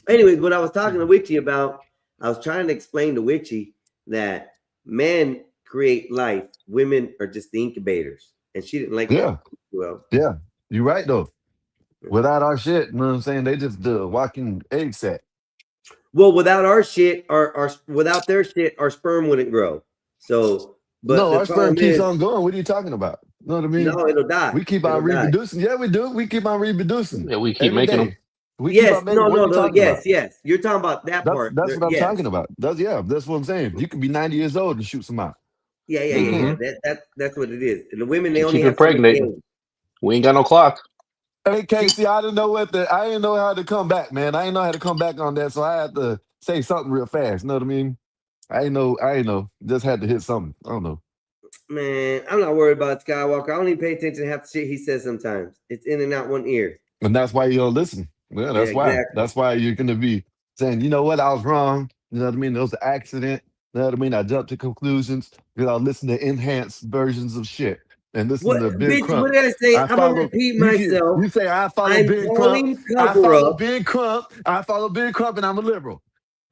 Anyways, what I was talking to Witchy about, I was trying to explain to Witchy that men create life, women are just the incubators, and she didn't like that. Yeah, Well, yeah. You're right though. Without our shit, you know what I'm saying? They just the walking egg sack. well, without our shit, our without their shit, our sperm wouldn't grow. So, but No, the our sperm problem keeps is, on going. What are you talking about? You know what I mean? no, it'll die. We keep on It'll die. reproducing. Yeah, we do. We keep on reproducing Yeah, we keep every making them. day. We keep Yes, on no, making. What are no, you no. talking Yes, about? yes. You're talking about that That's part. that's what I'm talking Yes, about. That's what I'm saying. You could be 90 years old and shoot some out. yeah, yeah, They yeah, yeah. can. Hmm. That's what it is. And the women, they Can only keep have so many impregnating. eggs. We ain't got no clock. Hey She, Casey, I didn't know I didn't know how to come back, man. I didn't know how to come back on that, so I had to say something real fast. You know what I mean? I ain't know. Just had to hit something. I don't know. man, I'm not worried about Skywalker. I don't even pay attention to half the shit he says sometimes. It's in and out one ear. And that's why you don't listen. Yeah, Yeah, that's why. exactly. That's why you're gonna be saying, you know what, I was wrong. You know what I mean? It was an accident. You know what I mean? I jumped to conclusions. You know, listen to enhanced versions of shit and listen What, to Ben bitch? Crump. What did I say? I I'm gonna follow repeat myself. you say I follow I'm Ben Crump. calling I cover follow up. Ben Crump. I follow Ben Crump and I'm a liberal.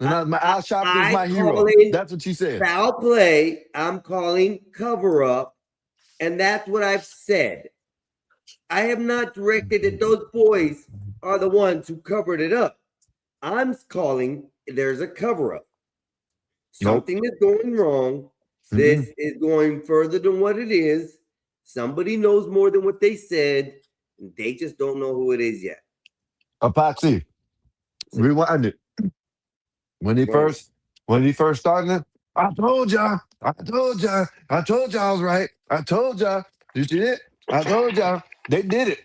And I, Al Sharpton is I my hero. calling That's what you said. foul play. I'm calling cover up, and that's what I've said. I have not directed that those boys are the ones who covered it up. I'm calling there's a cover up. Nope. Something is going wrong. Mm-mm. This is going further than what it is. Somebody knows more than what they said. They just don't know who it is yet. Epoxy. So, Rewind it. When he right. first started it, I told y'all I was right. I told y'all. You see it? I told y'all. They did it.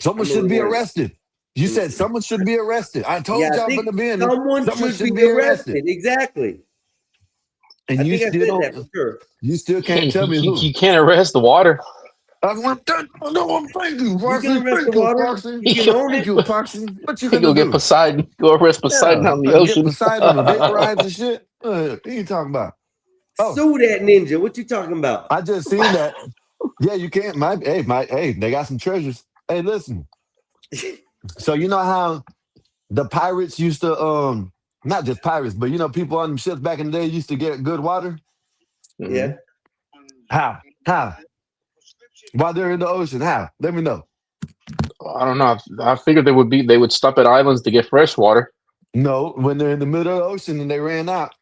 Someone I'm gonna should be rewind. arrested. You Let me said see. someone should be arrested. I Yeah, told I y'all from think the beginning, someone someone should be should be arrested. arrested. Exactly. I And you think I still said that for don't, sure. you still You can't can't. tell me who. You can't arrest the water. That's what I'm no, I'm thank you, You can Parsley. arrest the Thank you, water. Parsley. You He can go, own Thank it. you, Parsley. What you he gonna go get do? Poseidon. Go arrest Poseidon Yeah, out in the get ocean. Poseidon to vaporize and shit. What are you talking about? Oh, Sue that ninja. What you talking about? I just seen that. Yeah, you can't. Hey, they got some treasures. Hey, listen. So you know how the pirates used to not just pirates, but you know people on them ships back in the day used to get good water. Yeah. Hmm. How? How? While they're in the ocean? How? Let me know. I don't know. I figured they would be. They would stop at islands to get fresh water No, when they're in the middle of the ocean and they ran out,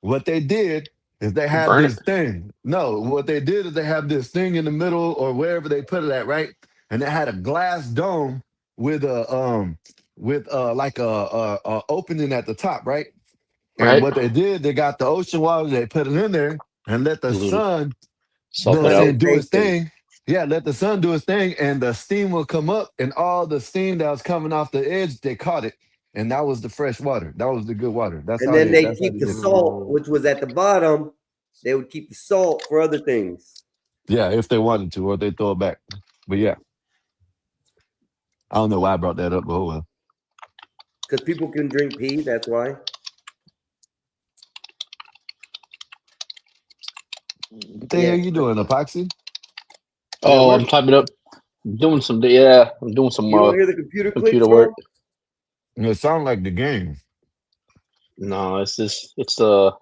what they did is they and had burn it. this thing. No, what they did is they have this thing in the middle or wherever they put it at, right? And it had a glass dome with like a opening at the top, right? And Right. what they did, they got the ocean water, they put it in there and let the Hmm. sun, you know Salt what I'm it out. saying, do his Condensation. thing. Yeah, let the sun do his thing, and the steam will come up, and all the steam that was coming off the edge, they caught it, and that was the fresh water. That was the good water. And then they That's how keep they the did it. salt, which was at the bottom. They would keep the salt for other things. Yeah, if they wanted to, or they throw it back. But yeah, I don't know why I brought that up, but oh well. Because people can drink pee, that's why. What the hell Yes. you doing, Epoxy? You at Oh, I'm work? typing up. I'm doing some. Yeah, I'm doing some You don't hear the computer clicks, computer work. bro? It sound like the game. No, it's this. It's the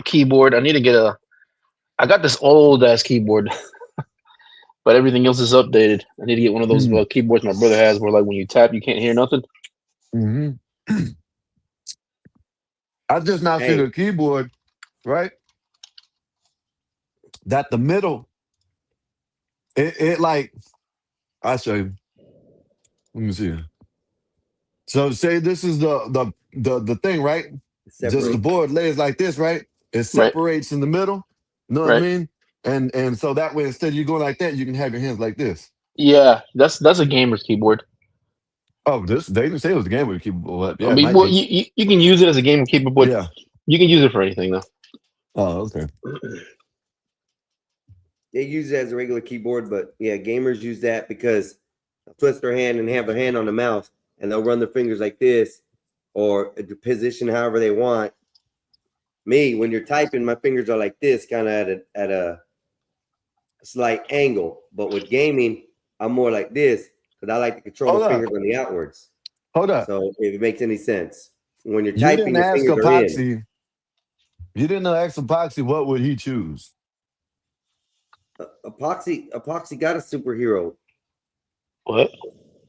keyboard. I need to get a. I got this old ass keyboard, but everything else is updated. I need to get one of those Mm-hmm. keyboards my brother has, where like when you tap, you can't hear nothing. Mm-hmm. I just now see Hey, the keyboard, right? That the middle, it like I show you. Let me see. So say this is the thing, right? Just Hmm. the separate. board lays like this, right? It Right, separates in the middle. You know what I right. mean? And so that way, instead of you going like that, you can have your hands like this. Yeah, that's a gamer's keyboard. Oh, this they didn't say it was a game with keyboard. I Yeah, it mean, might well, be. you can use it as a gamer keyboard. Yeah. You can use it for anything though. Oh, okay. They use it as a regular keyboard, but yeah, gamers use that because they'll twist their hand and have their hand on the mouse, and they'll run their fingers like this, or the position however they want. Me, when you're typing, my fingers are like this, kind of at a slight angle. But with gaming, I'm more like this because I like to control Hold the on. fingers on the outwards. Hold up. So if it makes any sense, when you're You typing, didn't your ask fingers are in. Epoxy. You didn't ask Epoxy what would he choose. Epoxy got a superhero. What?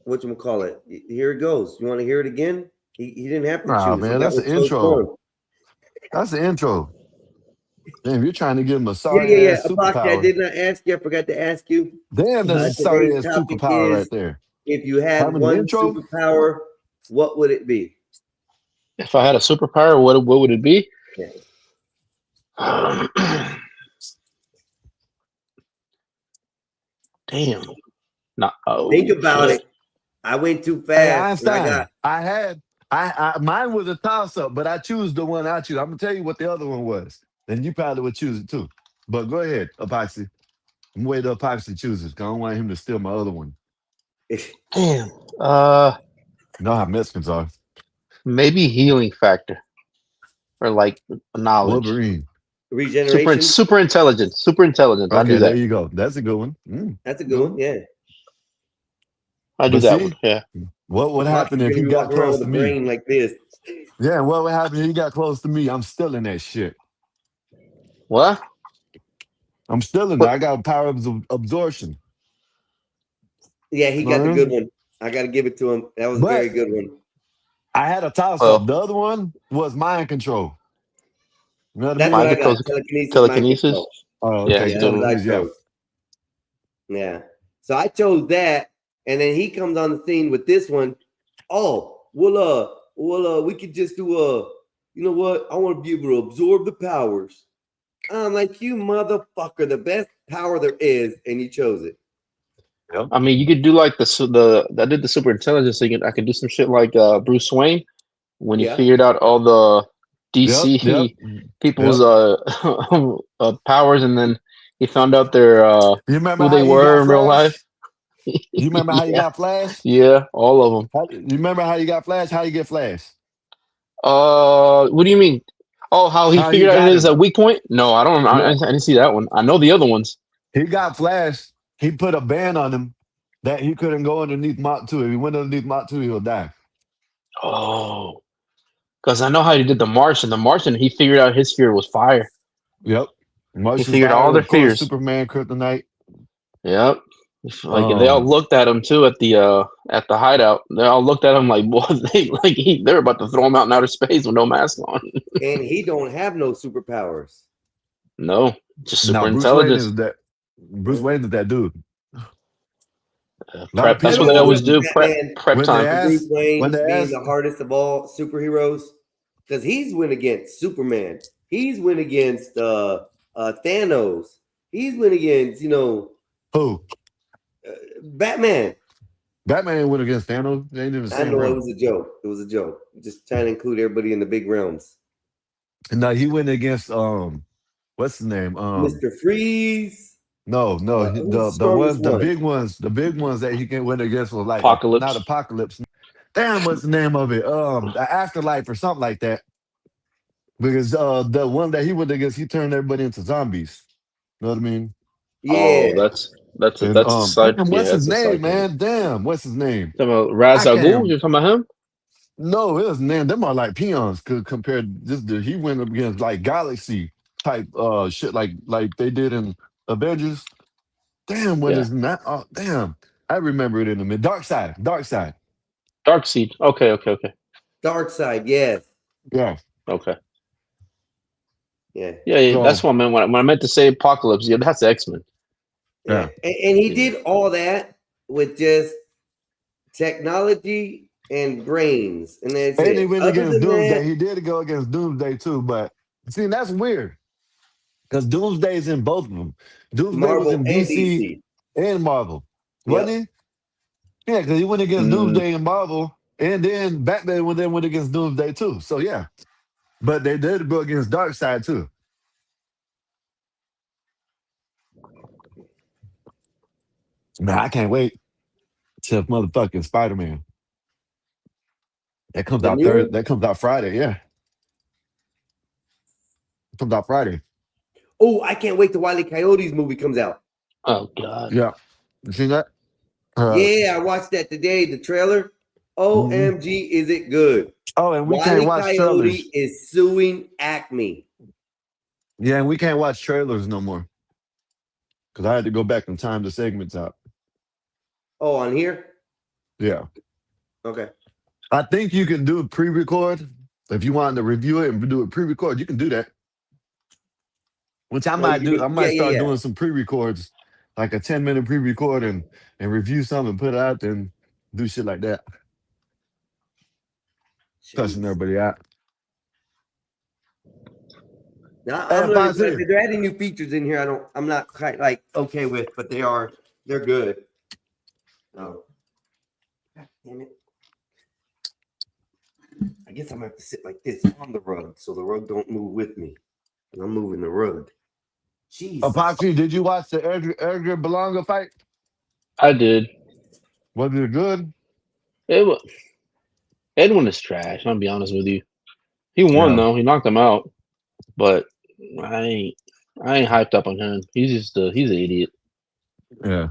Whatchamacallit? Here it goes. You want to hear it again? He didn't have to Nah, choose. He man, got that's what the chose for him. intro. That's the intro. Damn, you're trying to give him a Yeah. sorry ass Epoxy, I superpower. did not ask you. I forgot to ask you. Damn, that's a sorry Today's ass topic superpower is: right there. if you had Having the one intro? superpower, what would it be? If I had a superpower, what would it be? Yeah. Damn. Nah. Oh, Think about shit. it. I went too Hey, fast. And I Einstein. got Mine was a toss up, but I choose the one I choose. I'm gonna tell you what the other one was. Then you probably would choose it too. But go ahead, Epoxy. I'm waiting till Epoxy chooses. 'Cause I don't want him to steal my other one. Damn. You know how Mexicans are. Maybe healing factor or like knowledge. Wolverine. regeneration. Super intelligence. Super intelligence. I Okay, do there that. you go. That's a good one. Mm. That's a good one. Yeah. I do But that see, one. Yeah. what would happen Epoxy's if gonna he be got walking around close with to a me? brain like this. Yeah, what would happen if he got close to me? I'm still in that shit. What? I'm still in there. I got power of absorption. Yeah, he got the Mhm. good one. I got to give it to him. That was a very But good one. I had a toss Well, up. The other one was mind control. You know what I That's mean? what I mind got. control, Telekinesis, mind telekinesis. control. Oh, Yeah. okay. Yeah, that's what I Telekinesis, yeah. chose. Yeah. So I chose that, and then he comes on the scene with this one. Oh, we could just do you know what? I want to be able to absorb the powers. I'm like, you motherfucker, the best power there is, and you chose it. I mean, you could do like the I did the super intelligence thing. I could do some shit like Bruce Wayne when he Yeah. figured out all the DC Yep. people's powers, and then he found out their You remember who how they you were got in real life. Flash? You remember how you Yeah, got Flash? yeah, all of them. You remember how you got Flash? How you get Flash? What do you mean? Oh, how he How he figured out got his him? weak point? No, I don't. I Yeah. didn't see that one. I know the other ones. He got Flash. He put a ban on him that he couldn't go underneath Mach 2. If he went underneath Mach 2, he'll die. Oh, because I know how he did the Martian. The Martian, he figured out his fear was fire. Yep. He Martian figured all Fire, their of course, fears. Superman, Kryptonite. Yep. Like they all looked at him too at the hideout. They all looked at him like, boy, they're about to throw him out in outer space with no mask on. And he don't have no superpowers. No, just super Now intelligence. Bruce Wayne is that dude. A lot of Prep. That's None what of they them people always with do. Batman Prep when they time. and Bruce ask Wayne when they being ask the hardest of all superheroes, because he's went against Superman. He's went against Thanos. He's went against who Batman. Batman went against Thanos. They ain't in the I same know it realm. was a joke. It was a joke. Just trying to include everybody in the big realms. No, he went against what's his name? Mr. Freeze. No, Who's the the strongest the one? the big ones that he went against was like Apocalypse. not Apocalypse. Damn, what's the name of it? The Afterlife or something like that. Because the one that he went against, he turned everybody into zombies. You know what I mean? Yeah. Oh, that's And a side. damn, Yeah, what's his that's a name, side. man? Damn, what's his name? Talking about Ra's I al Ghul? can't. You're talking about him? No, it was man. Them are like peons compared. He went up against like Galaxy type shit like they did in Avengers. Damn, what Yeah. is that? Oh, damn, I remember it in a minute. Dark Side. Darkseid. Okay. Dark Side, yes. Yeah. Okay. Yeah. Yeah. That's So what I meant when I meant to say Apocalypse. Yeah, that's X-Men. Yeah. And he did all that with just technology and brains. And that's and he it. went Other against than Doomsday. that, He did go against Doomsday too, but see, that's weird because Doomsday's in both of them. Doomsday was Marvel in and DC DC. and Marvel, wasn't Yep. he? Yeah, because he went against Mm, Doomsday and Marvel, and then Batman went against Doomsday too. So yeah, but they did go against Darkseid too. Man, I can't wait till motherfucking Spider-Man. That comes The out new Thursday. one? That comes out Friday. Yeah, it comes out Friday. Oh, I can't wait till Wile E. Coyote's movie comes out. oh God. Yeah, you seen that? Yeah, I watched that today, the trailer. OMG, is it good? Oh, and we Wile can't E. watch Coyote trailers. is suing Acme. Yeah, and we can't watch trailers no more. Because I had to go back and time the segments out. Oh, on here? Yeah. Okay. I think you can do pre-record. If you wanted to review it and do a pre-record, you can do that. Which I Oh, might you do. I mean, might start yeah. doing some pre-records, like a 10-minute pre-record and review something and put it out there and do shit like that. Cussing Jeez. everybody out. Now Hey, I'm learning. Pastor. They're adding new features in here. I'm not quite like okay with, but they're good. Oh, God damn it! I guess I'm gonna have to sit like this on the rug so the rug don't move with me. And I'm moving the rug. Jeez. Apache, did you watch the Edgar Belonga fight? I did. Was it good? Edwin is trash. I'll be honest with you. He won Yeah. though. He knocked him out, but I ain't hyped up on him. He's an idiot. Yeah.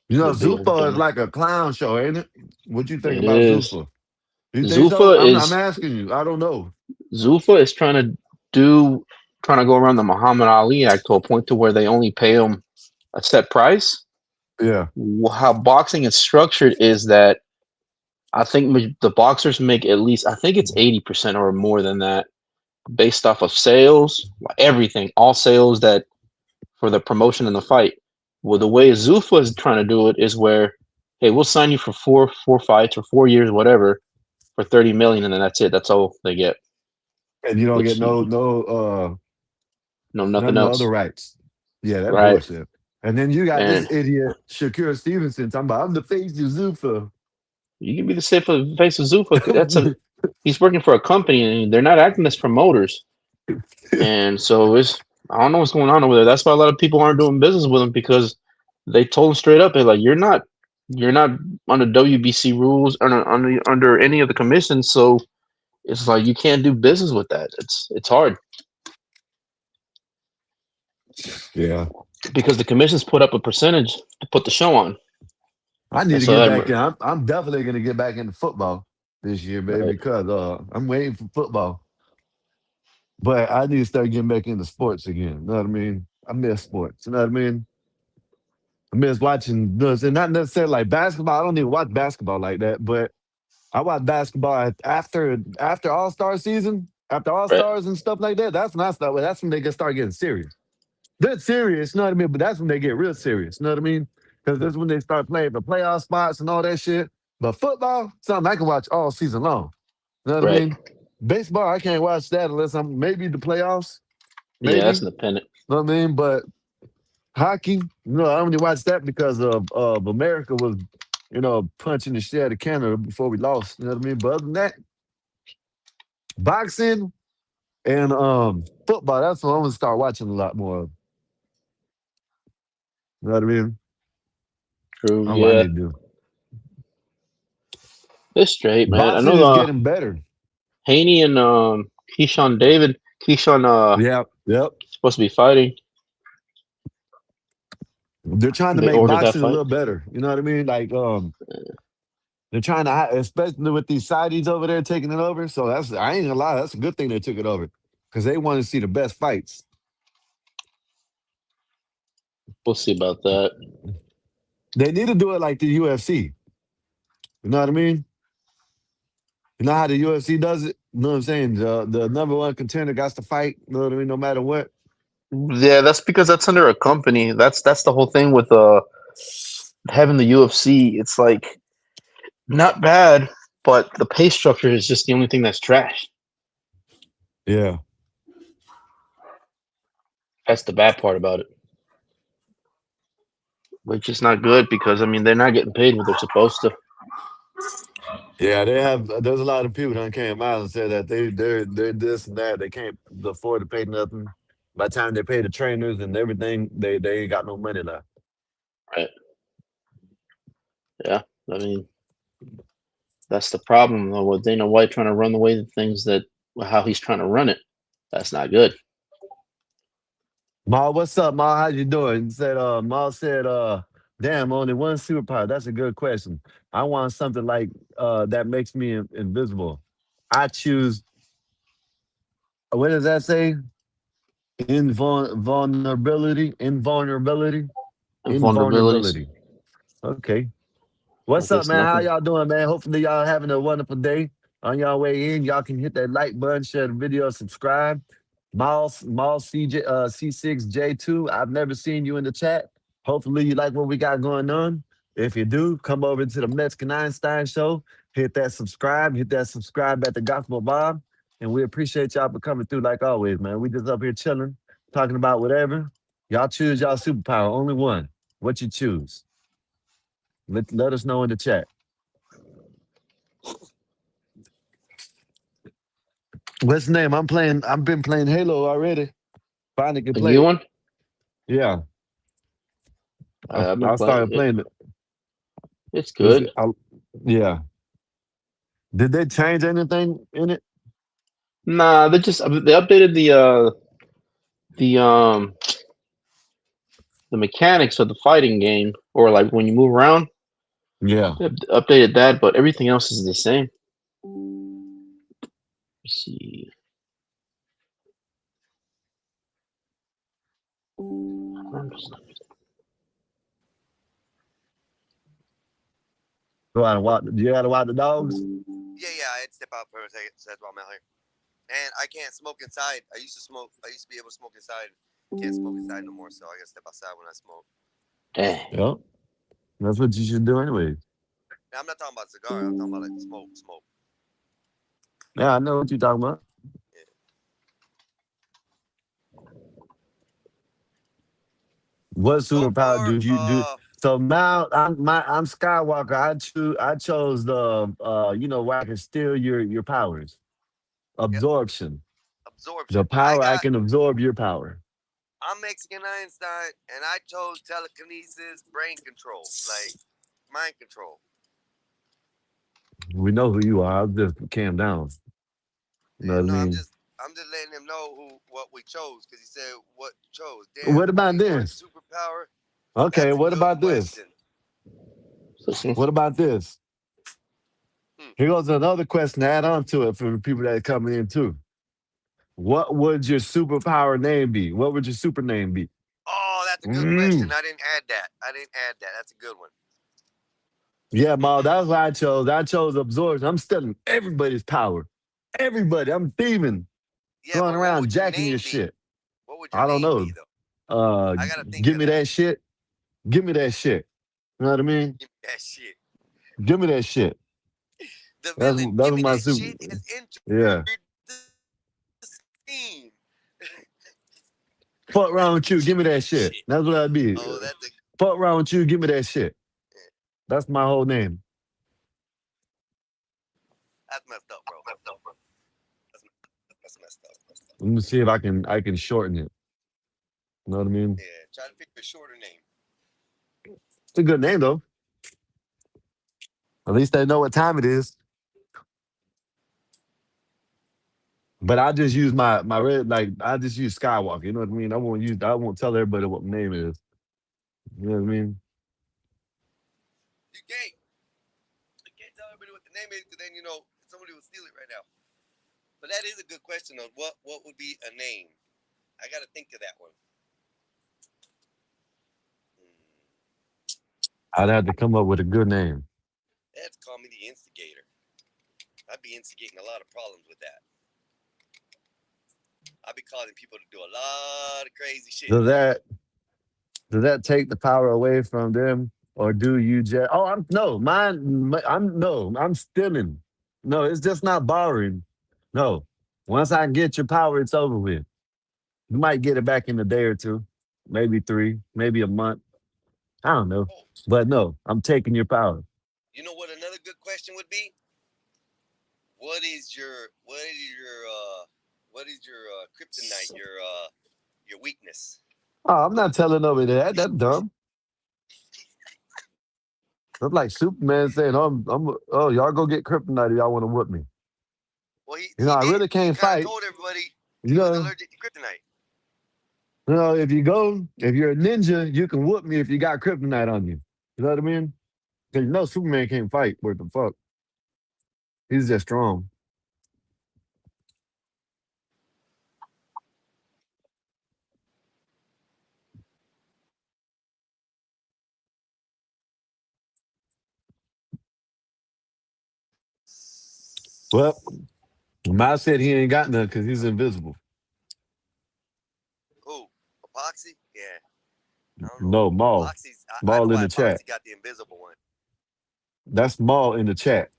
You know, The big old Zuffa is dumb. like a clown show, ain't it? What you think It about is. Zuffa? You think so? Zuffa I'm asking you. I don't know. Zuffa is trying to go around the Muhammad Ali Act to a point to where they only pay him a set price. Yeah. How boxing is structured is that I think the boxers make at least, I think it's 80% or more than that, based off of sales, everything, all sales that for the promotion and the fight. Well, the way Zuffa is trying to do it is where, hey, we'll sign you for four fights or 4 years, whatever, for 30 million, and then that's it. That's all they get. And you don't Which get no no none nothing of the else. other rights. Yeah, that Right. bullshit. And then you got And this idiot Shakur Stevenson talking about I'm the face of Zuffa. you can be the face of Zuffa. He's working for a company and they're not acting as promoters. And so I don't know what's going on over there. That's why a lot of people aren't doing business with him, because they told him straight up, they're like, you're not under WBC rules under any of the commissions, so it's like you can't do business with that. It's hard. Yeah. Because the commissions put up a percentage to put the show on. I need And to so get back in. I'm definitely gonna get back into football this year, baby, Right. because I'm waiting for football. But I need to start getting back into sports again. You know what I mean? I miss sports. You know what I mean? I miss watching this, and not necessarily like basketball. I don't even watch basketball like that, but I watch basketball after All-Star season, after Right. All-Stars and stuff like that. That's when I start. That's when they can start getting serious. They're serious, you know what I mean? But that's when they get real serious. You know what I mean? Because that's when they start playing for playoff spots and all that shit. But football, something I can watch all season long. You know what I Right. mean? Baseball, I can't watch that unless I'm maybe the playoffs. Maybe. Yeah, that's independent. You know what I mean? But hockey, I only watched that because of America was, punching the shit out of Canada before we lost. You know what I mean? But other than that, boxing and football, that's what I'm gonna start watching a lot more of. You know what I mean? True. That's what I Yeah. need to do. It's straight, man. I Boxing know is getting better. Haney and Keyshawn Yep. supposed to be fighting. They're trying to They make ordered that boxing a fight. little better. You know what I mean? Like they're trying to, especially with these Saudis over there taking it over. So I ain't gonna lie, that's a good thing they took it over because they want to see the best fights. We'll see about that. They need to do it like the UFC. You know what I mean? You know how the UFC does it? You know what I'm saying? The number one contender got to fight. You know what I mean? No matter what. Yeah, that's because that's under a company. That's the whole thing with having the UFC. It's like not bad, but the pay structure is just the only thing that's trash. Yeah. That's the bad part about it. Which is not good because they're not getting paid what they're supposed to. Yeah, they have. There's a lot of people that came out and said that they're this and that. They can't afford to pay nothing. By the time they pay the trainers and everything, they ain't got no money left. Right. Yeah, that's the problem though, with Dana White trying to run the way the things how he's trying to run it. That's not good. Ma, what's up, Ma? How you doing? Said Ma said Damn, only one superpower. That's a good question. I want something like that makes me invisible. I choose. What does that say? Invulnerability. Invulnerability. And vulnerabilities. Invulnerability. Okay. What's I up, guess man? How nothing. y'all doing, man? Hopefully y'all having a wonderful day. On y'all way in, y'all can hit that like button, share the video, subscribe. Mall C6J2. I've never seen you in the chat. Hopefully you like what we got going on. If you do, come over to the Mexican Einstein Show. Hit that subscribe. Hit that subscribe at the Gospel Bob. And we appreciate y'all for coming through like always, man. We just up here chilling, talking about whatever. Y'all choose y'all superpower. Only one. What you choose? Let us know in the chat. What's the name? I've been playing Halo already. Finally can A play new it. one? Yeah. I've been I playing started it. playing it. It's good. Yeah. Did they change anything in it? Nah, they updated the the mechanics of the fighting game, or like when you move around. Yeah. They updated that, but everything else is the same. Let's see. Go out and walk. You gotta walk the dogs? Yeah, I had to step out for a second. So that's why I'm out here. And I can't smoke inside. I used to smoke. I used to be able to smoke inside. Can't smoke inside no more. So I gotta step outside when I smoke. Dang. Yep. That's what you should do anyway. Now, I'm not talking about cigar. I'm talking about like smoke. Yeah, I know what you're talking about. Yeah. What So superpower far, do you do? So now I'm Skywalker. I chose the where I can steal your powers. yep, Absorption. absorption. The power I can absorb your power. I'm Mexican Einstein, and I chose telekinesis, brain control, like mind control. We know who you are. I'll just calm down. You know Yeah, what I no, mean? I'm just letting him know what we chose because he said what you chose. Damn, What about what this? superpower? Okay, That's a what good about this? question. What about this? Hmm. Here goes another question to add on to it for the people that are coming in too. What would your superpower name be? What would your super name be? Oh, that's a good question. I didn't add that. That's a good one. Yeah, Ma, that's what I chose. I chose absorption. I'm stealing everybody's power. Everybody. I'm thieving. Yeah, Going but what around would your jacking your name be? shit. What would your I don't name be know. though? I gotta think Give of me that. that shit. Give me that shit. You know what I mean? Give me that shit. Give me that shit. The That's villain. that's Give me my that super. shit has Yeah. entered the scene. Fuck around with you. Give me that shit. Shit. That's what I'd be. Oh, that's a Fuck around with you. Give me that shit. That's my whole name. that's messed up, bro. That's messed up. Let me see if I can shorten it. You know what I mean? Yeah, try to pick a shorter name. It's a good name though. At least they know what time it is. But I just use my red I just use Skywalker. You know what I mean? I won't tell everybody what my name is. You know what I mean? You can't tell everybody what the name is because then somebody will steal it right now. But that is a good question of what would be a name. I got to think of that one. I'd have to come up with a good name. They have to call me the instigator. I'd be instigating a lot of problems with that. I'd be causing people to do a lot of crazy shit. Does that take the power away from them? Or do you just I'm stealing. No, it's just not borrowing. No. Once I get your power, it's over with. You might get it back in a day or two, maybe 3, maybe a month. I don't know. Oh, But no, I'm taking your power. you know what another good question would be? What is your kryptonite, your weakness? Oh, I'm not telling nobody that. That's dumb. That's like Superman saying, oh, y'all go get kryptonite if y'all want to whoop me. Well, he I did. really He can't kind of fight. told everybody You he was know, allergic to kryptonite. if you're a ninja, you can whoop me if you got kryptonite on you. You know what I mean? Because Superman can't fight. What the fuck? He's just strong. Well, Miles said he ain't got none because he's invisible. Who? Epoxy? Yeah. I don't know. No, Maul. Epoxy's. I know Maul in why the chat. Epoxy got the invisible one. That's Maul in the chat.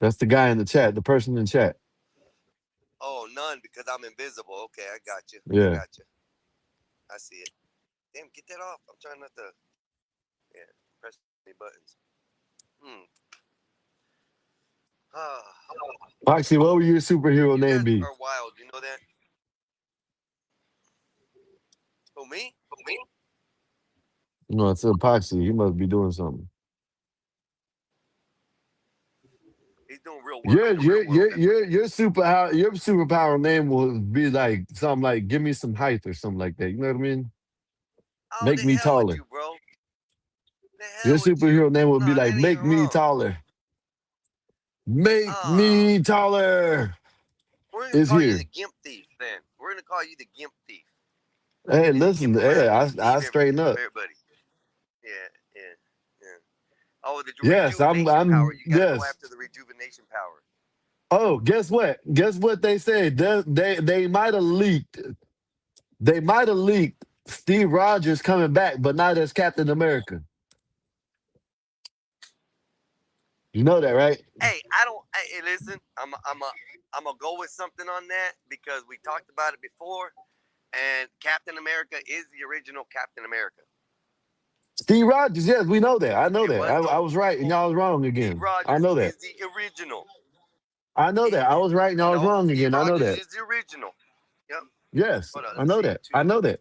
That's the guy in the chat, the person in chat. Oh, none because I'm invisible. Okay, I got you. Yeah. I got you. I see it. Damn, get that off. I'm trying not to. Yeah, press any buttons. Foxy, what would your superhero You name guys be? are wild. You know that? Who, me? No, it's Epoxy. He must be doing something. He's doing real work. Your superpower name will be like something like give me some height or something like that. You know what I mean? Oh, Make the me hell with taller. you, bro. The Your hell with you. superhero name will be No, like that make ain't me wrong. taller. Make me taller. We're gonna Is call you here. the Gimp Thief, then. We're gonna call you the Gimp Thief. Hey, You just listen. gimp Hey, around and I steal straighten everything up. from everybody. Yeah. Oh, the Yes, rejuvenation power. You gotta go yes. after the rejuvenation power. Oh, guess what? Guess what they said? They might have leaked. They might have leaked Steve Rogers coming back, but not as Captain America. You know that, right? Hey, hey, listen, I'm gonna go with something on that because we talked about it before, and Captain America is the original Captain America. Steve Rogers, yes, we know that. I know It that. was I no was right and y'all was wrong Steve again. I Rogers know that. is the original. I know that. I was right and y'all was No, wrong Steve again. I know Rogers that. is the original. Yep. Yes, Hold on, I let's know see. that. 2, I know that.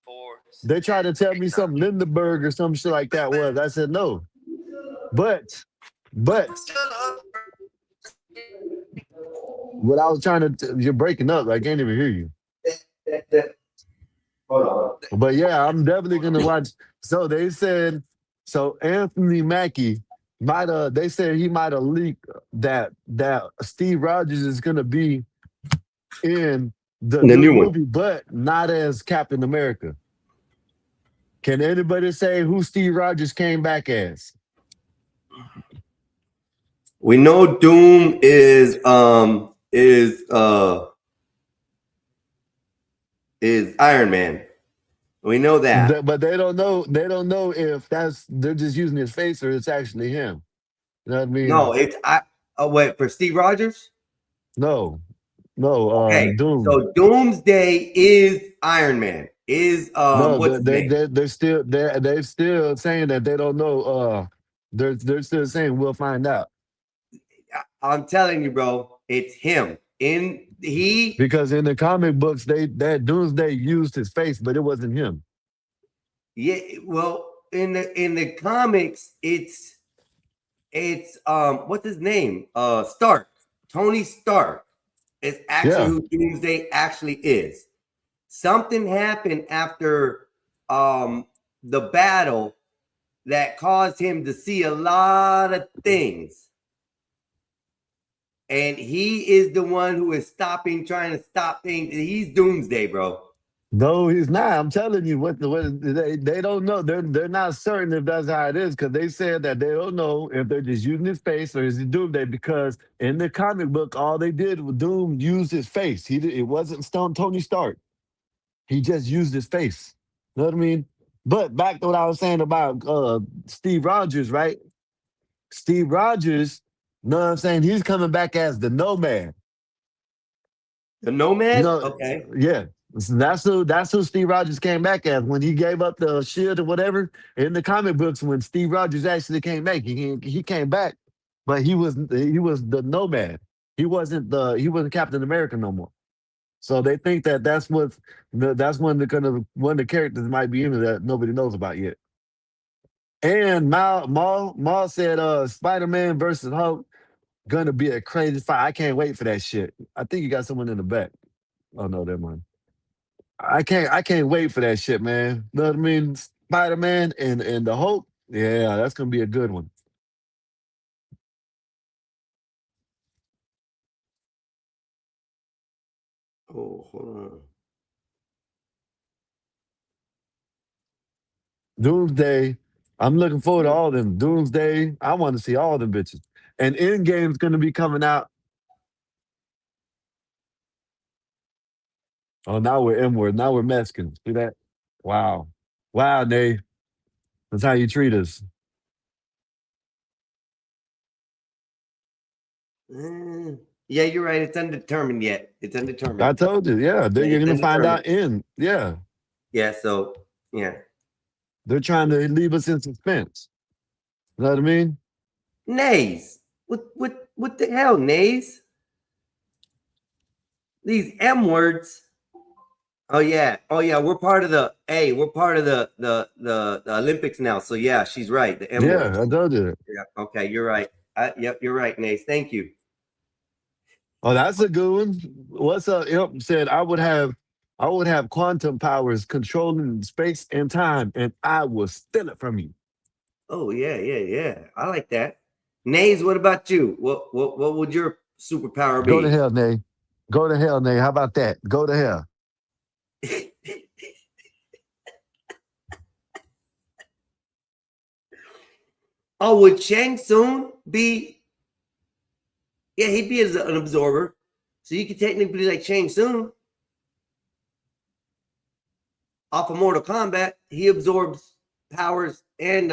4, They tried to tell 8 me times. something Lindenberg or some shit like that was. I said no. But what I was trying to you're breaking up. I can't even hear you. Hold on. But yeah, I'm definitely Hold gonna on. watch. So they said, so Anthony Mackie might have. They said he might have leaked that Steve Rogers is gonna be in the The new new one. movie, but not as Captain America. Can anybody say who Steve Rogers came back as? We know Doom is Iron Man. We know that. But they don't know. They don't know if they're just using his face or it's actually him. You know what I mean? No, it's I. Oh wait, for Steve Rogers. No, no. Okay, Doom. so Doomsday is Iron Man. Is No, what's his name? they're still saying that they don't know. They're still saying we'll find out I'm telling you, bro, it's him. In he, because in the comic books that Doomsday used his face, but it wasn't him. yeah. Well, in the comics, it's what's his name? Stark. Tony Stark is actually Yeah, who Doomsday actually is. Something happened after the battle that caused him to see a lot of things. And he is the one who is trying to stop things. He's Doomsday, bro. no, he's not. I'm telling you, what they don't know. They're not certain if that's how it is because they said that they don't know if they're just using his face or is it Doomsday. Because in the comic book, all they did was Doom used his face. It wasn't Tony Stark. He just used his face. You know what I mean? But back to what I was saying about Steve Rogers, right? Steve Rogers, you know what I'm saying? He's coming back as the Nomad. The You Nomad? know, Okay. yeah. That's who Steve Rogers came back as when he gave up the shield or whatever. In the comic books, when Steve Rogers actually came back, he came back, but he was the Nomad. He wasn't Captain America no more. So they think that that's one of the characters might be in it that nobody knows about yet. And Mal said Spider-Man versus Hulk gonna be a crazy fight. I can't wait for that shit. I think you got someone in the back. Oh no, that one. I can't wait for that shit, man. Know what I mean? Spider-Man and the Hulk. Yeah, that's gonna be a good one. Oh, hold on. Doomsday. I'm looking forward to all them. Doomsday. I want to see all them bitches. And Endgame's gonna be coming out. Oh, now we're inward. Now we're Mexicans. See that? Wow. Wow, Nay. That's how you treat us. Yeah, you're right. It's undetermined yet. It's I undetermined. told you, yeah. They're Yeah, it's gonna find undetermined. out in. Yeah. Yeah, so yeah. They're trying to leave us in suspense. You know what I mean? Nays. What the hell, nays? These M words. Oh yeah. Oh yeah. We're part of we're part of the Olympics now. So yeah, she's right. The M words. Yeah, I told you. Yeah. Okay, you're right. Yep, you're right, Nays. Thank you. Oh, that's a good one. What's up? Yep, said I would have quantum powers controlling space and time, and I will steal it from you. Oh yeah. I like that. Nays, what about you? What would your superpower Go to be? hell, Nay. Go to hell, Nay. How about that? Go to hell. Oh, would Shang Tsung be? Yeah, he'd be an absorber. So you could technically be like Shang Tsung. Off of Mortal Kombat, he absorbs powers and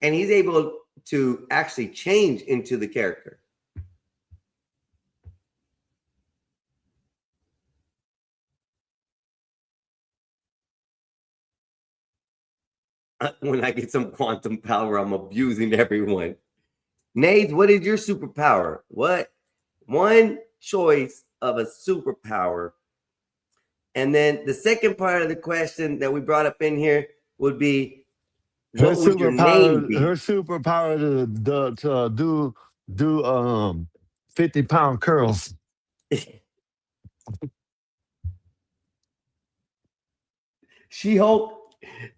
he's able to actually change into the character. When I get some quantum power, I'm abusing everyone. Nays, what is your superpower? What one choice of a superpower? And then the second part of the question that we brought up in here would be, what would your name be? Her superpower to do 50-pound curls. She-Hulk?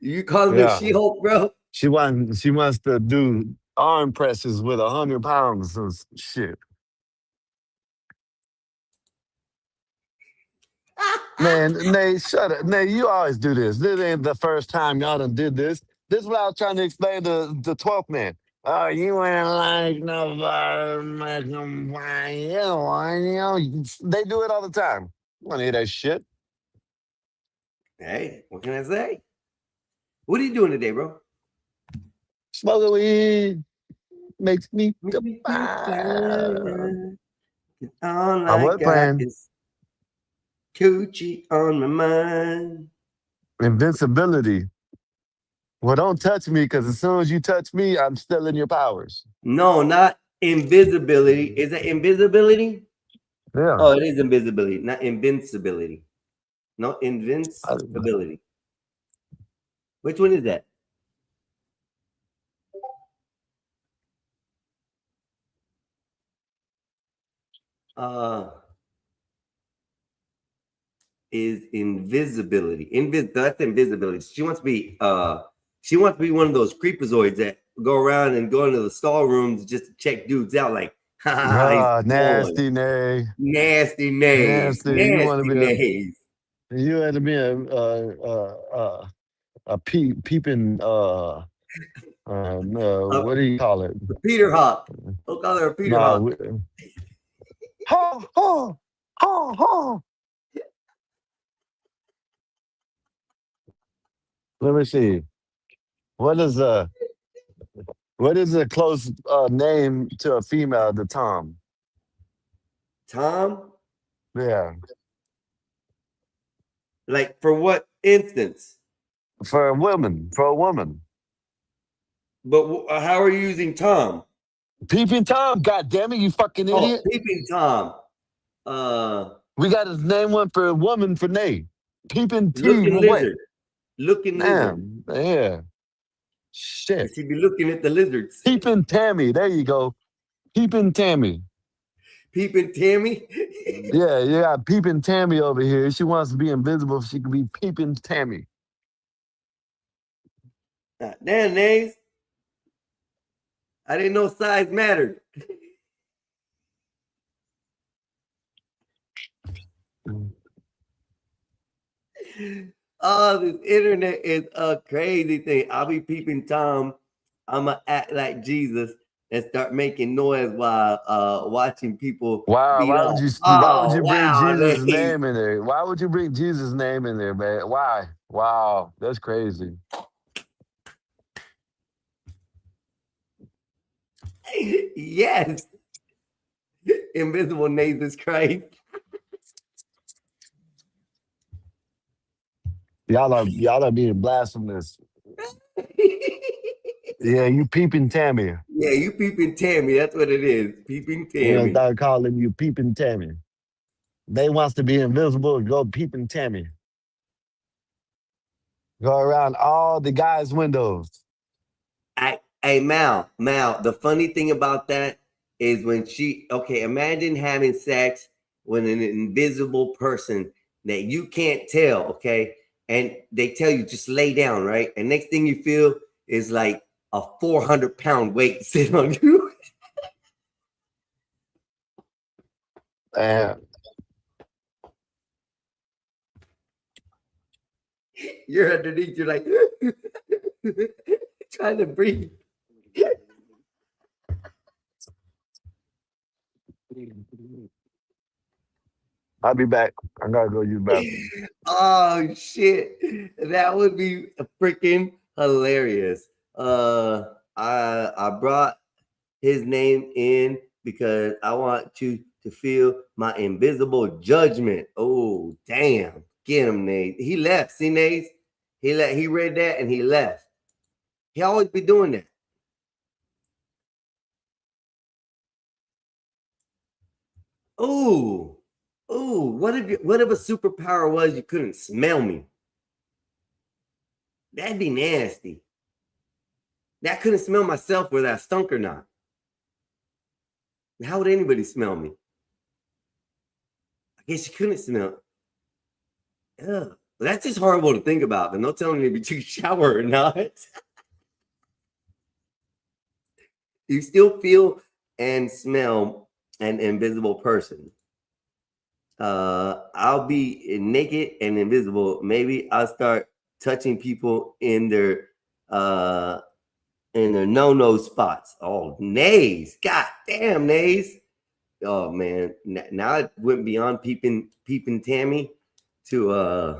You calling her She-Hulk, bro? She wants to do arm presses with 100 pounds of shit. Man, Nate, shut up. Nate, you always do this. This ain't the first time y'all done did this. This is what I was trying to explain to the 12th man. Oh, you ain't like nobody make them they do it all the time. You want to hear that shit? Hey, what can I say? What are you doing today, bro? Smoking weed makes me All I I was got playing is coochie on my mind. invincibility. Well, don't touch me, because as soon as you touch me, I'm still in your powers. No, not invisibility. Is it invisibility? Yeah. Oh, it is invisibility, not invincibility. No, invincibility. Which one is that? Is invisibility. That's invisibility. She wants to be one of those creepazoids that go around and go into the stall rooms just to check dudes out, like, Nasty Nay. Nasty nays. Nasty. You want Nasty to nays. be a peeping no, what do you call it? Peter Hawk. We'll call her a Peter Hawk. Let me see. What is a close name to a female to Tom? Tom? Yeah. Like, for what instance? For a woman. But how are you using Tom? Peeping Tom, God damn it, you fucking idiot. Oh, Peeping Tom. We got to name one for a woman for Nate. Peeping T. Looking lizard. Looking lizard. Yeah. Shit. She'd be looking at the lizards. Peeping Tammy. There you go. Peeping Tammy. Peeping Tammy. Yeah, you got peeping Tammy over here. She wants to be invisible. She can be peeping Tammy. Damn, Nays. I didn't know size mattered. Oh, this internet is a crazy thing. I'll be peeping Tom. I'ma act like Jesus and start making noise while watching people Wow, beat why would up. you Oh bring wow, Jesus' Nays. name in there? Why would you bring Jesus' name in there, man? Why? Wow, that's crazy. Yes. Invisible Nays is Christ. Y'all are being blasphemous. Yeah, you peeping Tammy. Yeah, you peeping Tammy. That's what it is. Peeping We're gonna Tammy. start calling you peeping Tammy. They wants to be invisible, go peeping Tammy. Go around all the guys' windows. Hey, Mal, the funny thing about that is when imagine having sex with an invisible person that you can't tell, okay? And they tell you just lay down, right? And next thing you feel is like a 400-pound weight sitting on you. You're underneath, you're like trying to breathe. I'll be back. I gotta go use the bathroom. Oh shit, that would be freaking hilarious. I brought his name in because I want you to feel my invisible judgment. Oh damn, get him, Nate. He left. See, Nate? He read that and he left. He always be doing that. Oh. Oh, what if a superpower was you couldn't smell me? That'd be nasty. That couldn't smell myself whether I stunk or not. How would anybody smell me? I guess you couldn't smell. Ugh. That's just horrible to think about. But no telling me if you took a shower or not. You still feel and smell an invisible person. I'll be naked and invisible. Maybe I'll start touching people in their no spots. Oh, Nays. God damn, Nays. Oh man. Now it went beyond peeping Tammy to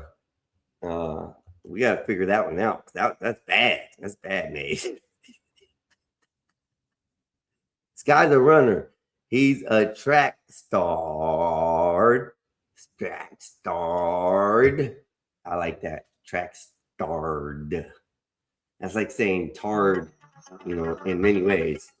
we gotta figure that one out. That's bad. That's bad, Nays. This guy's a runner. He's a track star. Track starred. I like that. Track starred. That's like saying tard, in many ways.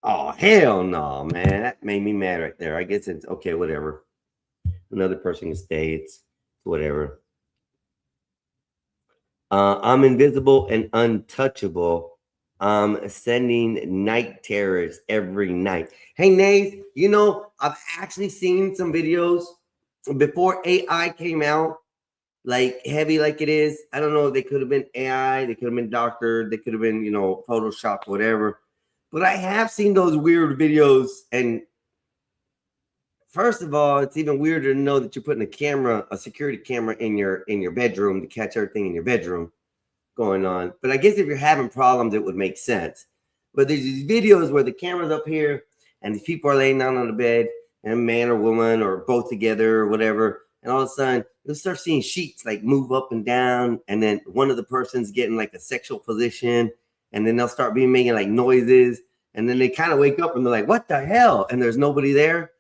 Oh, hell no, man. That made me mad right there. I guess it's okay, whatever. Another person can stay. It's whatever. I'm invisible and untouchable. I'm sending night terrors every night. Hey, Nath, I've actually seen some videos before AI came out, like heavy like it is. I don't know. They could have been AI. They could have been doctored. They could have been, Photoshop, whatever. But I have seen those weird videos. And first of all, it's even weirder to know that you're putting a security camera in your bedroom to catch everything in your bedroom going on. But I guess if you're having problems, it would make sense. But there's these videos where the camera's up here and these people are laying down on the bed, and a man or woman or both together or whatever, and all of a sudden you'll start seeing sheets like move up and down, and then one of the person's getting like a sexual position, and then they'll start making like noises, and then they kind of wake up and they're like, what the hell? And there's nobody there.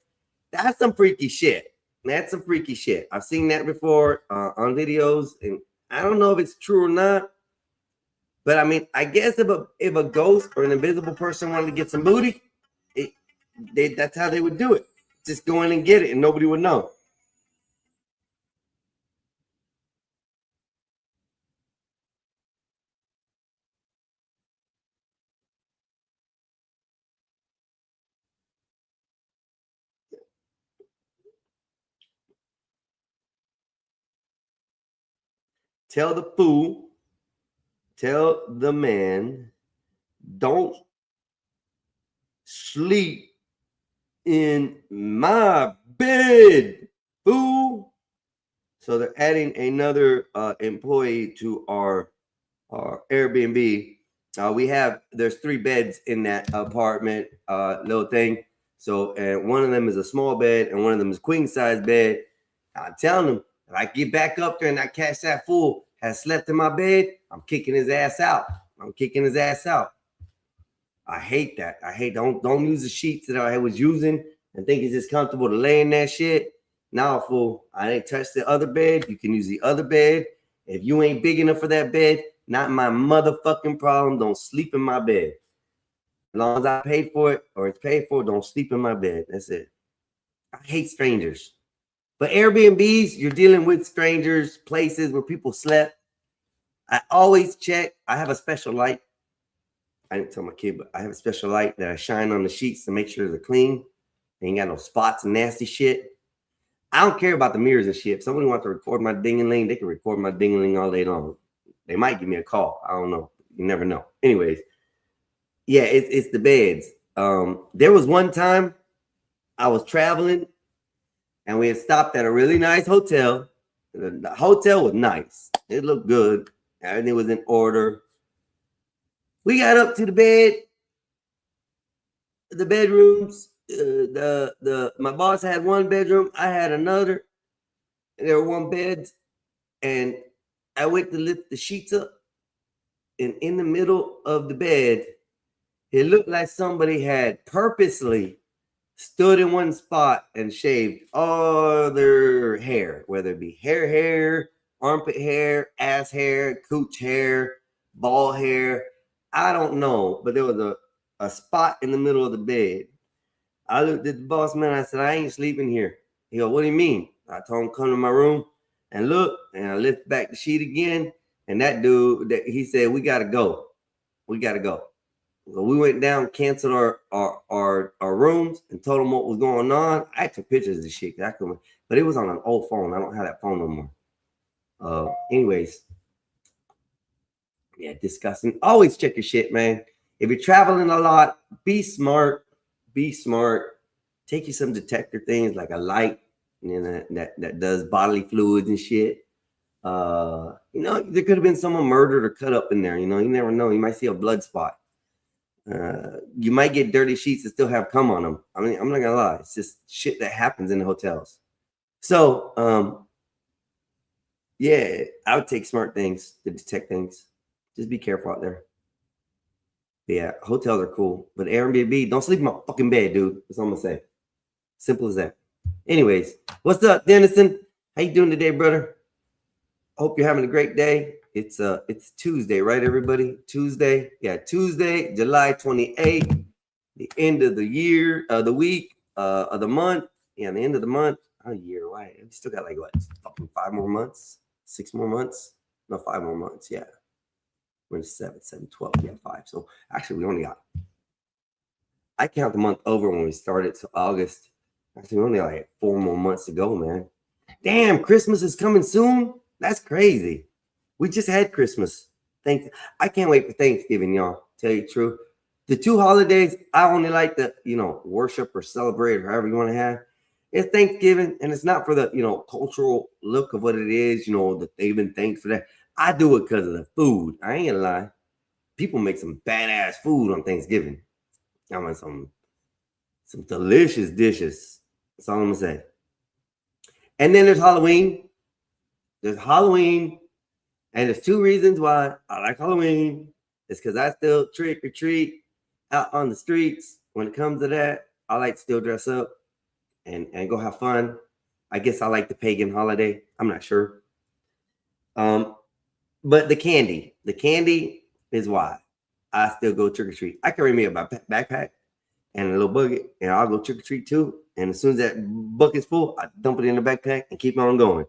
That's some freaky shit. That's some freaky shit. I've seen that before on videos, and I don't know if it's true or not. But I mean, I guess if a ghost or an invisible person wanted to get some booty, that's how they would do it. Just go in and get it, and nobody would know. Tell the fool, tell the man, don't sleep in my bed, fool. So they're adding another employee to our Airbnb. There's 3 beds in that apartment little thing. So, and one of them is a small bed and one of them is queen size bed. I'm telling them, if I get back up there and I catch that fool has slept in my bed, I'm kicking his ass out. I'm kicking his ass out. I hate that. Don't use the sheets that I was using and think it's just comfortable to lay in that shit. Now, fool, I ain't touched the other bed. You can use the other bed. If you ain't big enough for that bed, not my motherfucking problem. Don't sleep in my bed. As long as I paid for it or it's paid for, don't sleep in my bed. That's it. I hate strangers. But Airbnbs, you're dealing with strangers, places where people slept. I always check. I have a special light. I didn't tell my kid, but I have a special light that I shine on the sheets to make sure they're clean. They ain't got no spots and nasty shit. I don't care about the mirrors and shit. If somebody wants to record my ding-a-ling, they can record my ding-a-ling all day long. They might give me a call. I don't know. You never know. Anyways, yeah, it's the beds. There was one time I was traveling and we had stopped at a really nice hotel. The hotel was nice. It looked good. Everything was in order. We got up to the bed, the bedrooms. My boss had one bedroom. I had another. There were one beds, and I went to lift the sheets up, and in the middle of the bed, it looked like somebody had purposely stood in one spot and shaved all their hair, whether it be hair, armpit hair, ass hair, cooch hair, ball hair. I don't know, but there was a spot in the middle of the bed. I looked at the boss man. I said, I ain't sleeping here. He goes, what do you mean? I told him, come to my room and look. And I lift back the sheet again. And that dude, he said, we got to go. We got to go. So we went down, canceled our rooms, and told them what was going on. I took pictures of the shit. But it was on an old phone. I don't have that phone no more. Anyways. Yeah, disgusting. Always check your shit, man. If you're traveling a lot, be smart. Be smart. Take you some detector things like a light, that does bodily fluids and shit. There could have been someone murdered or cut up in there. You never know. You might see a blood spot. You might get dirty sheets that still have cum on them. I mean, I'm not gonna lie. It's just shit that happens in the hotels. So, yeah, I would take smart things to detect things. Just be careful out there. Yeah, hotels are cool, but Airbnb, don't sleep in my fucking bed, dude. That's all I'm gonna say. Simple as that. Anyways, what's up, Dennison? How you doing today, brother? Hope you're having a great day. It's Tuesday, right, everybody? Tuesday, Tuesday, July 28th, the end of the year, the week, of the month. Yeah, the end of the month. Oh, year, why? We still got like what? Fucking 5 more months, 6 more months? No, 5 more months. Yeah. We're in 7, 12, 5. So actually, we only got, I count the month over when we started, so August. Actually, we only got like 4 more months to go, man. Damn, Christmas is coming soon. That's crazy. We just had Christmas. I can't wait for Thanksgiving, y'all. Tell you the truth. The 2 holidays I only like to, worship or celebrate or however you want to have. It's Thanksgiving, and it's not for the, cultural look of what it is, that they've been thanked for that. I do it because of the food. I ain't gonna lie. People make some badass food on Thanksgiving. I want some Some delicious dishes. That's all I'm gonna say. And then there's Halloween. There's Halloween, and there's two reasons why I like Halloween. It's because I still trick or treat out on the streets. When it comes to that, I like to still dress up and go have fun. I guess I like the pagan holiday. I'm not sure. But the candy is why I still go trick or treat. I carry me a backpack and a little bucket, and I'll go trick or treat too. And as soon as that bucket's full, I dump it in the backpack and keep on going.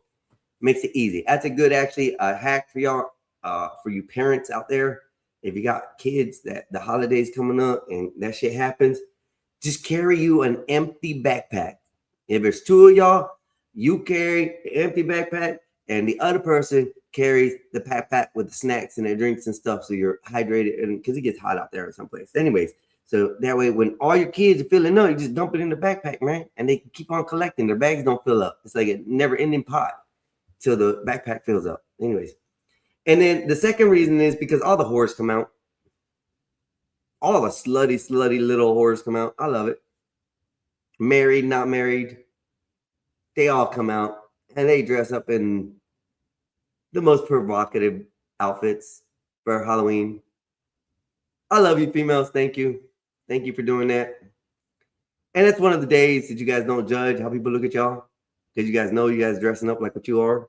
Makes it easy. That's a good actually hack for y'all, for you parents out there. If you got kids that the holidays coming up and that shit happens, just carry you an empty backpack. If there's two of y'all, you carry the empty backpack, and the other person carries the backpack with the snacks and the drinks and stuff, so you're hydrated. And because it gets hot out there someplace, anyways. So that way, when all your kids are filling up, you just dump it in the backpack, man, and they can keep on collecting. Their bags don't fill up. It's like a never-ending pot till the backpack fills up. Anyways, and then the second reason is because all the horrors come out. All the slutty little horrors come out. I love it. Married, not married, they all come out and they dress up in the most provocative outfits for Halloween. I love you, females. Thank you. Thank you for doing that. And it's one of the days that you guys don't judge how people look at y'all, because you guys know you guys dressing up like what you are.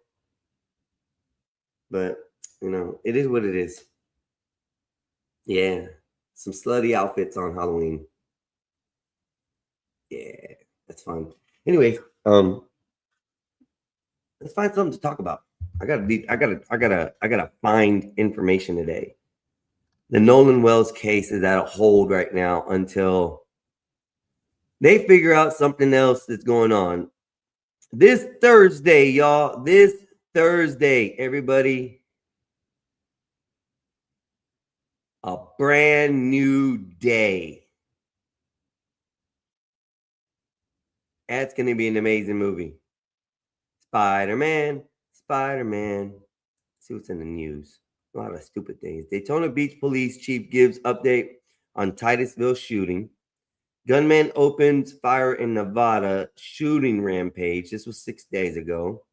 But, you know, it is what it is. Yeah. Some slutty outfits on Halloween. Yeah, that's fun. Anyway, let's find something to talk about. I gotta find information today. The Nolan Wells case is at a hold right now until they figure out something else that's going on. This Thursday, y'all. This Thursday, everybody. A brand new day. That's going to be an amazing movie. Spider-Man. See what's in the news. A lot of stupid things. Daytona Beach Police Chief gives update on Titusville shooting. Gunman opens fire in Nevada shooting rampage. This was 6 days ago.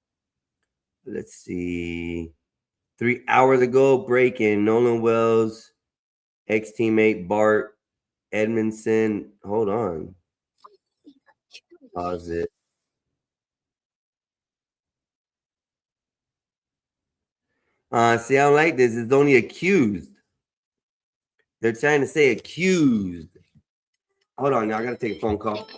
Let's see. 3 hours ago, break-in. Nolan Wells, ex-teammate Bart Edmondson. Hold on. Pause it. See, I don't like this. It's only accused. They're trying to say accused. Hold on, now I gotta take a phone call.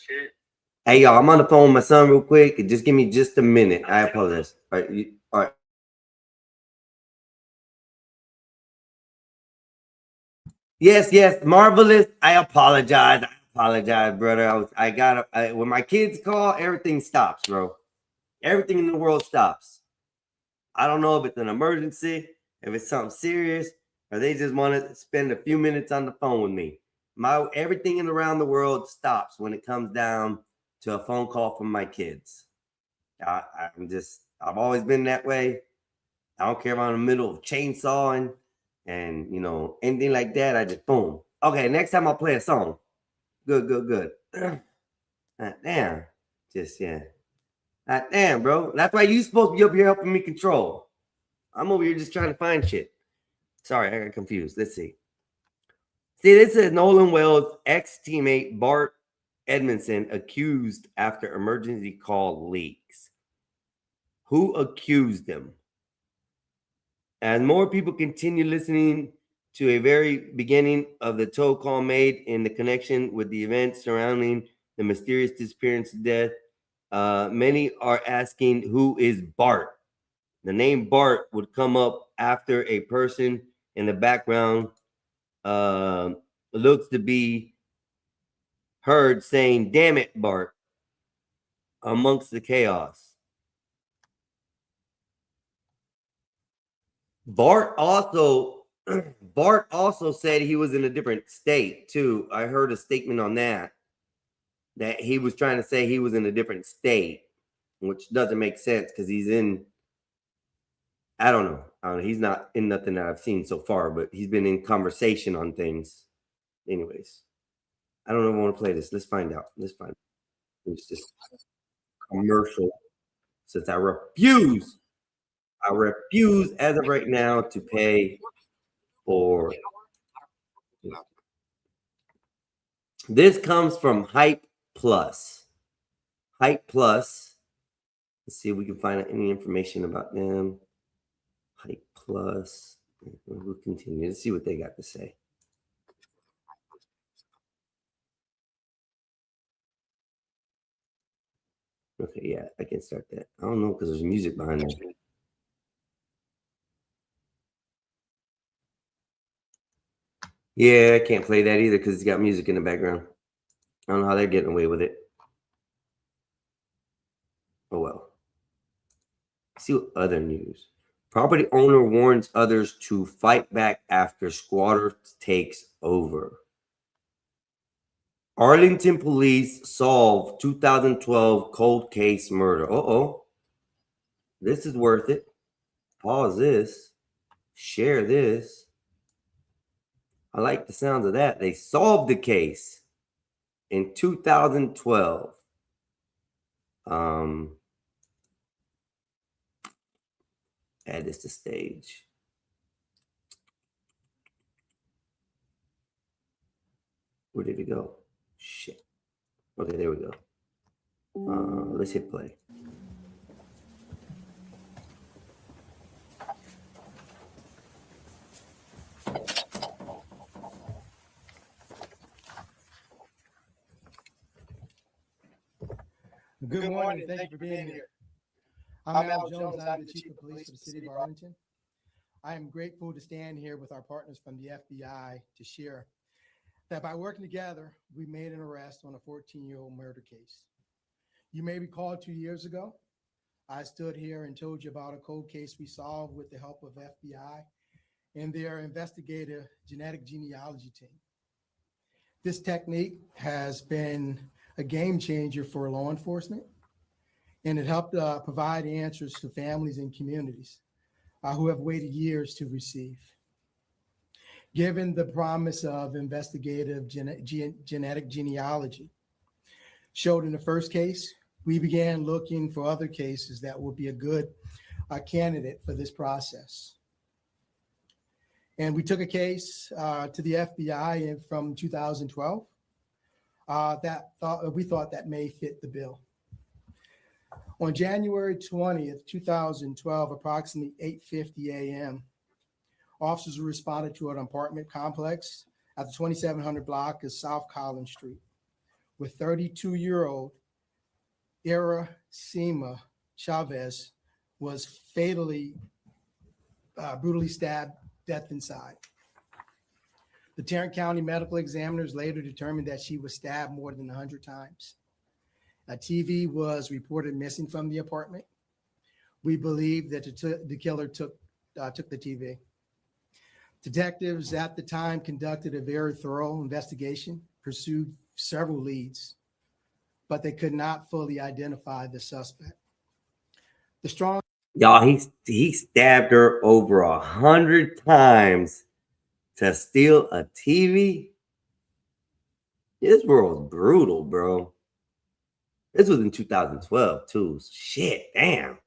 Shit. Hey, y'all, I'm on the phone with my son real quick. Just give me just a minute. I apologize. All right. All right. Yes, marvelous. I apologize, brother. When my kids call, everything stops, bro. Everything in the world stops. I don't know if it's an emergency, if it's something serious, or they just want to spend a few minutes on the phone with me. Everything in around the world stops when it comes down to a phone call from my kids. I've always been that way. I don't care if I'm in the middle of chainsawing and anything like that. I just boom. Okay, next time I'll play a song. Good. Damn. Just yeah. Damn, bro. That's why you supposed to be up here helping me control. I'm over here just trying to find shit. Sorry, I got confused. Let's see. See, this is Nolan Wells' ex-teammate Bart Edmondson accused after emergency call leaks. Who accused him? As more people continue listening to a very beginning of the toll call made in the connection with the events surrounding the mysterious disappearance and death, many are asking, who is Bart? The name Bart would come up after a person in the background looks to be heard saying, "Damn it, Bart," amongst the chaos. Bart also said he was in a different state too. I heard a statement on that he was trying to say he was in a different state, which doesn't make sense because he's in. I don't know. He's not in nothing that I've seen so far, but he's been in conversation on things. Anyways, I don't know if I want to play this. Let's find out. It's just commercial. Since I refuse as of right now to pay for. This comes from Hype Plus. Hype Plus. Let's see if we can find out any information about them. Hype Plus. We'll continue. Let's see what they got to say. Okay, yeah, I can start that. I don't know because there's music behind that. Yeah, I can't play that either because it's got music in the background. I don't know how they're getting away with it. Oh well. See what other news. Property owner warns others to fight back after squatter takes over. Arlington police solve 2012 cold case murder. Uh-oh. This is worth it. Pause this. Share this. I like the sounds of that. They solved the case in 2012. Add this to stage. Where did it go? Shit. Okay, there we go. Let's hit play. Good morning. Thank you for being here. I'm Al Jones. I'm the Chief of Police of the City of Arlington. I am grateful to stand here with our partners from the FBI to share that by working together, we made an arrest on a 14-year-old murder case. You may recall 2 years ago, I stood here and told you about a cold case we solved with the help of FBI and their investigative genetic genealogy team. This technique has been a game changer for law enforcement, and it helped provide answers to families and communities who have waited years to receive. Given the promise of investigative genetic genealogy showed in the first case, we began looking for other cases that would be a good candidate for this process. And we took a case to the FBI from 2012 we thought that may fit the bill. On January 20th, 2012, approximately 8:50 a.m., officers responded to an apartment complex at the 2700 block of South Collins Street with 32-year-old Iracema Chavez was fatally, brutally stabbed death inside. The Tarrant County medical examiners later determined that she was stabbed more than 100 times. A TV was reported missing from the apartment. We believe that the killer took the TV. Detectives at the time conducted a very thorough investigation, pursued several leads, but they could not fully identify the suspect. The strong Y'all, he stabbed her over 100 times to steal a TV. This world's brutal, bro. This was in 2012 too. Shit, damn.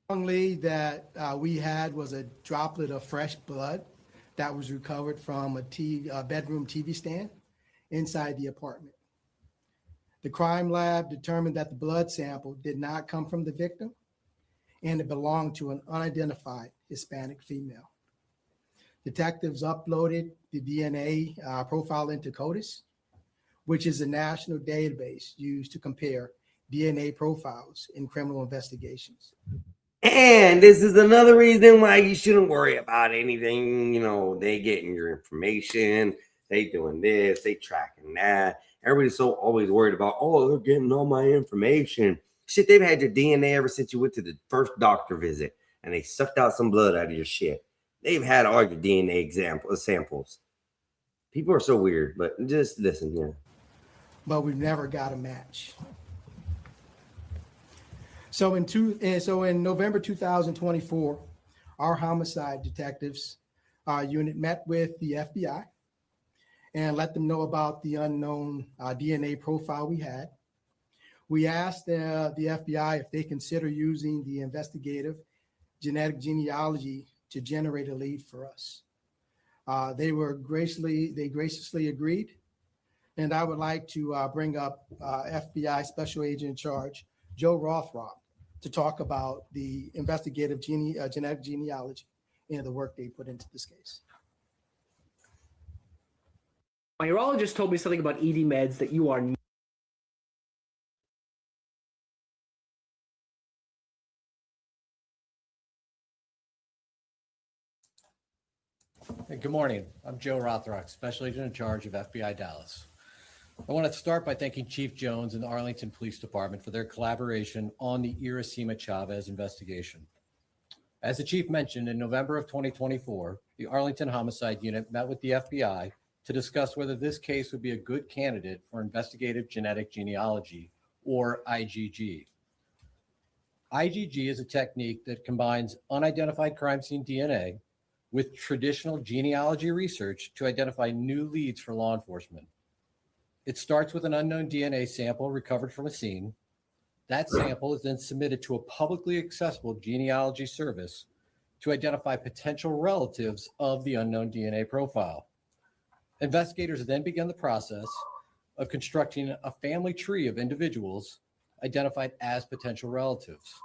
lead that we had was a droplet of fresh blood that was recovered from a bedroom TV stand inside the apartment. The crime lab determined that the blood sample did not come from the victim and it belonged to an unidentified Hispanic female. Detectives uploaded the DNA profile into CODIS, which is a national database used to compare DNA profiles in criminal investigations. And this is another reason why you shouldn't worry about anything. You know, they getting your information, they doing this, they tracking that. Everybody's so always worried about, oh, they're getting all my information. Shit, they've had your DNA ever since you went to the first doctor visit and they sucked out some blood out of your shit. They've had all your DNA samples. People are so weird, but just listen, yeah. But we've never got a match. So in November 2024, our homicide detectives unit met with the FBI and let them know about the unknown DNA profile we had. We asked the FBI if they consider using the investigative genetic genealogy to generate a lead for us. They graciously agreed. And I would like to bring up FBI Special Agent in Charge, Joe Rothrock, to talk about the investigative genetic genealogy and the work they put into this case. My urologist told me something about ED meds that you are. Hey, good morning. I'm Joe Rothrock, Special Agent in Charge of FBI Dallas. I want to start by thanking Chief Jones and the Arlington Police Department for their collaboration on the Iracema Chavez investigation. As the Chief mentioned, in November of 2024, the Arlington Homicide Unit met with the FBI to discuss whether this case would be a good candidate for investigative genetic genealogy, or IGG. IGG is a technique that combines unidentified crime scene DNA with traditional genealogy research to identify new leads for law enforcement. It starts with an unknown DNA sample recovered from a scene. That sample is then submitted to a publicly accessible genealogy service to identify potential relatives of the unknown DNA profile. Investigators then begin the process of constructing a family tree of individuals identified as potential relatives.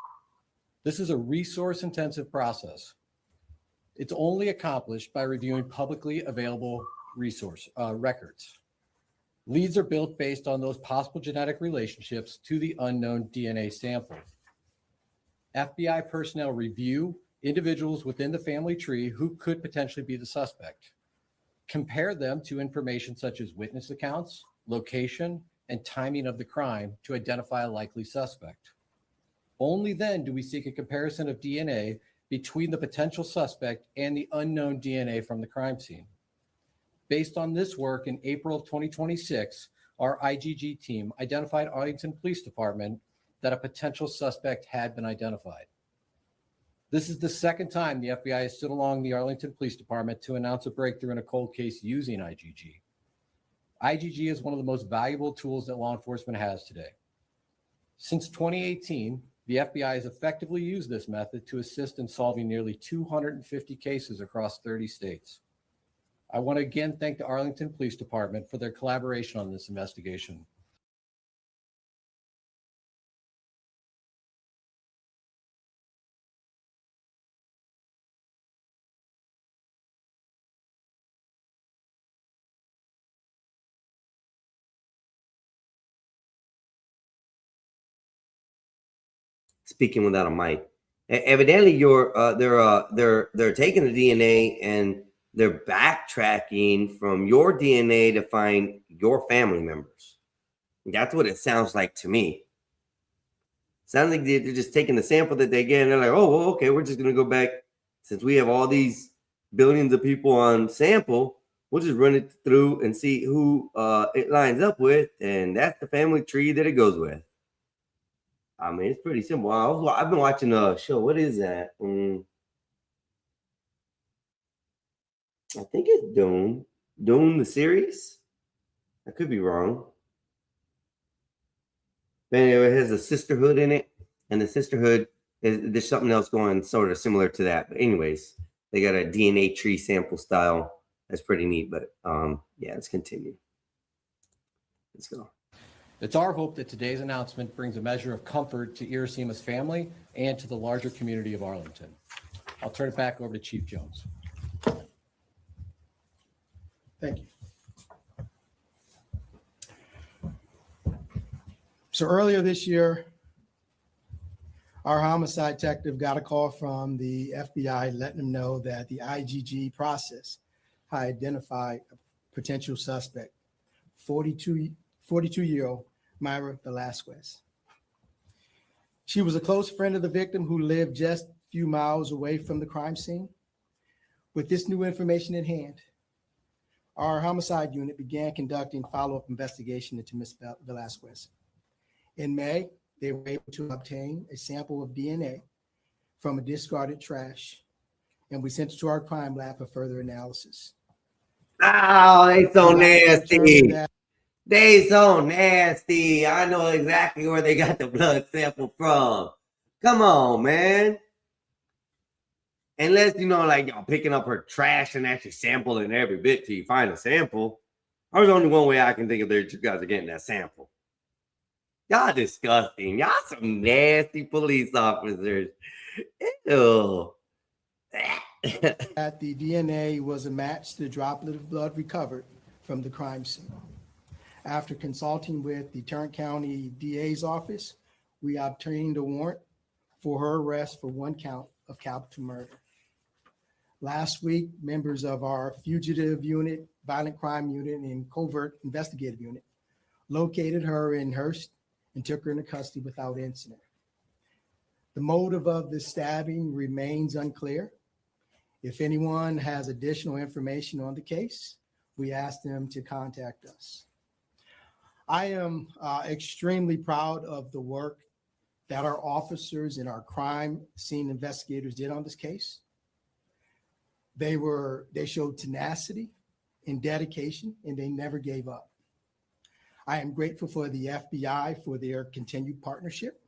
This is a resource-intensive process. It's only accomplished by reviewing publicly available records. Leads are built based on those possible genetic relationships to the unknown DNA sample. FBI personnel review individuals within the family tree who could potentially be the suspect. Compare them to information such as witness accounts, location, and timing of the crime to identify a likely suspect. Only then do we seek a comparison of DNA between the potential suspect and the unknown DNA from the crime scene. Based on this work, in April of 2026, our IGG team identified Arlington Police Department that a potential suspect had been identified. This is the second time the FBI has stood along the Arlington Police Department to announce a breakthrough in a cold case using IGG. IGG is one of the most valuable tools that law enforcement has today. Since 2018, the FBI has effectively used this method to assist in solving nearly 250 cases across 30 states. I want to again thank the Arlington Police Department for their collaboration on this investigation. speaking without a mic. Evidently, they're taking the DNA and they're backtracking from your DNA to find your family members. That's what it sounds like to me. Sounds like they're just taking the sample that they get and they're like, oh, well, okay, we're just gonna go back since we have all these billions of people on sample. We'll just run it through and see who it lines up with, and that's the family tree that it goes with. I mean, it's pretty simple. I've been watching a show. What is that? I think it's Dune. Dune, the series? I could be wrong. But anyway, it has a sisterhood in it. And the sisterhood, there's something else going sort of similar to that. But anyways, they got a DNA tree sample style. That's pretty neat. But yeah, let's continue. Let's go. It's our hope that today's announcement brings a measure of comfort to Irasima's family and to the larger community of Arlington. I'll turn it back over to Chief Jones. Thank you. So earlier this year, our homicide detective got a call from the FBI letting them know that the IGG process had identified a potential suspect, 42-year-old Mayra Velasquez. She was a close friend of the victim who lived just a few miles away from the crime scene. With this new information in hand, our homicide unit began conducting follow-up investigation into Ms. Velasquez. In May, they were able to obtain a sample of DNA from a discarded trash, and we sent it to our crime lab for further analysis. Oh, they so nasty. That They so nasty. I know exactly where they got the blood sample from. Come on, man. Unless, like y'all picking up her trash and actually sampling every bit till you find a sample. There's only one way I can think of that you guys are getting that sample. Y'all disgusting. Y'all some nasty police officers. Ew. the DNA was a match to the droplet of blood recovered from the crime scene. After consulting with the Tarrant County DA's office, we obtained a warrant for her arrest for one count of capital murder. Last week, members of our fugitive unit, violent crime unit, and covert investigative unit located her in Hearst and took her into custody without incident. The motive of the stabbing remains unclear. If anyone has additional information on the case, we ask them to contact us. I am extremely proud of the work that our officers and our crime scene investigators did on this case. They showed tenacity and dedication, and they never gave up. I am grateful for the FBI for their continued partnership.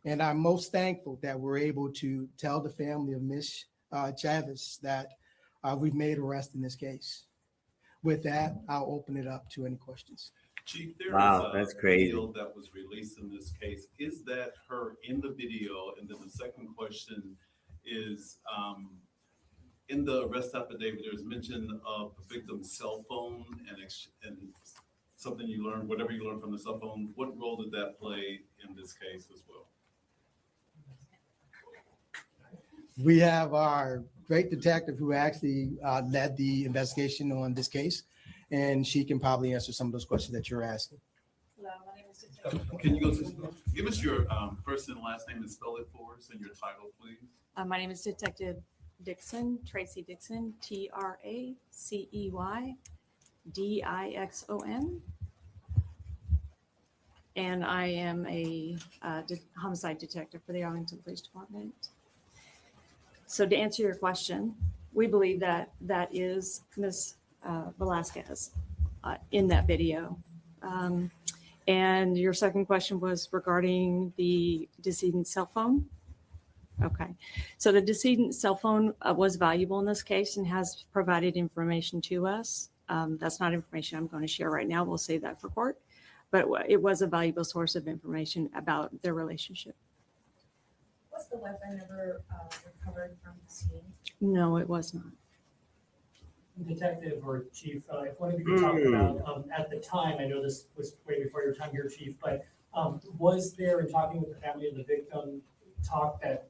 And I'm most thankful that we're able to tell the family of Ms. Chavez that we've made an arrest in this case. With that, I'll open it up to any questions. Chief, there Wow, is that's a crazy. video that was released in this case. Is that her in the video? And then the second question is, in the arrest affidavit, there's mention of the victim's cell phone and something you learned, whatever you learned from the cell phone. What role did that play in this case as well? We have our great detective who actually led the investigation on this case, and she can probably answer some of those questions that you're asking. Hello, my name is Detective. Can you give us your first and last name and spell it for us and your title, please? My name is Detective Dixon, Tracy Dixon, TRACEY DIXON. And I am a homicide detective for the Arlington Police Department. So to answer your question, we believe that that is Ms. Velasquez in that video. And your second question was regarding the decedent's cell phone. Okay, so the decedent's cell phone was valuable in this case and has provided information to us. That's not information I'm going to share right now. We'll save that for court, but it was a valuable source of information about their relationship. Was the weapon ever recovered from the scene? No, it was not. Detective or Chief, if one of you could talk about, at the time, I know this was way before your time here, Chief, but Was there, in talking with the family of the victim, talk that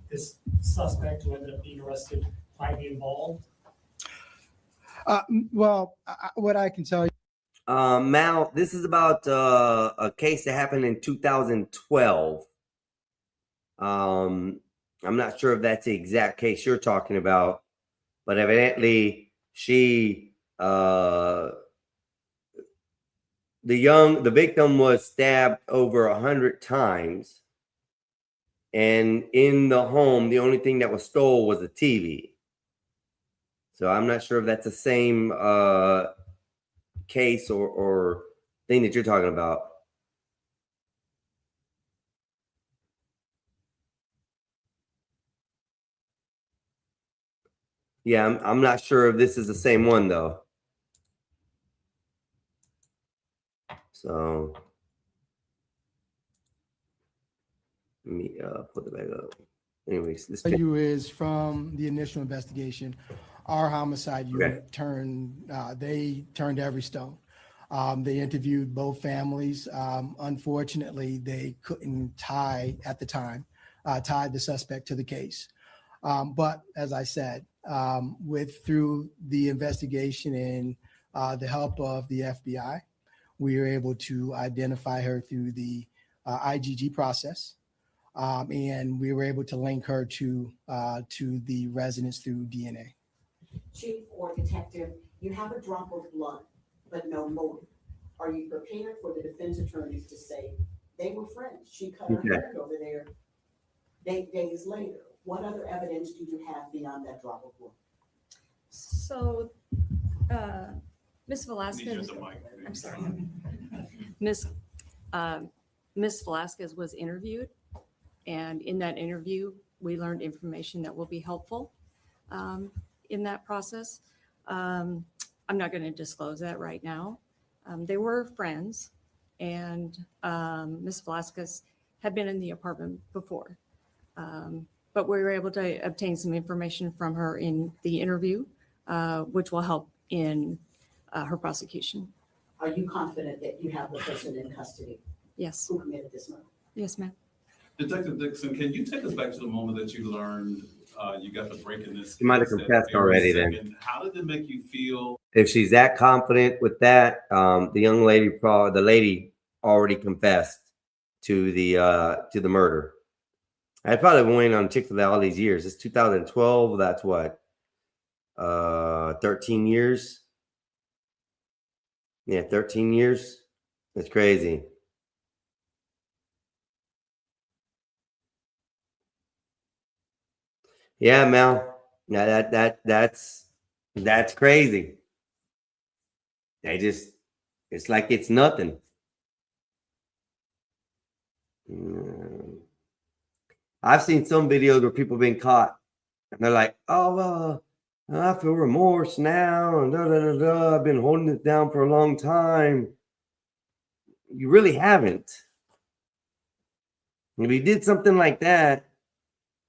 this suspect who ended up being arrested might be involved? What I can tell you. Mal, this is about a case that happened in 2012. I'm not sure if that's the exact case you're talking about, but evidently she, the victim was stabbed over 100 times, and in the home, the only thing that was stole was a TV. So I'm not sure if that's the same case or thing that you're talking about. Yeah, I'm not sure if this is the same one though. So let me put it back up. Anyways, this You is from the initial investigation. Our homicide unit they turned every stone. They interviewed both families. Unfortunately, they couldn't tie the suspect to the case. But as I said, through the investigation and the help of the FBI, we were able to identify her through the IgG process. And we were able to link her to the residents through DNA. Chief or detective, you have a drop of blood, but no motive. Are you prepared for the defense attorneys to say they were friends? She cut her hand over there days later. What other evidence do you have beyond that drop of blood? So, Ms. Velasquez, I'm sorry. Ms. Velasquez was interviewed, and in that interview, we learned information that will be helpful in that process. I'm not going to disclose that right now. They were friends, and Ms. Velasquez had been in the apartment before. But we were able to obtain some information from her in the interview, which will help in her prosecution. Are you confident that you have the person in custody? Yes. Who committed this murder? Yes, ma'am. Detective Dixon, can you take us back to the moment that you learned you got the break in this? You might have case that confessed very already second? then. How did it make you feel? If she's that confident with that, the young lady, the lady already confessed to the murder. I've probably been waiting on Chick-fil-A all these years. It's 2012. That's what, 13 years. Yeah, 13 years. That's crazy. Yeah, Mel. Yeah, that's crazy. It's like it's nothing. I've seen some videos where people been caught and they're like, oh, well, I feel remorse now. And I've been holding it down for a long time. You really haven't. If you did something like that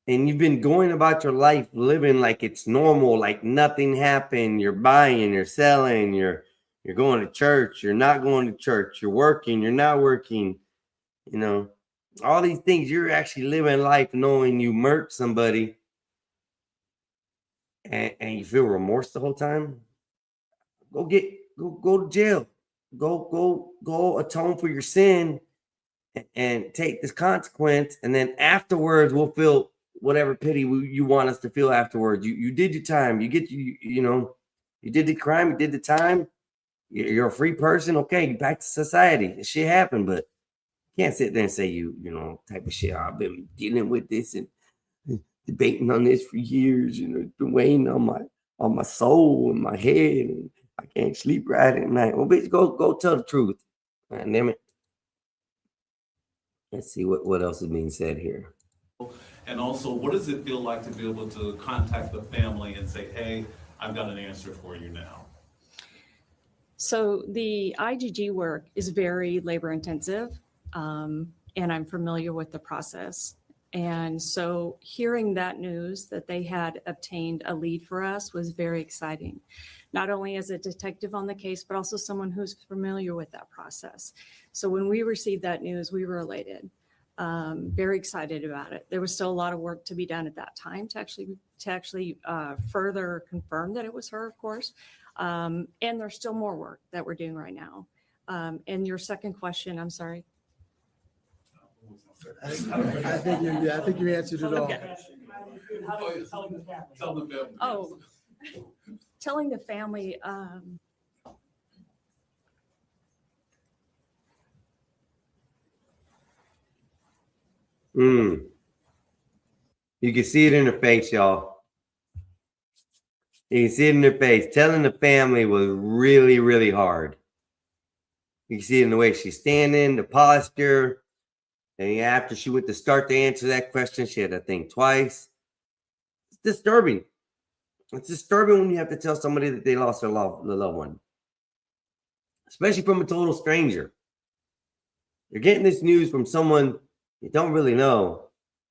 and you've been going about your life living like it's normal, like nothing happened, you're buying, you're selling, you're going to church, you're not going to church, you're working, you're not working, you know, all these things, you're actually living life knowing you murked somebody and you feel remorse the whole time. Go to jail. Go atone for your sin and take this consequence. And then afterwards, we'll feel whatever pity you want us to feel afterwards. You did your time. You did the crime. You did the time. You're a free person. Okay, back to society. This shit happened, but you can't sit there and say you know, type of shit. I've been dealing with this and debating on this for years. You know, it's been weighing on my soul and my head, and I can't sleep right at night. Well, bitch, go tell the truth. Man, damn it. Let's see what else is being said here. And also, what does it feel like to be able to contact the family and say, hey, I've got an answer for you now? So the IgG work is very labor intensive, and I'm familiar with the process. And so hearing that news that they had obtained a lead for us was very exciting. Not only as a detective on the case, but also someone who's familiar with that process. So when we received that news, we were elated, very excited about it. There was still a lot of work to be done at that time to actually further confirm that it was her, of course. And there's still more work that we're doing right now. And your second question, I'm sorry. I think you answered it all. Telling the family. Tell the family. Oh, telling the family, You can see it in her face, y'all. You can see it in her face. Telling the family was really, really hard. You can see it in the way she's standing, the posture. And after she went to start to answer that question, she had to think twice. It's disturbing. It's disturbing when you have to tell somebody that they lost their loved one, especially from a total stranger. You're getting this news from someone you don't really know.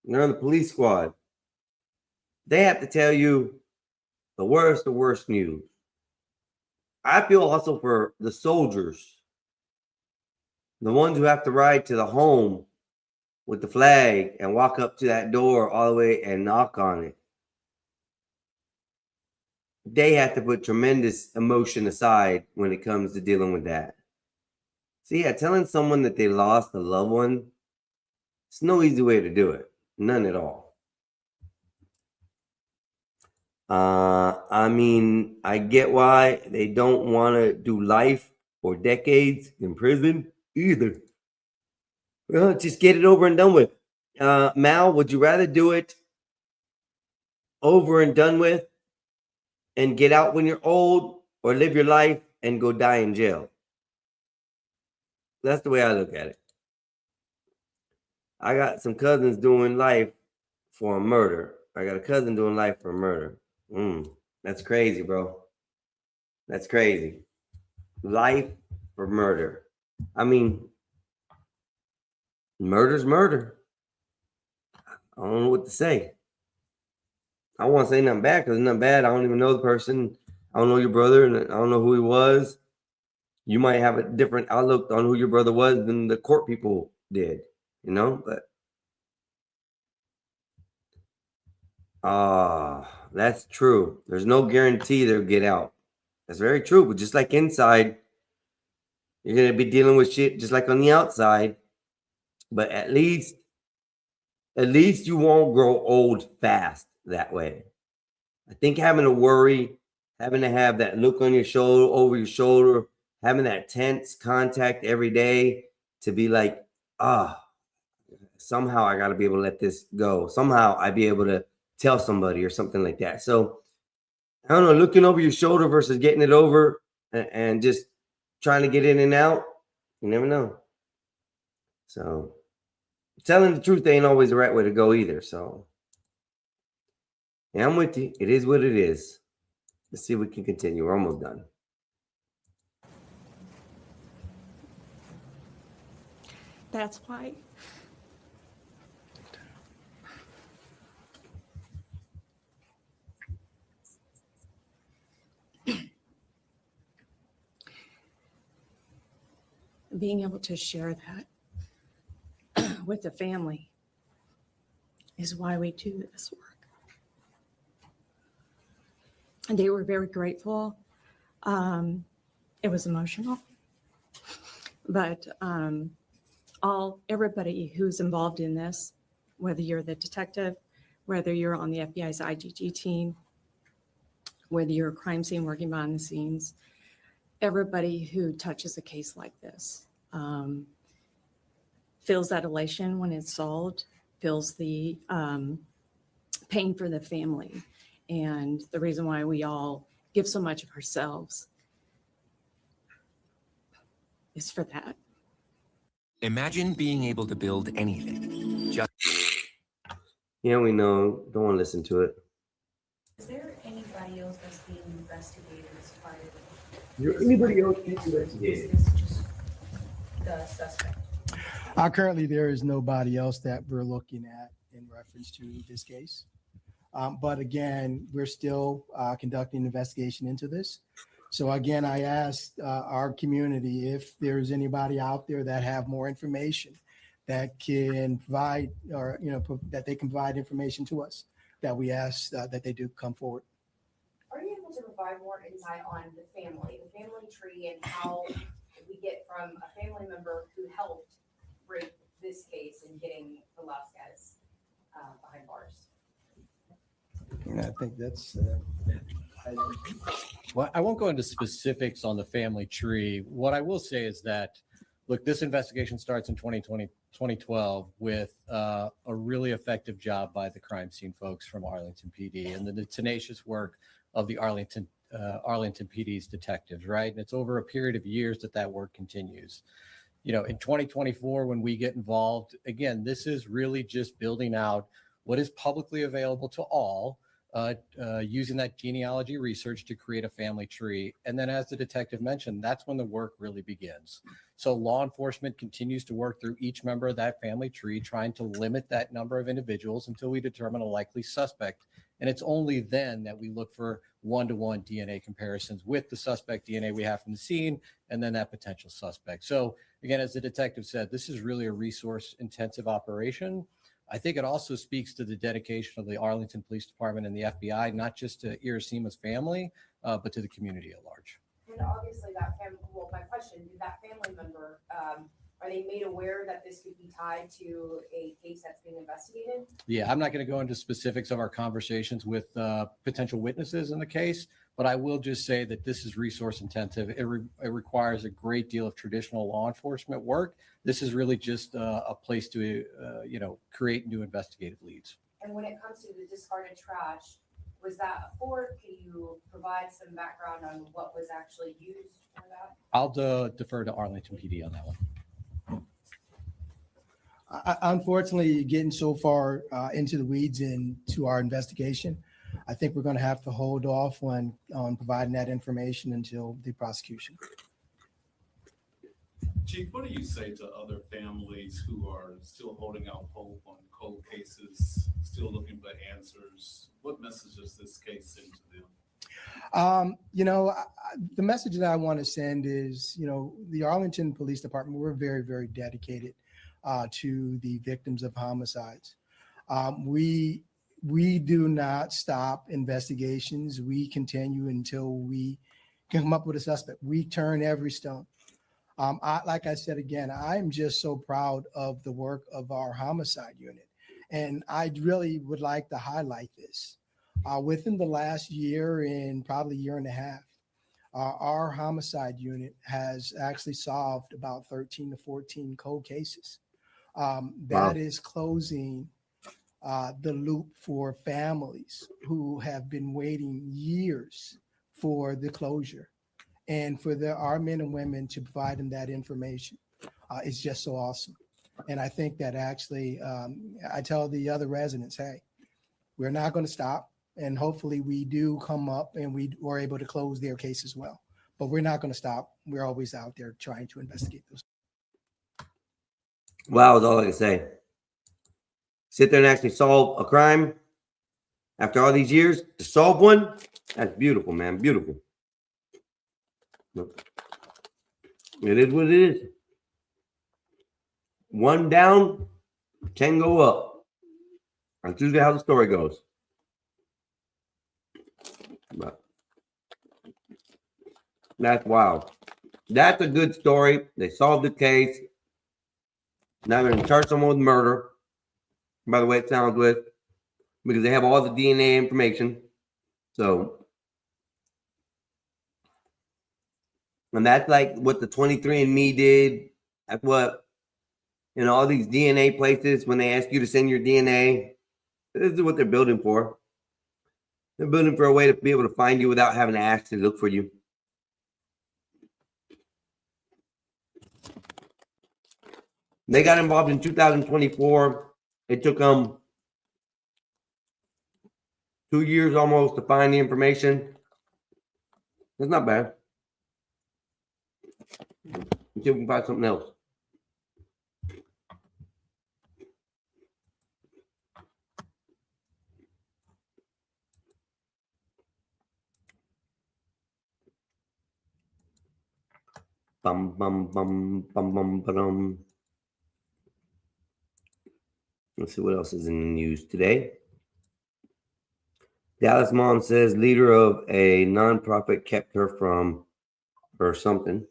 They're on the police squad. They have to tell you the worst news. I feel also for the soldiers, the ones who have to ride to the home with the flag and walk up to that door all the way and knock on it. They have to put tremendous emotion aside when it comes to dealing with that. So yeah, telling someone that they lost a loved one, it's no easy way to do it. None at all. I mean, I get why they don't want to do life or decades in prison either. Well, just get it over and done with. Mal, would you rather do it over and done with and get out when you're old, or live your life and go die in jail? That's the way I look at it. I got some cousins doing life for a murder. I got a cousin doing life for a murder. That's crazy, bro. That's crazy. Life for murder. I mean, murder's murder. I don't know what to say. I don't want to say nothing bad because it's nothing bad. I don't even know the person. I don't know your brother, and I don't know who he was. You might have a different outlook on who your brother was than the court people did, you know? But that's true. There's no guarantee they'll get out. That's very true. But just like inside, you're going to be dealing with shit just like on the outside. But at least you won't grow old fast that way. I think having to worry, having to have that look on your shoulder, over your shoulder, having that tense contact every day to be like, somehow I got to be able to let this go. Somehow I'd be able to tell somebody or something like that. So I don't know, looking over your shoulder versus getting it over and just trying to get in and out, you never know. So telling the truth ain't always the right way to go either. So yeah, I'm with you. It is what it is. Let's see if we can continue. We're almost done. that's why. Being able to share that with the family is why we do this work. And they were very grateful. It was emotional, but everybody who's involved in this, whether you're the detective, whether you're on the FBI's IGG team, whether you're a crime scene working behind the scenes, everybody who touches a case like this feels that elation when it's solved, feels the pain for the family. And the reason why we all give so much of ourselves is for that. Imagine being able to build anything. Yeah, we know. Don't want to listen to it. Is there anybody else that's being investigated as part of Anybody else being investigated? Is this just the suspect? Currently, there is nobody else that we're looking at, in reference to this case. But again, we're still conducting an investigation into this. So again, I asked our community if there's anybody out there that have more information that can provide, or that they can provide information to us, that we ask that they do come forward. Are you able to provide more insight on the family tree, and how we get from a family member who helped break this case and getting Velasquez behind bars? And I think that's. Well, I won't go into specifics on the family tree. What I will say is that, look, this investigation starts in 2012 with a really effective job by the crime scene folks from Arlington PD and the tenacious work of the Arlington PD's detectives, right? And it's over a period of years that work continues. In 2024, when we get involved, again, this is really just building out what is publicly available to all, using that genealogy research to create a family tree. And then, as the detective mentioned, that's when the work really begins. So law enforcement continues to work through each member of that family tree, trying to limit that number of individuals until we determine a likely suspect. And it's only then that we look for one-to-one DNA comparisons with the suspect DNA we have from the scene, and then that potential suspect. So again, as the detective said, this is really a resource-intensive operation. I think it also speaks to the dedication of the Arlington Police Department and the FBI, not just to Irasima's family, but to the community at large. And obviously that family, well, my question, did that family member, are they made aware that this could be tied to a case that's being investigated? Yeah, I'm not going to go into specifics of our conversations with potential witnesses in the case, but I will just say that this is resource intensive. It requires a great deal of traditional law enforcement work. This is really just a place to, create new investigative leads. And when it comes to the discarded trash, was that a Ford? Can you provide some background on what was actually used for that? I'll defer to Arlington PD on that one. Unfortunately, getting so far into the weeds into our investigation, I think we're going to have to hold off on providing that information until the prosecution. Chief, what do you say to other families who are still holding out hope on cold cases, still looking for answers? What message does this case send to them? The message that I want to send is, the Arlington Police Department, we're very, very dedicated to the victims of homicides. We do not stop investigations. We continue until we can come up with a suspect. We turn every stone. Like I said, again, I'm just so proud of the work of our homicide unit. And I really would like to highlight this. Within the last year and probably year and a half, our homicide unit has actually solved about 13 to 14 cold cases. That is closing the loop for families who have been waiting years for the closure, and for our men and women to provide them that information. It's just so awesome. And I think that actually, I tell the other residents, hey, we're not going to stop. And hopefully we do come up and we were able to close their case as well. But we're not going to stop. We're always out there trying to investigate those. Wow, that's all I can say. Sit there and actually solve a crime after all these years, to solve one, that's beautiful, man. Beautiful. It is what it is. One down, 10 go up. That's usually how the story goes. But that's wild. That's a good story. They solved the case. Now they're going to charge someone with murder. By the way, it sounds with, because they have all the DNA information. So, and that's like what the 23andMe did. That's what, all these DNA places, when they ask you to send your DNA, this is what they're building for. They're building for a way to be able to find you without having to ask to look for you. They got involved in 2024. It took them 2 years almost to find the information. That's not bad. Until we can find something else. Bum bum bum bum bum bum. Let's see what else is in the news today. Dallas mom says leader of a nonprofit kept her from or something.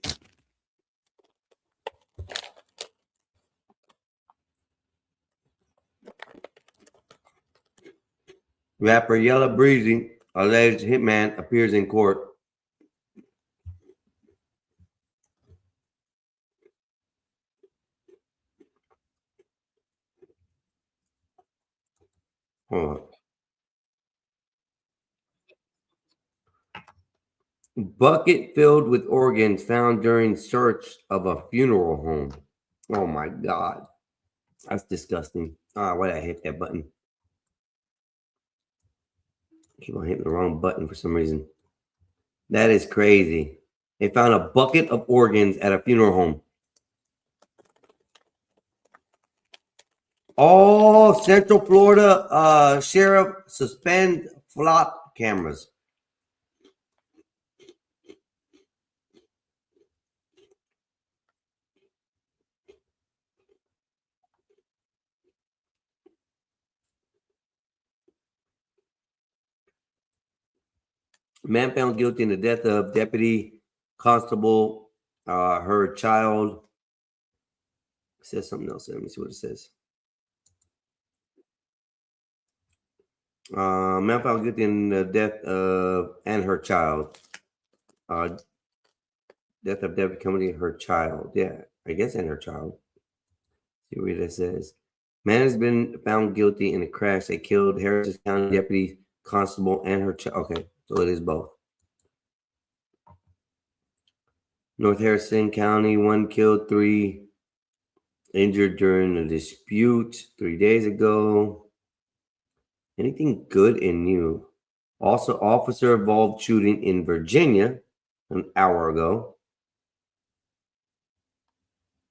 Rapper Yella Breezy, alleged hitman, appears in court. Hold on. Bucket filled with organs found during search of a funeral home. Oh my God. That's disgusting. Why did I hit that button? I keep on hitting the wrong button for some reason. That is crazy. They found a bucket of organs at a funeral home. All Central Florida sheriff suspend flop cameras. Man found guilty in the death of Deputy Constable, her child. It says something else. Let me see what it says. Man found guilty in the death of and her child. Death of Deputy Company, her child. Yeah, I guess and her child. See what it says. Man has been found guilty in a crash that killed Harris County Deputy Constable and her child. Okay, so it is both. North Harrison County, 1 killed, 3 injured during a dispute 3 days ago. Anything good and new? Also, officer involved shooting in Virginia an hour ago.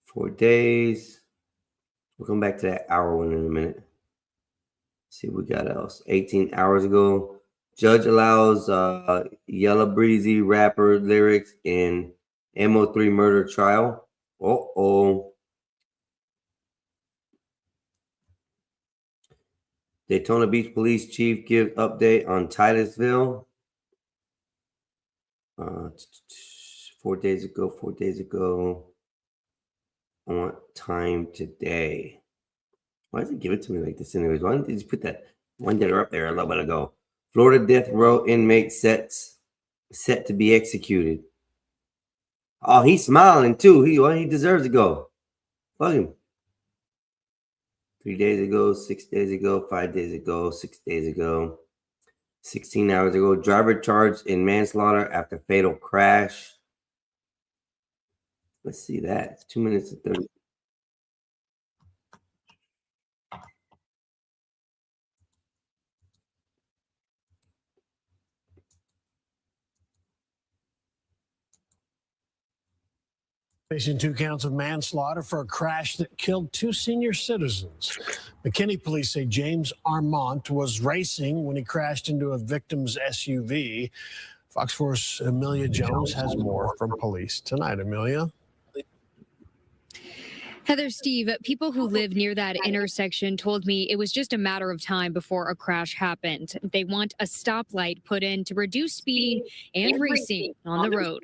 4 days. We'll come back to that hour one in a minute. See what we got else. 18 hours ago. Judge allows Yella Breezy rapper lyrics in MO3 murder trial. Uh-oh. Daytona Beach Police Chief gives update on Titusville. 4 days ago. I want time today. Why does it give it to me like this anyways? Why didn't they just put that one that are up there a little bit ago? Florida death row inmate set to be executed. Oh, he's smiling too. He deserves to go. Fuck him. 3 days ago, 6 days ago, 5 days ago, 6 days ago, 16 hours ago. Driver charged in manslaughter after fatal crash. Let's see that. It's 2 minutes and 30. Facing 2 counts of manslaughter for a crash that killed 2 senior citizens. McKinney police say James Armont was racing when he crashed into a victim's SUV. Fox 4's Amelia Jones has more from police tonight. Amelia? Heather, Steve, people who live near that intersection told me it was just a matter of time before a crash happened. They want a stoplight put in to reduce speeding and racing on the road.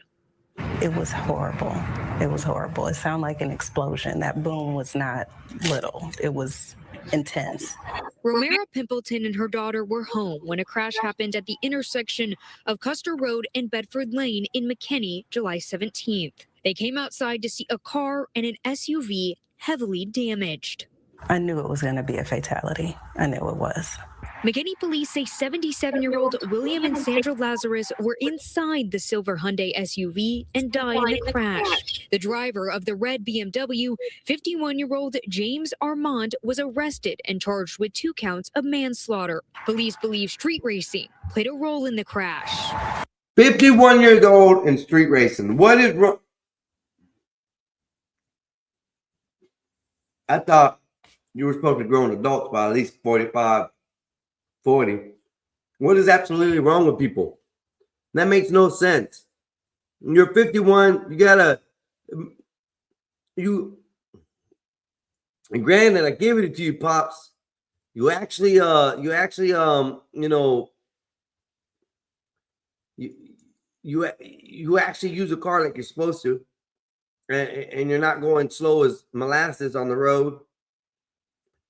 It was horrible. It was horrible. It sounded like an explosion. That boom was not little. It was intense. Romero Pimpleton and her daughter were home when a crash happened at the intersection of Custer Road and Bedford Lane in McKinney, July 17th. They came outside to see a car and an SUV heavily damaged. I knew it was going to be a fatality. I knew it was. McKinney police say 77-year-old William and Sandra Lazarus were inside the silver Hyundai SUV and died in the crash. The driver of the red BMW, 51-year-old James Armand, was arrested and charged with 2 counts of manslaughter. Police believe street racing played a role in the crash. 51 years old in street racing. What is wrong? I thought you were supposed to be grown adults by at least 45, 40. What is absolutely wrong with people? That makes no sense. You're 51. You gotta you, and granted, I give it to you, Pops. You actually, you actually use a car like you're supposed to, and you're not going slow as molasses on the road.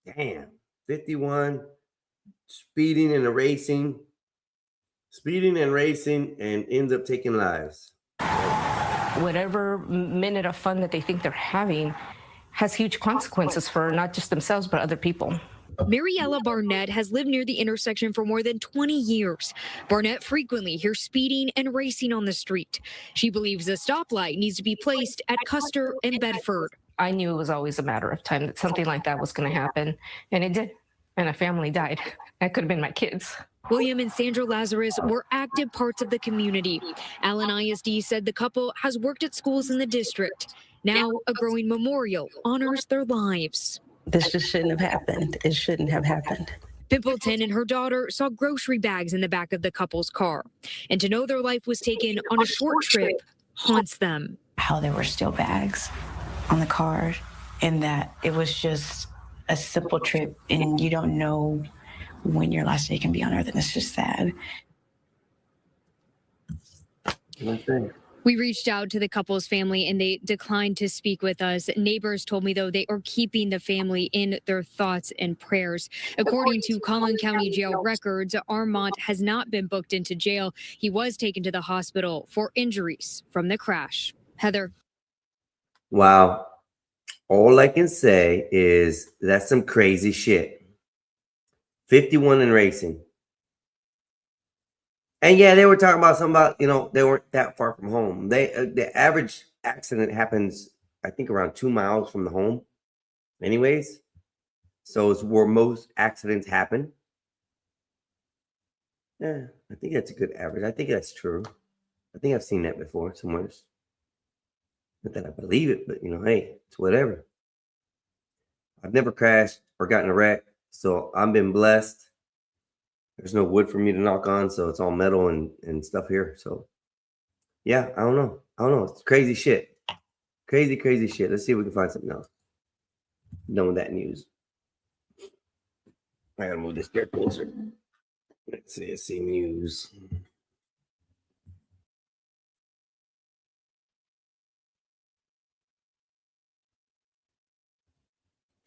Damn, 51, speeding and racing, and ends up taking lives. Whatever minute of fun that they think they're having has huge consequences for not just themselves, but other people. Mariella Barnett has lived near the intersection for more than 20 years. Barnett frequently hears speeding and racing on the street. She believes a stoplight needs to be placed at Custer and Bedford. I knew it was always a matter of time that something like that was going to happen, and it did. And a family died. That could have been my kids. William and Sandra Lazarus were active parts of the community. Allen ISD said the couple has worked at schools in the district. Now a growing memorial honors their lives. This just shouldn't have happened. It shouldn't have happened. Pimpleton and her daughter saw grocery bags in the back of the couple's car. And to know their life was taken on a short trip haunts them. How there were still bags on the car and that it was just a simple trip and you don't know when your last day can be on earth, and it's just sad. We reached out to the couple's family and they declined to speak with us. Neighbors told me, though, they are keeping the family in their thoughts and prayers. According to Collin County Jail records, Armont has not been booked into jail. He was taken to the hospital for injuries from the crash. Heather. Wow. All I can say is that's some crazy shit. 51 in racing. And yeah, they were talking about something about, they weren't that far from home. The average accident happens, I think, around 2 miles from the home anyways. So it's where most accidents happen. Yeah, I think that's a good average. I think that's true. I think I've seen that before somewhere. Not that I believe it, but hey, it's whatever. I've never crashed or gotten a wreck, so I've been blessed. There's no wood for me to knock on, so it's all metal and stuff here. So yeah, I don't know. It's crazy shit. Crazy shit. Let's see if we can find something else. Done with that news. I gotta move this chair closer. Let's see news.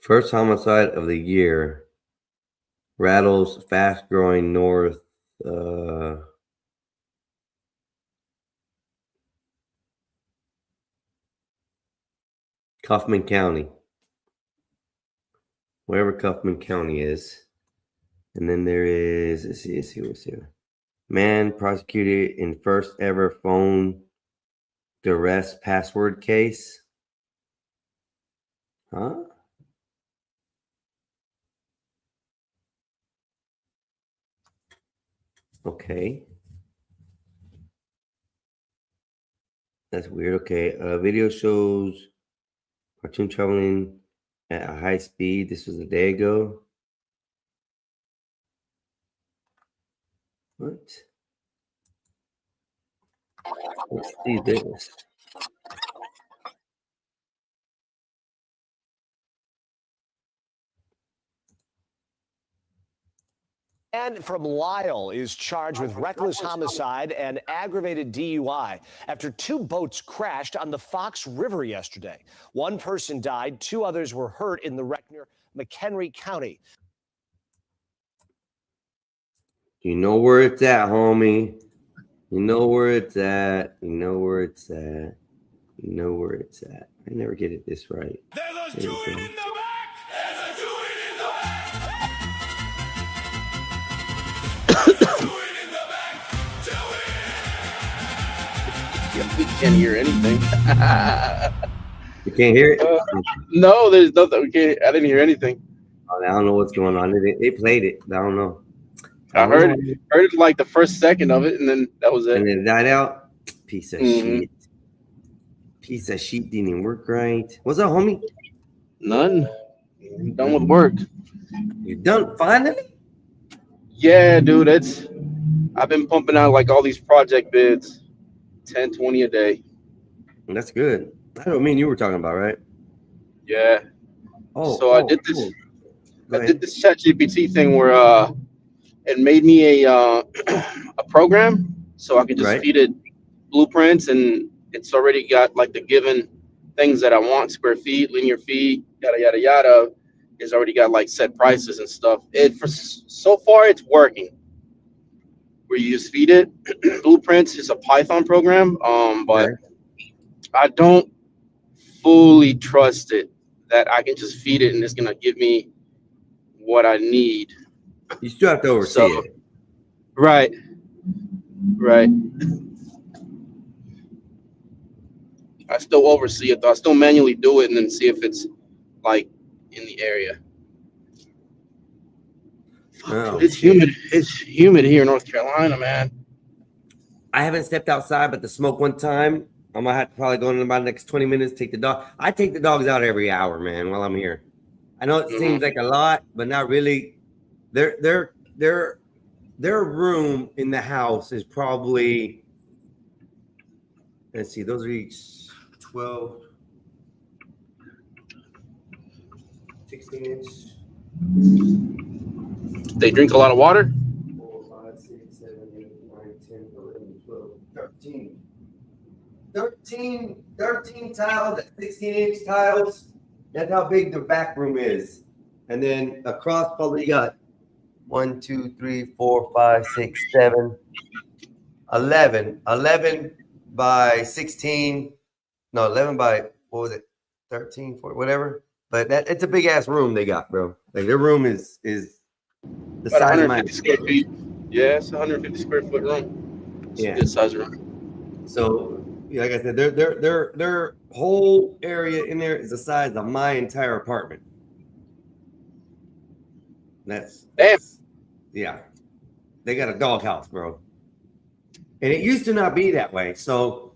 First homicide of the year. Rattles fast-growing north. Kaufman County. Wherever Kaufman County is. And then there is, let's see what's here. Man prosecuted in first ever phone duress password case. Huh? Okay. That's weird. Okay. Video shows cartoon traveling at a high speed. This was a day ago. What? Let's see this. Man from Lyle is charged with reckless homicide and aggravated DUI after 2 boats crashed on the Fox River yesterday. 1 person died, 2 others were hurt in the wreck near McHenry County. You know where it's at, homie. You know where it's at. You know where it's at. You know where it's at. I never get it this right. There's a joint in the back. There's a joint in the back. We can't hear anything. You can't hear it? No, there's nothing. I didn't hear anything. I don't know what's going on. They played it. I don't know. I heard it like the first second of it, and then that was it. And then it died out. Piece of shit. Piece of shit didn't even work right. What's up, homie? None. Done with work. You done finally? Yeah, dude. I've been pumping out like all these project bids, 10, 20 a day. That's good. I don't mean you were talking about, right? Yeah. Oh, so I did this. cool. I did this ChatGPT thing where it made me a program so I could just feed it blueprints, and it's already got like the given things that I want: square feet, linear feet, yada yada yada. It's already got like set prices and stuff. So far it's working. Where you just feed it blueprints. It's a Python program, but I don't fully trust it that I can just feed it and it's gonna give me what I need. You still have to oversee it. Right. I still oversee it though. I still manually do it and then see if it's like in the area. Oh, It's humid. It's humid here in North Carolina, man. I haven't stepped outside, but to smoke one time, I'm gonna have to probably go in about the next 20 minutes. Take the dog. I take the dogs out every hour, man, while I'm here. I know it seems like a lot, but not really. Their room in the house is probably, let's see, those are each 12, 16 inch. They drink a lot of water. 4, 5, 6, 7, 8, 9, 10, 11, 12, 13. 13 tiles at 16-inch tiles. That's how big the back room is. And then across probably you got 1, 2, 3, 4, 5, 6, 7, 11. 11 by 16. No, 11 by, what was it? 13, 14, whatever. But it's a big ass room they got, bro. Like their room is the About size of my 150 square feet. Yeah, it's a 150 square foot room. It's a good size room. So, like I said, their whole area in there is the size of my entire apartment. That's yeah. They got a doghouse, bro. And it used to not be that way. So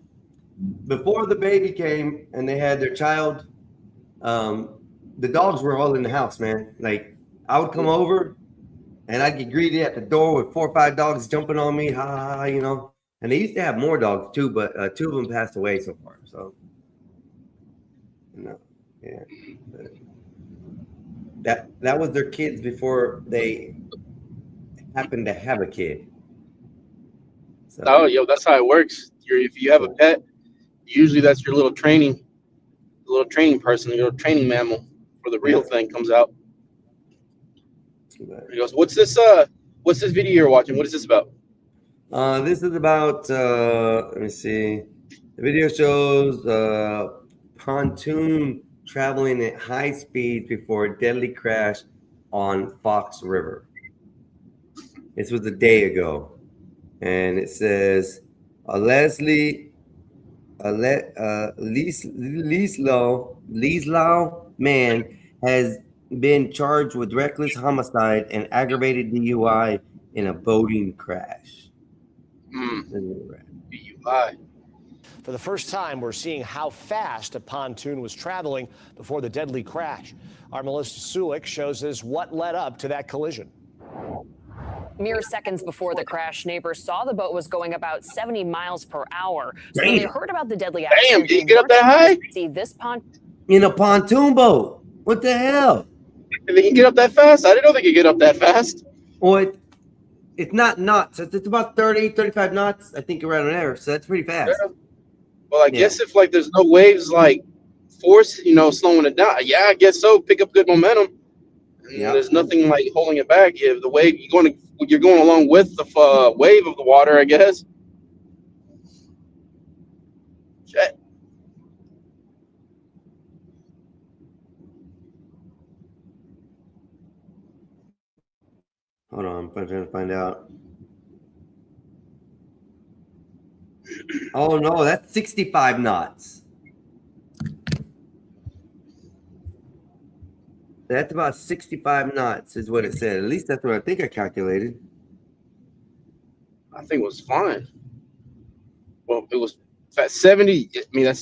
before the baby came and they had their child, the dogs were all in the house, man. Like I would come over and I'd get greeted at the door with 4 or 5 dogs jumping on me, you know. And they used to have more dogs too, but 2 of them passed away so far. So, no, yeah. That was their kids before they happened to have a kid. So. Oh, yo, that's how it works. If you have a pet, usually that's your little training person, your little training mammal for the real thing comes out. He goes, "What's this video you're watching? What is this about?" This is about, let me see. The video shows pontoon traveling at high speeds before a deadly crash on Fox River. This was a day ago. And it says, Leeslau man has been charged with reckless homicide and aggravated DUI in a boating crash. DUI. For the first time, we're seeing how fast a pontoon was traveling before the deadly crash. Our Melissa Sulik shows us what led up to that collision. Mere seconds before the crash, neighbors saw the boat was going about 70 miles per hour. So when they heard about the deadly accident, did you get up that high? See this pontoon in a pontoon boat. What the hell? They can get up that fast? I didn't know they could get up that fast. Well, it's not knots. It's about 30, 35 knots, I think, around there. So that's pretty fast. Yeah. Well, I guess if like there's no waves like force, slowing it down. Yeah, I guess so. Pick up good momentum. And there's nothing like holding it back. If the wave you're going along with the wave of the water, I guess. Shit. Hold on, I'm trying to find out. Oh no, that's 65 knots. That's about 65 knots is what it said. At least that's what I think I calculated. I think it was fine. Well, it was 70. I mean, that's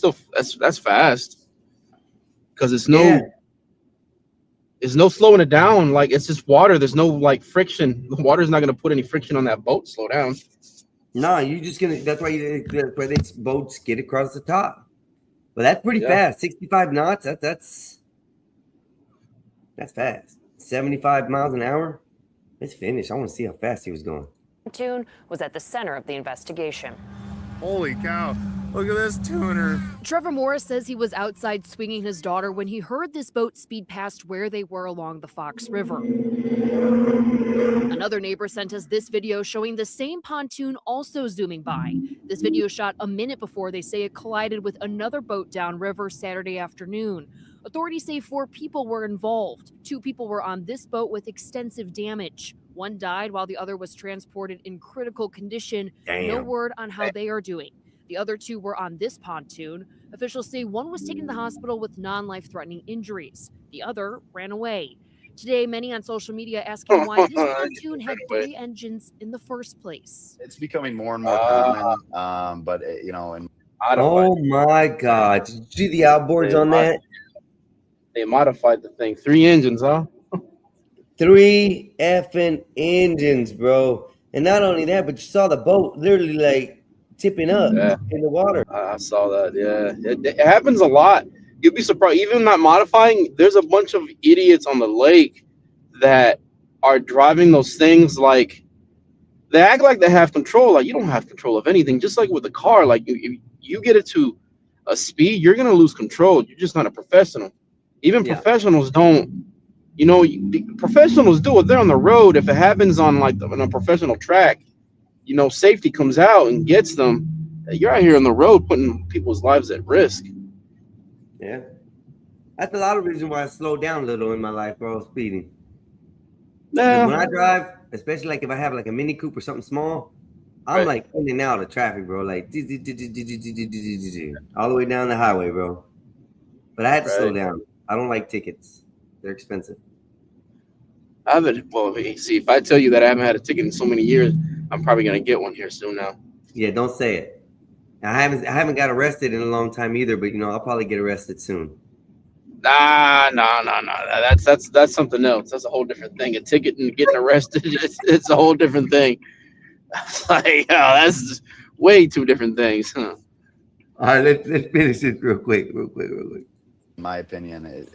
fast. Because it's no slowing it down. Like it's just water. There's no like friction. The water's not gonna put any friction on that boat. Slow down. No, you just gonna. That's why these boats get across the top. But that's pretty Yeah. fast. 65 knots. That's fast. 75 miles an hour. It's finished. I want to see how fast he was going. Pontoon was at the center of the investigation. Holy cow. Look at this tuner. Trevor Morris says he was outside swinging his daughter when he heard this boat speed past where they were along the Fox River. Another neighbor sent us this video showing the same pontoon also zooming by. This video shot a minute before they say it collided with another boat downriver Saturday afternoon. Authorities say 4 people were involved. 2 people were on this boat with extensive damage. One died while the other was transported in critical condition. No Damn. word on how they are doing. The other 2 were on this pontoon. Officials say one was taken to the hospital with non-life-threatening injuries. The other ran away. Today, many on social media asking why this pontoon had 3 engines in the first place. It's becoming more and more common, but you know, and Oh my God. Did you see the outboards on that? They modified the thing. 3 engines, huh? 3 effing engines, bro. And not only that, but you saw the boat literally like tipping up in the water. I saw that. Yeah, it happens a lot. You'd be surprised. Even not modifying, there's a bunch of idiots on the lake that are driving those things like they act like they have control. Like you don't have control of anything. Just like with the car, like if you get it to a speed, you're gonna lose control. You're just not a professional. Even professionals don't. You know, professionals do it. They're on the road. If it happens on like on a professional track, you know, safety comes out and gets them. You're out here on the road putting people's lives at risk. Yeah. That's a lot of reason why I slowed down a little in my life, bro, speeding. Nah. When I drive, especially like if I have like a Mini Coupe or something small, I'm like in and out of traffic, bro. Like all the way down the highway, bro. But I had to slow down. I don't like tickets. They're expensive. I haven't. Well, see, if I tell you that I haven't had a ticket in so many years, I'm probably gonna get one here soon now. Yeah, don't say it. I haven't got arrested in a long time either, but you know, I'll probably get arrested soon. Nah. That's something else. That's a whole different thing. A ticket and getting arrested, it's a whole different thing. Like, that's way 2 different things, huh? All right, let's finish this real quick. in my opinion,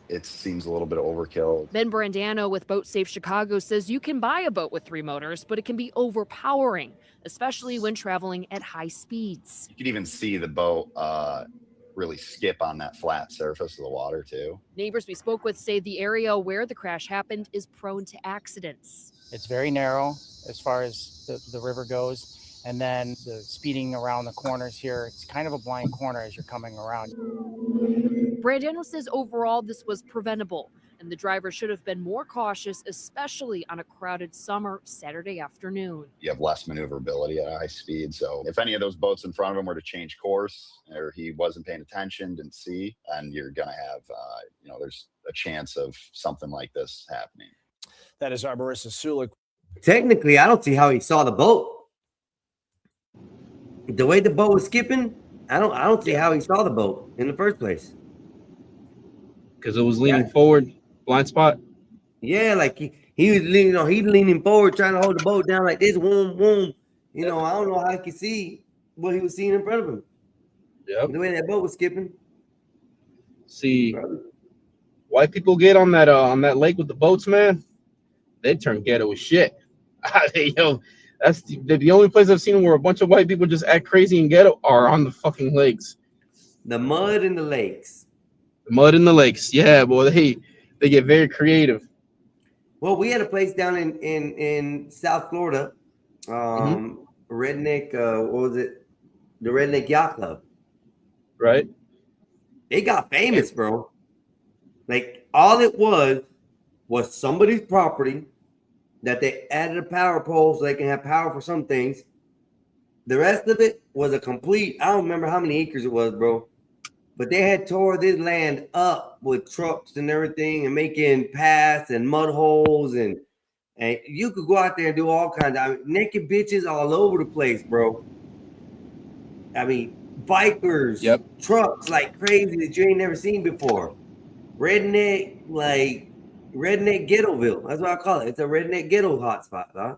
it seems a little bit overkill. Ben Brandano with Boat Safe Chicago says you can buy a boat with 3 motors, but it can be overpowering, especially when traveling at high speeds. You can even see the boat really skip on that flat surface of the water too. Neighbors we spoke with say the area where the crash happened is prone to accidents. It's very narrow as far as the river goes. And then the speeding around the corners here, it's kind of a blind corner as you're coming around. Brandano says overall this was preventable, and the driver should have been more cautious, especially on a crowded summer Saturday afternoon. You have less maneuverability at high speed. So if any of those boats in front of him were to change course or he wasn't paying attention, didn't see, and you're going to have, there's a chance of something like this happening. That is our Marissa Sulik. Technically, I don't see how he saw the boat. The way the boat was skipping, I don't see how he saw the boat in the first place. Because it was leaning forward, blind spot. Yeah, like he was leaning, he's leaning forward, trying to hold the boat down like this. Boom, boom. I don't know how he could see what he was seeing in front of him. Yep. The way that boat was skipping. See, white people get on that lake with the boats, man. They turn ghetto as shit. That's the only place I've seen where a bunch of white people just act crazy and ghetto are on the fucking lakes. The mud in the lakes. The mud in the lakes. Yeah, boy, they get very creative. Well, we had a place down in South Florida, Redneck, what was it? The Redneck Yacht Club. Right. They got famous, bro. Like, all it was somebody's property that they added a power pole so they can have power for some things. The rest of it was a complete, I don't remember how many acres it was, bro. But they had tore this land up with trucks and everything and making paths and mud holes. And you could go out there and do all kinds of naked bitches all over the place, bro. I mean, bikers, trucks like crazy that you ain't never seen before. Redneck Ghettoville. That's what I call it. It's a redneck ghetto hotspot, huh?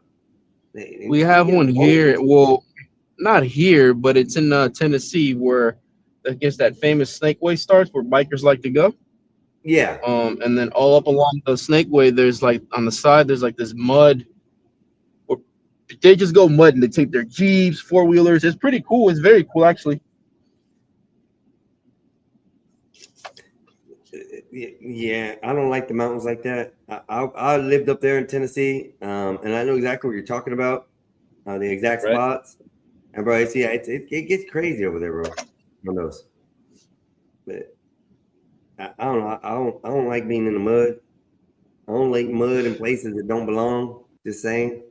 We have one here. Well, not here, but it's in Tennessee where I guess that famous Snakeway starts where bikers like to go. Yeah. And then all up along the Snakeway, there's like on the side, there's like this mud. Or they just go mud and they take their Jeeps, 4-wheelers. It's pretty cool. It's very cool, actually. Yeah, I don't like the mountains like that. I lived up there in Tennessee, and I know exactly what you're talking about, the exact spots. And bro, it gets crazy over there, bro. On those, but I don't know. I don't like being in the mud. I don't like mud in places that don't belong. Just saying.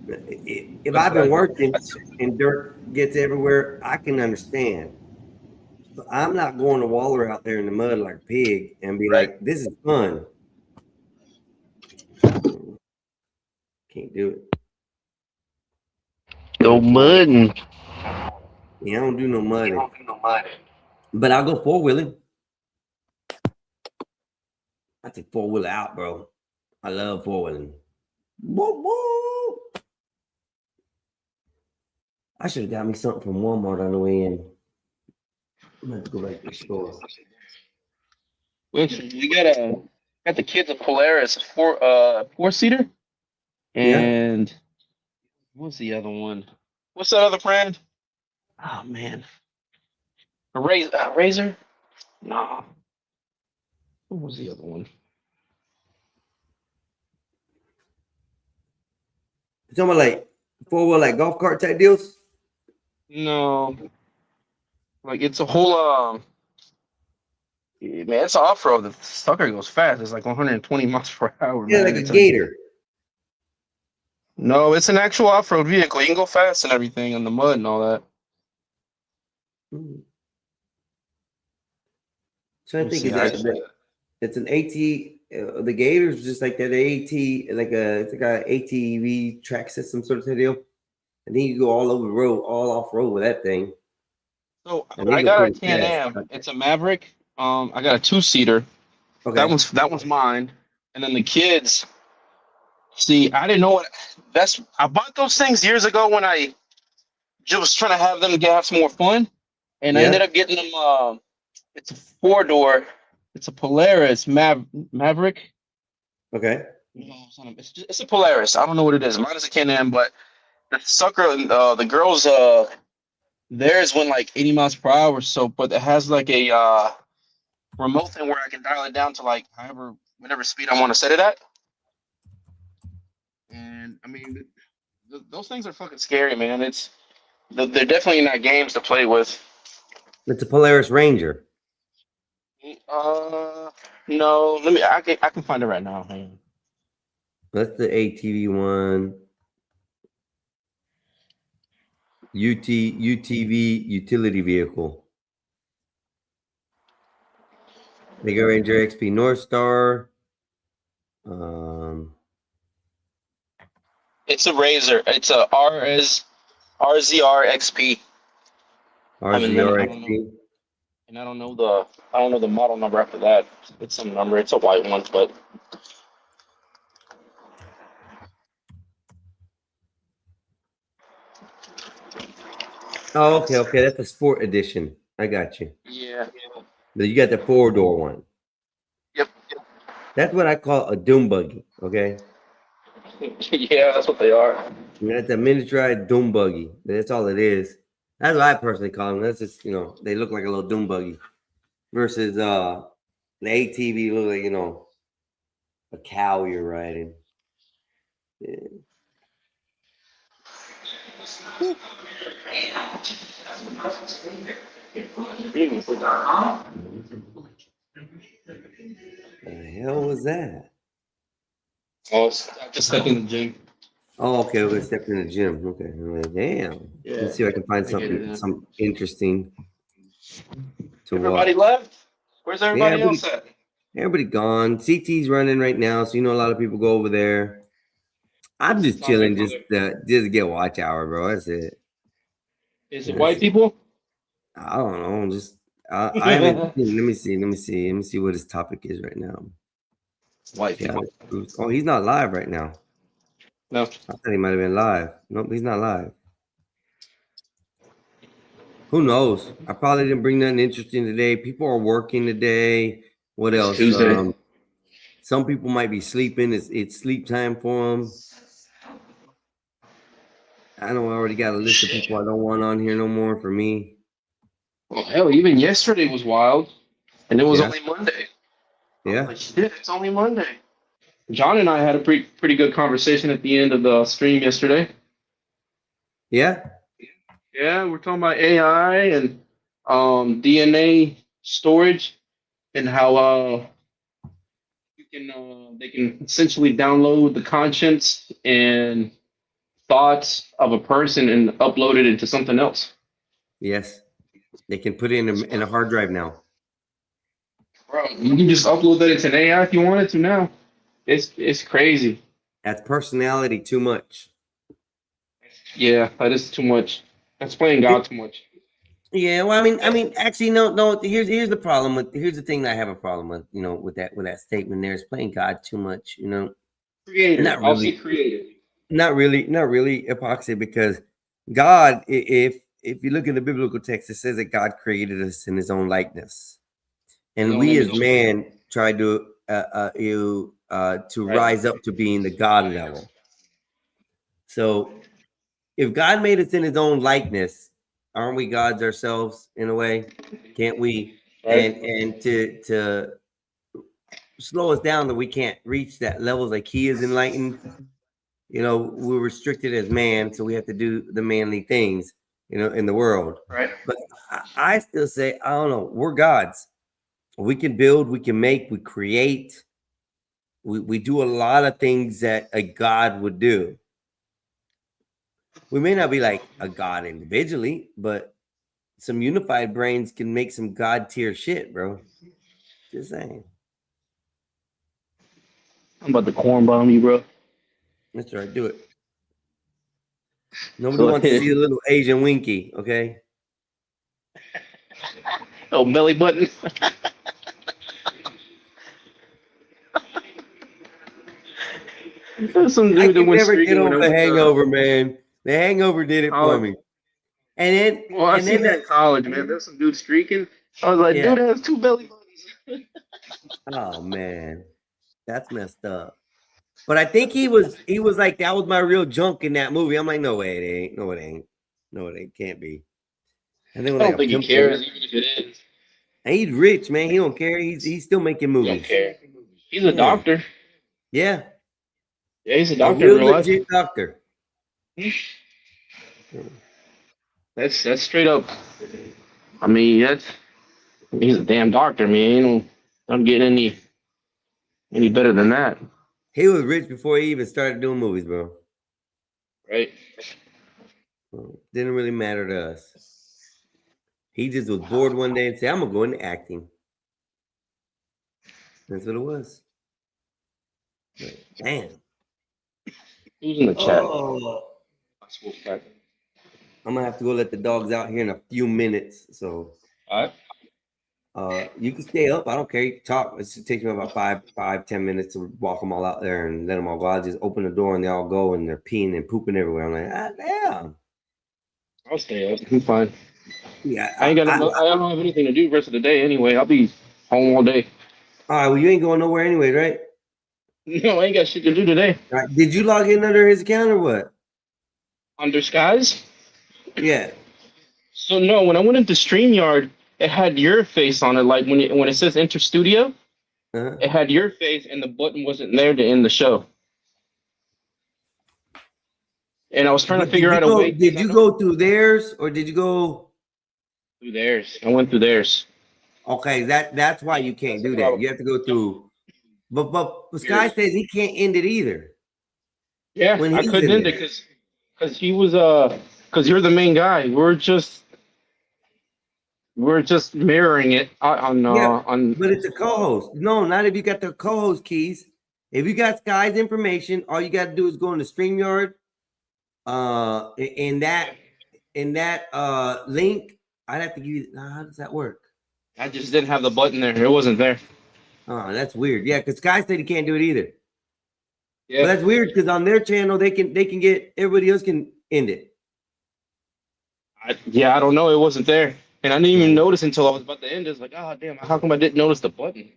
If I've been working and dirt gets everywhere, I can understand. But I'm not going to waller out there in the mud like a pig and be like, this is fun. Can't do it. No mudding. Yeah, I don't do no mudding. But I'll go 4-wheeling. I take 4-wheeler out, bro. I love 4-wheeling. Whoa, whoa. I should have got me something from Walmart on the way in. I'm gonna have to go back to the store. Listen, we got the kids of Polaris 4-seater. And what's the other one? What's that other brand? Oh man. A Razor? No. What was the other one? You talking about like 4-wheel like golf cart type deals? No. Like it's a whole man, it's off road. The sucker goes fast. It's like 120 miles per hour. Yeah, man. like It's a Gator. No, it's an actual off road vehicle. You can go fast and everything in the mud and all that. So I think it's an AT. The Gator's just like that AT, it's like a ATV track system sort of deal. And then you go all over the road, all off road with that thing. So And they I go got a pretty Can-Am. fast. It's a Maverick. I got a 2-seater. Okay. That one's mine. And then the kids. See, I didn't know what I bought those things years ago when I just was trying to have them have some more fun. And I ended up getting them it's a 4-door. It's a Polaris Maverick. Okay. It's a Polaris. I don't know what it is. Mine is a Can-Am, but the sucker, the girls, theirs went like 80 miles per hour. So, but it has like a remote thing where I can dial it down to like whatever speed I want to set it at. And I mean, those things are fucking scary, man. They're definitely not games to play with. It's a Polaris Ranger. No. I can find it right now. Hang on. That's the ATV one. UTV utility vehicle. Mega Ranger XP North Star. It's a Razor. It's a RZR XP. RZR XP. And I don't know the model number after that. It's some number. It's a white one, but Oh, okay. That's a sport edition. I got you. yeah. But you got the 4-door one. Yep. That's what I call a doom buggy. Okay. Yeah, that's what they are. That's a miniaturized doom buggy. That's all it is. That's what I personally call them. That's just, they look like a little doom buggy. Versus the ATV look like, a cow you're riding. Yeah. The hell was that? Oh, I just stepped in the gym. Oh, okay. We're stepping in the gym. Okay. I'm like, damn. Yeah. Let's see if I can find I get it, something interesting to Everybody watch. left? Where's everybody else at? Everybody gone. CT's running right now, so a lot of people go over there. I'm just chilling, just to get watch hour, bro. That's it. Is it white people? I don't know. Just I haven't. Let me see what his topic is right now. White people. Oh, he's not live right now. No. I thought he might have been live. Nope, he's not live. Who knows? I probably didn't bring nothing interesting today. People are working today. What else? Tuesday. Some people might be sleeping. It's sleep time for them. I know I already got a list of people I don't want on here no more for me. Well, hell, even yesterday was wild, and it was Yeah. only Monday. Yeah. Like, shit, it's only Monday. John and I had a pretty good conversation at the end of the stream yesterday. Yeah. Yeah, we're talking about AI and DNA storage and how you can they can essentially download the conscience and thoughts of a person and upload it into something else. Yes. They can put it in a hard drive now. Bro, you can just upload that into an AI if you wanted to now. It's crazy. That's personality too much. Yeah, that is too much. That's playing God too much. Yeah, well, I mean, actually, no. Here's the problem with. Here's the thing that I have a problem with. You know, with that statement there is playing God too much. You know, Creative. Not I'll really. say creative. not really epoxy, because God, if you look in the biblical text, it says that God created us in His own likeness, and His own we as image. man try to rise up to being the God level. So, if God made us in His own likeness, aren't we gods ourselves in a way? Can't we? Right. And to slow us down that we can't reach that levels like He is enlightened. You know, we're restricted as man, so we have to do the manly things, you know, in the world. Right. But I still say, I don't know, we're gods. We can build, we can make, we create. We do a lot of things that a god would do. We may not be like a god individually, but some unified brains can make some god tier shit, bro. Just saying. I'm about to corn bomb you, bro. That's right, do it. Nobody Go wants to ahead. see a little Asian Winky, okay? Oh, belly button. There's some I dude that can went never get streaking when over I the was, hangover, man. The hangover did it for me. And then, Well, I and seen then that in college, man. There's some dude streaking. I was like, yeah. dude has two belly buttons. Oh man, that's messed up. But I think he was like, that was my real junk in that movie. I'm like, no way, it ain't. No, it ain't. No, it ain't. Can't be. And then I don't think he cares, even if it is. And he's rich, man. He don't care. He's still making He movies. don't care. He's a doctor. Yeah. Yeah, he's a A doctor real in real life. legit doctor. That's straight up. I mean, he's a damn doctor, man. You don't get any better than that, He was rich before he even started doing movies, bro. right? Didn't really matter to us. He just was bored one day and said, I'm gonna go into acting. That's what it was. But, damn. Who's in the chat? Oh. I'm gonna have to go let the dogs out here in a few minutes. So you can stay up. I don't care. You can talk. It takes me about 5-10 minutes to walk them all out there and let them all go. I'll just open the door and they all go and they're peeing and pooping everywhere. I'm like, damn. I'll stay up. I'm fine. Yeah, I don't have anything to do the rest of the day anyway. I'll be home all day. All right, well, you ain't going nowhere anyway, right? No, I ain't got shit to do today. All right. Did you log in under his account or what? Under Skies? Yeah. So no, when I went into StreamYard, it had your face on it. Like when it says Enter Studio, it had your face, and the button wasn't there to end the show. And I was trying to figure out a way. Did you go through theirs or did you go through theirs? I went through theirs. Okay, that's why you can't do that. You have to go through. But Sky says he can't end it either. Yeah, When I he's couldn't in end it because he was because you're the main guy. We're just mirroring it on But it's a co-host. No, not if you got the co-host keys. If you got Sky's information, all you got to do is go into StreamYard. In that link, I'd have to give you. How does that work? I just didn't have the button there. It wasn't there. Oh, that's weird. Yeah, because Sky said he can't do it either. Yeah, but that's weird because on their channel they can get everybody else can end it. I don't know. It wasn't there. And I didn't even notice until I was about to end. It's like, oh, damn, how come I didn't notice the button?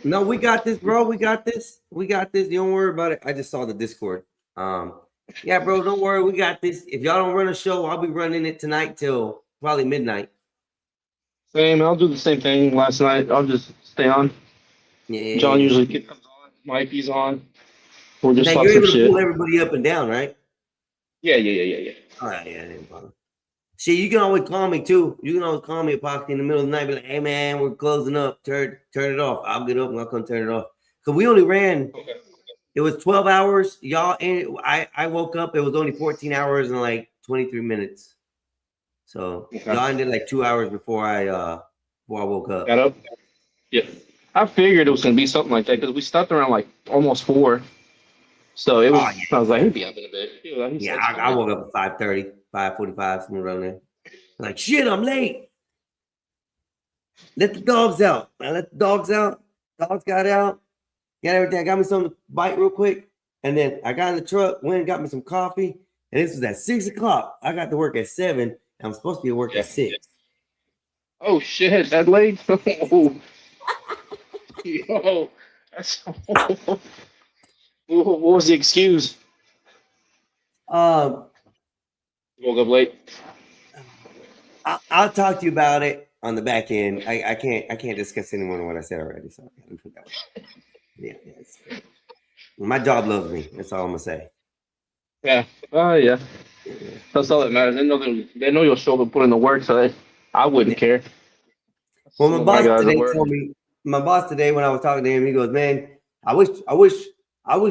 No, we got this, bro. We got this. We got this. You don't worry about it. I just saw the Discord. Yeah, bro, don't worry. We got this. If y'all don't run a show, I'll be running it tonight till probably midnight. Same. I'll do the same thing last night. I'll just stay on. Yeah. John usually comes on. Mikey's on. We'll just Now talk you're some able to shit. pull everybody up and down, right? Yeah. All right, yeah, didn't bother. See, you can always call me too. You can always call me Epoxy in the middle of the night. Be like, hey man, we're closing up. Turn it off. I'll get up and I'll come turn it off. Cause we only ran. It was 12 hours. Y'all, and I woke up. It was only 14 hours and like 23 minutes. So y'all ended like 2 hours before I woke up. Got up? Yeah. I figured it was gonna be something like that because we stopped around like almost 4. So it was. I was like, he'd be up in a bit. Yeah, I woke up at 5:30, 5:45, somewhere around there. Like, shit, I'm late. Let the dogs out. I let the dogs out. Dogs got out. Got everything. I got me something to bite real quick. And then I got in the truck, went and got me some coffee. And this was at 6 o'clock. I got to work at 7. And I'm supposed to be at work at 6. Oh shit, that late? Yo, that's what was the excuse? Woke up late. I'll talk to you about it on the back end. I can't discuss any more than what I said already. So yeah. My job loves me. That's all I'm gonna say. Yeah. Oh yeah. That's all that matters. They know you'll show up and put in the work, so I wouldn't care. Well, my boss today told me. My boss today, when I was talking to him, he goes, "Man, I wish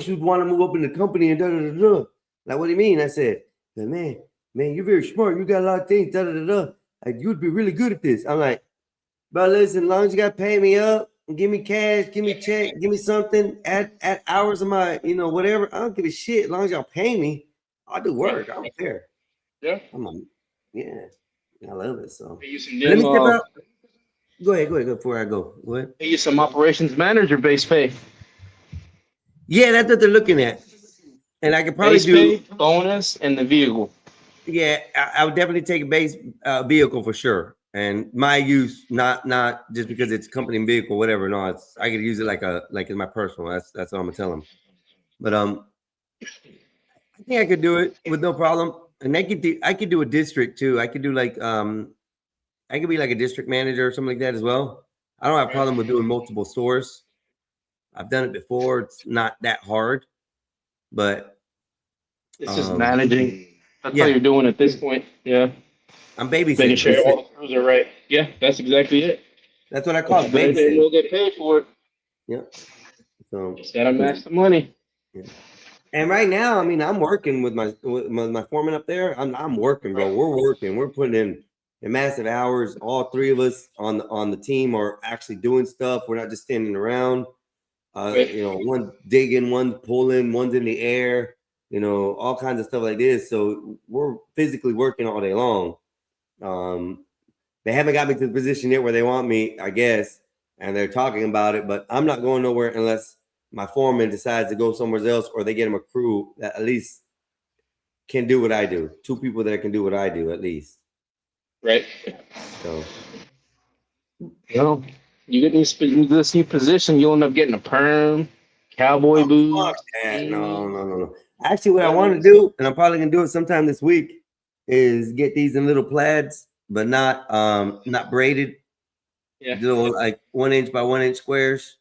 you'd want to move up in the company and da da da da." Like, what do you mean? I said, "Man, you're very smart. You got a lot of things. Da da da da. Like, you'd be really good at this." I'm like, "But listen, as long as you got to pay me up, give me cash, give me a check, give me something at hours of my, whatever. I don't give a shit. As long as y'all pay me, I'll do work. I don't care." Yeah. I love it. So Pay you some let me damn, step out. Go ahead. Before I go. Go ahead. Pay you some operations manager base pay. Yeah, that's what they're looking at. And I could probably Base pay, bonus, and the vehicle. Yeah, I would definitely take a base vehicle for sure. And my use, not just because it's a company vehicle, whatever. No, I could use it like in my personal. That's what I'm gonna tell them. But I think I could do it with no problem. And I could do a district too. I could do like I could be like a district manager or something like that as well. I don't have a problem with doing multiple stores. I've done it before. It's not that hard, but it's just managing. That's how you're doing at this point. Yeah. I'm babysitting. Making sure all the crews are right. Yeah, that's exactly it. That's what I call it. Babysitting. We'll get paid for it. Yep. So just gotta match the money. Yeah. And right now, I mean, I'm working with my foreman up there. I'm working, bro. We're working. We're putting in massive hours. All 3 of us on the team are actually doing stuff. We're not just standing around. One digging, one pulling, one's in the air. All kinds of stuff like this. So we're physically working all day long. They haven't got me to the position yet where they want me, I guess, and they're talking about it. But I'm not going nowhere unless my foreman decides to go somewhere else, or they get him a crew that at least can do what I do. 2 people that can do what I do at least. Right. So, you get this new position, you'll end up getting a perm, cowboy boots. No. Actually, what I want to do, and I'm probably gonna do it sometime this week, is get these in little plaids, but not braided. Yeah. Little like 1 inch by 1 inch squares.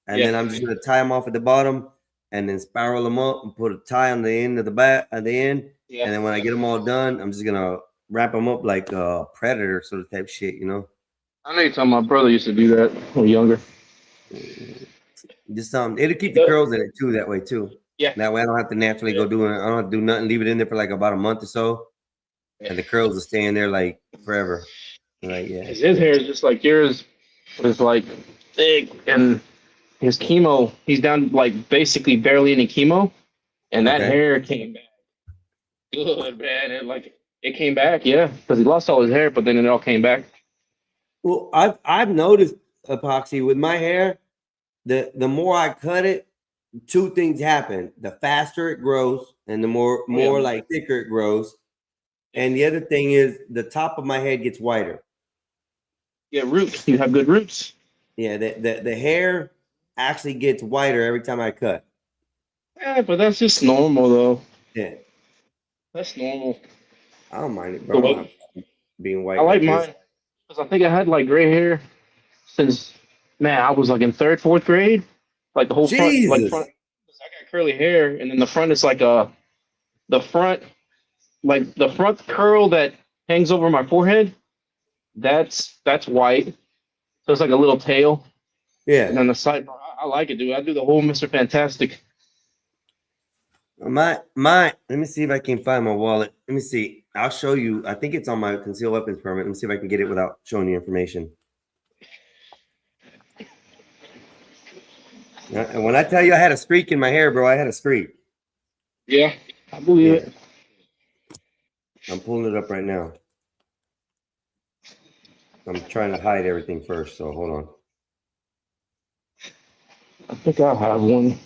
And then I'm just gonna tie them off at the bottom and then spiral them up and put a tie on the end of the back at the end. Yeah. And then when I get them all done, I'm just gonna wrap them up like a predator sort of type shit, I know you're talking. My brother used to do that when younger. Just it'll keep the curls in it too, that way too. Yeah. That way I don't have to naturally go doing it. I don't have to do nothing, leave it in there for like about a month or so. And the curls will stay in there like forever. Like, yeah. His hair is just like yours. It's like thick, and his chemo, he's down like basically barely any chemo, and that hair came back good, man. It came back, yeah, because he lost all his hair, but then it all came back. Well, I've noticed, Epoxy, with my hair, the more I cut it, two things happen: the faster it grows, and the more like thicker it grows. And the other thing is the top of my head gets wider. Yeah, roots. You have good roots. Yeah, the hair actually gets wider every time I cut. Yeah, but that's just normal though. Yeah, That's normal. I don't mind it, The bro. I way- don't mind being white I like like this. mine because I think I had like gray hair since I was like in third, fourth grade. Like the whole front, like Jesus. front. I got curly hair, and then the front is like the front, like the front curl that hangs over my forehead. That's white. So it's like a little tail, and Yeah. then the side. I like it, dude. I do the whole Mr. Fantastic. My let me see if I can find my wallet. Let me see. I'll show you. I think it's on my concealed weapons permit. Let me see if I can get it without showing you information. And when I tell you I had a streak in my hair, bro, I had a streak. Yeah, I believe it. I'm pulling it up right now. I'm trying to hide everything first, so hold on. I think I have one.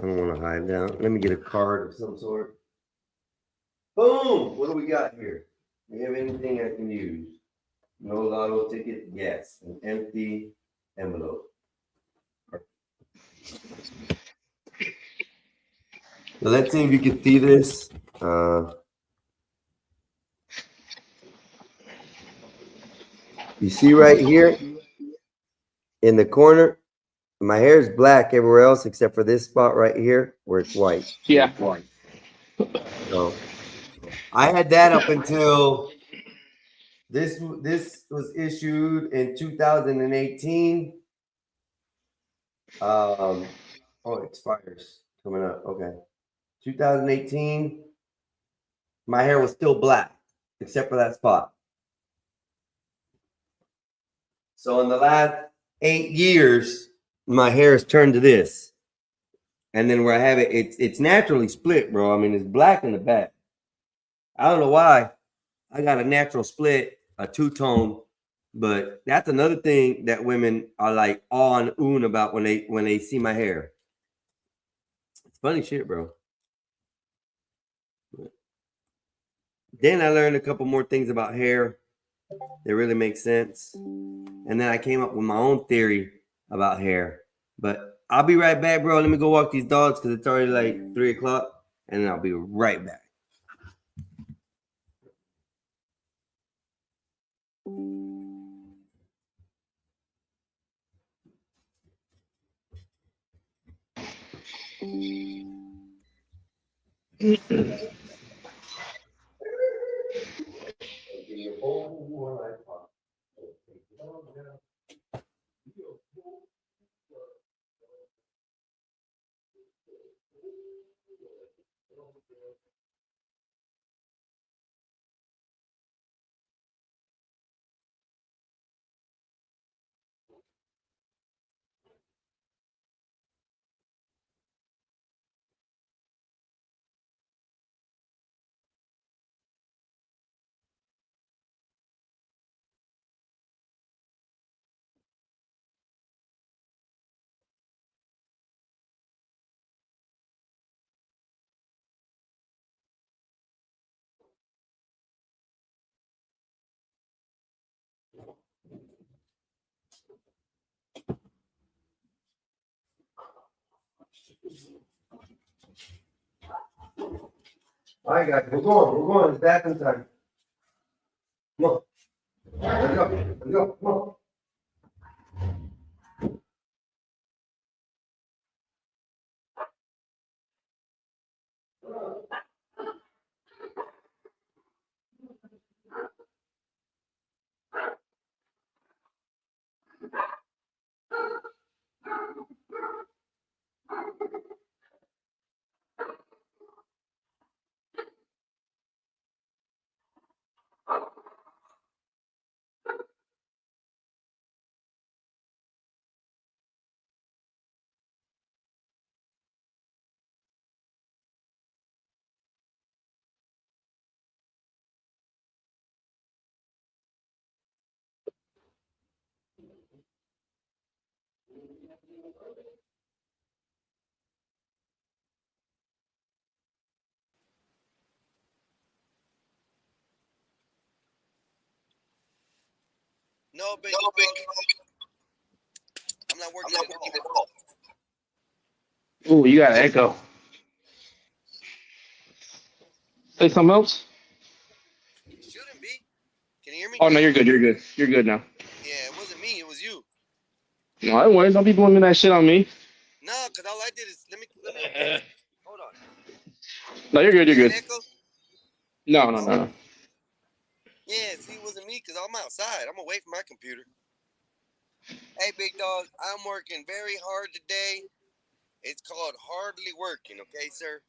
I don't want to hide now. Let me get a card of some sort. Boom! What do we got here? Do you have anything I can use? No lotto ticket? Yes. An empty envelope. So let's see if you can see this. You see right here in the corner, my hair is black everywhere else except for this spot right here where it's white. Yeah. So I had that up until this was issued in 2018. Oh, it expires coming up. Okay. 2018. My hair was still black except for that spot. So in the last 8 years, my hair has turned to this. And then where I have it, it's naturally split, bro. I mean, it's black in the back. I don't know why. I got a natural split, a two-tone, but that's another thing that women are like awe and oon about when they see my hair. It's funny shit, bro. Then I learned a couple more things about hair that really make sense. And then I came up with my own theory about hair. But I'll be right back, bro. Let me go walk these dogs because it's already like 3 o'clock. And then I'll be right back. All right, guys, we're going. It's bathroom time. Come on. Let's go. Come on. No, big. I'm not working at all. Ooh, you got an echo. Say something else? Shouldn't be. Can you hear me? Oh no, you're good. You're good. You're good now. Yeah, it wasn't me. It was you. No, I wasn't. Don't be blaming that shit on me. No, because all I did is let me hold on. No, you're good. You're Hear an good. echo? No. Yeah, see, it wasn't me because I'm outside. I'm away from my computer. Hey, big dog, I'm working very hard today. It's called hardly working, okay, sir?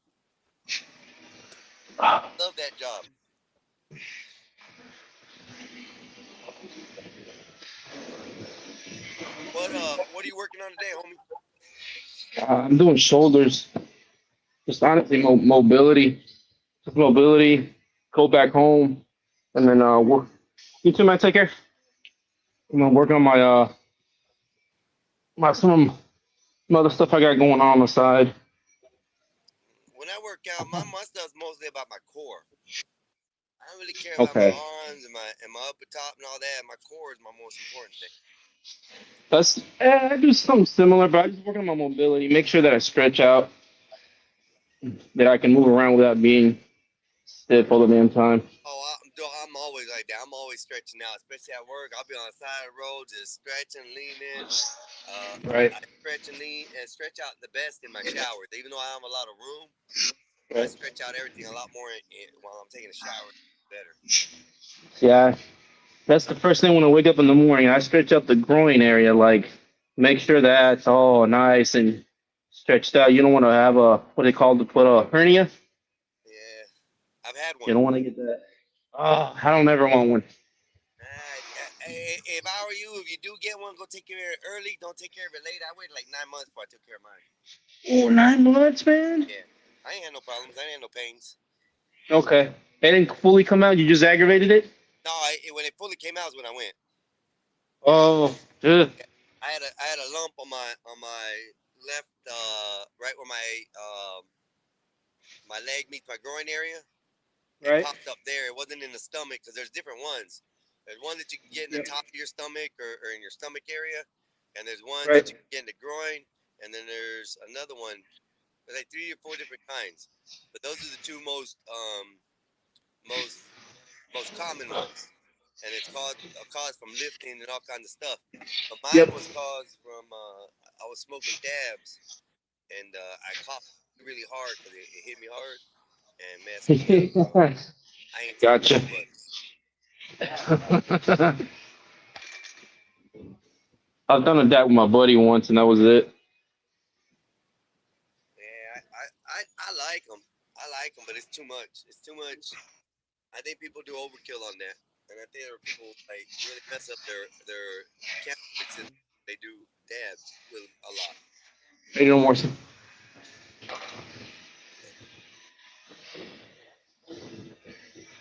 Love that job. What are you working on today, homie? I'm doing shoulders. Just honestly, mobility. Just mobility. Go back home, and then work. You too, man. Take care. I'm gonna work on my some other stuff I got going on the side. When I work out, my stuff's mostly about my core. I don't really care about my Okay. arms and my upper top and all that. My core is my most important thing. I do something similar, but I just work on my mobility. Make sure that I stretch out, that I can move around without being stiff all the damn time. I'm always like that. I'm always stretching out, especially at work. I'll be on the side of the road, just stretching, leaning. Right. I stretch and lean and stretch out the best in my showers. Even though I have a lot of room, I Right. stretch out everything a lot more while I'm taking a shower. Better. Yeah, that's the first thing when I wake up in the morning. I stretch out the groin area, like make sure that's all nice and stretched out. You don't want to have what they call a hernia. I've had one. You don't want to get that. Oh, I don't ever want one. If I were you, if you do get one, go take care of it early. Don't take care of it late. I waited like 9 months before I took care of mine. Oh, 9 months, man. Yeah, I ain't had no problems. I ain't had no pains. Okay, it didn't fully come out. You just aggravated it. No, when it fully came out is when I went. Oh, ugh. I had a lump on my left, right where my leg meets my groin area. Right. It popped up there. It wasn't in the stomach because there's different ones. There's one that you can get in the top of your stomach or in your stomach area, and there's one that you can get in the groin, and then there's another one. There's like 3 or 4 different kinds, but those are the two most common ones, and it's caused from lifting and all kinds of stuff. But mine was caused from I was smoking dabs, and I coughed really hard because it hit me hard and messed me up. So I ain't Gotcha. I've done a dab with my buddy once, and that was it. Yeah, I like them. I like them, but it's too much. It's too much. I think people do overkill on that, and I think there are people like really mess up their cannabis. They do dabs with a lot. Hey, no more.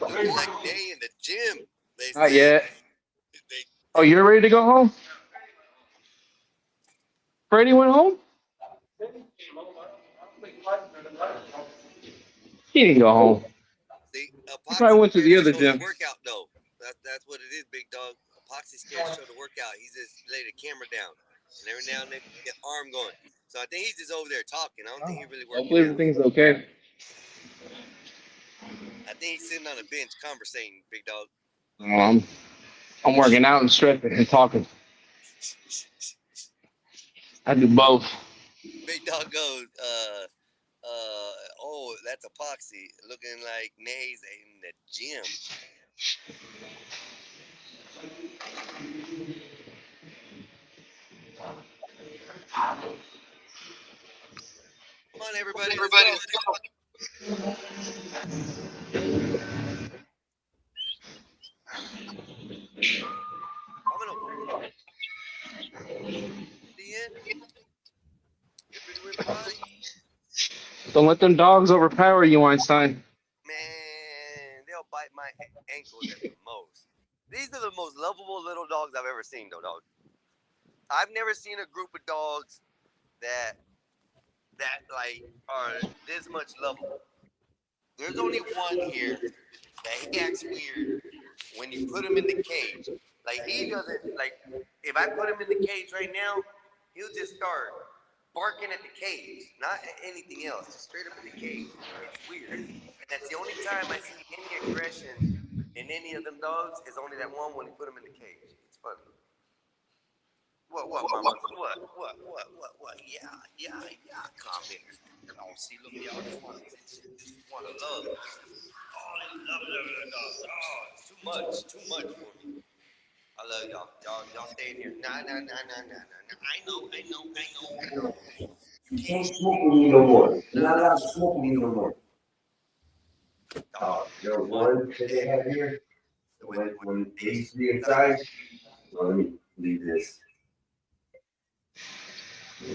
Looking like they in the gym. They Not say. yet. Oh, you're ready to go home? Freddie went home? He didn't go home. See, He probably went to the other shows gym. the workout though. That's what it is, big dog. Epoxy scares show the workout. He's just lay the camera down, and every now and then get arm going. So I think he's just over there talking. I don't think he really working Hopefully out. everything's okay. I think he's sitting on a bench conversating, big dog. I'm working out and stretching and talking. I do both. Big dog goes, oh, that's epoxy. Looking like Nays in the gym. Come on, everybody. Let's go. Don't let them dogs overpower you, Einstein. Man, they'll bite my ankles at the most. These are the most lovable little dogs I've ever seen, though, dog. I've never seen a group of dogs that like are this much lovable. There's only one here that he acts weird when you put him in the cage. Like he doesn't like if I put him in the cage right now, he'll just start barking at the cage, not at anything else, just straight up in the cage. It's weird. And that's the only time I see any aggression in any of them dogs is only that one when he put him in the cage. It's funny. What, mama? What? Yeah. Calm here. Don't see, look, y'all just want to love. Oh, love. Oh, it's too much for me. I love y'all. Y'all stay in here. Nah. I know. You can't smoke with me no more. You're not allowed to smoke with me no more. There was one that they had here when they used to be inside. Well, let me leave this.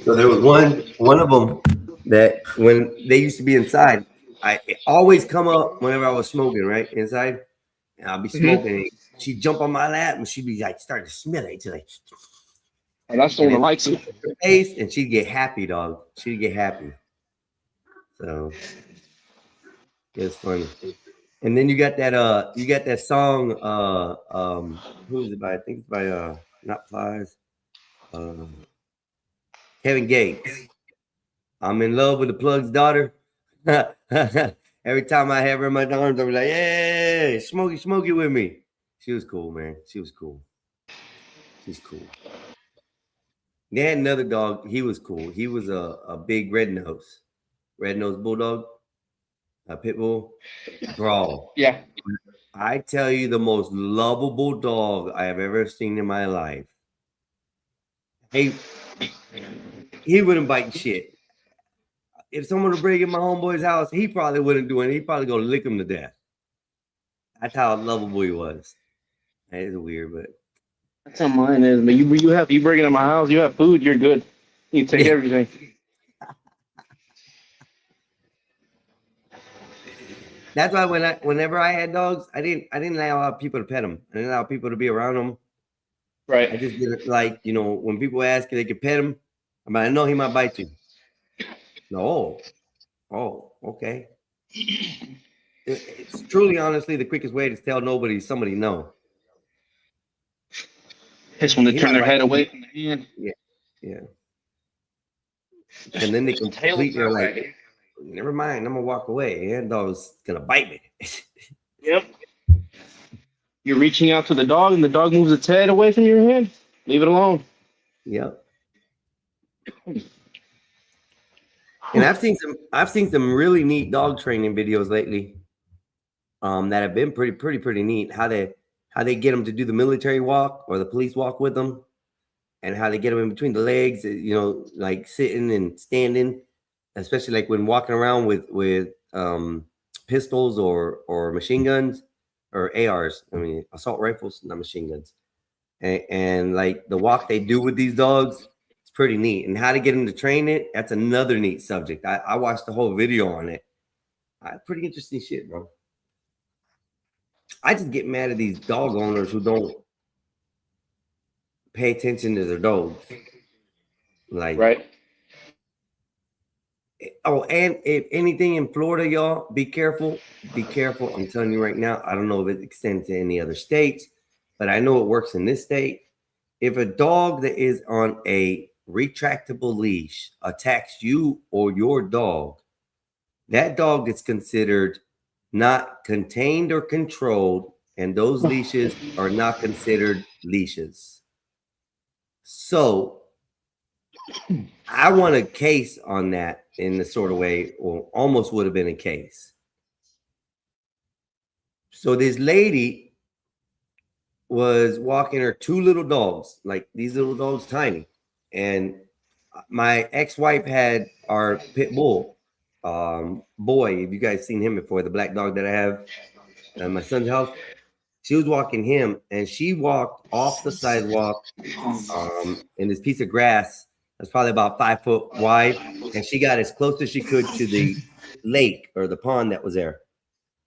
So there was one of them that when they used to be inside, I always come up whenever I was smoking, right? Inside. And I'll be smoking and she'd jump on my lap and she'd be like starting to smell it. She's like, and that's the one that likes it. Her face, and she'd get happy, dog. She'd get happy. So it's funny. And then you got that song, who is it by? I think it's by not Flies. Kevin Gates. I'm in love with the plug's daughter. Every time I have her in my arms, I'm like, hey, Smokey with me. She was cool, man. She's cool. They had another dog. He was cool. He was a big red-nosed bulldog, a pit bull. Bro. Yeah. I tell you, the most lovable dog I have ever seen in my life. He wouldn't bite shit. If someone would bring in my homeboy's house, he probably wouldn't do anything. He'd probably go lick him to death. That's how lovable he was. That is weird, but that's how mine is. But you bring it in my house, you have food, you're good. You take everything. That's why whenever I had dogs, I didn't allow people to pet them. I didn't allow people to be around them. Right. I just didn't like, when people ask if they could pet him, I know he might bite you. No. Oh, okay. It's truly, honestly, the quickest way to tell somebody no. It's when they turn their head away from the hand. Yeah. And then they completely are like, never mind, I'm gonna walk away. And dog's gonna bite me. Yep. You're reaching out to the dog, and the dog moves its head away from your hand. Leave it alone. Yep. And I've seen some really neat dog training videos lately. That have been pretty neat. How they get them to do the military walk or the police walk with them, and how they get them in between the legs. Like sitting and standing, especially like when walking around with pistols or machine guns or ARs. I mean, assault rifles, not machine guns. And like the walk they do with these dogs. Pretty neat. And how to get them to train it, that's another neat subject. I watched the whole video on it. Pretty interesting shit, bro. I just get mad at these dog owners who don't pay attention to their dogs. Like, right. Oh, and if anything in Florida, y'all, be careful. Be careful. I'm telling you right now, I don't know if it extends to any other states, but I know it works in this state. If a dog that is on a retractable leash attacks you or your dog, that dog is considered not contained or controlled, and those leashes are not considered leashes. So I want a case on that in the sort of way, or almost would have been a case. So this lady was walking her two little dogs, like these little dogs, tiny. And my ex-wife had our pit bull, boy, if you guys seen him before, the black dog that I have at my son's house. She was walking him, and she walked off the sidewalk in this piece of grass that's probably about 5 foot wide, and she got as close as she could to the lake or the pond that was there,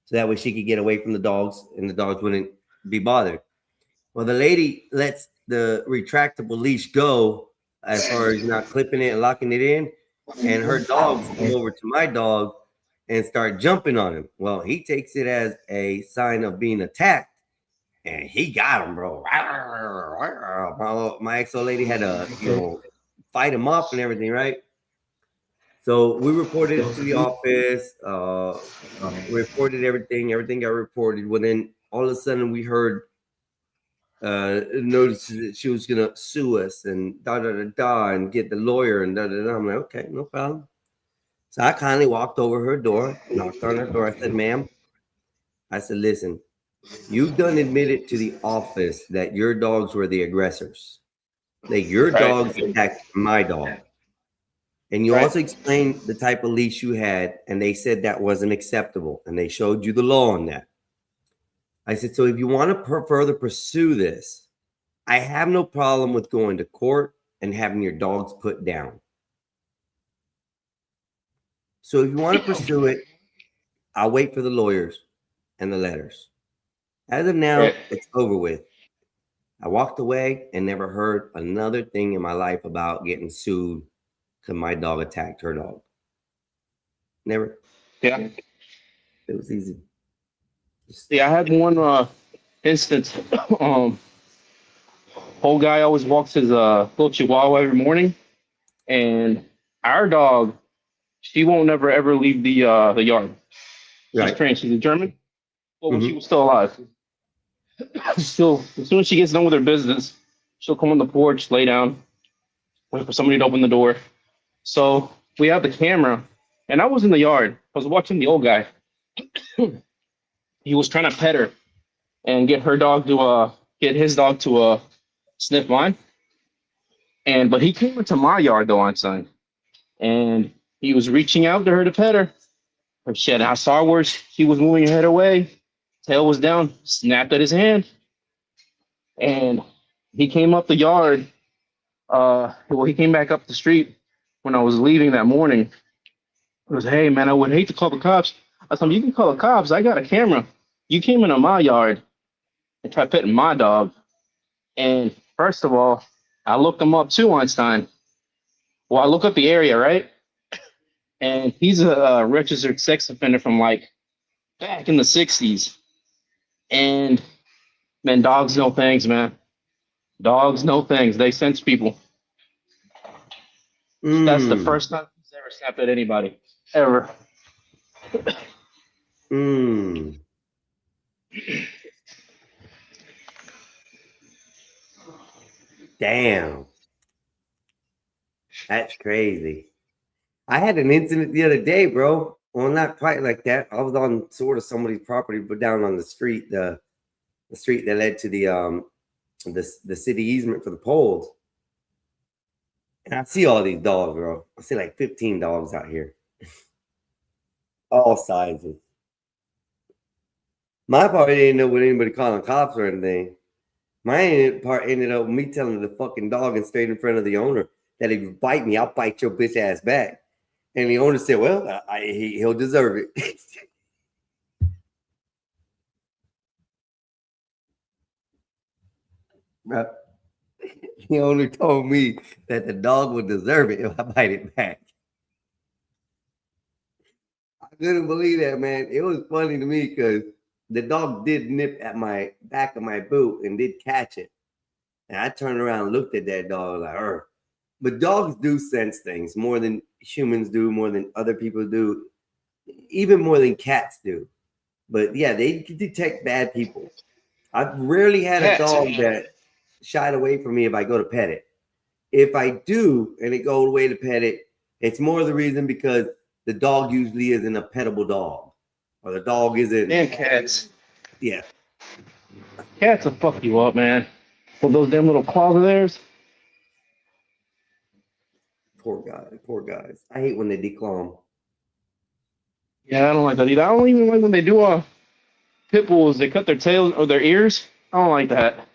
so that way she could get away from the dogs, and the dogs wouldn't be bothered. Well, the lady lets the retractable leash go, as far as not clipping it and locking it in. And her dogs come over to my dog and start jumping on him. Well, he takes it as a sign of being attacked, and he got him, bro. My ex-old lady had to, fight him off and everything, right? So we reported it to the office, reported everything got reported. Well, then all of a sudden we heard notices that she was gonna sue us and and get the lawyer and I'm like, okay, no problem. So I kindly walked over her door, knocked on her door. I said, ma'am, I said, listen, you've done admitted to the office that your dogs were the aggressors. Like your dogs attacked my dog. And you also explained the type of leash you had, and they said that wasn't acceptable, and they showed you the law on that. I said, so if you want to further pursue this, I have no problem with going to court and having your dogs put down. So if you want to pursue it, I'll wait for the lawyers and the letters. As of now, it's over with. I walked away and never heard another thing in my life about getting sued because my dog attacked her dog. Never. Yeah. It was easy. Yeah, I had one instance. Whole guy always walks his little Chihuahua every morning, and our dog, she won't never ever leave the yard. She's trained. She's a German. Well, when she was still alive, she'll as soon as she gets done with her business, she'll come on the porch, lay down, wait for somebody to open the door. So we have the camera, and I was in the yard. I was watching the old guy. He was trying to pet her and get her dog to get his dog to sniff mine. But he came into my yard though, Einstein, and he was reaching out to her to pet her. But shit, I saw where she was moving her head away, tail was down, snapped at his hand, and he came up the yard. He came back up the street when I was leaving that morning. He was, hey man, I would hate to call the cops. I told him, you can call the cops. I got a camera. You came into my yard and tried petting my dog. And first of all, I looked him up too, Einstein. Well, I look up the area, right? And he's a registered sex offender from like back in the 60s. And man, dogs know things, man. Dogs know things. They sense people. That's the first time he's ever snapped at anybody. Ever. Damn. That's crazy. I had an incident the other day, bro. Well, not quite like that. I was on sort of somebody's property, but down on the street, the street that led to the city easement for the poles. And I see all these dogs, bro. I see like 15 dogs out here. All sizes. My part didn't know with anybody calling cops or anything. My part ended up with me telling the fucking dog and straight in front of the owner that if you bite me, I'll bite your bitch ass back. And the owner said, well, he'll deserve it. The owner told me that the dog would deserve it if I bite it back. I couldn't believe that, man. It was funny to me because the dog did nip at my back of my boot and did catch it. And I turned around and looked at that dog like, Ugh. But dogs do sense things more than humans do, more than other people do, even more than cats do. But yeah, they can detect bad people. I've rarely had a dog that shied away from me if I go to pet it. If I do and it goes away to pet it, it's more the reason because the dog usually isn't a pettable dog. Or the dog isn't. And cats. Yeah. Cats will fuck you up, man. With those damn little claws of theirs. Poor guys. I hate when they declaw them. Yeah, I don't like that either. I don't even like when they do pit bulls. They cut their tails or their ears. I don't like that.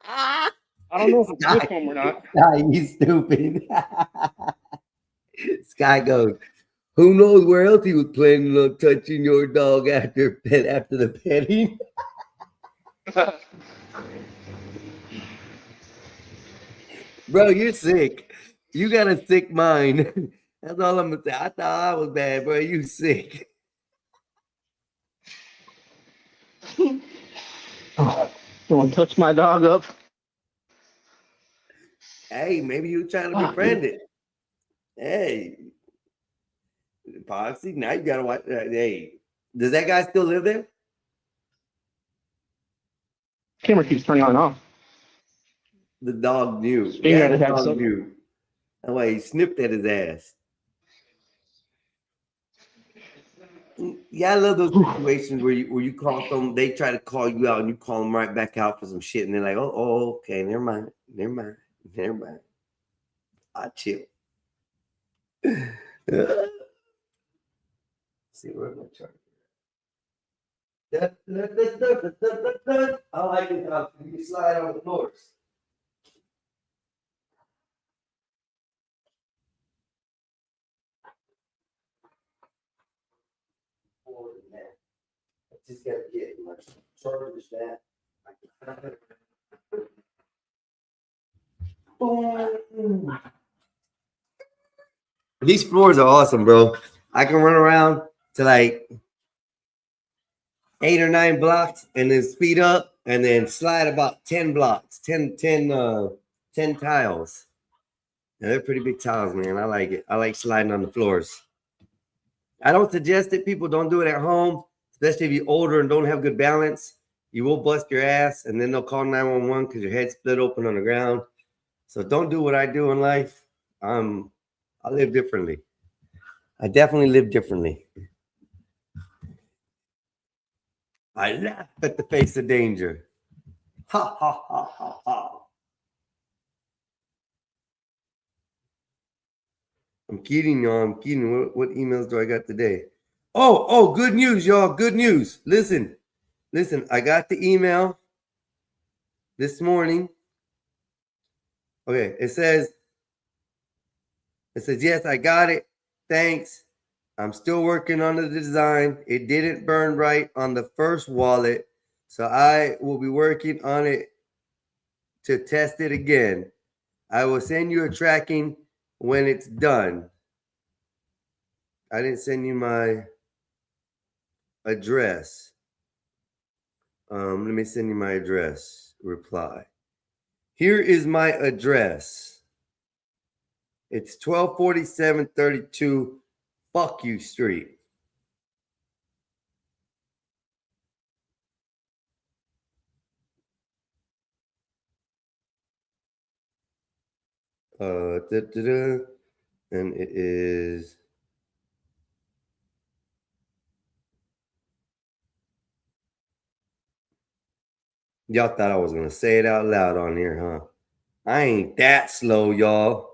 I don't know if it's good for them or not. Sky, you stupid. Sky goes, who knows where else he was planning on touching your dog after the petting? Bro, you're sick. You got a sick mind. That's all I'm gonna say. I thought I was bad, bro. You sick. Don't touch my dog up. Hey, maybe you were trying to Fuck, befriend it. Hey, Poxy, now you gotta watch. Hey, does that guy still live there? Camera keeps turning on and off. The dog knew. Finger at the his head, dog so- knew. That's why he snipped at his ass. Yeah, I love those situations where you call them, they try to call you out and you call them right back out for some shit, and they're like, oh, okay, never mind. I chill. See where's my charger? I like it how you can slide on the floors. I just gotta get my chargers back. Boom. These floors are awesome, bro. I can run around to like 8 or 9 blocks and then speed up and then slide about 10 blocks, 10 tiles. And they're pretty big tiles, man. I like it. I like sliding on the floors. I don't suggest it. People don't do it at home, especially if you're older and don't have good balance. You will bust your ass and then they'll call 911 because your head's split open on the ground. So don't do what I do in life. I live differently. I definitely live differently. I laugh at the face of danger. Ha ha ha ha ha. I'm kidding, y'all. I'm kidding. What emails do I got today? Oh, good news, y'all. Good news. Listen. I got the email this morning. Okay, it says, yes, I got it. Thanks. I'm still working on the design. It didn't burn right on the first wallet, so I will be working on it to test it again. I will send you a tracking when it's done. I didn't send you my address. Let me send you my address. Reply. Here is my address. It's 124732 Fuck You Street. And it is y'all thought I was gonna say it out loud on here, huh? I ain't that slow, y'all.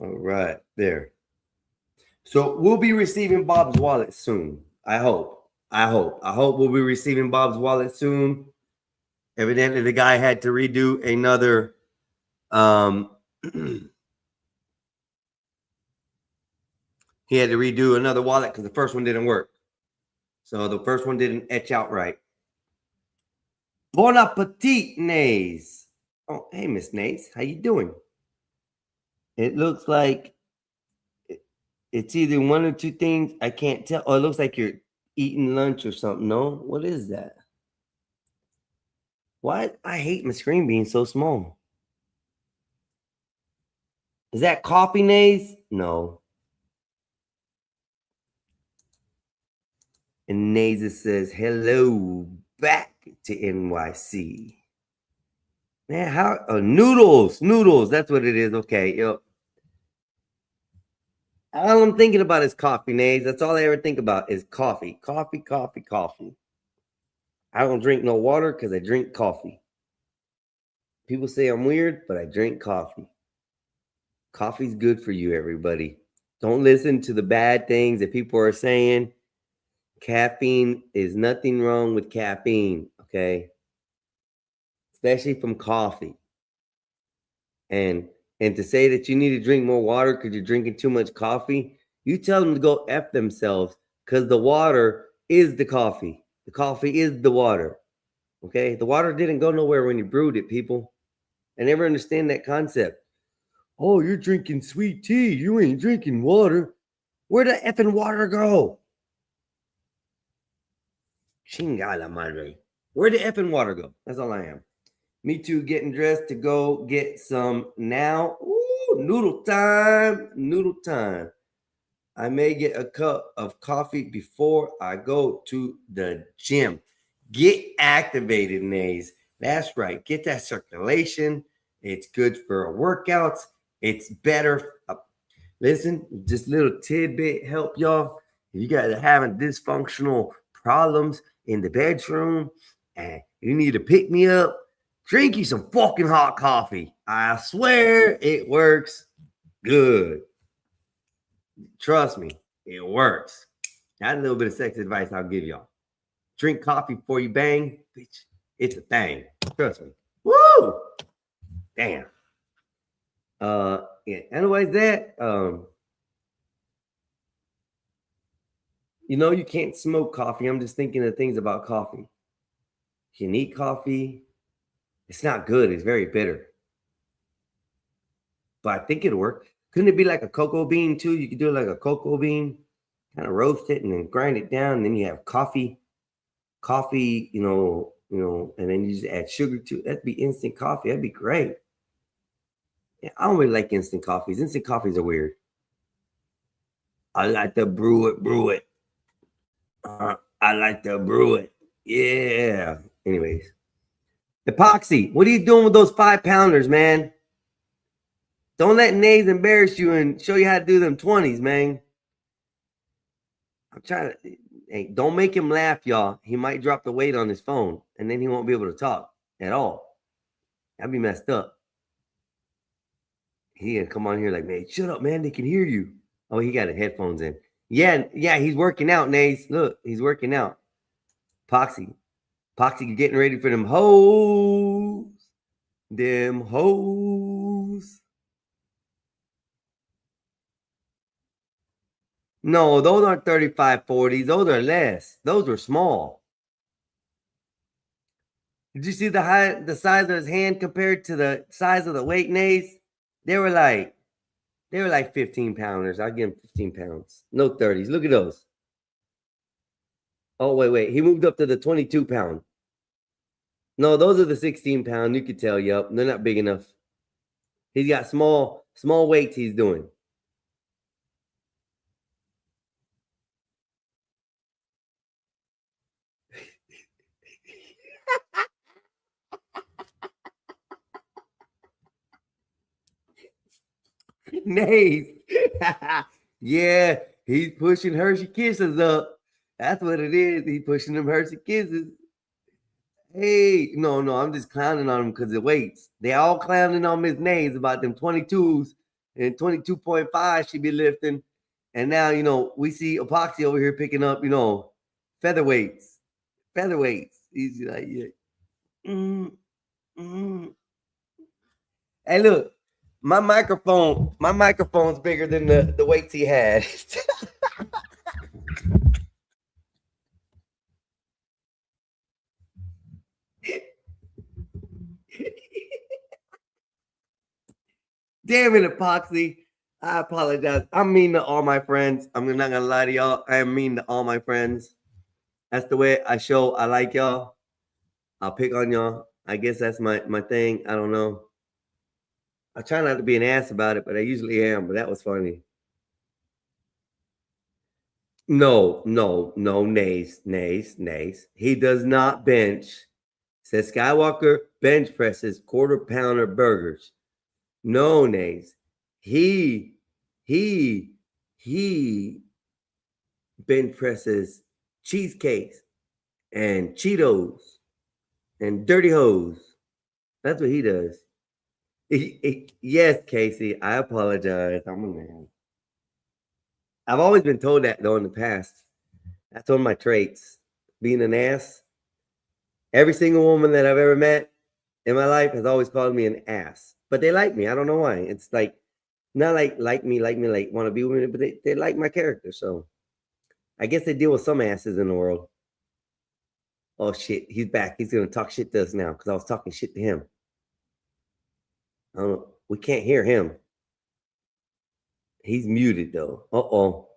All right, there. So we'll be receiving Bob's wallet soon. I hope we'll be receiving Bob's wallet soon. Evidently, the guy had to redo another he had to redo another wallet because the first one didn't work. So the first one didn't etch out right. Bon appetit, Nays. Oh, hey, Miss Nays. How you doing? It looks like it's either one or two things. I can't tell. Oh, it looks like you're eating lunch or something. No? What is that? Why? I hate my screen being so small. Is that coffee, Nays? No. And Nays says, hello, back to NYC. Man, how? Noodles. That's what it is. Okay, yo. All I'm thinking about is coffee, Nays. That's all I ever think about is coffee. Coffee. I don't drink no water because I drink coffee. People say I'm weird, but I drink coffee. Coffee's good for you, everybody. Don't listen to the bad things that people are saying. Caffeine is nothing wrong with caffeine, okay? Especially from coffee. And to say that you need to drink more water because you're drinking too much coffee, you tell them to go F themselves, because the water is the coffee. The coffee is the water, okay? The water didn't go nowhere when you brewed it, people. I never understand that concept. Oh, you're drinking sweet tea. You ain't drinking water. Where'd the effing water go? Chingada madre. Where'd the effing water go? That's all I am. Me too, getting dressed to go get some now. Ooh, noodle time. Noodle time. I may get a cup of coffee before I go to the gym. Get activated, Nays. That's right. Get that circulation. It's good for workouts. It's better. Listen, just little tidbit help y'all. If you guys are having dysfunctional problems in the bedroom and you need to pick me up, drink you some fucking hot coffee. I swear it works good. Trust me, it works. That's a little bit of sex advice I'll give y'all. Drink coffee before you bang. Bitch, it's a thing. Trust me. Woo! Damn. Yeah. Anyways, that you can't smoke coffee. I'm just thinking of things about coffee. You can eat coffee. It's not good. It's very bitter. But I think it'll work. Couldn't it be like a cocoa bean too? You could do it like a cocoa bean, kind of roast it and then grind it down. And then you have coffee, and then you just add sugar to it. That'd be instant coffee. That'd be great. Yeah, I don't really like instant coffees. Instant coffees are weird. I like to brew it. I like to brew it. Yeah. Anyways. Epoxy, what are you doing with those 5-pounders, man? Don't let Nays embarrass you and show you how to do them 20s, man. I'm trying to. Hey, don't make him laugh, y'all. He might drop the weight on his phone, and then he won't be able to talk at all. That'd be messed up. He gonna come on here like, man, shut up, man. They can hear you. Oh, he got his headphones in. Yeah, he's working out, Nays. Look, he's working out. Poxy getting ready for them hoes. Them hoes. No, those aren't 35-40s. Those are less. Those were small. Did you see the size of his hand compared to the size of the weight, Nays? They were like 15 pounders. I'll give him 15 pounds. No 30s. Look at those. Oh, wait. He moved up to the 22 pound. No, those are the 16 pound. You could tell, yup. They're not big enough. He's got small weights he's doing. Nays. Yeah, he's pushing Hershey Kisses up. That's what it is. He's pushing them Hershey Kisses. Hey, no, I'm just clowning on him because of weights. They all clowning on Miss Nays about them 22s and 22.5 she be lifting. And now, we see Epoxy over here picking up, featherweights. He's like, yeah. Hey, look. My microphone's bigger than the weights he had. Damn it, Epoxy. I apologize. I'm mean to all my friends. I'm not gonna lie to y'all. I am mean to all my friends. That's the way I show I like y'all. I'll pick on y'all. I guess that's my thing. I don't know. I try not to be an ass about it, but I usually am. But that was funny. No, Nays. He does not bench. Says Skywalker bench presses 1/4 pounder burgers. No, Nays. He bench presses cheesecakes and Cheetos and dirty hoes. That's what he does. Yes, Casey, I apologize. I'm a man. I've always been told that though in the past. That's one of my traits, being an ass. Every single woman that I've ever met in my life has always called me an ass, but they like me. I don't know why. It's like not like me, like want to be with me, but they like my character. So I guess they deal with some asses in the world. Oh shit, he's back. He's gonna talk shit to us now because I was talking shit to him. I don't know. We can't hear him. He's muted though. Uh-oh.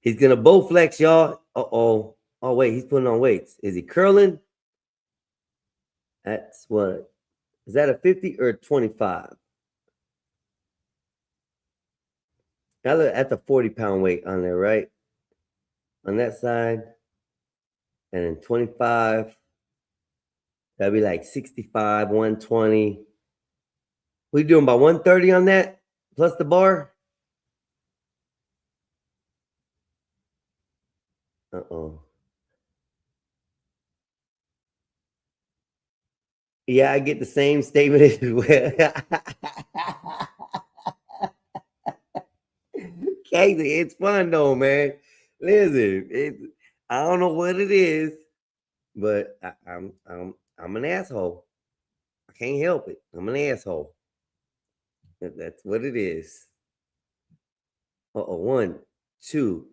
He's gonna bow flex, y'all. Uh-oh. Oh, wait, he's putting on weights. Is he curling? That's what? Is that a 50 or a 25? That's a 40-pound weight on there, right? On that side. And then 25. That'd be like 65, 120. We doing about 130 on that? Plus the bar? Uh-oh. Yeah, I get the same statement as well. Casey, it's fun though, man. Listen, I don't know what it is, but I'm an asshole. I can't help it. I'm an asshole. That's what it is. Uh-oh. 1, 2,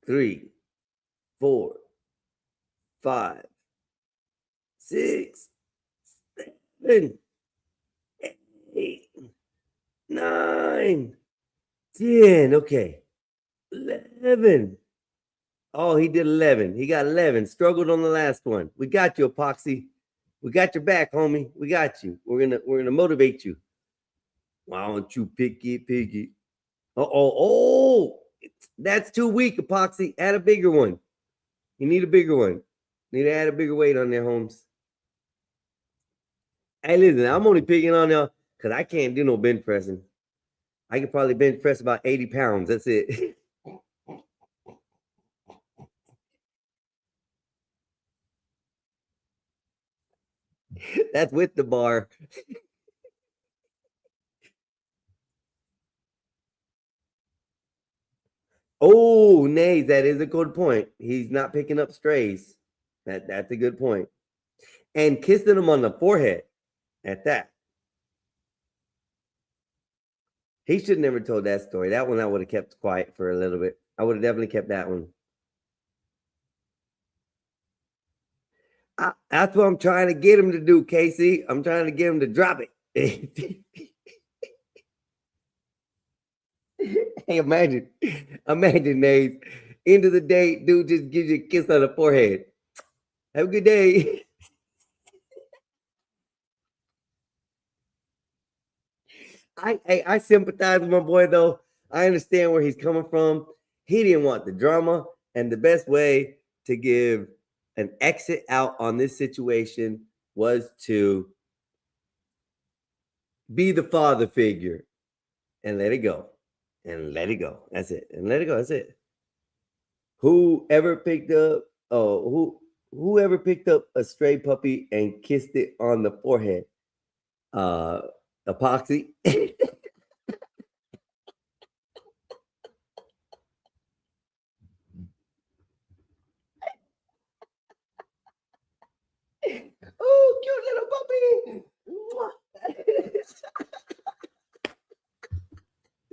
3, 4, 5, 6, 7, 8, 9, 10. Okay. 11. Oh, he did 11. He got 11. Struggled on the last one. We got you, Epoxy. We got your back, homie. We got you. We're gonna motivate you. Why don't you pick it, piggy? Oh, that's too weak, Epoxy. Add a bigger one. You need a bigger one. Need to add a bigger weight on there, Holmes. Hey, listen, I'm only picking on there because I can't do no bench pressing. I could probably bench press about 80 pounds. That's it. That's with the bar. Oh, Nays, that is a good point. He's not picking up strays. That's a good point. And kissing him on the forehead at that. He should never told that story. That one I would have kept quiet for a little bit. I would have definitely kept that one. That's what I'm trying to get him to do, Casey. I'm trying to get him to drop it. Hey, imagine, Nays. End of the day, dude just gives you a kiss on the forehead. Have a good day. I sympathize with my boy though. I understand where he's coming from. He didn't want the drama, and the best way to give an exit out on this situation was to be the father figure and let it go. And let it go. That's it. And let it go. That's it. Whoever picked up a stray puppy and kissed it on the forehead, Epoxy. Oh, cute little puppy.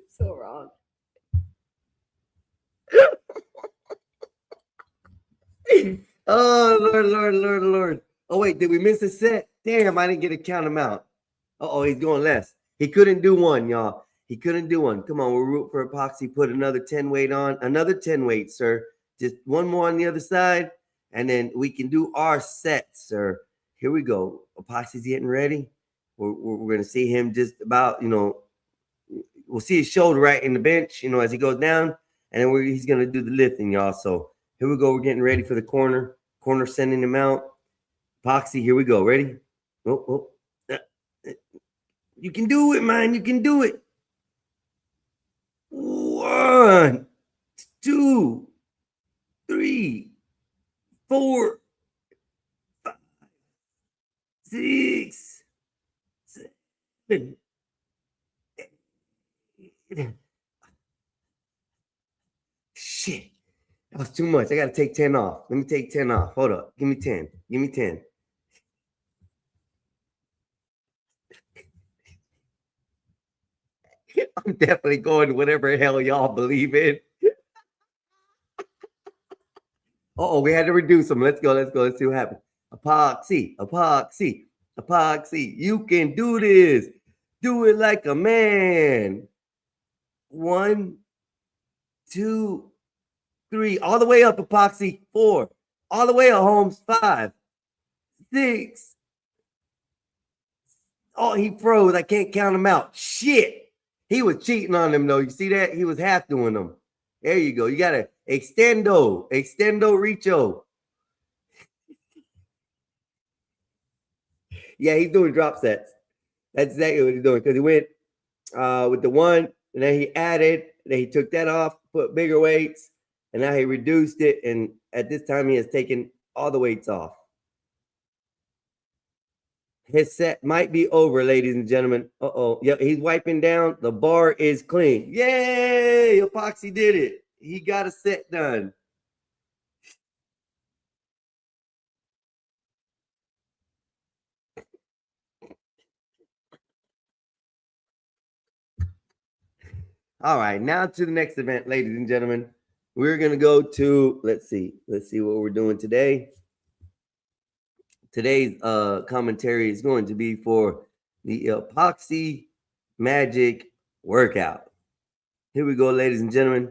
So wrong. Oh, Lord. Oh, wait, did we miss a set? Damn, I didn't get to count him out. Uh-oh, he's going less. He couldn't do one, y'all. He couldn't do one. Come on, we'll root for Epoxy. Put another 10 weight on. Another 10 weight, sir. Just one more on the other side, and then we can do our set, sir. Here we go. Epoxy's getting ready. We're going to see him just about, we'll see his shoulder right in the bench, as he goes down, and then he's going to do the lifting, y'all. So here we go. We're getting ready for the corner. Corner sending him out. Epoxy, here we go. Ready? Oh. You can do it, man. You can do it. 1, 2, 3, 4, 5, 6, 7, Shit. That was too much. I got to take 10 off. Let me take 10 off. Hold up. Give me 10. Give me 10. I'm definitely going to whatever hell y'all believe in. Oh, we had to reduce them. Let's go. Let's go. Let's see what happens. Epoxy, epoxy, epoxy. You can do this. Do it like a man. 1, 2, 3. All the way up, epoxy. 4. All the way up, Holmes. 5, 6. Oh, he froze. I can't count him out. Shit. He was cheating on them, though. You see that? He was half doing them. There you go. You got to extendo, recho. Yeah, he's doing drop sets. That's exactly what he's doing because he went with the 1, and then he added, then he took that off, put bigger weights, and now he reduced it. And at this time, he has taken all the weights off. His set might be over, ladies and gentlemen. Uh-oh. Yep, he's wiping down. The bar is clean. Yay! Epoxy did it. He got a set done. All right, now to the next event, ladies and gentlemen. We're going to go to, let's see what we're doing today. Today's commentary is going to be for the Epoxy Magic Workout. Here we go, ladies and gentlemen.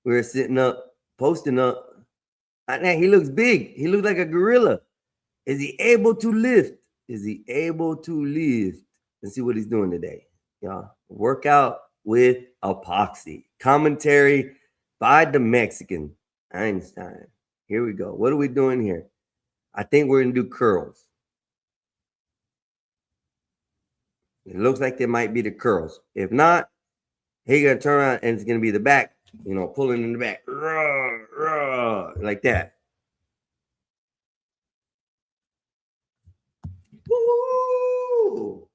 We're sitting up, posting up. Now he looks big. He looks like a gorilla. Is he able to lift? Is he able to lift? Let's see what he's doing today. Y'all, workout with epoxy. Commentary by the Mexican, Einstein. Here we go. What are we doing here? I think we're going to do curls. It looks like there might be the curls. If not, he's going to turn around and it's going to be the back, pulling in the back. Rah, rah, like that. Woo!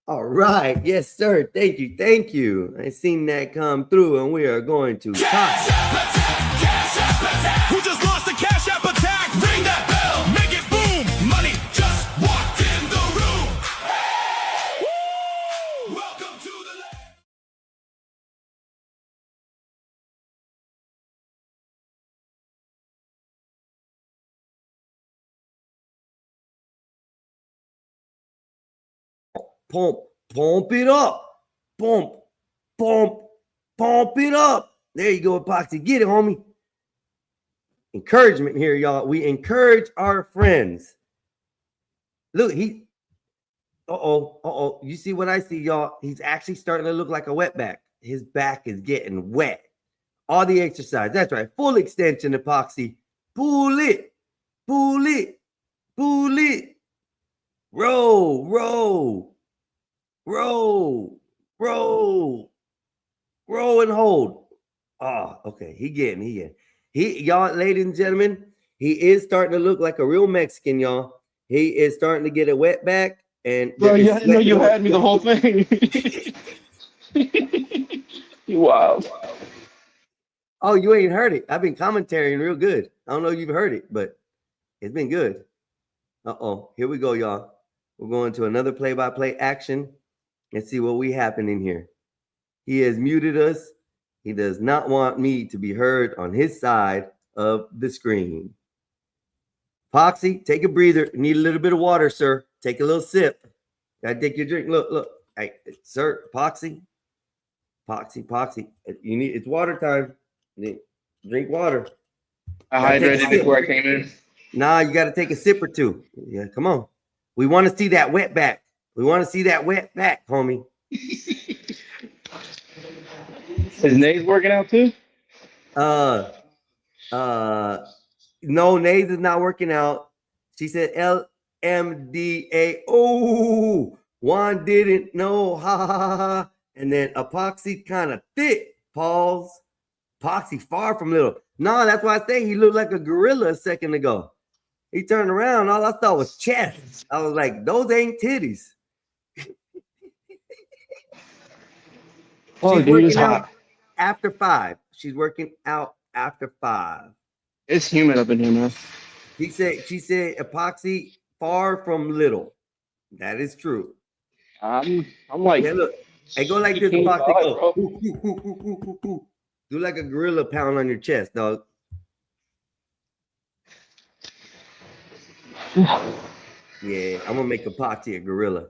All right. Yes, sir. Thank you. Thank you. I seen that come through, and we are going to Cash App attack, Cash App attack. Who just lost a Cash App attack? Ring that bell, make it boom. Money just walked in the room. Woo! Welcome to the land. Pump it up. Pump it up. There you go, Epoxy. Get it, homie. Encouragement here, y'all. We encourage our friends. Look, you see what I see, y'all? He's actually starting to look like a wetback. His back is getting wet. All the exercise. That's right. Full extension, Epoxy. Pull it. Pull it. Pull it. Roll, roll. Roll and hold. Oh, okay. Y'all, ladies and gentlemen, he is starting to look like a real Mexican, y'all. He is starting to get a wet back. And bro, you had me the whole thing. You wild. Oh, you ain't heard it. I've been commentating real good. I don't know if you've heard it, but it's been good. Here we go, y'all. We're going to another play-by-play action. And see what we happen in here. He has muted us. He does not want me to be heard on his side of the screen. Epoxy, take a breather. You need a little bit of water, sir. Take a little sip. Gotta take your drink. Look. Hey, sir, Epoxy. It's water time. Drink water. I hydrated before I came in. Nah, you gotta take a sip or two. Yeah, come on. We want to see that wet back. We want to see that wet back, homie. Is Nays working out too? No, Nays is not working out. She said LMDA. Oh, Juan didn't know. Ha ha ha ha. And then Epoxy kind of thick. Pause. Epoxy far from little. No, that's why I say he looked like a gorilla a second ago. He turned around. All I saw was chest. I was like, those ain't titties. Oh, She's dude, it's working out hot. after 5. She's working out after 5. It's humid up in here, man. She said epoxy far from little. That is true. I'm like, Yeah, look. Hey, go like this, 18, epoxy. Go. bro. Do like a gorilla pound on your chest, dog. Yeah, I'm gonna make epoxy a gorilla.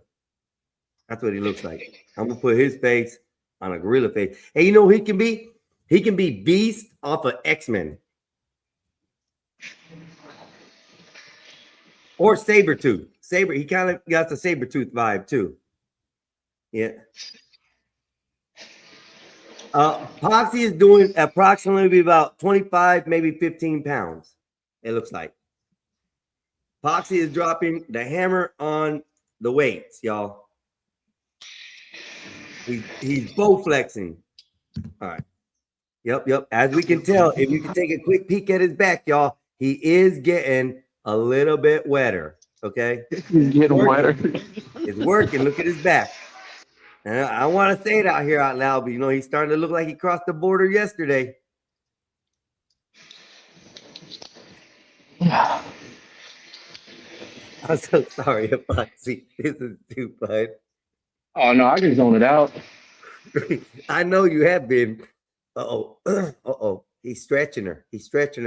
That's what he looks like. I'm gonna put his face on a gorilla face. Hey, you know who he can be? He can be Beast off of X-Men. Or Sabretooth. He kind of got the Sabretooth vibe too. Yeah. Poxy is doing approximately about 25, maybe 15 pounds. It looks like. Poxy is dropping the hammer on the weights, y'all. He's bow flexing. All right. Yep. As we can tell, if you can take a quick peek at his back, y'all, he is getting a little bit wetter. Okay. He's getting wetter. It's working. Look at his back. And I want to say it out here out loud, but he's starting to look like he crossed the border yesterday. Yeah. I'm so sorry, Epoxy. This is too fun. Oh no, I can zone it out. I know you have been. Uh-oh. He's stretching her,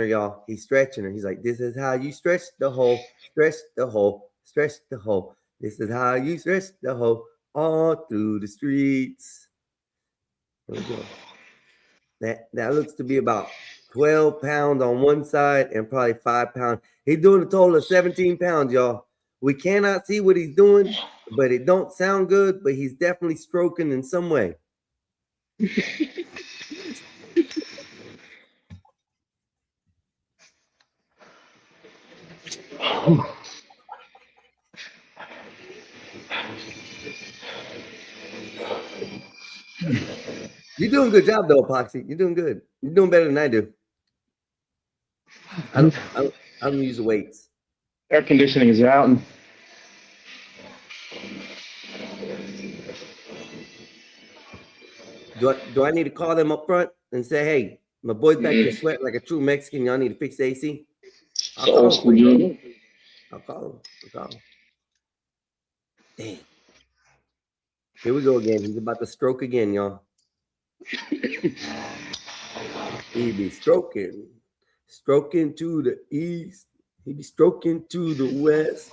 y'all. He's stretching her. He's like, this is how you stretch the hole, stretch the hole, stretch the hole. This is how you stretch the hole all through the streets. There we go. That looks to be about 12 pounds on one side and probably 5 pounds. He's doing a total of 17 pounds, y'all. We cannot see what he's doing, but it don't sound good, but he's definitely stroking in some way. You're doing a good job, though, Epoxy. You're doing good. You're doing better than I do. I don't use the weights. Air conditioning is out. And Do I need to call them up front and say, hey, my boy's back here sweating like a true Mexican. Y'all need to fix the AC? I'll call him. Dang. Here we go again. He's about to stroke again, y'all. He be stroking to the east. He be stroking to the west.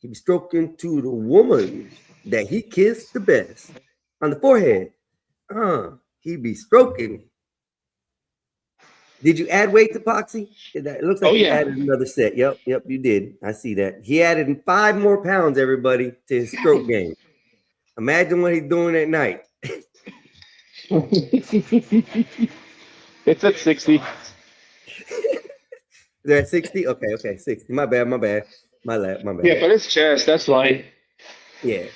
He be stroking to the woman that he kissed the best on the forehead. He be stroking. Did you add weight to Epoxy? It looks like you added another set. Yep, you did. I see that. He added 5 more pounds, everybody, to his stroke game. Imagine what he's doing at night. It's at 60. They're at 60? Okay, 60. My bad. My bad. Yeah, but it's chest. That's light. Yeah,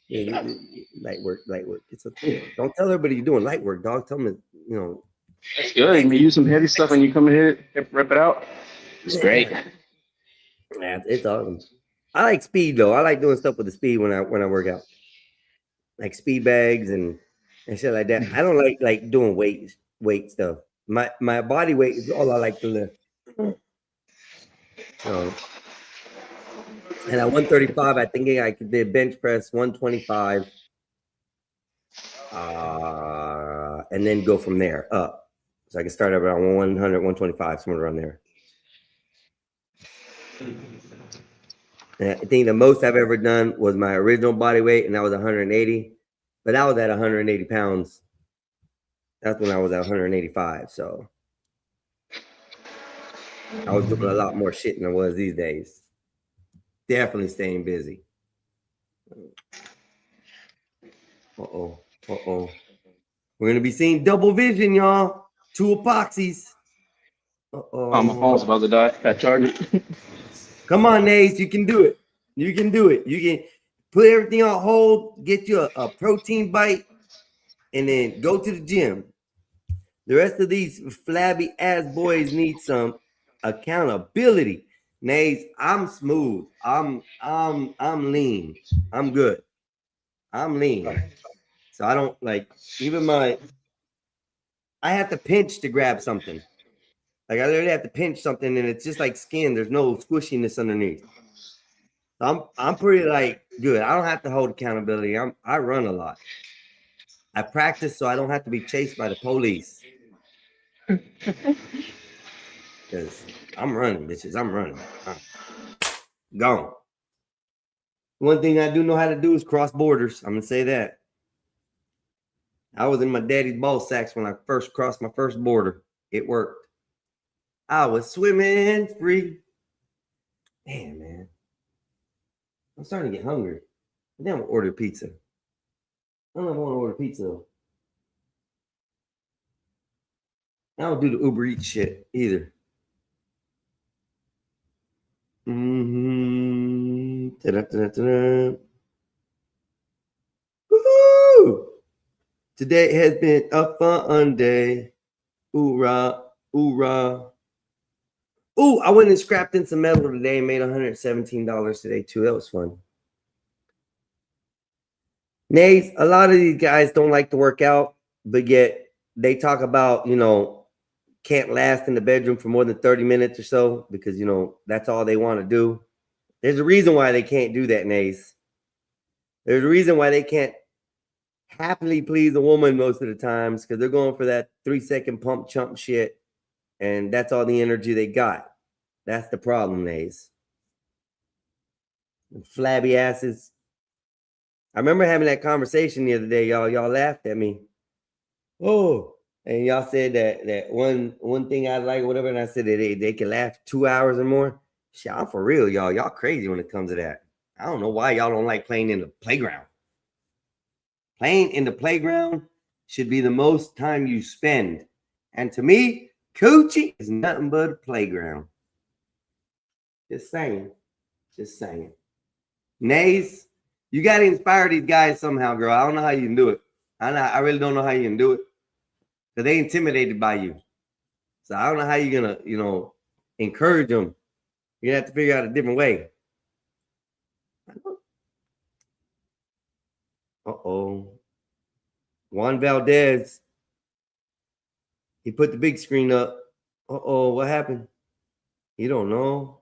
light work. It's okay. Don't tell everybody you're doing light work, dog. Tell them, That's good. You can use some heavy stuff and you come and hit it, rip it out. It's great. Yeah, it's awesome. I like speed though. I like doing stuff with the speed when I work out, like speed bags and shit like that. I don't like doing weight stuff. My body weight is all I like to lift. And at 135, I think I could did bench press 125, and then go from there up. So I can start around 100, 125, somewhere around there. And I think the most I've ever done was my original body weight, and that was 180. But that was at 180 pounds. That's when I was at 185. So I was doing a lot more shit than I was these days. Definitely staying busy. Uh-oh. We're going to be seeing double vision, y'all. 2 epoxies. Uh-oh. Oh, my phone's about to die. I charge it. Come on, Nays. You can do it. You can put everything on hold, get you a protein bite, and then go to the gym. The rest of these flabby ass boys need some accountability. Nays, I'm smooth. I'm lean. I'm good. I'm lean. So I don't like even I have to pinch to grab something. Like I literally have to pinch something and it's just like skin. There's no squishiness underneath. I'm pretty like good. I don't have to hold accountability. I run a lot. I practice so I don't have to be chased by the police. Because I'm running, bitches. I'm running. Gone. One thing I do know how to do is cross borders. I'm gonna say that. I was in my daddy's ball sacks when I first crossed my first border. It worked. I was swimming free. Damn, man. I'm starting to get hungry. I think I'm gonna order pizza. I don't know if I want to order pizza. I don't do the Uber Eats shit either. Ta-da-da-da-da. Woo! Today has been a fun day. Hoorah, hoorah. Ooh, I went and scrapped in some metal today and made $117 today too. That was fun. Nays, a lot of these guys don't like to work out, but yet they talk about, can't last in the bedroom for more than 30 minutes or so because, that's all they want to do. There's a reason why they can't do that, Nays. There's a reason why they can't happily please a woman most of the times because they're going for that 3-second pump chump shit. And that's all the energy they got. That's the problem, Nays. Flabby asses. I remember having that conversation the other day, y'all. Y'all laughed at me. Oh, and y'all said that one thing I like, whatever, and I said that they can last 2 hours or more. Shit, I'm for real, y'all. Y'all crazy when it comes to that. I don't know why y'all don't like playing in the playground. Playing in the playground should be the most time you spend. And to me, coochie is nothing but a playground. Just saying. Just saying. Nays, you got to inspire these guys somehow, girl. I don't know how you can do it. I really don't know how you can do it. Because they intimidated by you. So I don't know how you're going to, encourage them. You're going to have to figure out a different way. Uh-oh. Juan Valdez. He put the big screen up. Uh-oh, what happened? You don't know.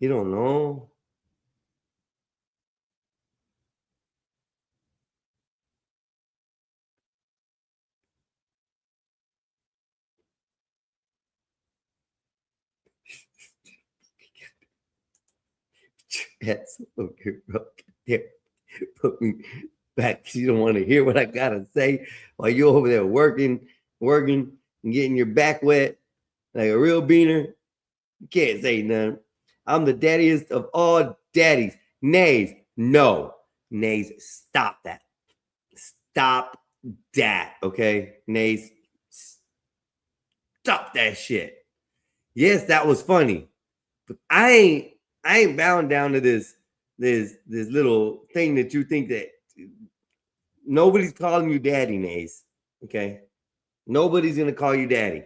You don't know. That's okay, bro. Yeah. Put me back. You don't want to hear what I gotta say while you're over there working, and getting your back wet like a real beaner. You can't say nothing. I'm the daddiest of all daddies. Nays, no. Nays, stop that. Stop that, okay? Nays, stop that shit. Yes, that was funny. But I ain't bound down to this little thing that you think that nobody's calling you daddy, Nays. Okay? Nobody's gonna call you daddy.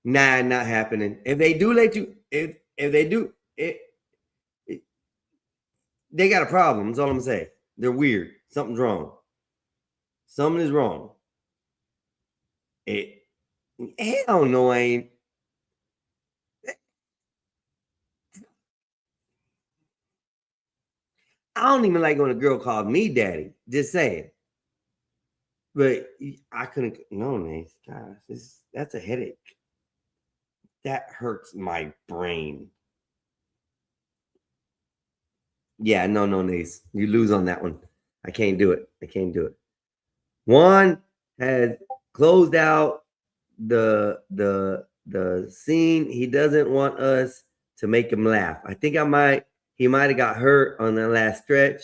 Nah, not happening. If they do let you, if they do, they got a problem. That's all I'm saying. They're weird. Something's wrong. Something is wrong. Hell no, I ain't. I don't even like when a girl calls me daddy. Just saying. But I couldn't. No, Nate. Gosh, that's a headache. That hurts my brain. Yeah, no, Nace. You lose on that one. I can't do it. I can't do it. Juan has closed out the scene. He doesn't want us to make him laugh. I think he might have got hurt on the last stretch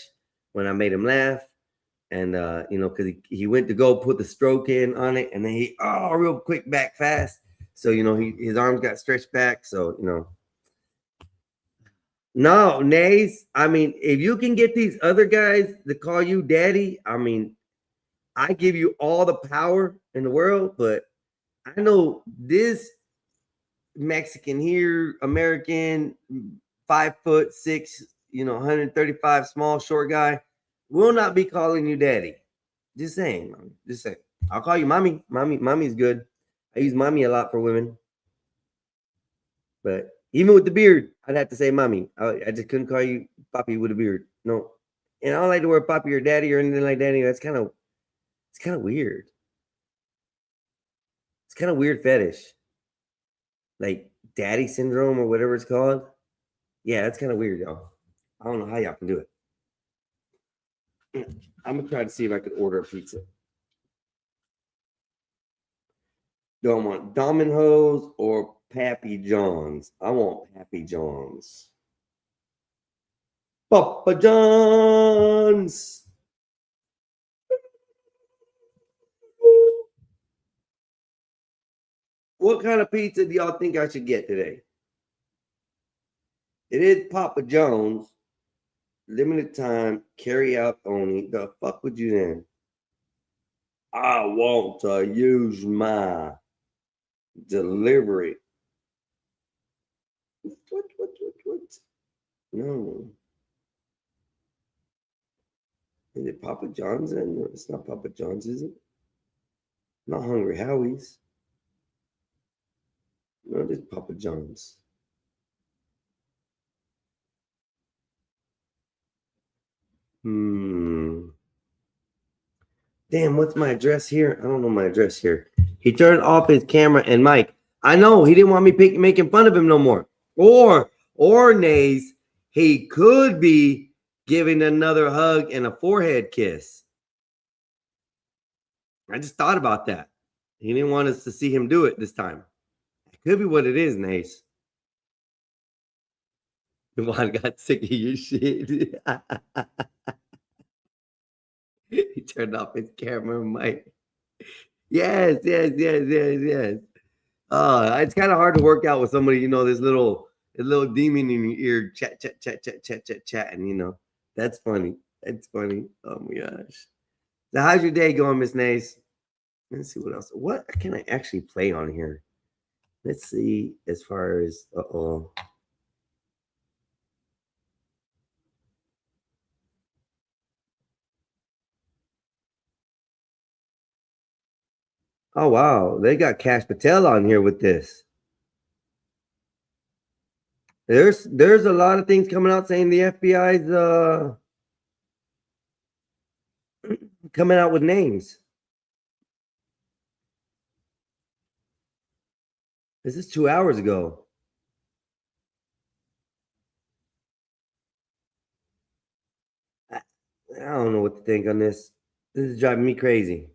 when I made him laugh. And because he went to go put the stroke in on it, and then he real quick back fast. So his arms got stretched back. So no, Nays. I mean, if you can get these other guys to call you daddy, I mean, I give you all the power in the world, but I know this Mexican here, American, 5'6", 135, small, short guy, will not be calling you daddy. Just saying, mommy. Just saying. I'll call you mommy. Mommy's good. I use mommy a lot for women. But even with the beard, I'd have to say mommy. I just couldn't call you papi with a beard. No. And I don't like to wear papi or daddy or anything like that. It's kind of weird. It's kind of weird fetish. Like daddy syndrome or whatever it's called. Yeah, that's kind of weird, y'all. I don't know how y'all can do it. I'm gonna try to see if I could order a pizza. Do I want Domino's or Pappy John's? I want Pappy John's. Papa John's. What kind of pizza do y'all think I should get today? It is Papa John's. Limited time, carry out only. The fuck would you then? I want to use my delivery. What? No. Is it Papa John's then? No, it's not Papa John's, is it? Not Hungry Howie's. No, it is Papa John's. Damn, what's my address here? I don't know my address here. He turned off his camera and mic. I know he didn't want me making fun of him no more. Or Nays, he could be giving another hug and a forehead kiss. I just thought about that. He didn't want us to see him do it this time. It could be what it is, Nays. Devon got sick of your shit. He turned off his camera and mic. Yes. It's kind of hard to work out with somebody, this little demon in your ear, chat, and that's funny. That's funny. Oh my gosh. So how's your day going, Miss Nays? Let's see what else. What can I actually play on here? Let's see as far as Oh wow, they got Cash Patel on here with this. There's a lot of things coming out saying the FBI's coming out with names. This is 2 hours ago. I don't know what to think on this. This is driving me crazy.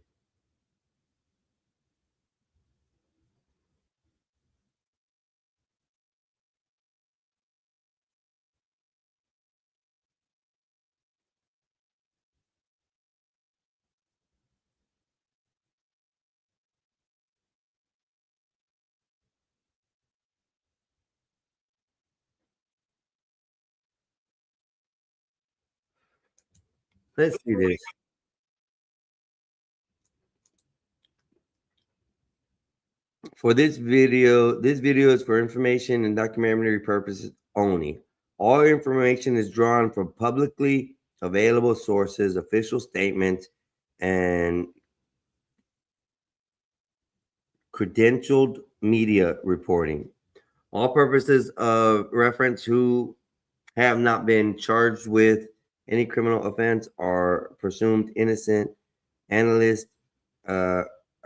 Let's see this. For this video is for information and documentary purposes only. All information is drawn from publicly available sources, official statements, and credentialed media reporting. All purposes of reference who have not been charged with any criminal offense are presumed innocent. Analysts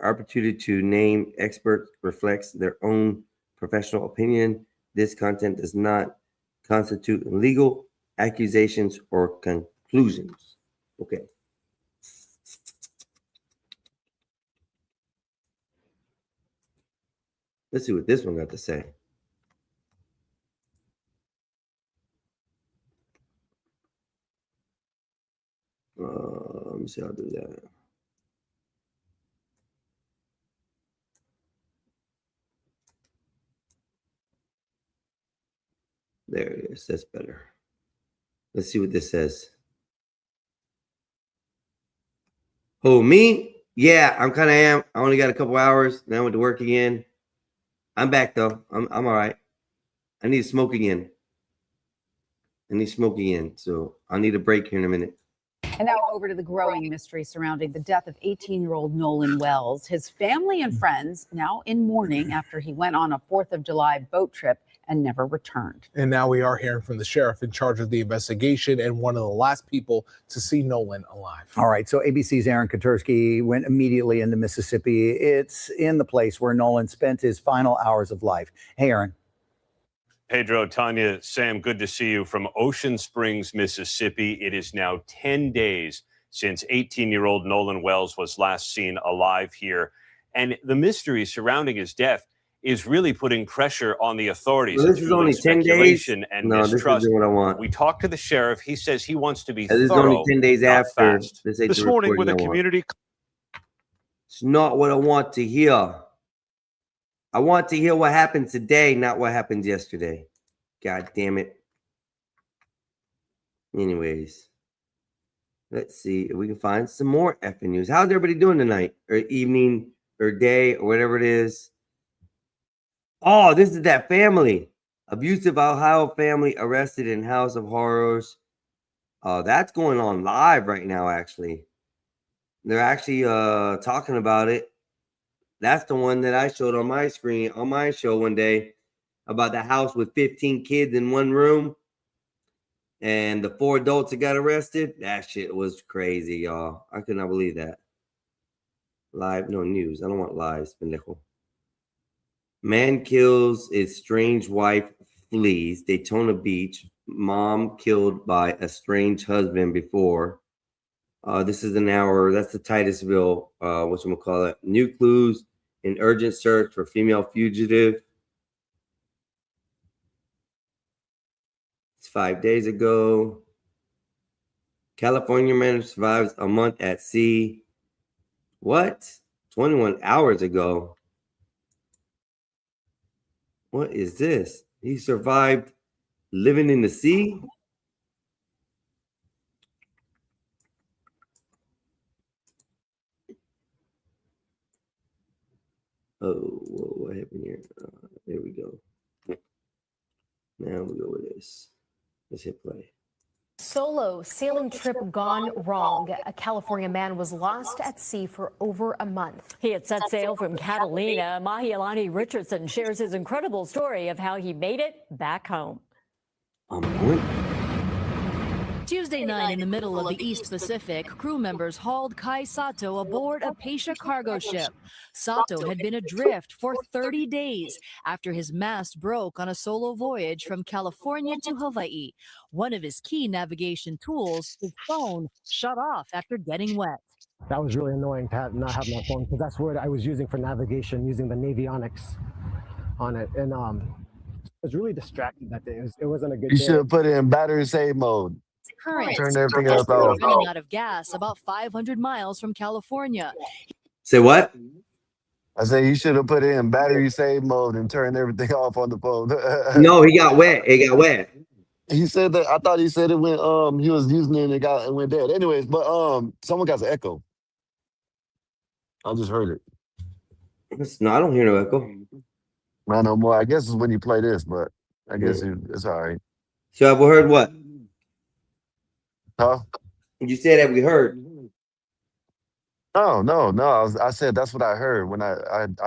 opportunity to name experts reflects their own professional opinion. This content does not constitute legal accusations or conclusions. Okay. Let's see what this one got to say. Let me see how to do that. There it is. That's better. Let's see what this says. Oh, me? Yeah, I'm kind of am. I only got a couple hours. Then I went to work again. I'm back though. I'm all right. I need to smoke again. So I'll need a break here in a minute. And now over to the growing mystery surrounding the death of 18-year-old Nolan Wells. His family and friends now in mourning after he went on a 4th of July boat trip and never returned. And now we are hearing from the sheriff in charge of the investigation and one of the last people to see Nolan alive. All right, so ABC's Aaron Katursky went immediately into Mississippi. It's in the place where Nolan spent his final hours of life. Hey, Aaron. Pedro, Tanya, Sam, good to see you from Ocean Springs, Mississippi. It is now 10 days since 18-year-old Nolan Wells was last seen alive here. And the mystery surrounding his death is really putting pressure on the authorities. Well, this is only 10 days. And No, this mistrust. isn't what I want. We talked to the sheriff. He says he wants to be This is thorough, only 10 days not after. fast. This morning with a community. It's not what I want to hear. I want to hear what happened today, not what happened yesterday. God damn it. Anyways, let's see if we can find some more effing news. How's everybody doing tonight, or evening, or day, or whatever it is? Oh, this is that family. Abusive Ohio family arrested in House of Horrors. That's going on live right now, actually. They're actually talking about it. That's the one that I showed on my screen, on my show one day, about the house with 15 kids in one room. And the 4 adults that got arrested. That shit was crazy, y'all. I could not believe that. Live, no news. I don't want lives, pendejo. Man kills his strange wife, flees Daytona Beach. Mom killed by a strange husband before. This is an hour. That's the Titusville, whatchamacallit. New clues in urgent search for female fugitive. It's 5 days ago. California man survives a month at sea. What? 21 hours ago. What is this? He survived living in the sea? Oh, what happened here? There we go. Now we go with this. Let's hit play. Solo sailing trip gone wrong. A California man was lost at sea for over a month. He had set sail from Catalina. Mahialani Richardson shares his incredible story of how he made it back home. Tuesday night in the middle of the East Pacific, crew members hauled Kai Sato aboard a Pasha cargo ship. Sato had been adrift for 30 days after his mast broke on a solo voyage from California to Hawaii. One of his key navigation tools, his phone, shut off after getting wet. That was really annoying to not have my phone, because that's what I was using for navigation, using the Navionics on it. And I was really distracted that day. It wasn't a good You day. should have put it in battery save mode. Current. Turn everything else off. Running out of gas about 500 miles from California. Say what? I say you should have put it in battery save mode and turned everything off on the phone. No, he got wet. It got wet. He said that. I thought he said it went. He was using it and it went dead. Anyways, but someone got an echo. I just heard it. No, I don't hear no echo. I know more. I guess it's when you play this, but I guess it's all right. So have we heard what? Huh? You said that we heard. No. I said that's what I heard when I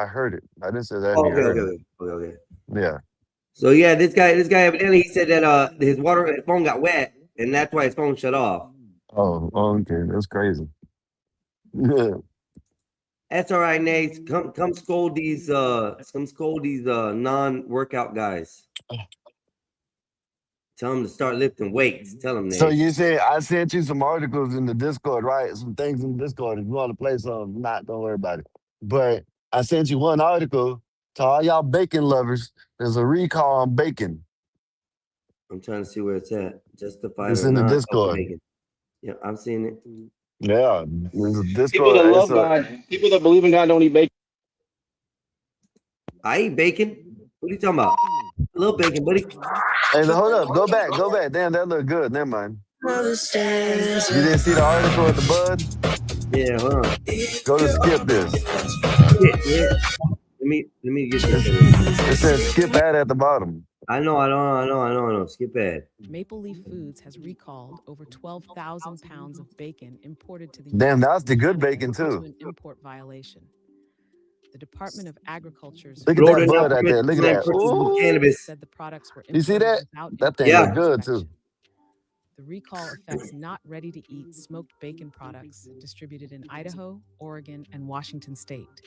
heard it. I didn't say that. Oh, you heard it. okay. Yeah. So yeah, this guy evidently he said that his phone got wet and that's why his phone shut off. Oh, okay. That's crazy. Yeah. That's all right, Nate. Come scold these non-workout guys. Tell them to start lifting weights. Tell them, Nate. So you say I sent you some articles in the Discord, right? Some things in the Discord. If you want to play some, don't worry about it. But I sent you one article to all y'all bacon lovers. There's a recall on bacon. I'm trying to see where it's at. Justified. It's or in the not, Discord. bacon. Yeah, I'm seeing it. Yeah, there's a Discord. People that love God, people that believe in God don't eat bacon. I eat bacon. What are you talking about? I love bacon, buddy. Hey, hold up. Go back. Damn, that looked good. Never mind. You didn't see the article at the Bud? Yeah, hold on. Go to skip this. Yeah. Let me get this. It says skip ad at the bottom. I know. Skip ad. Maple Leaf Foods has recalled over 12,000 pounds of bacon imported to the Damn, U.S. that's the good from Canada bacon due to too. an import violation. The Department of Agriculture's Look at Florida that now bud right there. Look at that. purchasing Ooh. cannabis. said the products were You see imported that? without That thing Yeah. look good too. The recall affects not ready-to-eat smoked bacon products distributed in Idaho, Oregon, and Washington state.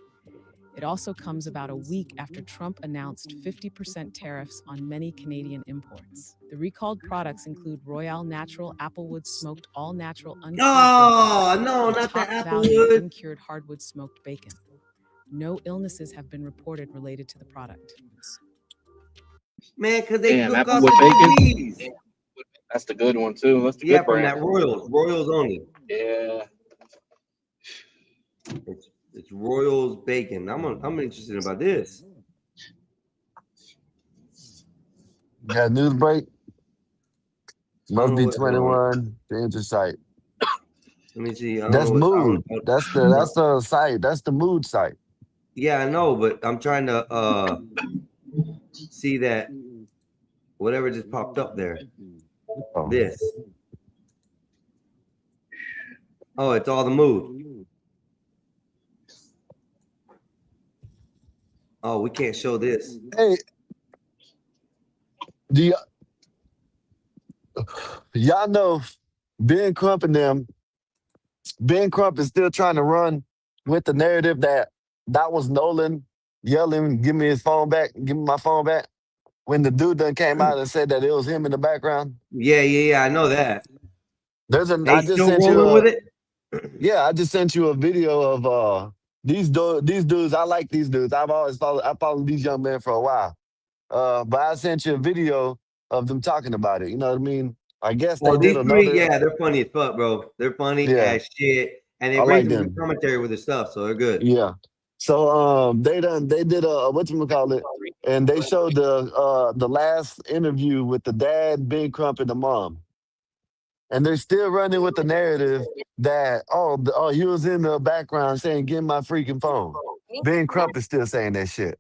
It also comes about a week after Trump announced 50% tariffs on many Canadian imports. The recalled products include Royale Natural Applewood smoked all-natural uncured Oh, bacon, no, and not the Top Value Applewood. uncured hardwood smoked bacon. No illnesses have been reported related to the product. Man, because they Damn, took off Applewood the bacon. disease. That's the good one too. That's the Yeah, good from brand. that Royals only. Yeah. It's Royals bacon. I'm interested about this. Got a news break. I Must don't be know what. Hold on. 21 to enter site. Let me see. I don't That's know what. mood. That's the site. That's the mood site. Yeah, I know, but I'm trying to see that whatever just popped up there. Oh. This. Oh, it's all the mood. Oh, we can't show this. Hey, do y'all know Ben Crump and them? Ben Crump is still trying to run with the narrative that was Nolan yelling, "Give me his phone back! Give me my phone back!" When the dude done came out and said that it was him in the background. Yeah. I know that. I just still sent you rolling with it. Yeah, I just sent you a video of these dudes. I like these dudes. I followed these young men for a while. But I sent you a video of them talking about it. You know what I mean? I guess they Well, did these three, another. they're funny as fuck, bro. They're funny Yeah, as shit, and they I bring like some them. good commentary with their stuff, so they're good. Yeah. So they did a whatchamacallit, and they showed the last interview with the dad, Big Crump, and the mom. And they're still running with the narrative that he was in the background saying, "Give me my freaking phone." Ben Crump is still saying that shit,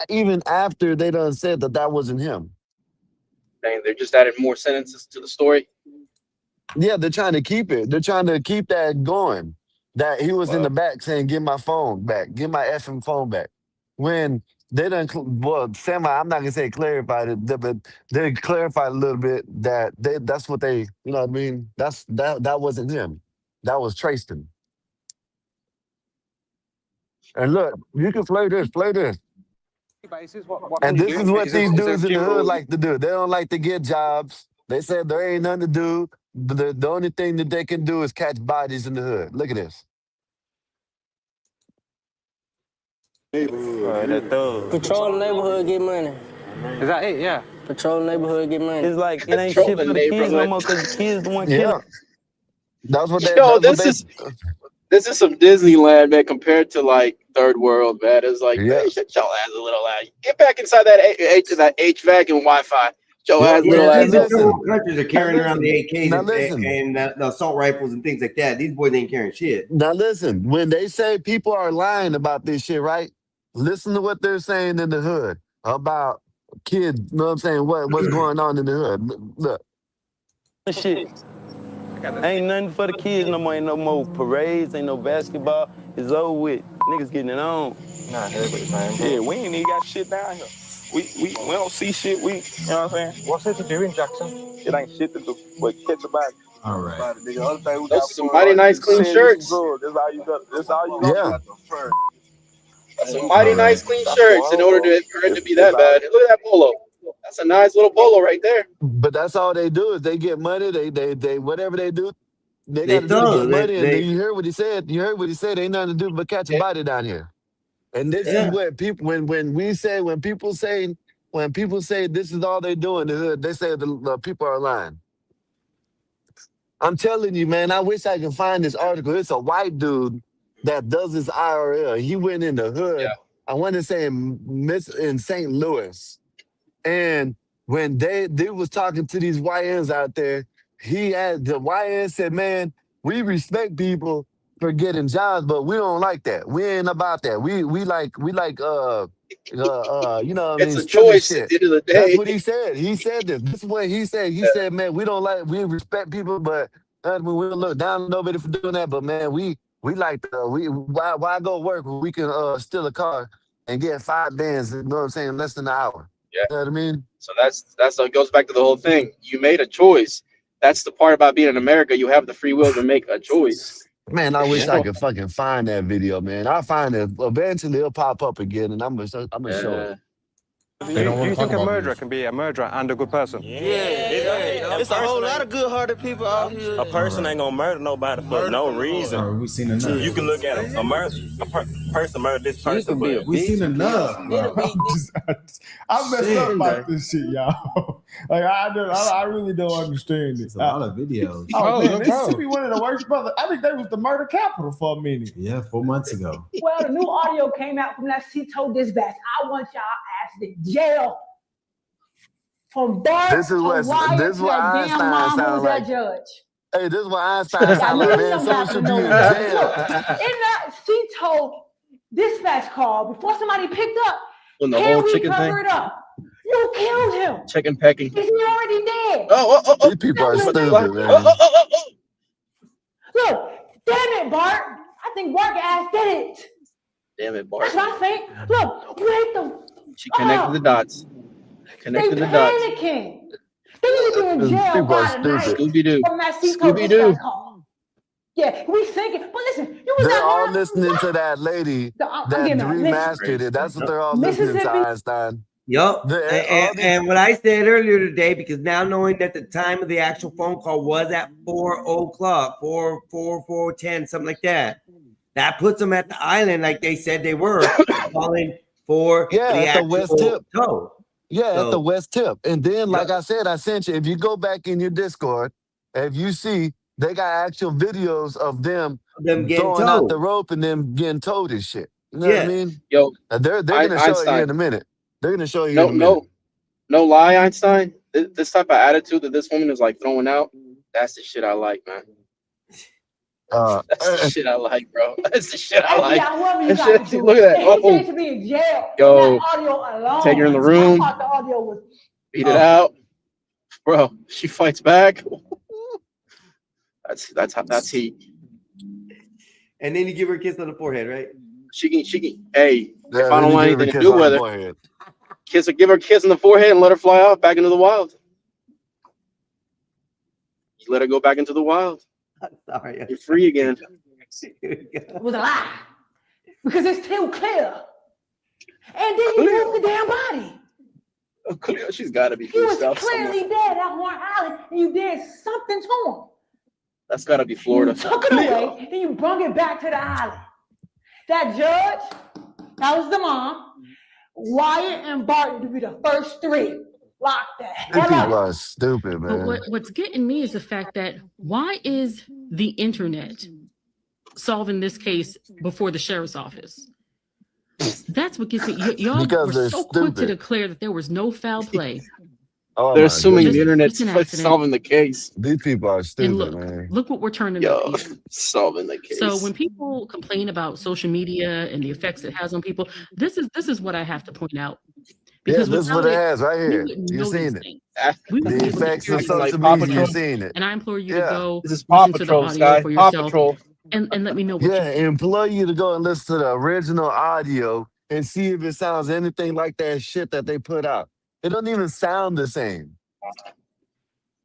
even after they done said that wasn't him. Dang, they're just adding more sentences to the story. Yeah, they're trying to keep it. They're trying to keep that going. That he was in the back saying, "Give my phone back. Give my effing phone back." When they done, I'm not gonna say clarified it, but they clarified a little bit that that's what they, you know what I mean? That wasn't him. That was Trayston. And look, you can play this. And this is what these dudes in the hood like to do. They don't like to get jobs. They said there ain't nothing to do. The only thing that they can do is catch bodies in the hood. Look at this. Patrol the neighborhood, get money. Is that it? Yeah. Patrol the neighborhood, get money. It's like it ain't shit for the kids no more because the kids the one killing. Yeah, that's what they. Yo, That's what this is some Disneyland, man, compared to like third world, man. It's like, Yeah. man, shut your ass a little ass. Get back inside that HVAC and Wi-Fi. Your ass little Yeah, ass. these third world countries are carrying around the AKs Now and listen. the assault rifles and things like that. These boys ain't carrying shit. Now listen, when they say people are lying about this shit, right? Listen to what they're saying in the hood about kids. You know what I'm saying? What's going on in the hood? Look. Shit. Ain't nothing for the kids no more. Ain't no more parades. Ain't no basketball. It's over with. Niggas getting it on. Nah, everybody's fine, bro. Yeah, we ain't even got shit down here. We don't see shit. You know what I'm saying? What's there to do in Jackson? It ain't shit to do but catch a body. All right. Those some mighty nice clean shirts. That's all you got. That's all you Yeah. Some mighty nice clean shirts in order for it to be that bad. Look at that polo. That's a nice little polo right there. But that's all they do is they get money. They whatever they do, they They got to do to thug. get money. And They- you heard what he said. You heard what he said. Ain't nothing to do but catch a body down here. And this Yeah. is what people when people say this is all they do in the hood, they say the people are lying. I'm telling you, man. I wish I could find this article. It's a white dude that does this IRL. He went in the hood. Yeah. I want to say in St. Louis. And when they was talking to these YNs out there, the YN said, "Man, we respect people for getting jobs, but we don't like that. We ain't about that. We like you know what I mean? It's a Stealing choice at shit. the end of the That's day. what he said. He said this. This is what he said. He said, man, we respect people, but we don't look down on nobody for doing that. But man, we like why go work when we can steal a car and get 5 bands, you know what I'm saying, in less than an hour. Yeah. You know what I mean? So that's it goes back to the whole thing. You made a choice. That's the part about being in America. You have the free will to make a choice. Man, I wish You I know? could fucking find that video, man. I'll find it. Eventually it'll pop up again and I'm gonna show it. Do you think a murderer can be a murderer and a good person? It's a whole lot of good-hearted people out here. A person ain't gonna murder nobody for no reason. We seen enough. You can look at person murder this person, but We seen enough. Bro. I messed up about this shit, y'all. Like I really don't understand it. A lot of videos. Oh man, Mississippi one of the worst, brother. I think they was the murder capital for a minute. Yeah, 4 months ago. Well, the new audio came out from that CTO dispatch. I want y'all ass to jail. From Bart This is what to Wyatt this is to what that damn Einstein mom sound who's like. that judge. Hey, this is what Einstein sound like, man. Someone should be in jail. In that CTO dispatch call, before somebody picked up, When the can whole we chicken cover thing? it up? You killed him. Chicken pecking. Is he already dead? These people are stupid, man. Look, damn it, Bart. I think Bart ass did it. Damn it, Bart. That's what I think. Look, you hate the. She connected the dots. They Connected the dots. panicking. They need to be in jail People are by tonight. stupid. Scooby-Doo. From that CTO Scooby-Doo. dispatch call. Yeah, we thinking. But listen, you was They're not all lying. listening to that lady I'm that getting mad. remastered it. That's what they're all listening to, Mississippi. Einstein. Yup. And what I said earlier today, because now knowing that the time of the actual phone call was at 4:00, 4:10, something like that, that puts them at the island like they said they were calling for the at the West actual Tip. tow. Yeah, at the So- West Tip. And then, like I said, I sent you, if you go back in your Discord, if you see, they got actual videos of them getting throwing out towed. the rope and them getting towed and shit. You know what I Yeah. mean? Yo, They're going to show you Einstein. in a minute. They're going to show you No, in a minute. no lie, Einstein. This type of attitude that this woman is like throwing out, that's the shit I like, man. That's the shit I like, bro. That's the shit I like. Yeah, whoever you That got shit- to do. look at that. He Oh. should be in jail. Yo, That audio alone. take her in the room. I thought the audio was. Beat it out, bro. She fights back. That's heat. And then you give her a kiss on the forehead, right? She can. Hey, Yeah, if I then don't you want give her a anything to kiss do on with the her, forehead. give her a kiss in the forehead and let her fly off back into the wild. You let her go back into the wild. Sorry. You're free again. It was a lie. Because it's too clear. And then you moved the damn body. Cleo, she's got to be He was south somewhere. clearly dead at Horn Island, and you did something to him. That's got to be Florida. You took it away, and you brought it back to the island. That judge, that was the mom. Wyatt and Barton to be the first 3. Lock the These hell people up. are stupid, But man. what's getting me is the fact that why is the internet solving this case before the sheriff's office? That's what gets me. Y'all Because were they're so quick to stupid. declare that there was no foul play. Oh, They're my assuming goodness. the internet's It's an accident. solving the case. These people are And stupid, look, man. look what we're turning Yo, up here. solving the case. So when people complain about social media and the effects it has on people, this is what I have to point out. Yeah, this is what without it has right we here. wouldn't You know seen these it. things. We wouldn't The be able to effects hear of these social things. Paw media, you Patrol. seen it. And I implore you Yeah. to go This is Paw listen to the Patrol, audio Sky. for Paw yourself Patrol. and let me know what Yeah, you implore you to go and listen to the original audio and see if it sounds anything like that shit that they put out. It don't even sound the same.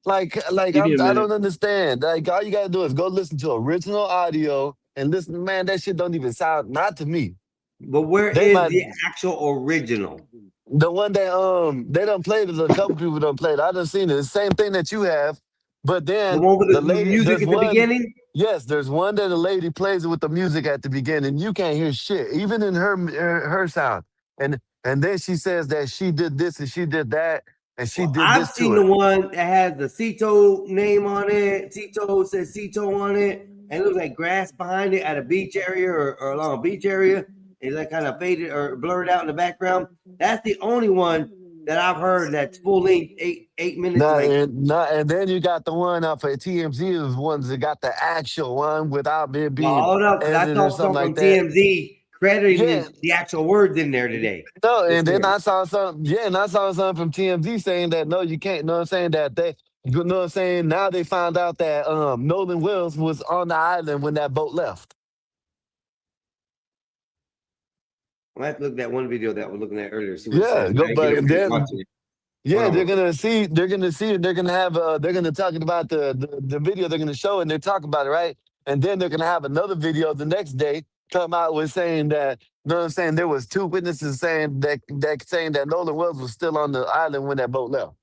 Like Give me a I minute. don't understand. Like all you gotta do is go listen to original audio and listen. Man, that shit don't even sound. Not to me. But where They is might- the actual original? The one that they done played it. A couple people done played it. I done seen it. The same thing that you have. But then The one with the lady, music there's at the one- beginning? Yes, there's one that the lady plays it with the music at the beginning. You can't hear shit, even in her sound. And then she says that she did this and she did that and she did I've this seen to the it. one that has the Cito name on it. Cito says Cito on it, and it looks like grass behind it at a beach area or along a beach area. It's like kind of faded or blurred out in the background. That's the only one that I've heard that's full length, 8 minutes. And then you got the one off of TMZ is ones that got the actual one without it being hold up, because I edited or saw something some like from that. TMZ crediting the actual words in there today. No, and then I saw something. Yeah, and I saw something from TMZ saying that no, you can't. Know what I'm saying that they. You know what I'm saying? Now they found out that Nolan Wells was on the island when that boat left. I have to look at that one video that I was looking at earlier. See what Yeah, it says. go, I but get over here then, watching it. yeah, Hold they're on. gonna see, they're gonna have, they're gonna talking about the video they're gonna show, and they're talking about it, right? And then they're gonna have another video the next day come out with saying that, you know what I'm saying? There was 2 witnesses saying that saying that Nolan Wells was still on the island when that boat left.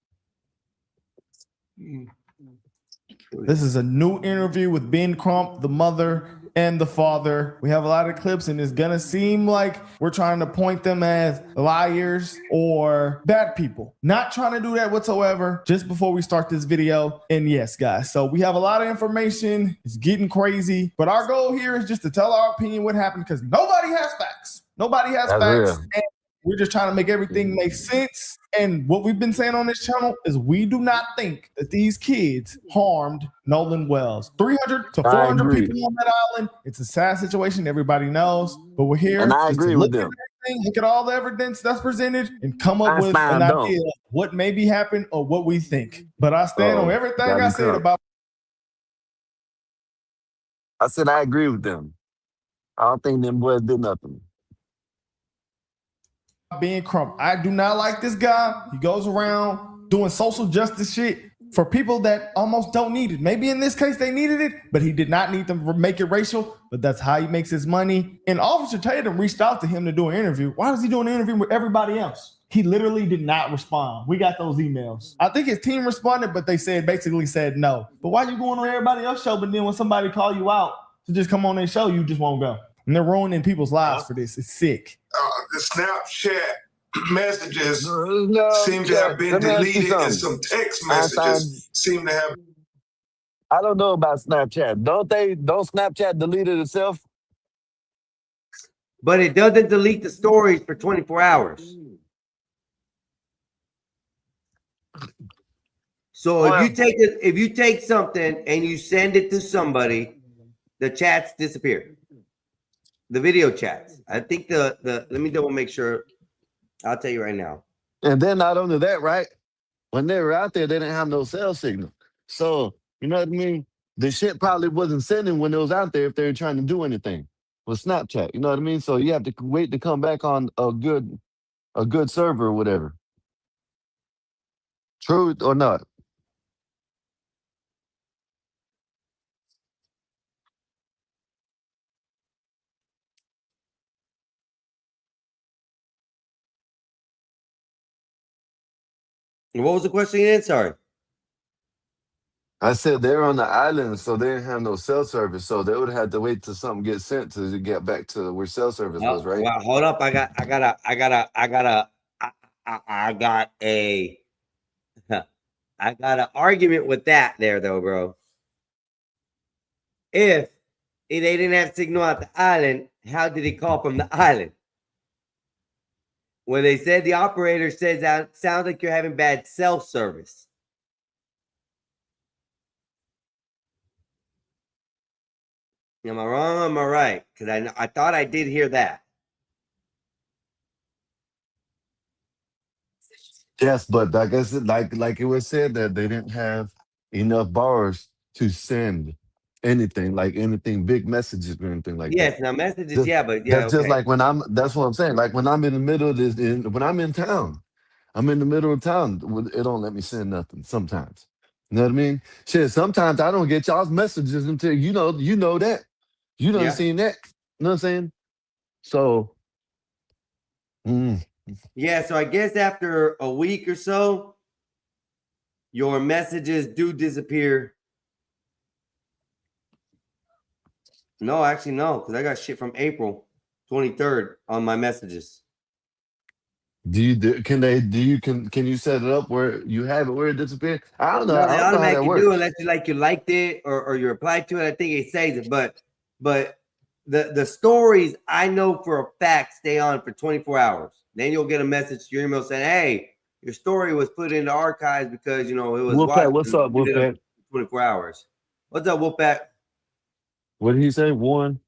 This is a new interview with Ben Crump, the mother and the father. We have a lot of clips, and it's gonna seem like we're trying to point them as liars or bad people. Not trying to do that whatsoever. Just before we start this video, and yes, guys, so we have a lot of information. It's getting crazy, but our goal here is just to tell our opinion what happened, because nobody has facts. Nobody has That's facts. real. And we're just trying to make everything make sense. And what we've been saying on this channel is we do not think that these kids harmed Nolan Wells. 300 to 400 people on that island. It's a sad situation. Everybody knows. But we're here And I just to agree look with at them. everything, look at all the evidence that's presented, and come up I with stand an dumb. idea of what maybe happened or what we think. But I stand on everything gotta I be said correct. about I said I agree with them. I don't think them boys did nothing. Ben Crump. I do not like this guy. He goes around doing social justice shit for people that almost don't need it. Maybe in this case they needed it, but he did not need to make it racial. But that's how he makes his money. And Officer Tatum reached out to him to do an interview. Why does he do an interview with everybody else? He literally did not respond. We got those emails. I think his team responded, but they basically said no. But why you going on everybody else's show? But then when somebody call you out to just come on their show, you just won't go. And they're ruining people's lives for this. It's sick. The Snapchat messages No, seem to have been let me ask you deleted, and something. some text I messages seem to have. I don't know about Snapchat. Don't Snapchat delete it itself? But it doesn't delete the stories for 24 hours. So if you take something and you send it to somebody, the chats disappear. The video chats. I think let me double make sure. I'll tell you right now. And then not only that, right? When they were out there, they didn't have no cell signal. So, you know what I mean? The shit probably wasn't sending when it was out there if they were trying to do anything with Snapchat. You know what I mean? So you have to wait to come back on a good server or whatever. True or not? What was the question again? Sorry. I said they're on the island, so they didn't have no cell service. So they would have to wait till something gets sent to get back to where cell service was, right? Well, hold up. I got an argument with that there though, bro. If they didn't have signal at the island, how did he call from the island? When they said the operator says that sounds like you're having bad cell service. Am I wrong or am I right? Because I thought I did hear that. Yes, but I guess like it was said that they didn't have enough bars to send anything, like anything, big messages or anything like that. Yes, now messages, Just- yeah, but yeah, That's just okay. like that's what I'm saying. Like when I'm in the middle of this, when I'm in town, I'm in the middle of town, it don't let me send nothing sometimes. You know what I mean? Shit, sometimes I don't get y'all's messages until you know that. You done Yeah. seen that. You know what I'm saying? So, Yeah, so I guess after a week or so, your messages do disappear. No, actually, no, because I got shit from April 23rd on my messages. can you set it up where you have it where it disappears? I don't know. No, I they don't know how that automatically works. do unless you liked it or you replied to it. I think it says it, but the stories I know for a fact stay on for 24 hours. Then you'll get a message to your email saying, "Hey, your story was put into archives because, you know, it was Wolfpack, what's up, Wolfpack? 24 hours. What's up, Wolfpack? What did he say? Warren?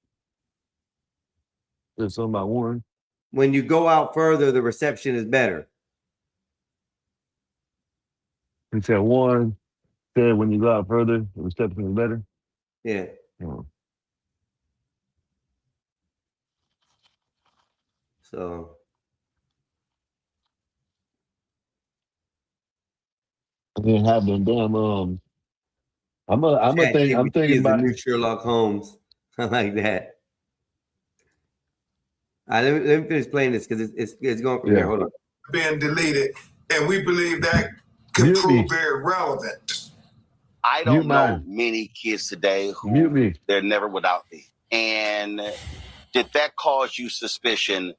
There's something about Warren. When you go out further, the reception is better. He said Warren said when you go out further, the reception is better. Yeah. Oh. So I didn't have them damn I'm thinking is the about new Sherlock Holmes. I like that. Let me finish playing this because it's going from here. Hold on. Being deleted, and we believe that could prove very relevant. I don't know many kids today who they're never without me. And did that cause you suspicion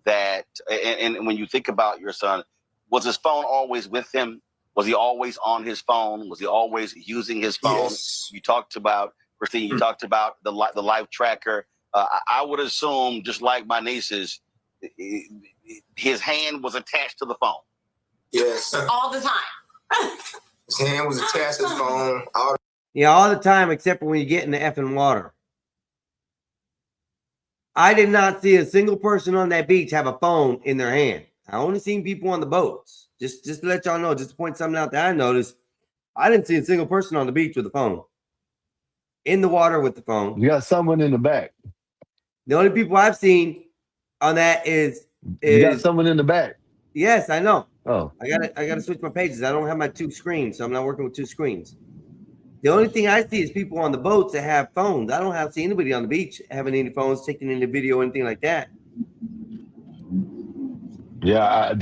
that, and when you think about your son, was his phone always with him? Was he always on his phone? Was he always using his phone? Yes. You talked about, Christine, you talked about the life tracker. I would assume, just like my nieces, his hand was attached to the phone. Yes. All the time. His hand was attached to the phone. All the time, except for when you get in the effing water. I did not see a single person on that beach have a phone in their hand. I only seen people on the boats. Just to let y'all know, just to point something out that I noticed, I didn't see a single person on the beach with a phone. In the water with the phone. You got someone in the back. The only people I've seen on that is you got someone in the back. Yes, I know. Oh. I gotta switch my pages. I don't have my two screens, so I'm not working with two screens. The only thing I see is people on the boats that have phones. I don't see anybody on the beach having any phones, taking any video, anything like that. Yeah,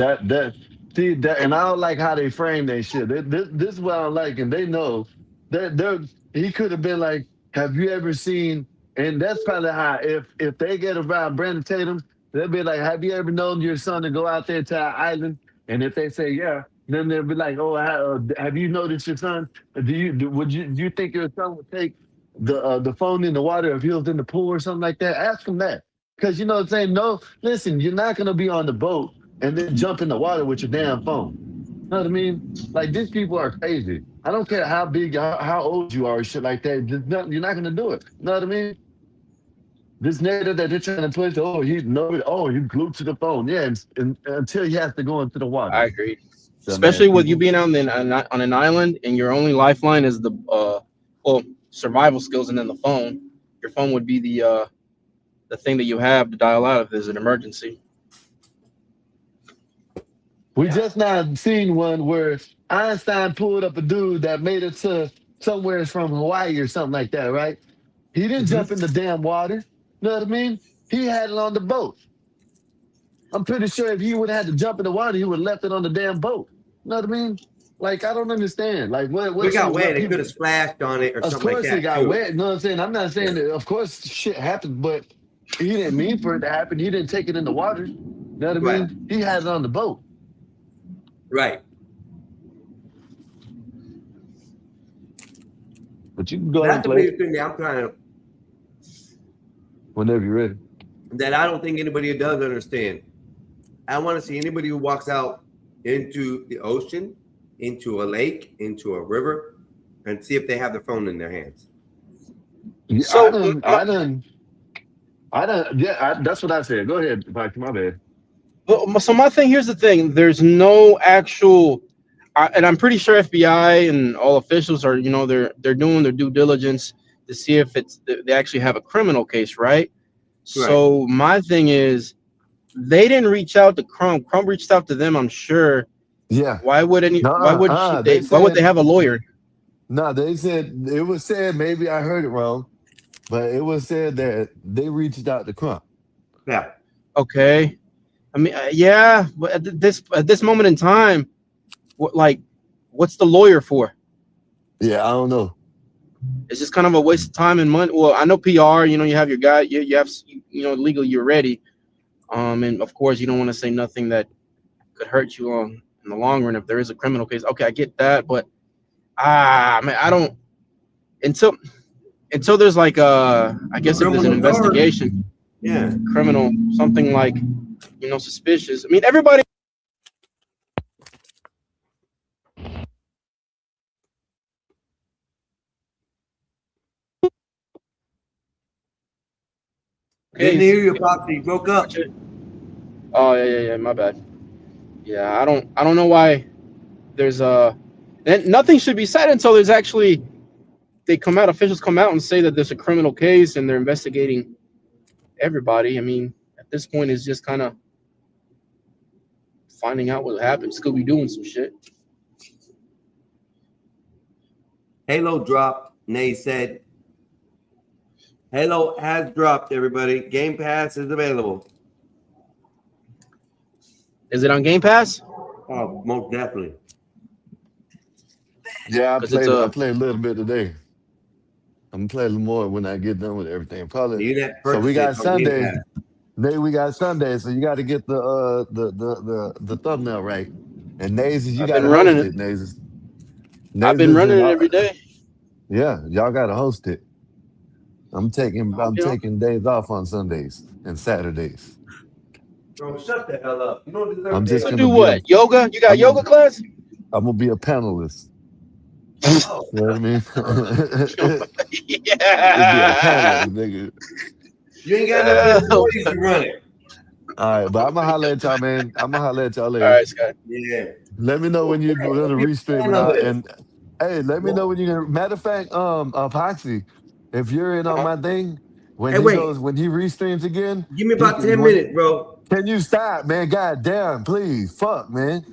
see that, and I don't like how they frame that shit. This is what I don't like, and they know that he could have been like, "Have you ever seen?" And that's probably how if they get around Brandon Tatum, they'll be like, "Have you ever known your son to go out there to our island?" And if they say yeah, then they'll be like, "Oh, have you noticed your son? Do you think your son would take the phone in the water if he was in the pool or something like that?" Ask him that, because you know what I'm saying. No, listen, you're not gonna be on the boat and then jump in the water with your damn phone. You know what I mean? Like, these people are crazy. I don't care how big, how old you are or shit like that. You're not gonna do it. You know what I mean? This narrative that they're trying to push, he's glued to the phone. Yeah, and until he has to go into the water. I agree. So, especially with you being on an island and your only lifeline is the survival skills and then the phone. Your phone would be the thing that you have to dial out if there's an emergency. We just now seen one where Einstein pulled up a dude that made it to somewhere from Hawaii or something like that, right? He didn't jump in the damn water. You know what I mean? He had it on the boat. I'm pretty sure if he would have had to jump in the water, he would have left it on the damn boat. You know what I mean? Like, I don't understand. Like, what it got wet. They could have splashed on it or something like that. Of course it got wet. You know what I'm saying? I'm not saying that, of course, shit happened, but he didn't mean for it to happen. He didn't take it in the water. You know what I mean? He had it on the boat. Right. But you can go ahead and play. I'm trying to. Whenever you're ready. That I don't think anybody does understand. I want to see anybody who walks out into the ocean, into a lake, into a river, and see if they have their phone in their hands. Yeah, so I done. Yeah, that's what I said. Go ahead, Mike. My bad. Well, so my thing, here's the thing. There's no actual, and I'm pretty sure FBI and all officials are, they're doing their due diligence to see if they actually have a criminal case, right? So my thing is, they didn't reach out to Crumb. Crumb reached out to them, I'm sure. Yeah. Why would why would they have a lawyer? No, they said, it was said, maybe I heard it wrong, but it was said that they reached out to Crumb. Yeah. Okay. I mean, yeah, but at this moment in time, what's the lawyer for? Yeah, I don't know. It's just kind of a waste of time and money. Well, I know PR, you have your guy, you have, legally you're ready. And of course you don't want to say nothing that could hurt you in the long run if there is a criminal case. Okay, I get that, but man, I don't until there's like I guess if there's an investigation, criminal, something like suspicious. I mean, everybody case. Didn't hear you, Poppy. You broke up. Oh yeah. My bad. Yeah, I don't know why there's nothing should be said until there's actually officials come out and say that there's a criminal case and they're investigating everybody. I mean, at this point, it's just kind of finding out what happened. Scooby doing some shit. Halo dropped. Nay said. Halo has dropped, everybody. Game Pass is available. Is it on Game Pass? Oh, most definitely. Yeah, I played a little bit today. I'm gonna play a little more when I get done with everything. Probably. So we got Sunday. Nay, we got Sunday, so you got to get the thumbnail right. And Nazy, you got to host it, Nazy. I've been running it every day. Yeah, y'all got to host it. I'm taking days off on Sundays and Saturdays. Bro, shut the hell up. You don't deserve I'm just gonna do what? Yoga? You got yoga class? I'm gonna be a panelist. You know what I mean? Yeah. Nigga. You ain't got nothing to run it. All right, but I'm gonna holler at y'all, man. I'm gonna holler at y'all later. All right, Scott. Yeah. Let me know when you're gonna restream and hey, let me know when you're gonna. Matter of fact, Epoxy, if you're in on my thing, when when he restreams again, give me about 10 minutes, bro. Can you stop, man? God damn, please, fuck, man.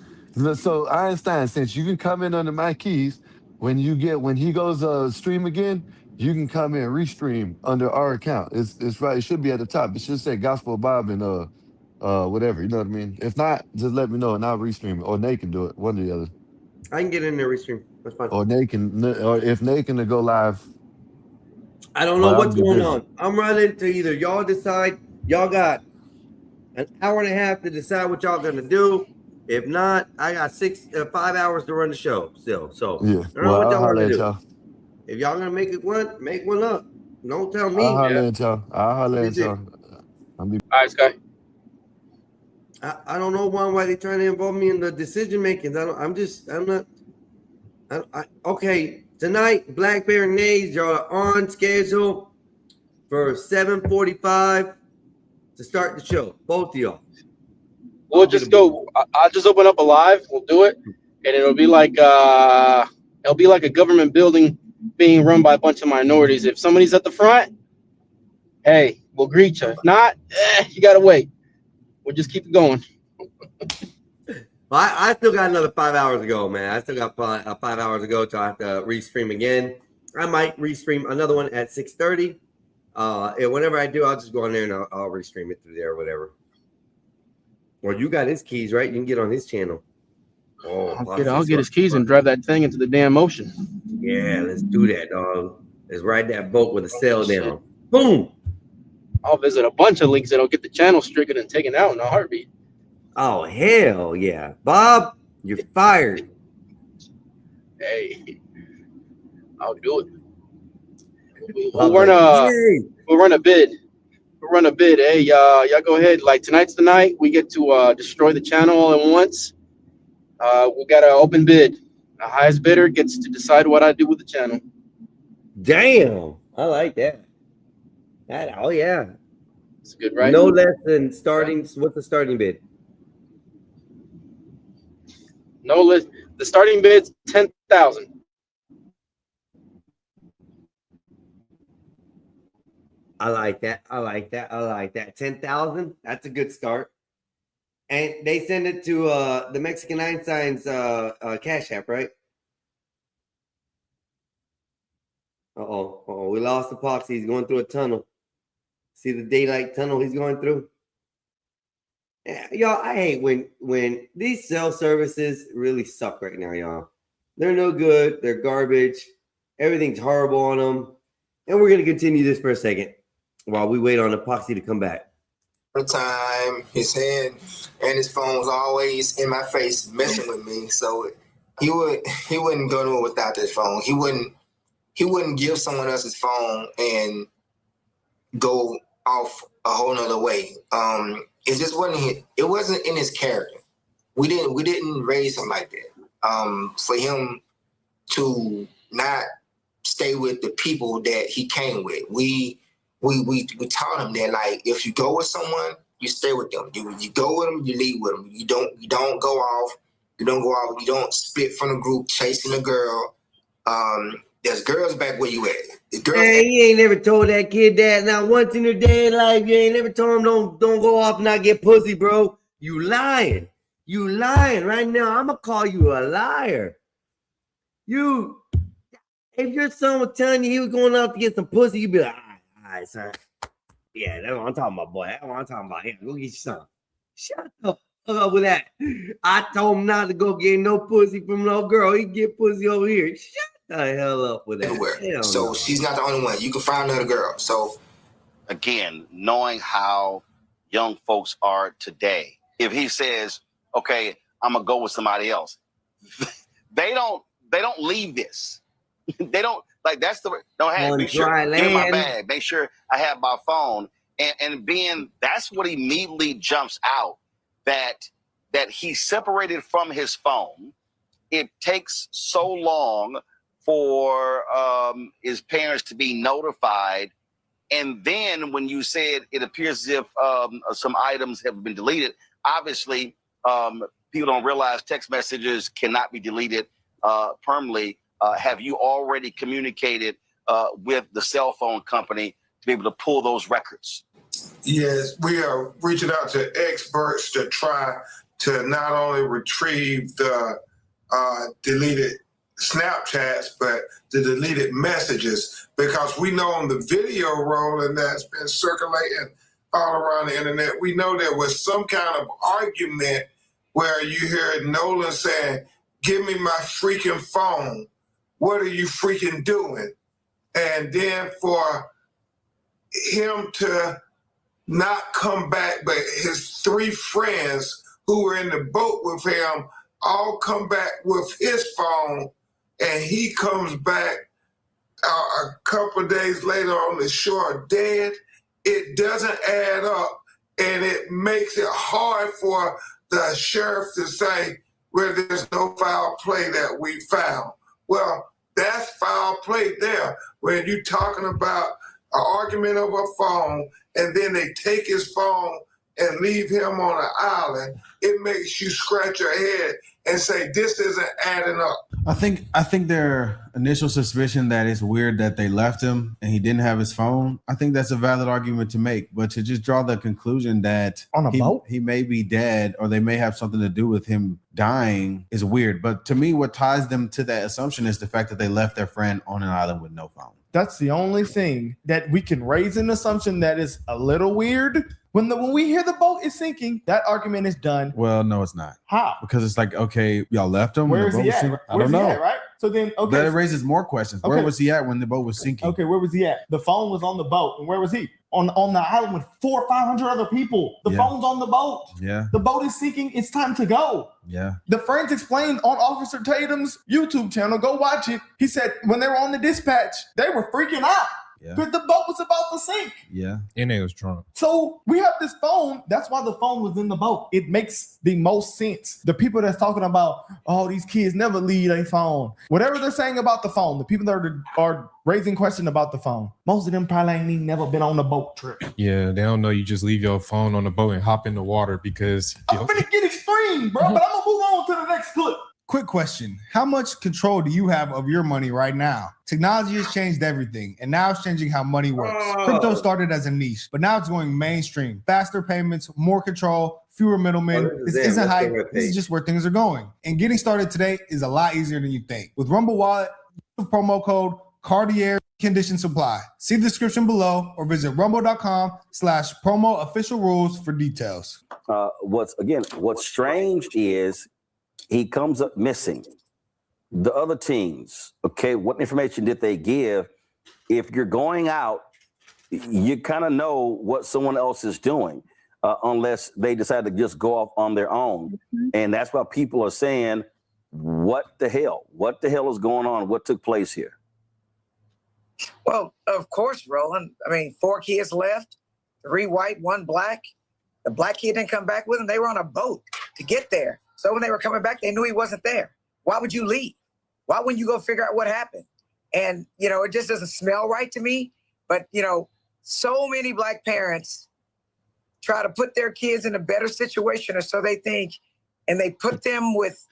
So Einstein, since you can come in under my keys, when he goes stream again, you can come in restream under our account. It's right. It should be at the top. It should say Gospel Bob and whatever. You know what I mean? If not, just let me know and I'll restream it, or Nate can do it. One or the other. I can get in there restream. That's fine. Or Nate can, or if Nate can go live. I don't know what's going on. I'm running to either y'all decide. Y'all got an hour and a half to decide what y'all gonna do. If not, I got 5 hours to run the show still. So yeah, I don't know what y'all want to do. Y'all. If y'all gonna make one up. Don't tell me. I'll holler at y'all. All right, Sky. I don't know why they're trying to involve me in the decision making. Okay, tonight, Black Bear and Nays, y'all are on schedule for 7:45 to start the show. Both of y'all. We'll just go. I'll just open up a live. We'll do it, and it'll be like a government building being run by a bunch of minorities. If somebody's at the front, hey, we'll greet you. If not, you gotta wait. We'll just keep it going. I still got another 5 hours to go, man. I still got 5 hours to go till I have to restream again. I might restream another one at 6:30. And whenever I do, I'll just go on there and I'll restream it through there or whatever. Or you got his keys, right? You can get on his channel. Oh, I'll get his keys and drive that thing into the damn ocean. Yeah, let's do that, dog. Let's ride that boat with a sail down. Boom. I'll visit a bunch of links that'll get the channel stricken and taken out in a heartbeat. Oh, hell yeah. Bob, you're fired. Hey, I'll do it. We'll run a bid. We'll run a bid. Hey, y'all go ahead. Like tonight's the night. We get to destroy the channel all at once. We got an open bid. The highest bidder gets to decide what I do with the channel. Damn. I like that. Oh, yeah. It's good, right? No less than starting. What's the starting bid? No less. The starting bid's 10,000. I like that. 10,000. That's a good start. And they send it to the Mexican Einstein's Cash App, right? Uh-oh. We lost Epoxy. He's going through a tunnel. See the daylight tunnel he's going through? Yeah, y'all, I hate when these cell services really suck right now, y'all. They're no good. They're garbage. Everything's horrible on them. And we're going to continue this for a second while we wait on Epoxy to come back. Time, his hand and his phone was always in my face messing with me. So he wouldn't go nowhere without this phone. He wouldn't give someone else's phone and go off a whole nother way. It just wasn't in his character. We didn't raise him like that. For him to not stay with the people that he came with. We we taught him that, like, if you go with someone, you stay with them. You go with them, you leave with them. You don't go off. You don't go off. You don't split from the group chasing a girl. There's girls back where you at. The girls Man, you ain't never told that kid that. Not once in your day in life, you ain't never told him don't go off and not get pussy, bro. You lying. You lying right now. I'm gonna call you a liar. If your son was telling you he was going out to get some pussy, you'd be like, all right, son. Yeah, that's what I'm talking about, boy. That's what I'm talking about. Yeah, go get your son. Shut up. Fuck up with that. I told him not to go get no pussy from no girl. He get pussy over here. Shut the hell up with that. everywhere. So she's not the only one. You can find another girl. So again, knowing how young folks are today, if he says, okay, I'm gonna go with somebody else, they don't leave this. They don't, like, that's the don't have make sure give me my bag, make sure I have my phone. And being that's what immediately jumps out, that he's separated from his phone. It takes so long for his parents to be notified. And then when you said it appears as if some items have been deleted, obviously people don't realize text messages cannot be deleted permanently. Have you already communicated with the cell phone company to be able to pull those records? Yes, we are reaching out to experts to try to not only retrieve the deleted Snapchats, but the deleted messages, because we know on the video rolling that's been circulating all around the internet, we know there was some kind of argument where you hear Nolan saying, give me my freaking phone. What are you freaking doing? And then for him to not come back, but his 3 friends who were in the boat with him all come back with his phone, and he comes back a couple of days later on the shore dead. It doesn't add up, and it makes it hard for the sheriff to say, well, there's no foul play that we found. Well, that's foul play there. When you're talking about an argument over a phone, and then they take his phone and leave him on an island, it makes you scratch your head and say, this isn't adding up. I think their initial suspicion that it's weird that they left him and he didn't have his phone, I think that's a valid argument to make. But to just draw the conclusion that he may be dead or they may have something to do with him dying is weird. But to me, what ties them to that assumption is the fact that they left their friend on an island with no phone. That's the only thing that we can raise an assumption that is a little weird. When we hear the boat is sinking, that argument is done. Well, no, it's not. How? Because it's like, okay, y'all left him. Where is he at? I don't know. Right? So then, okay. That raises more questions. Okay. Where was he at when the boat was sinking? Okay, where was he at? The phone was on the boat. And where was he? On the island with 400 or 500 other people. The phone's on the boat. Yeah. The boat is sinking. It's time to go. Yeah. The friends explained on Officer Tatum's YouTube channel. Go watch it. He said when they were on the dispatch, they were freaking out. Yeah. Because the boat was about to sink. Yeah. And they was drunk. So we have this phone. That's why the phone was in the boat. It makes the most sense. The people that's talking about, oh, these kids never leave a phone. Whatever they're saying about the phone, the people that are raising questions about the phone, most of them probably ain't even never been on a boat trip. Yeah, they don't know you just leave your phone on the boat and hop in the water because... I'm gonna get extreme, bro, but I'm gonna move on to the next clip. Quick question. How much control do you have of your money right now? Technology has changed everything, and now it's changing how money works. Crypto started as a niche, but now it's going mainstream. Faster payments, more control, fewer middlemen. This isn't hype. This is just where things are going. And getting started today is a lot easier than you think. With Rumble Wallet, use the promo code Cartier Condition Supply. See the description below or visit rumble.com/promo official rules for details. What's strange is he comes up missing. The other teams, okay, what information did they give? If you're going out, you kind of know what someone else is doing, unless they decide to just go off on their own. And that's why people are saying, what the hell? What the hell is going on? What took place here? Well, of course, Roland. I mean, 4 kids left, 3 white, 1 black. The black kid didn't come back with them. They were on a boat to get there. So when they were coming back, they knew he wasn't there. Why would you leave? Why wouldn't you go figure out what happened? And, it just doesn't smell right to me. But, so many black parents try to put their kids in a better situation, or so they think, and they put them with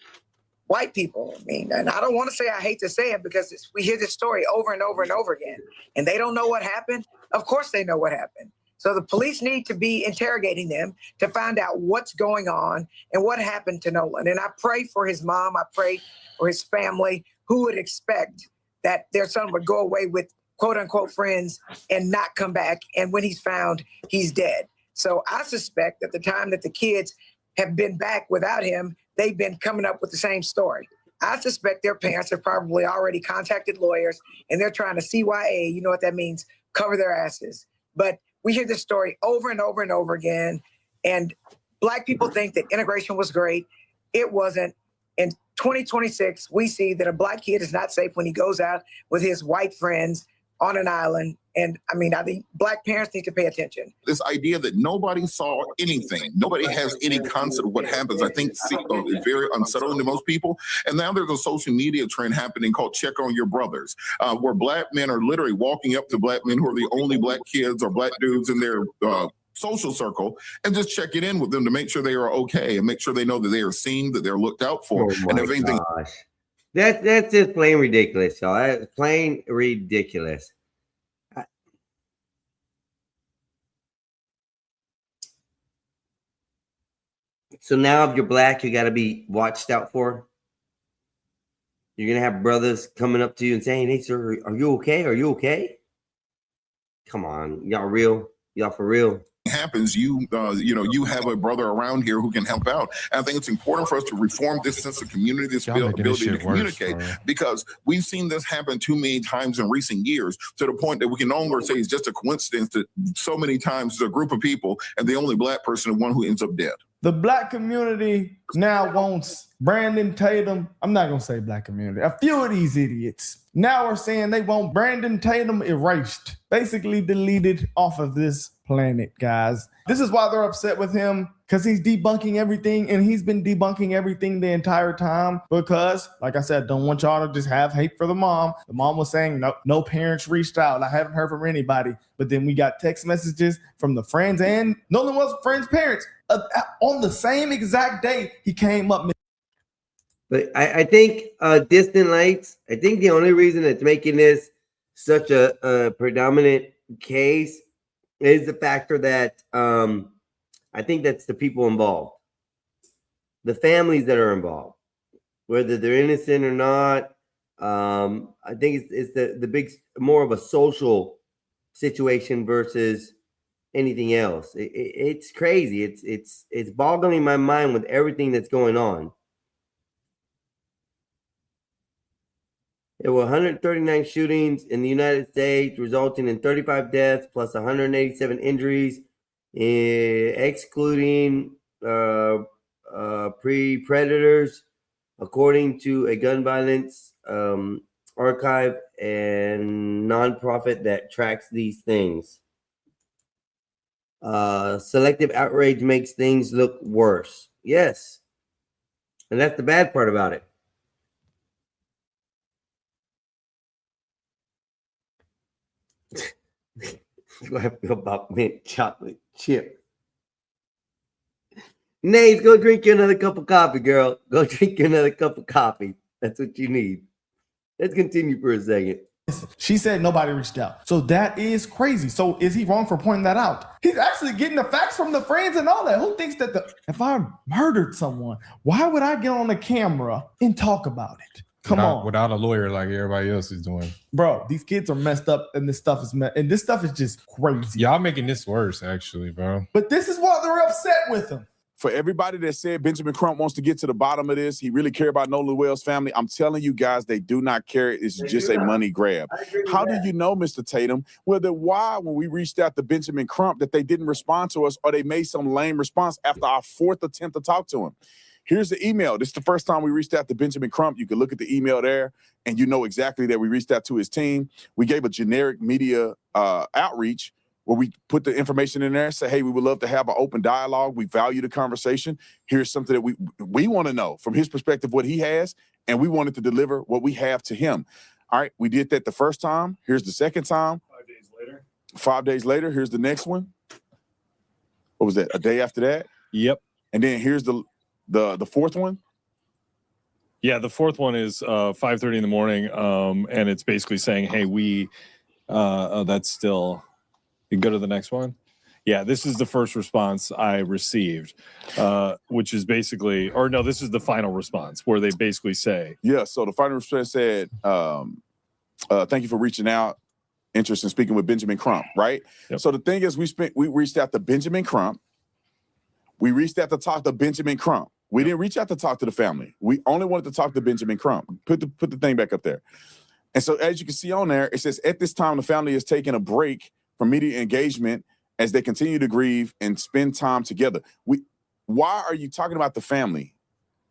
white people. I mean, and I don't want to say, I hate to say it, because we hear this story over and over and over again, and they don't know what happened. Of course they know what happened. So the police need to be interrogating them to find out what's going on and what happened to Nolan. And I pray for his mom. I pray for his family. Who would expect that their son would go away with quote unquote friends and not come back? And when he's found, he's dead. So I suspect that the time that the kids have been back without him, they've been coming up with the same story. I suspect their parents have probably already contacted lawyers, and they're trying to CYA, you know what that means, cover their asses. But we hear this story over and over and over again, and black people think that integration was great. It wasn't. In 2026, we see that a black kid is not safe when he goes out with his white friends on an island. And I mean, I think black parents need to pay attention. This idea that nobody saw anything, nobody has any concept of what happens, I think is very unsettling to most people. And now there's a social media trend happening called Check on Your Brothers, where black men are literally walking up to black men who are the only black kids or black dudes in their social circle and just checking in with them to make sure they are okay and make sure they know that they are seen, that they're looked out for. And if anything, that's just plain ridiculous. So that's plain ridiculous. So now if you're black, you got to be watched out for. You're going to have brothers coming up to you and saying, hey, sir, are you okay? Are you okay? Come on. Y'all real? Y'all for real? Happens, you have a brother around here who can help out. And I think it's important for us to reform this sense of community, this ability to communicate, because we've seen this happen too many times in recent years, to the point that we can no longer say it's just a coincidence that so many times there's a group of people and the only black person is one who ends up dead. The black community now wants Brandon Tatum. I'm not going to say black community. A few of these idiots now are saying they want Brandon Tatum erased, basically deleted off of this planet, guys. This is why they're upset with him, because he's debunking everything, and he's been debunking everything the entire time because, like I said, don't want y'all to just have hate for the mom. The mom was saying no parents reached out. I haven't heard from anybody. But then we got text messages from the friends and Nolan was friends' parents on the same exact day he came up. But I think Distant Lights, I think the only reason it's making this such a predominant case is the factor that I think that's the people involved, the families that are involved, whether they're innocent or not. I think it's the big, more of a social situation versus anything else. It's crazy. It's boggling my mind with everything that's going on. There were 139 shootings in the United States, resulting in 35 deaths plus 187 injuries, excluding pre-predators, according to a gun violence archive and nonprofit that tracks these things. Selective outrage makes things look worse. Yes. And that's the bad part about it. What I feel about mint chocolate chip. Nays, go drink you another cup of coffee, girl. Go drink you another cup of coffee. That's what you need. Let's continue for a second. She said nobody reached out. So that is crazy. So is he wrong for pointing that out? He's actually getting the facts from the friends and all that. Who thinks that if I murdered someone, why would I get on the camera and talk about it? Come on. Without a lawyer like everybody else is doing. Bro, these kids are messed up and this stuff is and this stuff is just crazy. Y'all making this worse, actually, bro. But this is why they're upset with him. For everybody that said Benjamin Crump wants to get to the bottom of this, he really cares about Nolan Wells' family. I'm telling you guys, they do not care. It's just a money grab. How do you know, Mr. Tatum, whether why when we reached out to Benjamin Crump that they didn't respond to us or they made some lame response after our fourth attempt to talk to him? Here's the email. This is the first time we reached out to Benjamin Crump. You can look at the email there, and you know exactly that we reached out to his team. We gave a generic media outreach where we put the information in there, say, hey, we would love to have an open dialogue. We value the conversation. Here's something that we want to know from his perspective what he has, and we wanted to deliver what we have to him. All right, we did that the first time. Here's the second time. 5 days later. 5 days later, here's the next one. What was that? A day after that? Yep. And then here's the fourth one. Yeah, the fourth one is 5:30 in the morning, and it's basically saying, "Hey, we." That's still. You can go to the next one. Yeah, this is the first response I received, which is basically, or no, this is the final response where they basically say, yeah. So the final response said, "Thank you for reaching out. Interest in speaking with Benjamin Crump." Right. Yep. So the thing is, we reached out to Benjamin Crump. We reached out to talk to Benjamin Crump. We didn't reach out to talk to the family. We only wanted to talk to Benjamin Crump. Put the thing back up there. And so as you can see on there, it says, at this time, the family is taking a break from media engagement as they continue to grieve and spend time together. Why are you talking about the family?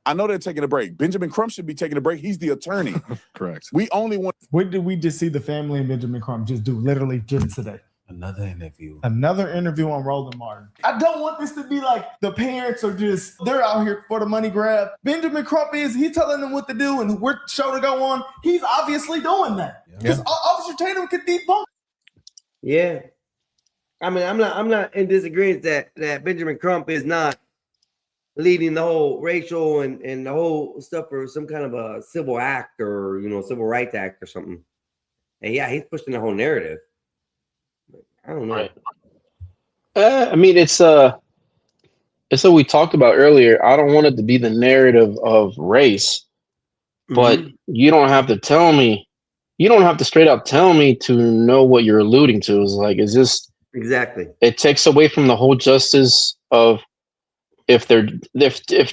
I know they're taking a break. Benjamin Crump should be taking a break. He's the attorney. Correct. We only want. What did we just see the family and Benjamin Crump just do literally just today? Another interview on Roland Martin. I don't want this to be like the parents are just, they're out here for the money grab. Benjamin Crump he's telling them what to do and what show to go on. He's obviously doing that. Because Officer Tatum could debunk. Yeah. I mean, I'm not in disagreement that Benjamin Crump is not leading the whole racial and the whole stuff for some kind of a civil act or, civil rights act or something. And yeah, he's pushing the whole narrative. I don't know. Right. I mean, it's what we talked about earlier. I don't want it to be the narrative of race, but you don't have to tell me. You don't have to straight up tell me to know what you're alluding to. It's like, is this exactly? It takes away from the whole justice of if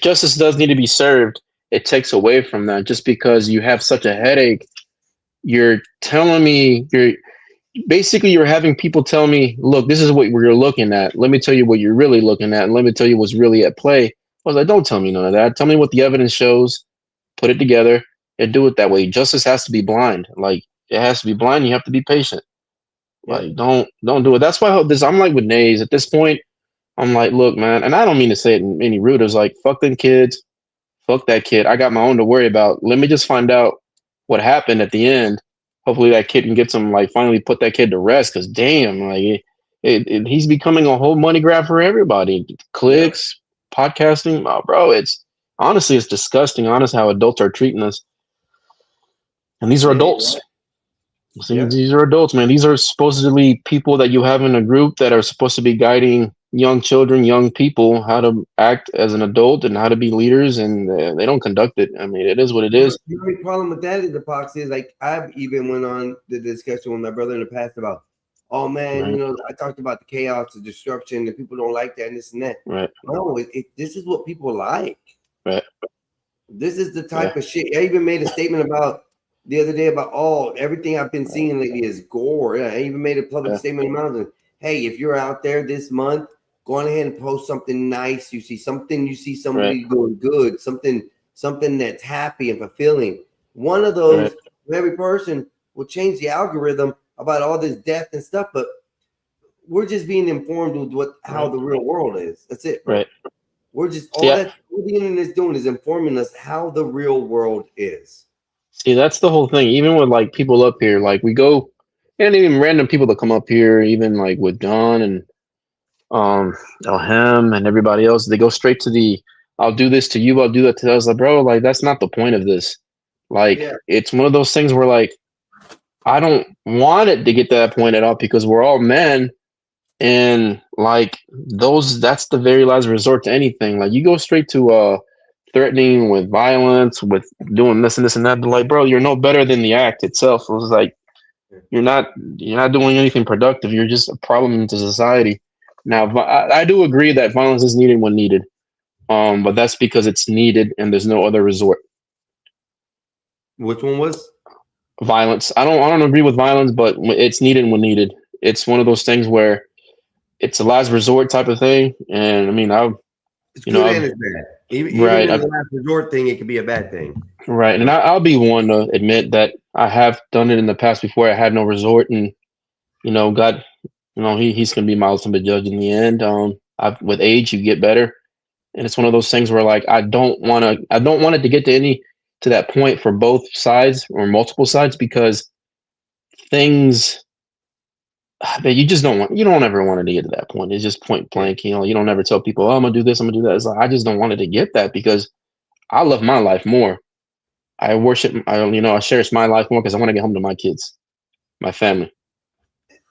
justice does need to be served, it takes away from that. Just because you have such a headache, you're telling me you're having people tell me, look, this is what we're looking at. Let me tell you what you're really looking at. And let me tell you what's really at play. I was like, don't tell me none of that. Tell me what the evidence shows, put it together and do it that way. Justice has to be blind. Like it has to be blind. You have to be patient. Like don't do it. That's why I'm like with Nays at this point. I'm like, look, man, and I don't mean to say it in any rude. It's like, fuck them kids. Fuck that kid. I got my own to worry about. Let me just find out what happened at the end. Hopefully that kid can get some, like, finally put that kid to rest. Cause damn, like he's becoming a whole money grab for everybody. Clicks, podcasting, bro. It's disgusting. Honest how adults are treating us. And these are adults. These are adults, man. These are supposedly people that you have in a group that are supposed to be guiding young children, young people, how to act as an adult and how to be leaders, and they don't conduct it. I mean, it is what it is. The only problem with that is the Pox is like I've even went on the discussion with my brother in the past about, oh man, I talked about the chaos, the disruption, the people don't like that and this and that. Right. No, this is what people like. Right. This is the type of shit. I even made a statement about the other day about everything I've been seeing lately is gore. I even made a public statement about, hey, if you're out there this month, go on ahead and post something nice. You see somebody doing good, something that's happy and fulfilling. One of those for every person will change the algorithm about all this death and stuff. But we're just being informed with how the real world is. That's it. Right. We're just all the internet is doing is informing us how the real world is. See, that's the whole thing. Even with like people up here, like we go, and even random people that come up here, even like with John and Elham and everybody else, they go straight to I'll do this to you, I'll do that to us. Like, bro, like that's not the point of this. Like it's one of those things where like I don't want it to get to that point at all because we're all men, and like that's the very last resort to anything. Like you go straight to threatening with violence, with doing this and this and that. But like, bro, you're no better than the act itself. It was like you're not doing anything productive. You're just a problem to society. Now, I do agree that violence is needed when needed, but that's because it's needed and there's no other resort. Which one was violence? I don't agree with violence, but it's needed when needed. It's one of those things where it's a last resort type of thing, and I mean, it's good and it's bad. Even in the last resort thing, it could be a bad thing. Right, and I'll be one to admit that I have done it in the past before. I had no resort, and God. He's going to be my ultimate judge in the end. With age, you get better, and it's one of those things where like I don't want it to get to that point for both sides or multiple sides because things But you just don't ever want it to get to that point. It's just point blank. You don't ever tell people, oh, I'm gonna do this, I'm gonna do that. It's like, I just don't want it to get that because I love my life more. I cherish my life more because I want to get home to my kids, my family.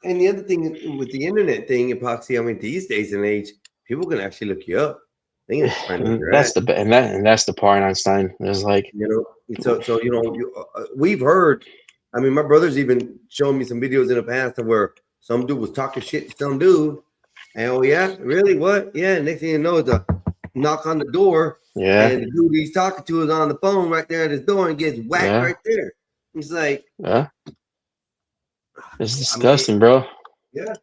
And the other thing with the internet thing, Epoxy, I mean, these days and age, people can actually look you up. They can find out where That's you're at. and that's the part, Einstein. There's like, we've heard. I mean, my brother's even shown me some videos in the past of where some dude was talking shit to some dude, and oh yeah, really? What? Yeah. Next thing you know, it's a knock on the door. Yeah. And the dude he's talking to is on the phone right there at his door and gets whacked right there. He's like, yeah, it's disgusting, bro. Yeah.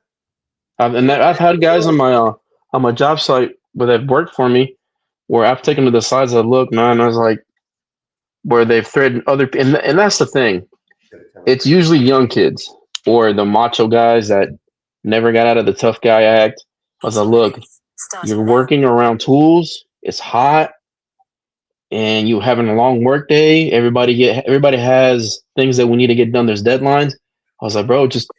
I've had guys on my job site where they've worked for me, where I've taken to the sides. I look, man, I was like, where they've threatened other, and that's the thing. It's usually young kids or the macho guys that never got out of the tough guy act. I was like, look, you're working around tools. It's hot, and you having a long work day. Everybody has things that we need to get done. There's deadlines. I was like, bro, just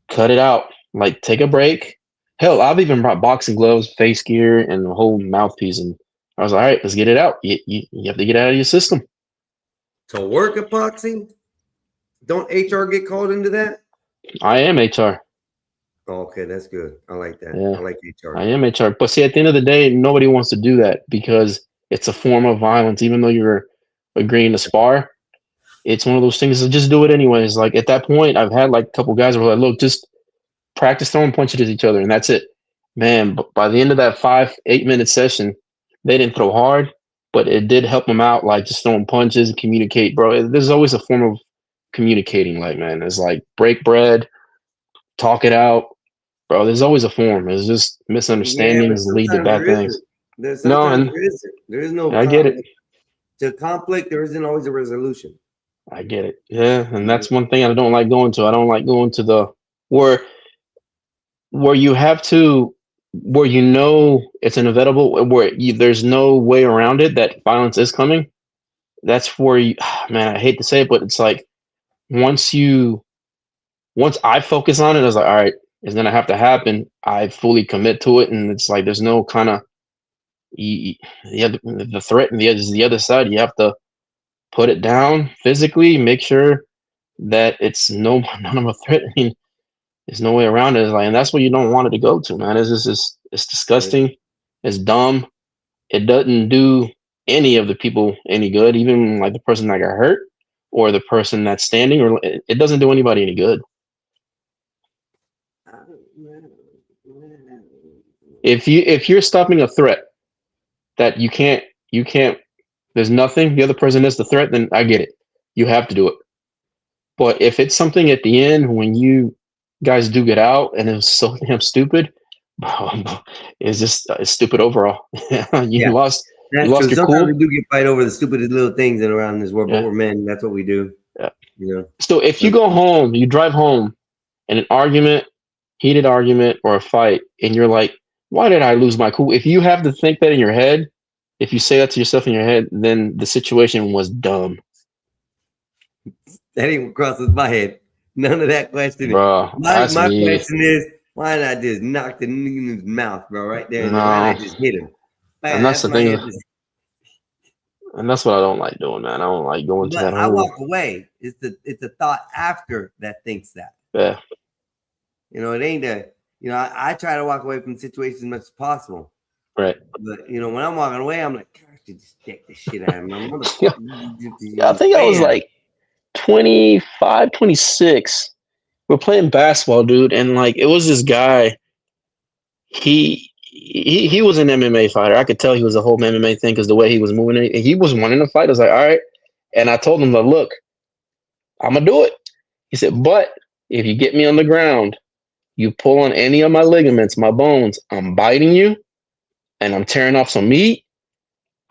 cut it out. Like, take a break. Hell, I've even brought boxing gloves, face gear, and the whole mouthpiece. And I was like, all right, let's get it out. You have to get it out of your system. To work Epoxy? Don't HR get called into that? I am HR. Oh, okay, that's good. I like that. Yeah. I like HR. I am HR. But see, at the end of the day, nobody wants to do that because it's a form of violence. Even though you're agreeing to spar, it's one of those things that just do it anyways. Like, at that point, I've had like a couple guys who were like, look, just practice throwing punches at each other, and that's it. Man, but by the end of that 5-8 minute session, they didn't throw hard, but it did help them out, like just throwing punches and communicate, bro. There's always a form of communicating, like, man. It's like break bread, talk it out. Bro, there's always a form. It's just misunderstandings lead to bad things. There is no I get it. To conflict, there isn't always a resolution. I get it. Yeah, and that's one thing I don't like going to. I don't like going to the where you have to, where you know it's inevitable, where there's no way around it that violence is coming. That's where you, man, I hate to say it, but it's like once I focus on it, I was like, all right, it's gonna have to happen. I fully commit to it, and it's like there's no kind of the threat, and the other side. You have to put it down physically, make sure that it's none of a threat. I mean, there's no way around it. It's like, and that's what you don't want it to go to, man. It's just it's disgusting. It's dumb. It doesn't do any of the people any good, even like the person that got hurt or the person that's standing, or it doesn't do anybody any good. If you're stopping a threat that you can't, there's nothing, the other person is the threat, then I get it. You have to do it. But if it's something at the end when you guys do get out and it's so damn stupid, it's stupid overall. You lost your Sometimes cool. we do get fight over the stupidest little things and around this world, but we're men. That's what we do. Yeah. You know. So if you go home, you drive home, and an argument, heated argument, or a fight, and you're like, why did I lose my cool? If you have to think that in your head, if you say that to yourself in your head, then the situation was dumb. That even crosses my head. None of that question. Bro, my question is, why did I just knock the nigga in his mouth, bro, right there? And I just hit him. Man, and that's the thing. And that's what I don't like doing, man. I don't like going to that. I walk away. It's the thought after that thinks that. Yeah. You know, it ain't that. You know, I try to walk away from situations as much as possible. Right. But you know, when I'm walking away, I'm like, gosh, you just take the shit out of me. I think I was like 25, 26. We're playing basketball, dude, and like it was this guy. He was an MMA fighter. I could tell he was a whole MMA thing because the way he was moving it. He was wanting to fight. I was like, all right. And I told him, like, look, I'm gonna do it. He said, but if you get me on the ground, you pull on any of my ligaments, my bones, I'm biting you, and I'm tearing off some meat.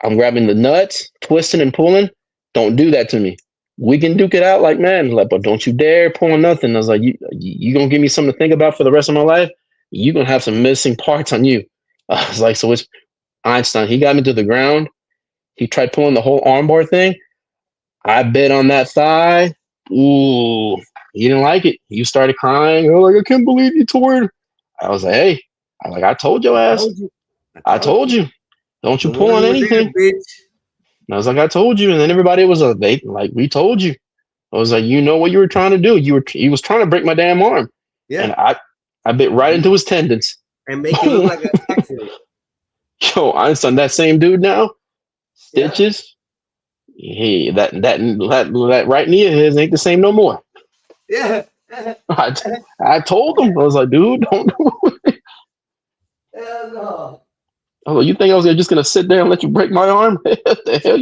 I'm grabbing the nuts, twisting and pulling. Don't do that to me. We can duke it out like man, like, but don't you dare pull on nothing. I was like, you gonna give me something to think about for the rest of my life? You're gonna have some missing parts on you. I was like, so it's Einstein. He got me to the ground. He tried pulling the whole armbar thing. I bit on that thigh. Ooh, He didn't like it. You started crying. Oh, like, I can't believe you tore it. I was like, hey, I told your ass. I told you. Don't you pull on anything. And I was like, I told you. And then everybody was like, we told you. I was like, you know what you were trying to do. He was trying to break my damn arm. Yeah. And I bit right into his tendons. And make it look like an accident. Yo, I'm that same dude now. Stitches. Hey, that right knee of his ain't the same no more. Yeah. I told him. I was like, dude, don't do it. Hell no. I was like, you think I was just gonna sit there and let you break my arm? What the hell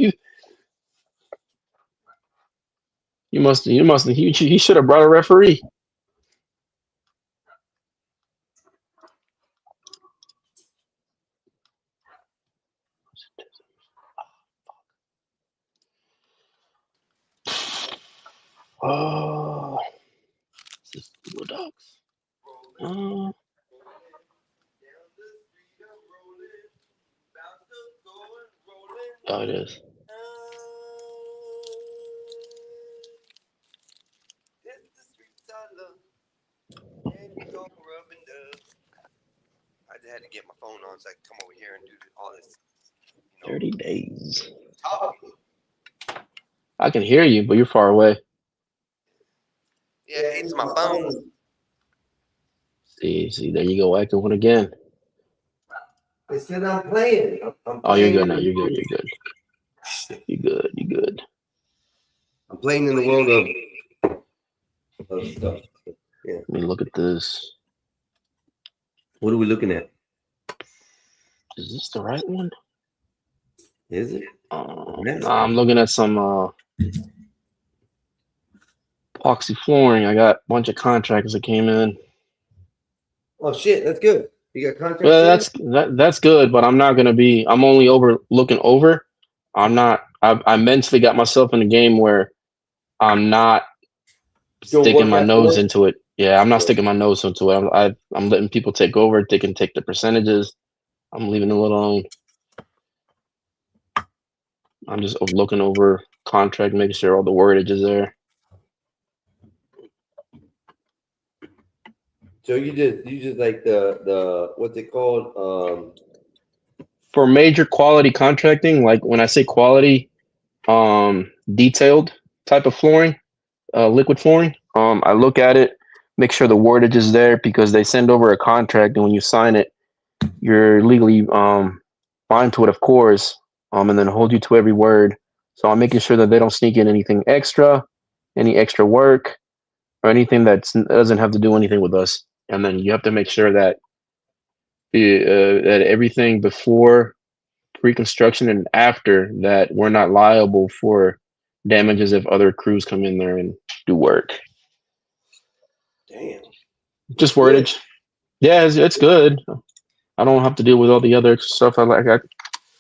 he should have brought a referee. Oh, this is Bulldogs. Oh, it is. I just had to get my phone on so I could come over here and do all this. 30 days. Talking. I can hear you, but you're far away. Yeah, it's my phone. See, there you go, acting one again. It's because I'm playing. Oh, you're good now. You're good. You're good. I'm playing in the world of stuff. Yeah. Let me look at this. What are we looking at? Is this the right one? Is it? Nah, I'm looking at some epoxy flooring. I got a bunch of contractors that came in. Oh shit, that's good. You got contracts? Well, that's good, but I'm only looking over. I mentally got myself in a game where I'm not sticking my nose into it. Yeah, I'm not sticking my nose into it. I'm letting people take over. They can take the percentages. I'm leaving it alone. I'm just looking over contract, making sure all the wordage is there. So you just like the what's it called? For major quality contracting, like when I say quality, detailed type of flooring, liquid flooring, I look at it, make sure the wordage is there because they send over a contract and when you sign it, you're legally bound to it, of course, and then hold you to every word. So I'm making sure that they don't sneak in anything extra, any extra work, or anything that doesn't have to do anything with us. And then you have to make sure that that everything before pre-construction and after that, we're not liable for damages if other crews come in there and do work. Damn. Just wordage. Yeah, it's good. I don't have to deal with all the other stuff I like.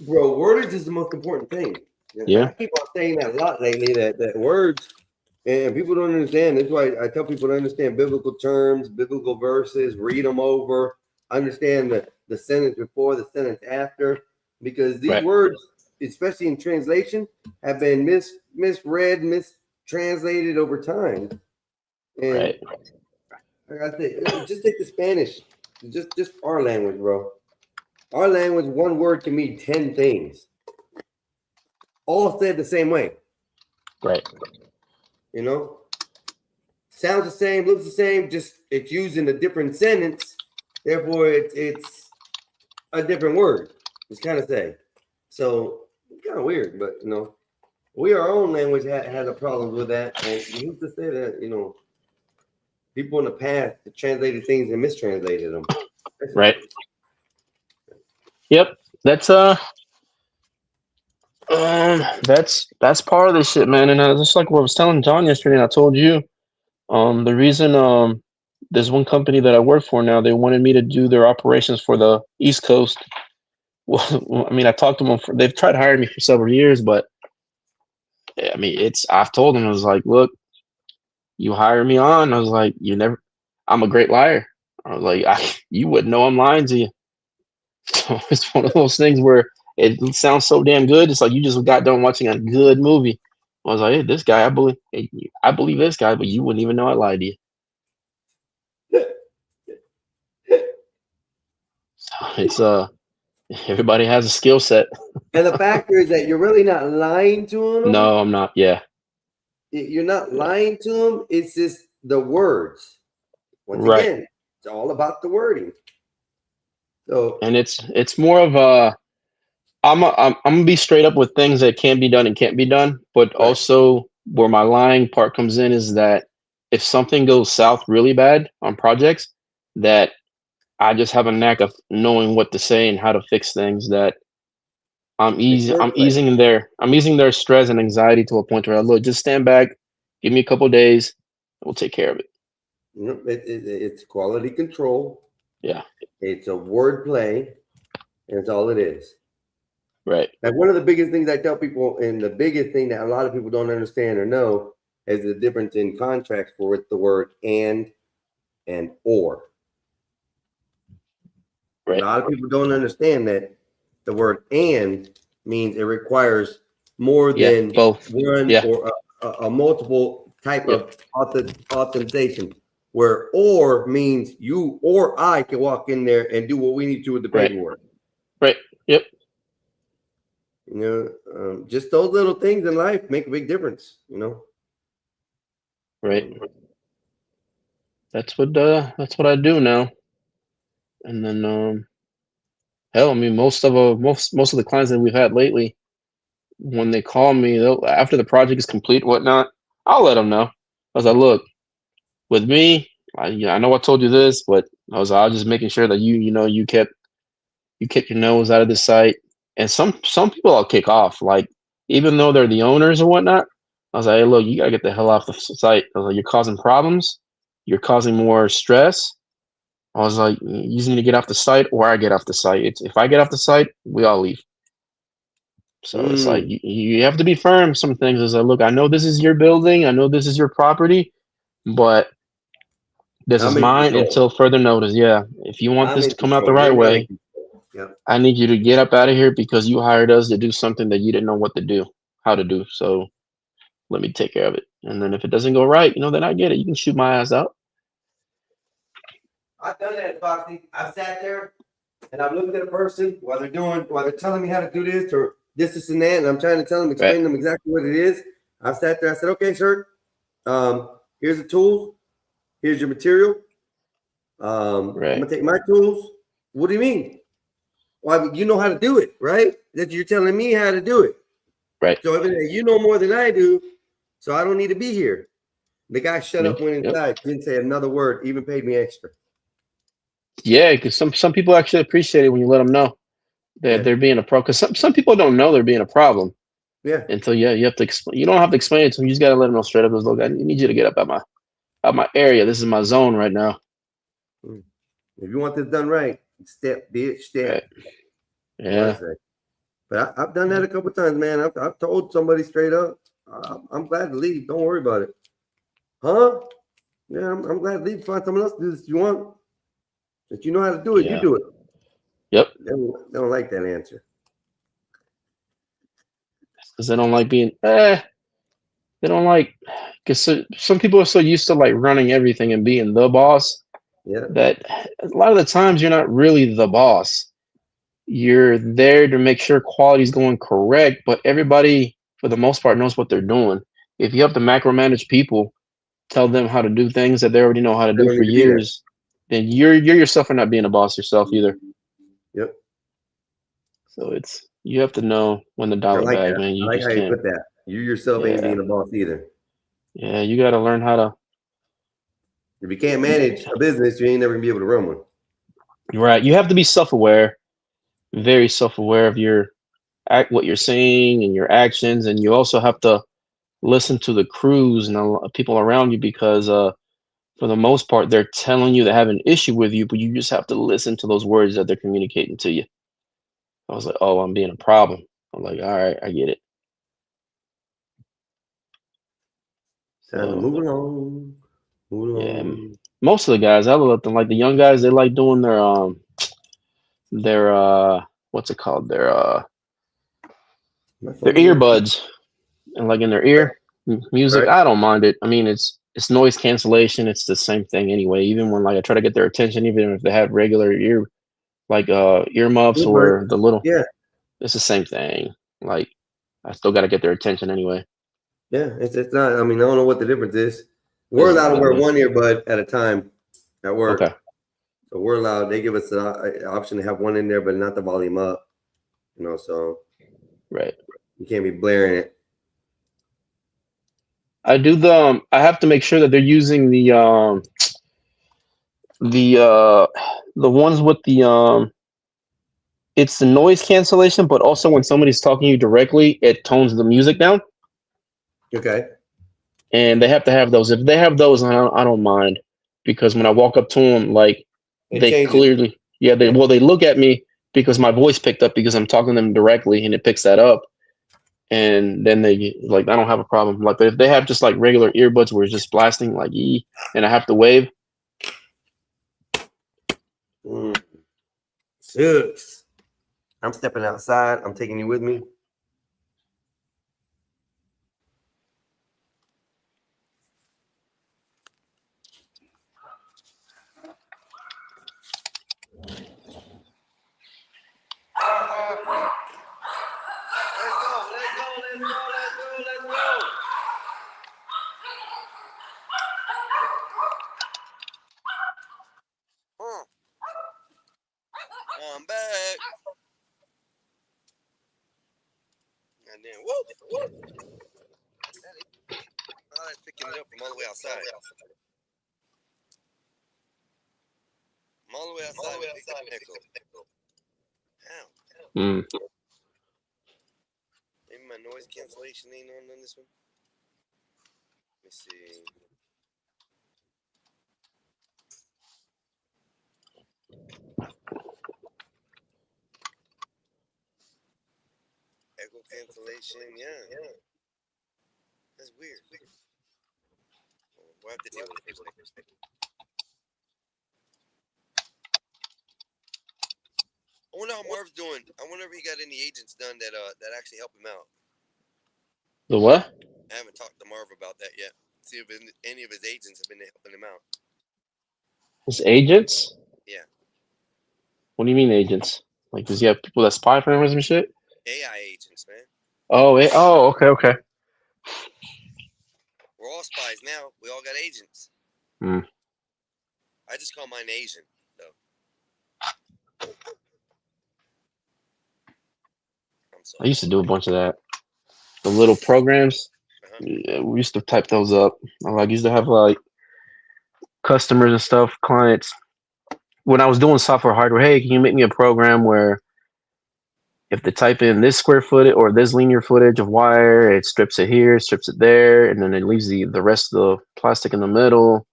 Bro, wordage is the most important thing. Yeah. I keep on saying that a lot lately, that words, and people don't understand. That's why I tell people to understand biblical terms, biblical verses, read them over, understand the sentence before, the sentence after, because these words, especially in translation, have been misread, mistranslated over time. And like I said, just take the Spanish, just our language, bro. Our language, one word can mean 10 things, all said the same way. Right. You know, sounds the same, looks the same, just it's used in a different sentence. Therefore, it's a different word. It's kind of say. So it's kind of weird, but you know, our own language has a problem with that. And who's to say that, you know, people in the past translated things and mistranslated them. Right. Yep. That's part of this shit, man. And just like what I was telling John yesterday, and I told you, the reason there's one company that I work for now, they wanted me to do their operations for the East Coast. Well, I mean, I talked to them they've tried to hire me for several years, but I mean, I've told them, I was like, look, you hire me on. I was like, I'm a great liar. I was like, you wouldn't know I'm lying to you. So it's one of those things where it sounds so damn good. It's like you just got done watching a good movie I was like, hey, this guy, I believe this guy, but you wouldn't even know I lied to you. So it's everybody has a skill set. And the factor is that you're really not lying to them. No, I'm not. Yeah. You're not lying to them. It's just the words. Once Right. again, it's all about the wording. So, And it's more of a I'm gonna be straight up with things that can be done and can't be done, but also where my lying part comes in is that if something goes south really bad on projects, that I just have a knack of knowing what to say and how to fix things. That I'm easing their stress and anxiety to a point where look, just stand back, give me a couple of days, we'll take care of it. it's quality control. Yeah. It's a word play, and it's all it is. Right. Like one of the biggest things I tell people, and the biggest thing that a lot of people don't understand or know, is the difference in contracts for with the word and or. Right. A lot of people don't understand that the word and means it requires more than both. one or a multiple type of authorization. Where or means you or I can walk in there and do what we need to with the paperwork. Right. Yep. You know, just those little things in life make a big difference, you know. Right. That's what I do now. And then hell, I mean most of the clients that we've had lately, when they call me, after the project is complete, whatnot, I'll let them know. I was like, look, with me, I know I told you this, but I was just making sure that you kept your nose out of the site. And some people I'll kick off, like even though they're the owners or whatnot. I was like, hey, look, you gotta get the hell off the site. I was like, you're causing problems, you're causing more stress. I was like, you just need to get off the site, or I get off the site. If I get off the site, we all leave. So it's like you have to be firm. Some things is like, look, I know this is your building, I know this is your property, but this is mine until further notice. Yeah, if you want this to come out the right way, I need you to get up out of here because you hired us to do something that you didn't know how to do. So let me take care of it. And then if it doesn't go right, then I get it. You can shoot my ass out. I've done that, Foxy. I've sat there and I've looked at a person while they're telling me how to do this or this and that, and I'm trying to tell them, explain them exactly what it is. I've sat there, I said, okay, sir, here's the tools, here's your material. I'm gonna take my tools. What do you mean? Well, you know how to do it, right? That you're telling me how to do it. Right. So you know more than I do, so I don't need to be here. The guy shut up, went inside, didn't say another word, even paid me extra. Yeah, because some people actually appreciate it when you let them know that they're being a problem. Because some people don't know they're being a problem. Yeah. Until you have to explain. You don't have to explain it to them. You just got to let them know straight up. Look, I need you to get up out my area. This is my zone right now. If you want this done right, step, bitch, step. Yeah. But I've done that a couple times, man. I've told somebody straight up, I'm glad to leave. Don't worry about it. Huh? Yeah, I'm glad to leave. Find someone else to do this if you want. If you know how to do it, you do it. Yep. They don't like that answer. Because they don't like being, they don't like, because some people are so used to like running everything and being the boss. Yeah. That a lot of the times you're not really the boss. You're there to make sure quality is going correct, but everybody, for the most part, knows what they're doing. If you have to macromanage people, tell them how to do things that they already know how to do for years, then you're yourself are not being a boss yourself either. Yep. So you have to know when to dial it back, man. I like how you put that. You yourself ain't being a boss either. Yeah, you got to learn how to. If you can't manage a business, you ain't never gonna be able to run one. You're right. You have to be self-aware, very self-aware of what you're saying and your actions, and you also have to listen to the crews and people around you because for the most part they're telling you they have an issue with you, but you just have to listen to those words that they're communicating to you. I was like, oh, I'm being a problem. I'm like, all right, I get it. Time to move along. Yeah, most of the guys, I let them, like the young guys, they like doing their what's it called, their earbuds. and like in their ear music, Right. I don't mind it. I mean, it's noise cancellation. It's the same thing anyway. Even when like I try to get their attention, even if they have regular earmuffs or the little, Yeah. it's the same thing. Like I still got to get their attention anyway. Yeah, it's not. I mean, I don't know what the difference is. We're allowed to wear one earbud at a time at work. Okay. So we're allowed. They give us an option to have one in there, but not the volume up. You know, so right. You can't be blaring it. I do the. I have to make sure that they're using the ones with the it's the noise cancellation, but also when somebody's talking to you directly, it tones the music down. Okay. And they have to have those. If they have those, I don't mind, because when I walk up to them, like they clearly, they look at me because my voice picked up because I'm talking to them directly, and it picks that up. And then they like, I don't have a problem. Like, but if they have just like regular earbuds where it's just blasting like and I have to wave. Sucks. I'm stepping outside. I'm taking you with me. I'm back. And then, whoa. Oh, that's picking it up from all the way outside. I'm all the way outside. Ow. Maybe my noise cancellation ain't on this one. Let me see. Echo cancellation, yeah. That's weird. We'll have to deal with it. I wonder how Marv's doing. I wonder if he got any agents done that actually help him out. The what? I haven't talked to Marv about that yet. See if any of his agents have been helping him out. His agents? Yeah. What do you mean agents? Like, does he have people that spy for him or some shit? AI agents, man. Oh, okay. We're all spies now. We all got agents. I just call mine Asian, though. I'm sorry. I used to do a bunch of that. The little programs. Yeah, we used to type those up. I used to have like customers and stuff, clients. When I was doing software hardware, hey, can you make me a program where if they type in this square footage or this linear footage of wire, it strips it here, strips it there, and then it leaves the rest of the plastic in the middle.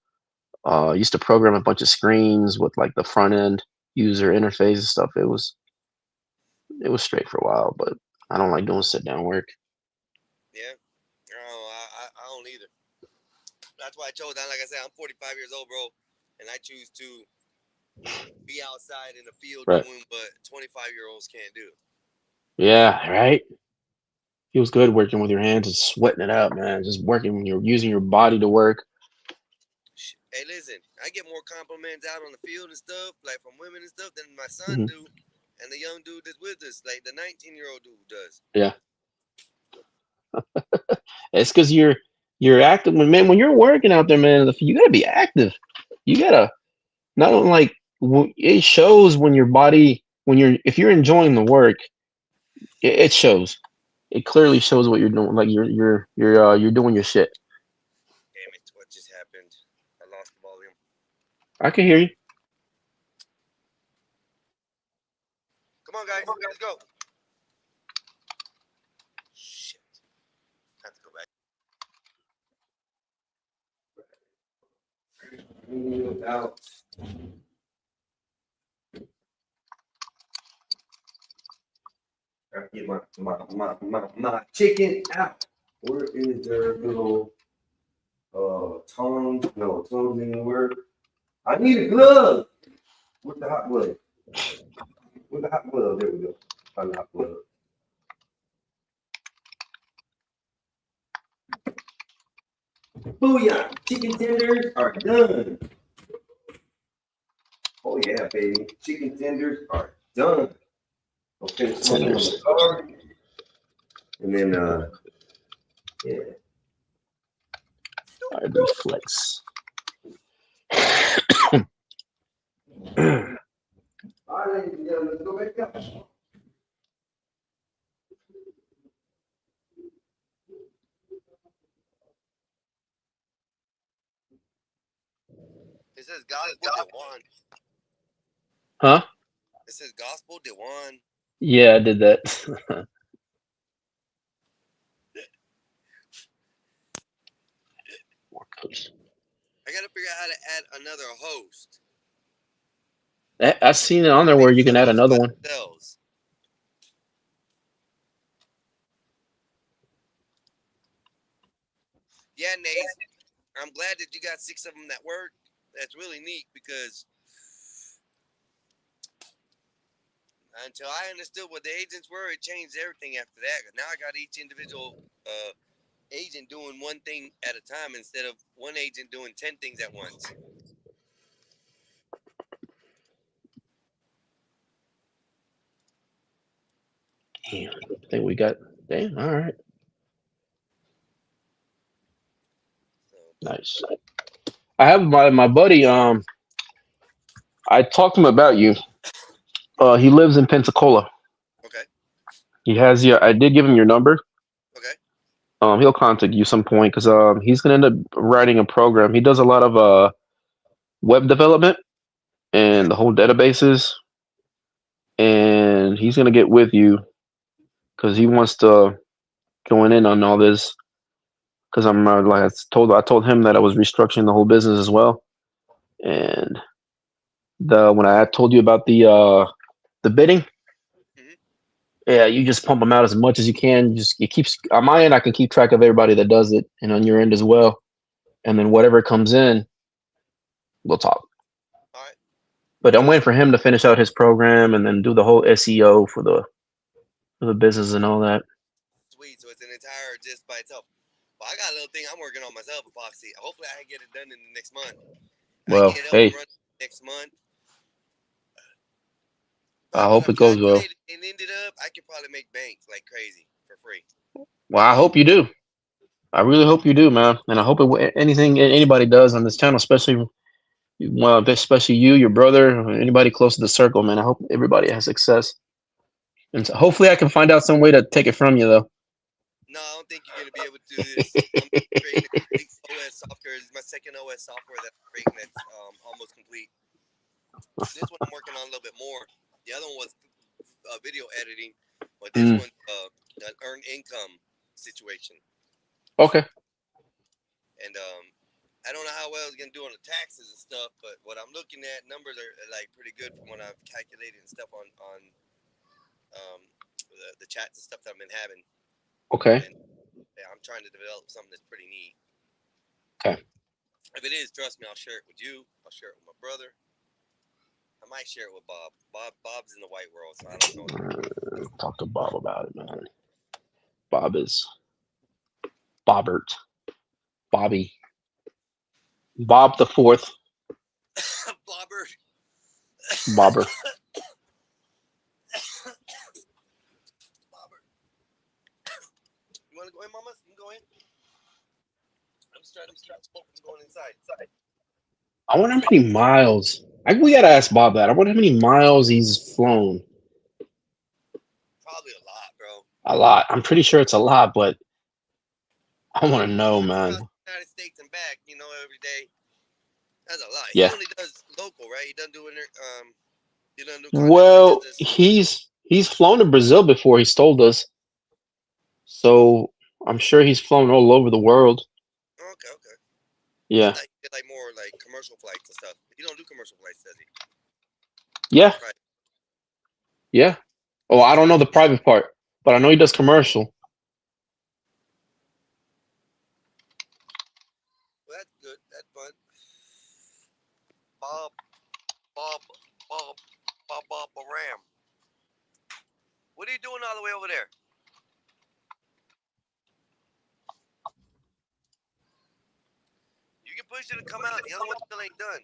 I used to program a bunch of screens with like the front end user interface and stuff. It was straight for a while, but I don't like doing sit down work. Yeah. I don't either. That's why I chose that. Like I said, I'm 45 years old, bro, and I choose to be outside in the field doing what 25-year-olds can't do. Yeah, right. Feels good working with your hands and sweating it out, man. Just working when you're using your body to work. Hey, listen, I get more compliments out on the field and stuff, like from women and stuff, than my son do, and the young dude that's with us, like the 19-year-old dude does. Yeah. It's because you're active. When you're working out there, man, you gotta be active. You gotta not only like it shows when your body if you're enjoying the work, it shows. It clearly shows what you're doing. Like you're doing your shit. Damn it! What just happened? I lost the volume. I can hear you. Come on, guys, let's go. Shit. I have to go back. Out. Gotta get my chicken out. Where is their little tongs? No, tongs didn't work. I need a glove. Where's the hot glove? Where's the hot glove? There we go. Find the hot glove. Booyah! Chicken tenders are done. Oh yeah, baby. Chicken tenders are done. I'll finish smoking on the car. And then yeah. All right, reflex. All right, ladies and gentlemen, let's go back up. It says gospel Dewan. Huh? It says gospel Dewan. Yeah, I did that. I gotta figure out how to add another host. I've seen it on there where you can add another one. Cells. Yeah, Nate. I'm glad that you got 6 of them that work. That's really neat because until I understood what the agents were, it changed everything after that. Now I got each individual agent doing one thing at a time instead of one agent doing 10 things at once. Damn, I think we got. Damn, all right. Nice. I have my buddy. I talked to him about you. He lives in Pensacola. Okay. He has your. I did give him your number. Okay. He'll contact you some point because he's gonna end up writing a program. He does a lot of web development and the whole databases, and he's gonna get with you because he wants to join in on all this. Because I'm like I told him that I was restructuring the whole business as well, and when I told you about the bidding. Yeah, you just pump them out as much as you can. It keeps on my end. I can keep track of everybody that does it, and on your end as well. And then whatever comes in, we'll talk. All right. But I'm waiting for him to finish out his program and then do the whole SEO for the business and all that. Sweet. So it's an entire just by itself. Well, I got a little thing I'm working on myself, Epoxy. Hopefully, I can get it done in the next month. Well, hey, Next month. I hope it goes well. And ended up, I could probably make bank like crazy for free. Well, I hope you do. I really hope you do, man. And I hope anything anybody does on this channel, especially you, your brother, or anybody close to the circle, man. I hope everybody has success. And so hopefully, I can find out some way to take it from you, though. No, I don't think you're gonna be able to do this. I'm creating a complete OS software. It's my second OS software that I'm creating that's almost complete. This one I'm working on a little bit more. The other one was video editing, but this one's an earned income situation. Okay. And I don't know how well it's gonna do on the taxes and stuff, but what I'm looking at, numbers are like pretty good from what I've calculated and stuff on the chats and stuff that I've been having. Okay. And, yeah, I'm trying to develop something that's pretty neat. Okay. If it is, trust me, I'll share it with you. I'll share it with my brother. I might share it with Bob. Bob's in the white world, so I don't know. Talk to Bob about it, man. Bob is Bobbert. Bobby. Bob the Fourth. Bobbert. Bobber. You want to go in, Mama? You can go in. I'm starting smoking. I'm going inside. I wonder how many miles. We gotta ask Bob that. I wonder how many miles he's flown. Probably a lot, bro. A lot. I'm pretty sure it's a lot, but I want to know, man. United States and back, every day. That's a lot. Yeah. He only does local, right? He doesn't do Well, he's flown to Brazil before. He's told us. So I'm sure he's flown all over the world. Okay. Yeah. Like more like commercial flights and stuff. He don't do commercial flights, does he? Yeah. Right. Yeah. Oh, I don't know the private part, but I know he does commercial. Well, that's good. That's fun. Bob Ram. What are you doing all the way over there? push it and come out. The other one still ain't done.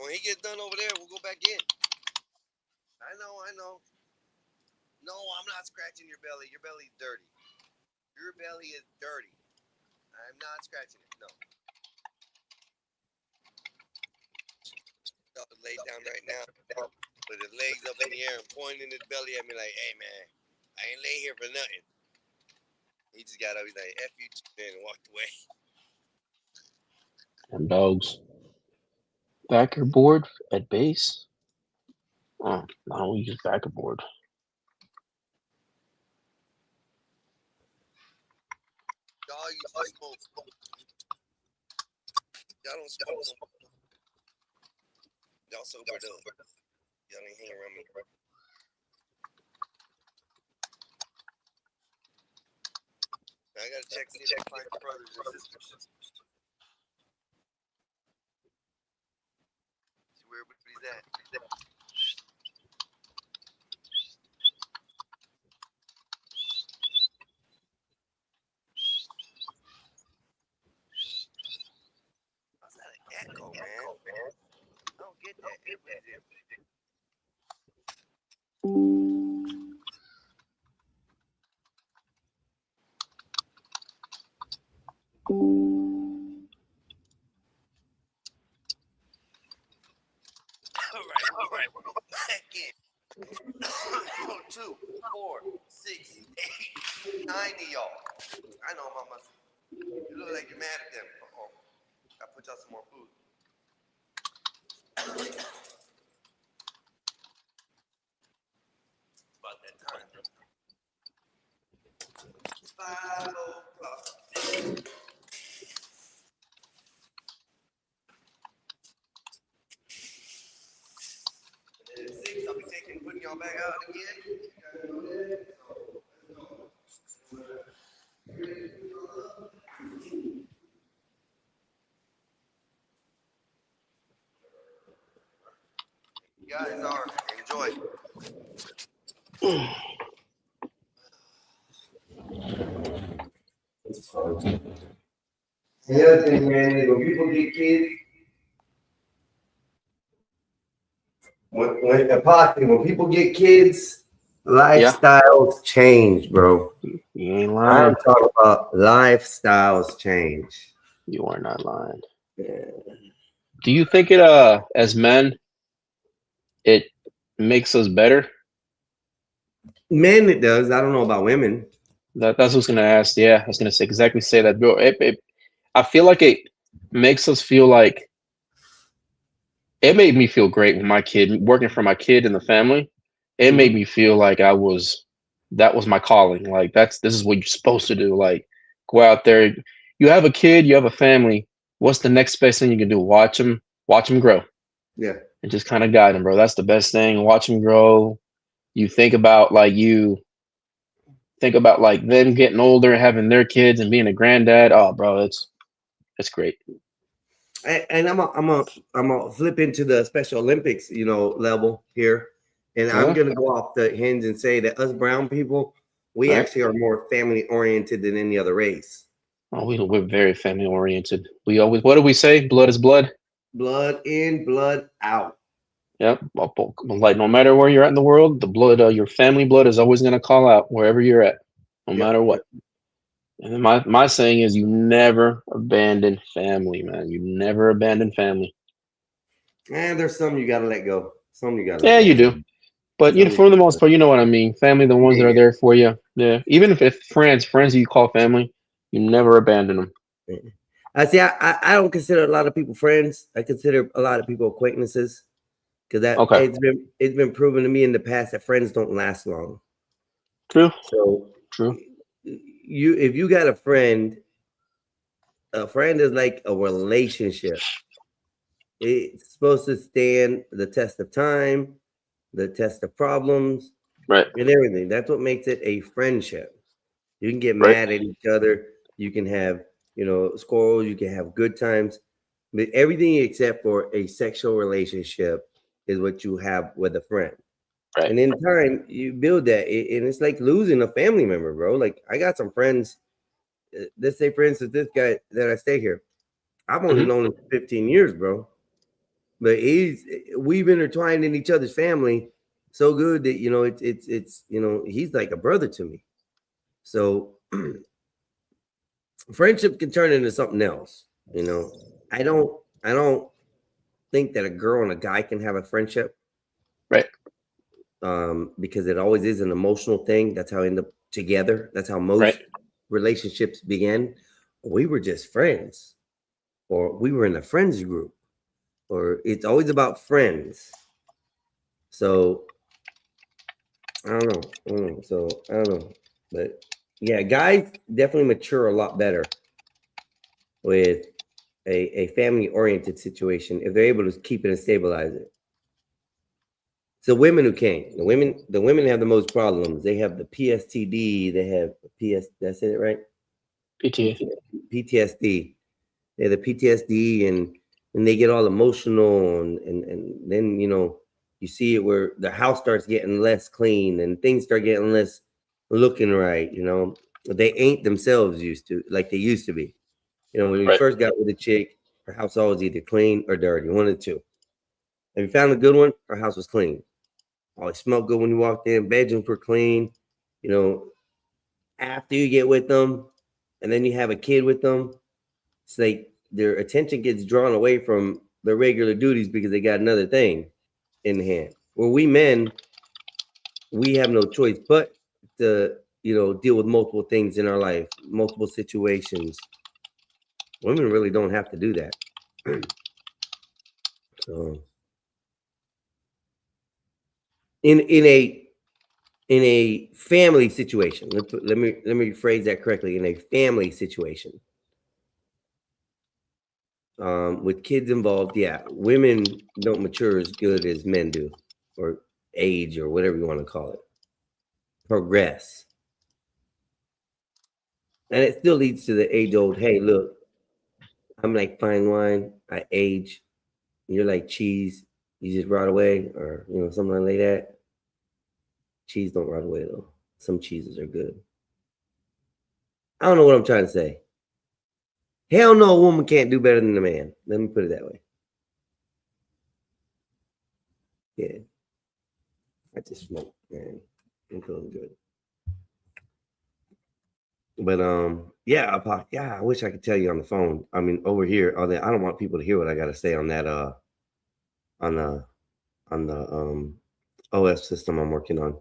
When he gets done over there, we'll go back in. I know. No, I'm not scratching your belly. Your belly's dirty. Your belly is dirty. I'm not scratching it. No. Lay down right now with his legs up in the air and pointing his belly at me like, hey, man, I ain't lay here for nothing. He just got up. He's like, F you, and walked away. And dogs. Backer board at base? Oh, no, we use backer board. Y'all used to smoke. Y'all don't smoke. Y'all sobered up. Y'all ain't hang around me. I gotta check see if I find your brothers and sisters. See where everybody's at. How's that an echo, man? I don't get that. All right, we're going back in. 2, 4, 6, 8, 9 of y'all. I know, Mama. You look like you're mad at them. Oh, I put y'all some more food. About that time. 5 o'clock. And at 6, I'll be putting y'all back out again. You guys know that. So, let's go. You guys are. Enjoy. The other thing, man, is when people get kids, when people get kids, lifestyles change, bro. You ain't lying. I'm talking about lifestyles change. You are not lying. Yeah. Do you think it as men it makes us better? Men, it does. I don't know about women. That's what I was gonna ask. Yeah, I was gonna say exactly that, bro. I feel like it makes us feel like it made me feel great when my kid working for my kid in the family. It made me feel like that was my calling. Like this is what you're supposed to do. Like go out there. You have a kid, you have a family. What's the next best thing you can do? Watch them grow. Yeah. And just kind of guide them, bro. That's the best thing. Watch them grow. You think about like them getting older, having their kids, and being a granddad. Oh, bro, it's great. And I'm gonna flip into the Special Olympics, level here, and I'm gonna go off the hinge and say that us brown people, we actually are more family oriented than any other race. Oh, we're very family oriented. We always, what do we say? Blood is blood. Blood in, blood out. Yep. Like no matter where you're at in the world, the blood, your family blood is always gonna call out wherever you're at, no matter what. And then my saying is, you never abandon family, man. You never abandon family. And there's some you gotta let go. Some you gotta. Yeah, you do. But for the most part, you know what I mean. Family, the ones that are there for you. Yeah. Even if friends you call family, you never abandon them. I see. I don't consider a lot of people friends. I consider a lot of people acquaintances, because it's been proven to me in the past that friends don't last long. True. So true. If you got a friend is like a relationship. It's supposed to stand the test of time, the test of problems, right, and everything. That's what makes it a friendship. You can get mad at each other. You can have, squirrels. You can have good times, but everything except for a sexual relationship is what you have with a friend. Right. And in time, you build that, and it's like losing a family member, bro. Like I got some friends. Let's say, for instance, this guy that I stay here. I've only known him for 15 years, bro. But we've intertwined in each other's family so good that, you know, it's you know, he's like a brother to me. So friendship can turn into something else. You know, I don't think that a girl and a guy can have a friendship. Right. Because it always is an emotional thing. That's how I end up together. That's how most relationships begin. We were just friends, or we were in a friends group, or it's always about friends. So I don't know. So I don't know. But yeah, guys definitely mature a lot better with a family-oriented situation if they're able to keep it and stabilize it. So women who can't. The women have the most problems. They have the PSTD. They have that's it, right? PTSD. They have the PTSD and they get all emotional and then, you know, you see it where the house starts getting less clean and things start getting less looking right, you know. They ain't themselves like they used to be. You know, when we first got with a chick, her house always either clean or dirty, one of the two. If you found a good one, her house was clean. Always smelled good when you walked in. Bedrooms were clean. You know, after you get with them and then you have a kid with them, it's like their attention gets drawn away from their regular duties because they got another thing in hand. Where we men, we have no choice but to, you know, deal with multiple things in our life, multiple situations. Women really don't have to do that. So in a family situation, let me phrase that correctly. In a family situation, with kids involved, yeah, women don't mature as good as men do, or age, or whatever you want to call it. Progress. And it still leads to the age-old, hey, look, I'm like fine wine, I age. You're like cheese, you just rot away, or, you know, something like that. Cheese don't rot away, though. Some cheeses are good. I don't know what I'm trying to say. Hell no, a woman can't do better than a man. Let me put it that way. Yeah. I just smoked, man. I'm feeling good. But yeah, I wish I could tell you on the phone. I mean, over here, I don't want people to hear what I gotta say on that on the OS system I'm working on.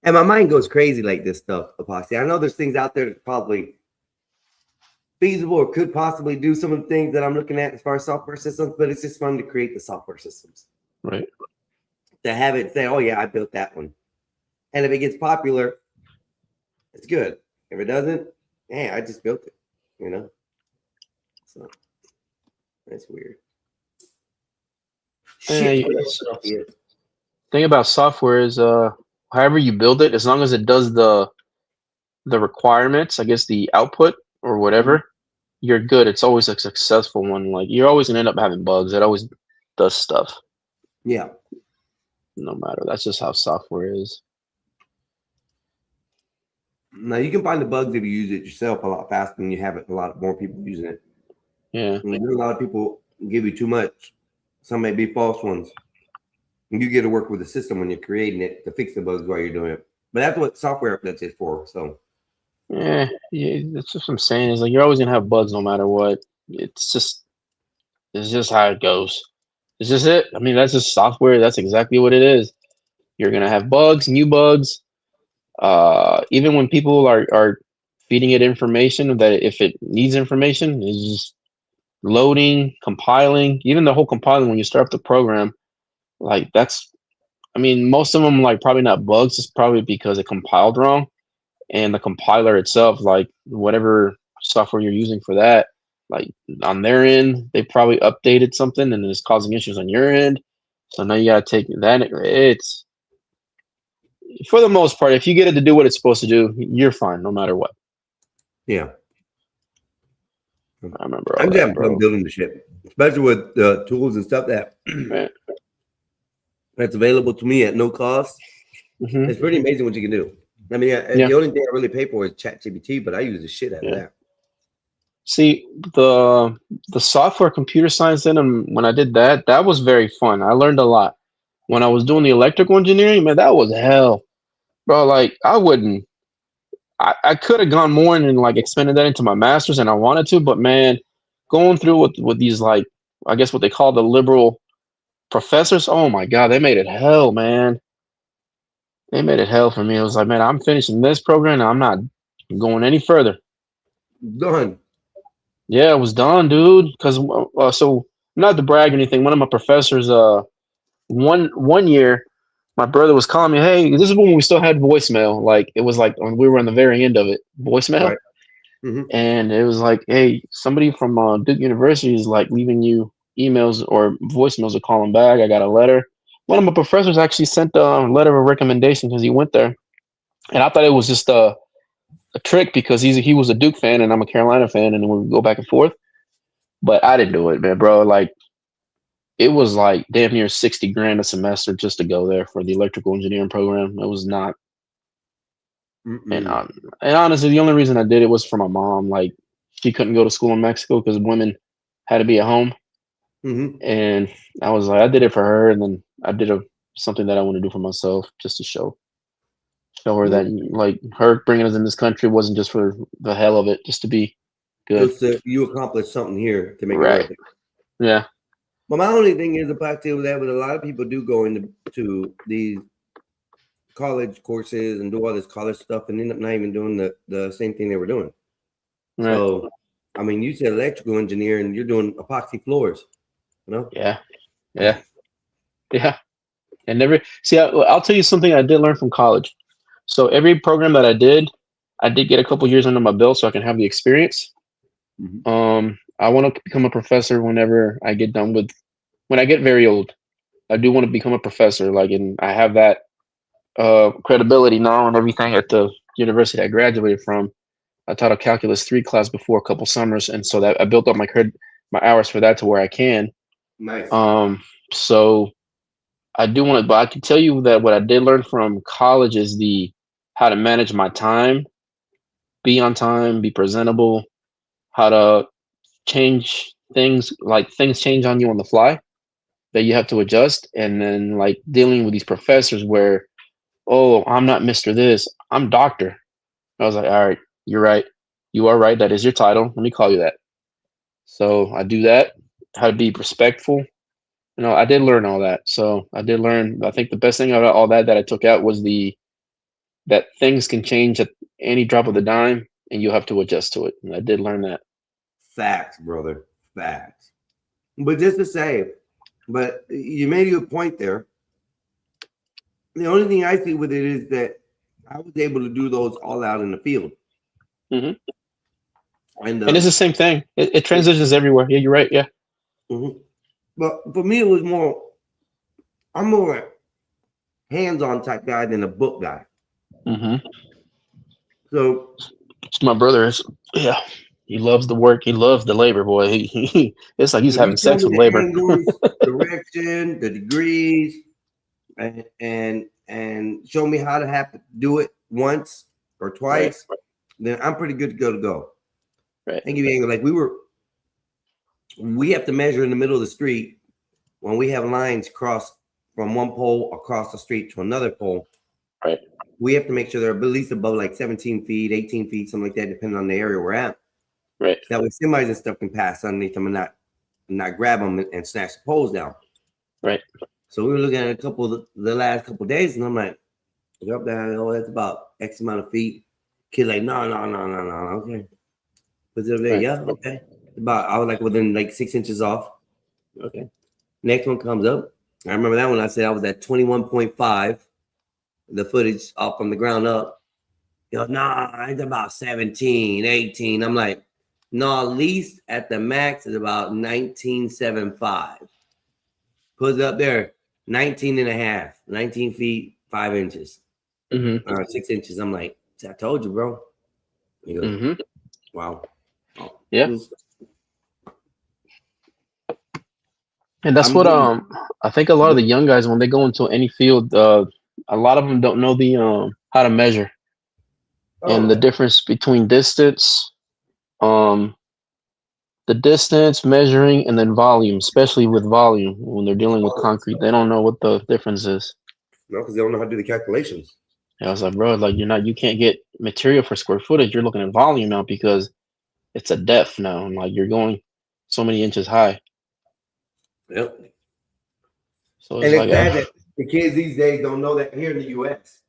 And my mind goes crazy like this stuff, Epoxy. I know there's things out there that's probably feasible or could possibly do some of the things that I'm looking at as far as software systems, but it's just fun to create the software systems. Right. To have it say, oh yeah, I built that one. And if it gets popular, it's good. If it doesn't, hey, I just built it, you know? So that's weird. Thing about software is however you build it, as long as it does the requirements, I guess the output or whatever, you're good. It's always a successful one. Like you're always gonna end up having bugs. It always does stuff. Yeah. No matter. That's just how software is. Now you can find the bugs if you use it yourself a lot faster than you have it. A lot more people using it. Yeah. And a lot of people give you too much. Some may be false ones. And you get to work with the system when you're creating it to fix the bugs while you're doing it. But that's what software updates is for. So yeah, that's what I'm saying. Is like you're always gonna have bugs no matter what. It's just how it goes. It's just it. I mean, that's just software. That's exactly what it is. You're gonna have bugs, new bugs. Even when people are feeding it information that if it needs information, it's just loading, compiling. Even the whole compiling when you start up the program, like that's. I mean, most of them like probably not bugs. It's probably because it compiled wrong. And the compiler itself, like whatever software you're using for that, like on their end, they probably updated something and it's causing issues on your end. So now you gotta take that. It's for the most part, if you get it to do what it's supposed to do, you're fine no matter what. Yeah. I remember. I'm just building the shit, especially with the tools and stuff that's available to me at no cost. It's pretty amazing what you can do. I mean, the only thing I really pay for is ChatGPT, but I use the shit out of that. See, the software computer science when I did that, that was very fun. I learned a lot. When I was doing the electrical engineering, man, that was hell. Bro, like I could have gone more and like expanded that into my master's and I wanted to, but man, going through with these like I guess what they call the liberal professors, oh my God, they made it hell, man. They made it hell for me. It was like, man, I'm finishing this program and I'm not going any further. Done. Yeah, it was done, dude. Because so not to brag or anything, one of my professors, one year, my brother was calling me. Hey, this is when we still had voicemail. Like it was like when we were on the very end of it, voicemail, Right. Mm-hmm. and it was like, hey, somebody from Duke University is like leaving you emails or voicemails to call him back. I got a letter. One of my professors actually sent a letter of recommendation because he went there, and I thought it was just a trick because he was a Duke fan and I'm a Carolina fan, and then we would go back and forth. But I didn't do it, man, bro. Like it was like damn near 60 grand a semester just to go there for the electrical engineering program. It was not. And honestly, the only reason I did it was for my mom. Like she couldn't go to school in Mexico because women had to be at home. Mm-hmm. And I was like, I did it for her, and then I did something that I want to do for myself just to show her that like her bringing us in this country wasn't just for the hell of it, just to be good. You accomplished something here to make it Right. worth it. Yeah. But my only thing is about to that, but a lot of people do go into these college courses and do all this college stuff and end up not even doing the same thing they were doing. Right. So, I mean, you said electrical engineer and you're doing epoxy floors, you know? Yeah. And I'll tell you something I did learn from college. So every program that I did get a couple years under my belt so I can have the experience. Mm-hmm. I want to become a professor whenever I get done with, when I get very old. I do want to become a professor, like, and I have that credibility now and everything at the university I graduated from. I taught a calculus 3 class before a couple summers, and so that I built up my hours for that to where I can. Nice. So I do want to, but I can tell you that what I did learn from college is how to manage my time, be on time, be presentable, how to change things, like things change on you on the fly that you have to adjust, and then like dealing with these professors where, oh, I'm not Mr. This, I'm Doctor. I was like, all right, you're right. You are right. That is your title. Let me call you that. So I do that, how to be respectful. You know, I did learn all that. So I did learn, I think the best thing about all that I took out was that things can change at any drop of the dime and you have to adjust to it. And I did learn that. Facts, brother. Facts. But just to say, but you made a point there. The only thing I see with it is that I was able to do those all out in the field. Mm-hmm. And it's the same thing. It transitions everywhere. Yeah, you're right. Yeah. Mm-hmm. But for me, it was more, I'm more a hands-on type guy than a book guy. Mm-hmm. So my brother is, yeah, he loves the work. He loves the labor, boy. He it's like he's having sex with labor. Angles, direction, the degrees, and show me how to have to do it once or twice. Right. Then I'm pretty good to go. Right. And give you angle like we have to measure in the middle of the street when we have lines cross from one pole across the street to another pole. Right. We have to make sure they're at least above like 17 feet, 18 feet, something like that, depending on the area we're at. Right. That way semis and stuff can pass underneath them and not grab them and snatch the poles down. Right. So we were looking at a couple of the last couple of days, and I'm like, up there, oh, that's about X amount of feet. Kid like, no, okay. Puts it up there, right. Yeah, okay. I was like within like 6 inches off. Okay. Next one comes up. I remember that one. I said I was at 21.5. The footage off from the ground up. It's about 17, 18. I'm like, no, at least at the max is about 19.75. Puts it up there, 19 and a half, 19 feet, 5 inches. Mm-hmm. Or 6 inches. I'm like, I told you, bro. He goes, mm-hmm. Wow. Yeah. And that's what I think a lot of the young guys, when they go into any field, a lot of them don't know the how to measure and the difference between distance, The distance, measuring, and then volume, especially with volume when they're dealing with concrete, they don't know what the difference is. No, because they don't know how to do the calculations. Yeah, I was like, bro, like you can't get material for square footage. You're looking at volume now because it's a depth now, and like you're going so many inches high. Yep. So And it's like, it's bad that the kids these days don't know that here in the U.S.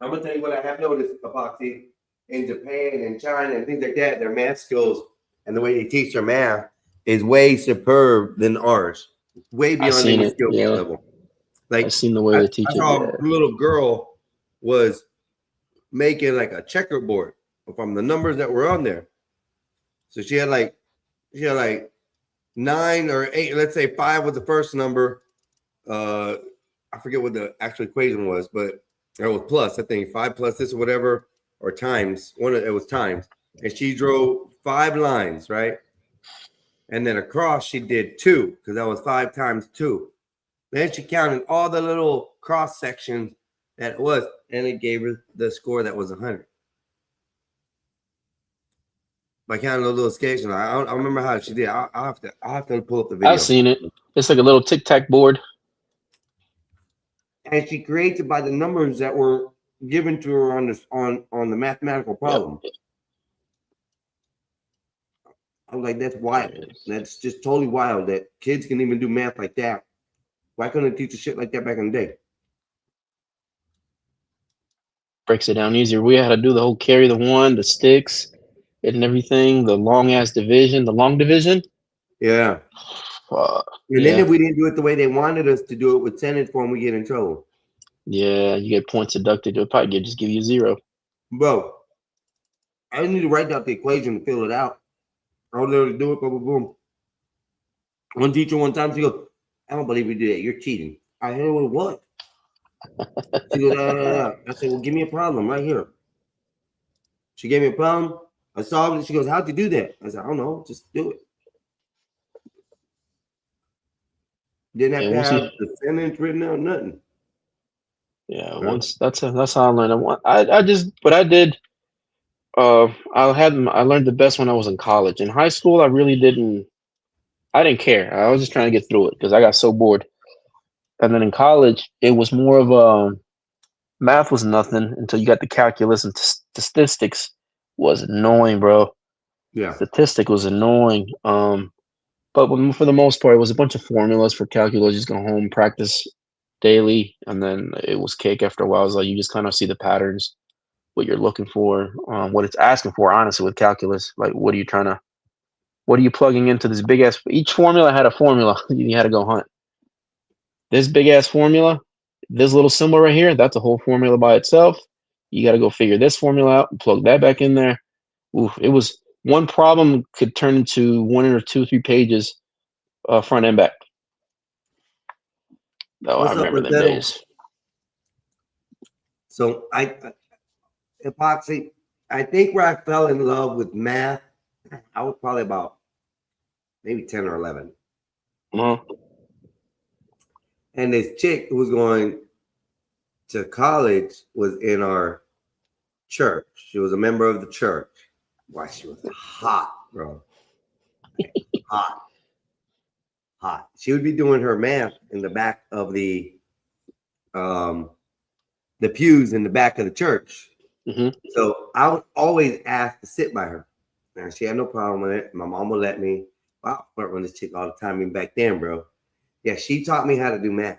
I'm gonna tell you what I have noticed, Epoxy, in Japan and China and things like that. Their math skills and the way they teach their math is way superb than ours. Way beyond any skill level. Like I've seen the way they teach I saw a little girl was making like a checkerboard from the numbers that were on there. So she had like 9 or 8. Let's say 5 was the first number. I forget what the actual equation was, but it was plus. I think 5 plus this or whatever, or times. It was times, and she drew 5 lines, right? And then across she did 2 because that was 5 times 2. Then she counted all the little cross sections that it was, and it gave her the score that was 100. By counting those little sketches, I don't remember how she did. I'll have to pull up the video. I've seen it. It's like a little tic-tac board. And she creates it by the numbers that were given to her on the mathematical problem. Yep. I was like, that's wild. That's just totally wild that kids can even do math like that. Why couldn't they teach a shit like that back in the day? Breaks it down easier. We had to do the whole carry the one, the sticks, and everything, the long ass division, the long division. Yeah. And then if we didn't do it the way they wanted us to do it with sentence form, we get in trouble. Yeah, you get points deducted. They'll probably just give you 0. Bro, I need to write out the equation and fill it out. I'll literally do it, boom, boom, boom. One teacher one time, she goes, I don't believe you did that. You're cheating. I heard what? She goes, I said, well, give me a problem right here. She gave me a problem. I solved it. She goes, how'd you do that? I said, I don't know. Just do it. Didn't have to have the sentence written out, nothing. Yeah, once that's how I learned. I learned the best when I was in college. In high school, I didn't care. I was just trying to get through it because I got so bored. And then in college, it was more of math was nothing until you got the calculus, and statistics was annoying, bro. Yeah, statistic was annoying. But for the most part, it was a bunch of formulas for calculus. Just go home, practice daily, and then it was cake after a while. It was like you just kind of see the patterns, what you're looking for, what it's asking for, honestly, with calculus. Like, what are you plugging into this big ass? Each formula had a formula you had to go hunt. This big ass formula, this little symbol right here, that's a whole formula by itself. You got to go figure this formula out and plug that back in there. Oof, it was one problem could turn into 1 or 2 or 3 pages, front and back. Oh, I remember them days. So Epoxy, I think where I fell in love with math, I was probably about maybe 10 or 11. And this chick who was going to college was in our church. She was a member of the church. Why, she was hot, bro. Hot. She would be doing her math in the back of the pews in the back of the church. So I would always ask to sit by her. And she had no problem with it. My mom would let me. Wow, I flirt with this chick all the time. Even back then, bro. Yeah, she taught me how to do math.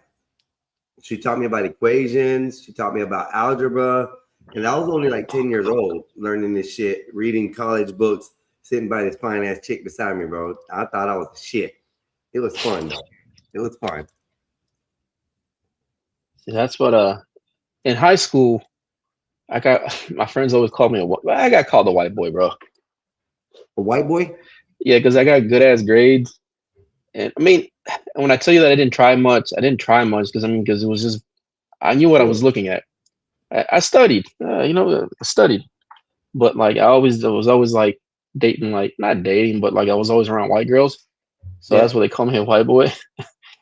She taught me about equations. She taught me about algebra. And I was only like 10 years old learning this shit, reading college books, sitting by this fine ass chick beside me, bro. I thought I was the shit. It was fun, though. It was fun. That's what in high school, I got my friends always called me I got called a white boy, bro. A white boy? Yeah, because I got good ass grades. And I mean, when I tell you that I didn't try much because it was just I knew what I was looking at. I studied, I studied, but like I was always like dating, like not dating, but like I was always around white girls. So that's what they call me, a white boy.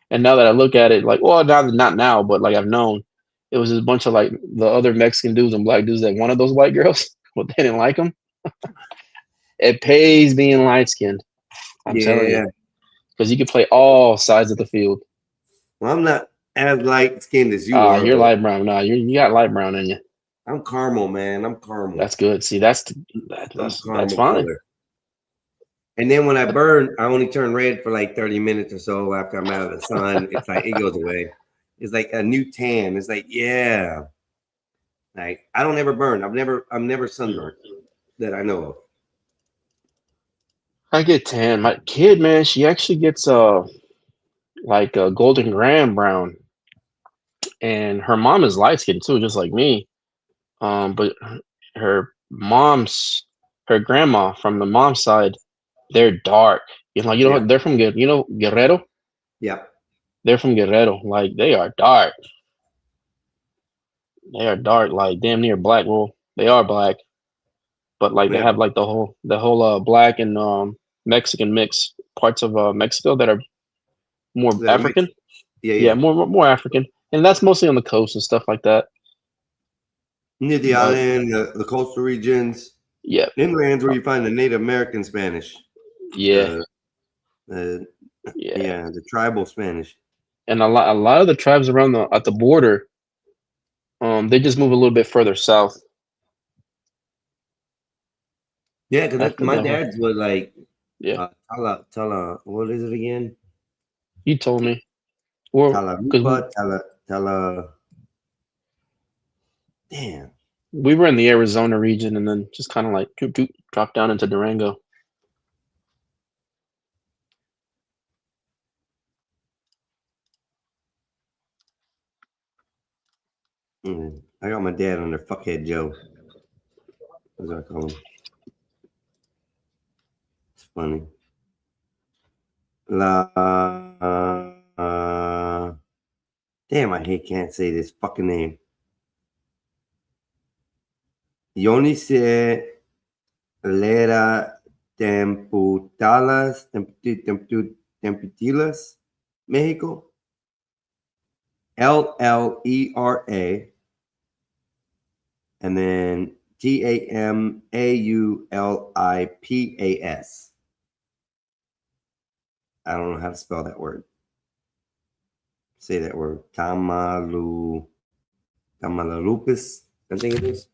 And now that I look at it, like, well, not now, but like I've known, it was just a bunch of like the other Mexican dudes and black dudes that wanted those white girls, but they didn't like them. It pays being light skinned. I'm telling you, because you can play all sides of the field. Well, I'm not as light skinned as you are. You're light brown. No, you got light brown in you. I'm caramel, man. I'm caramel. That's good. See, that's fine. Color. And then when I burn, I only turn red for like 30 minutes or so after I'm out of the sun. It's like it goes away. It's like a new tan. It's like, yeah. Like I don't ever burn. I'm never sunburned that I know of. I get tan. My kid, man, she actually gets like a golden graham brown. And her mom is light skinned too, just like me. But her grandma from the mom's side, they're dark. They're from Guerrero. Yeah, they're from Guerrero. Like they are dark. They are dark, like damn near black. Well, they are black, but like they have like the whole black and Mexican mix parts of Mexico that are more African. More African, and that's mostly on the coast and stuff like that. Near the island, the coastal regions. Yeah. Inlands where you find the Native American Spanish. Yeah. The tribal Spanish. And a lot of the tribes around at the border, they just move a little bit further south. Yeah, because my dad's was like, Tala, what is it again? You told me. Tala. Damn. We were in the Arizona region and then just kind of like dropped down into Durango. I got my dad under Fuckhead Joe. That's what I call him. It's funny. Damn, I can't say this fucking name. Yonice Lera Temputilas, Mexico. LLERA. And then TAMAULIPAS. I don't know how to spell that word. Say that word. Tamalupis, I think it is.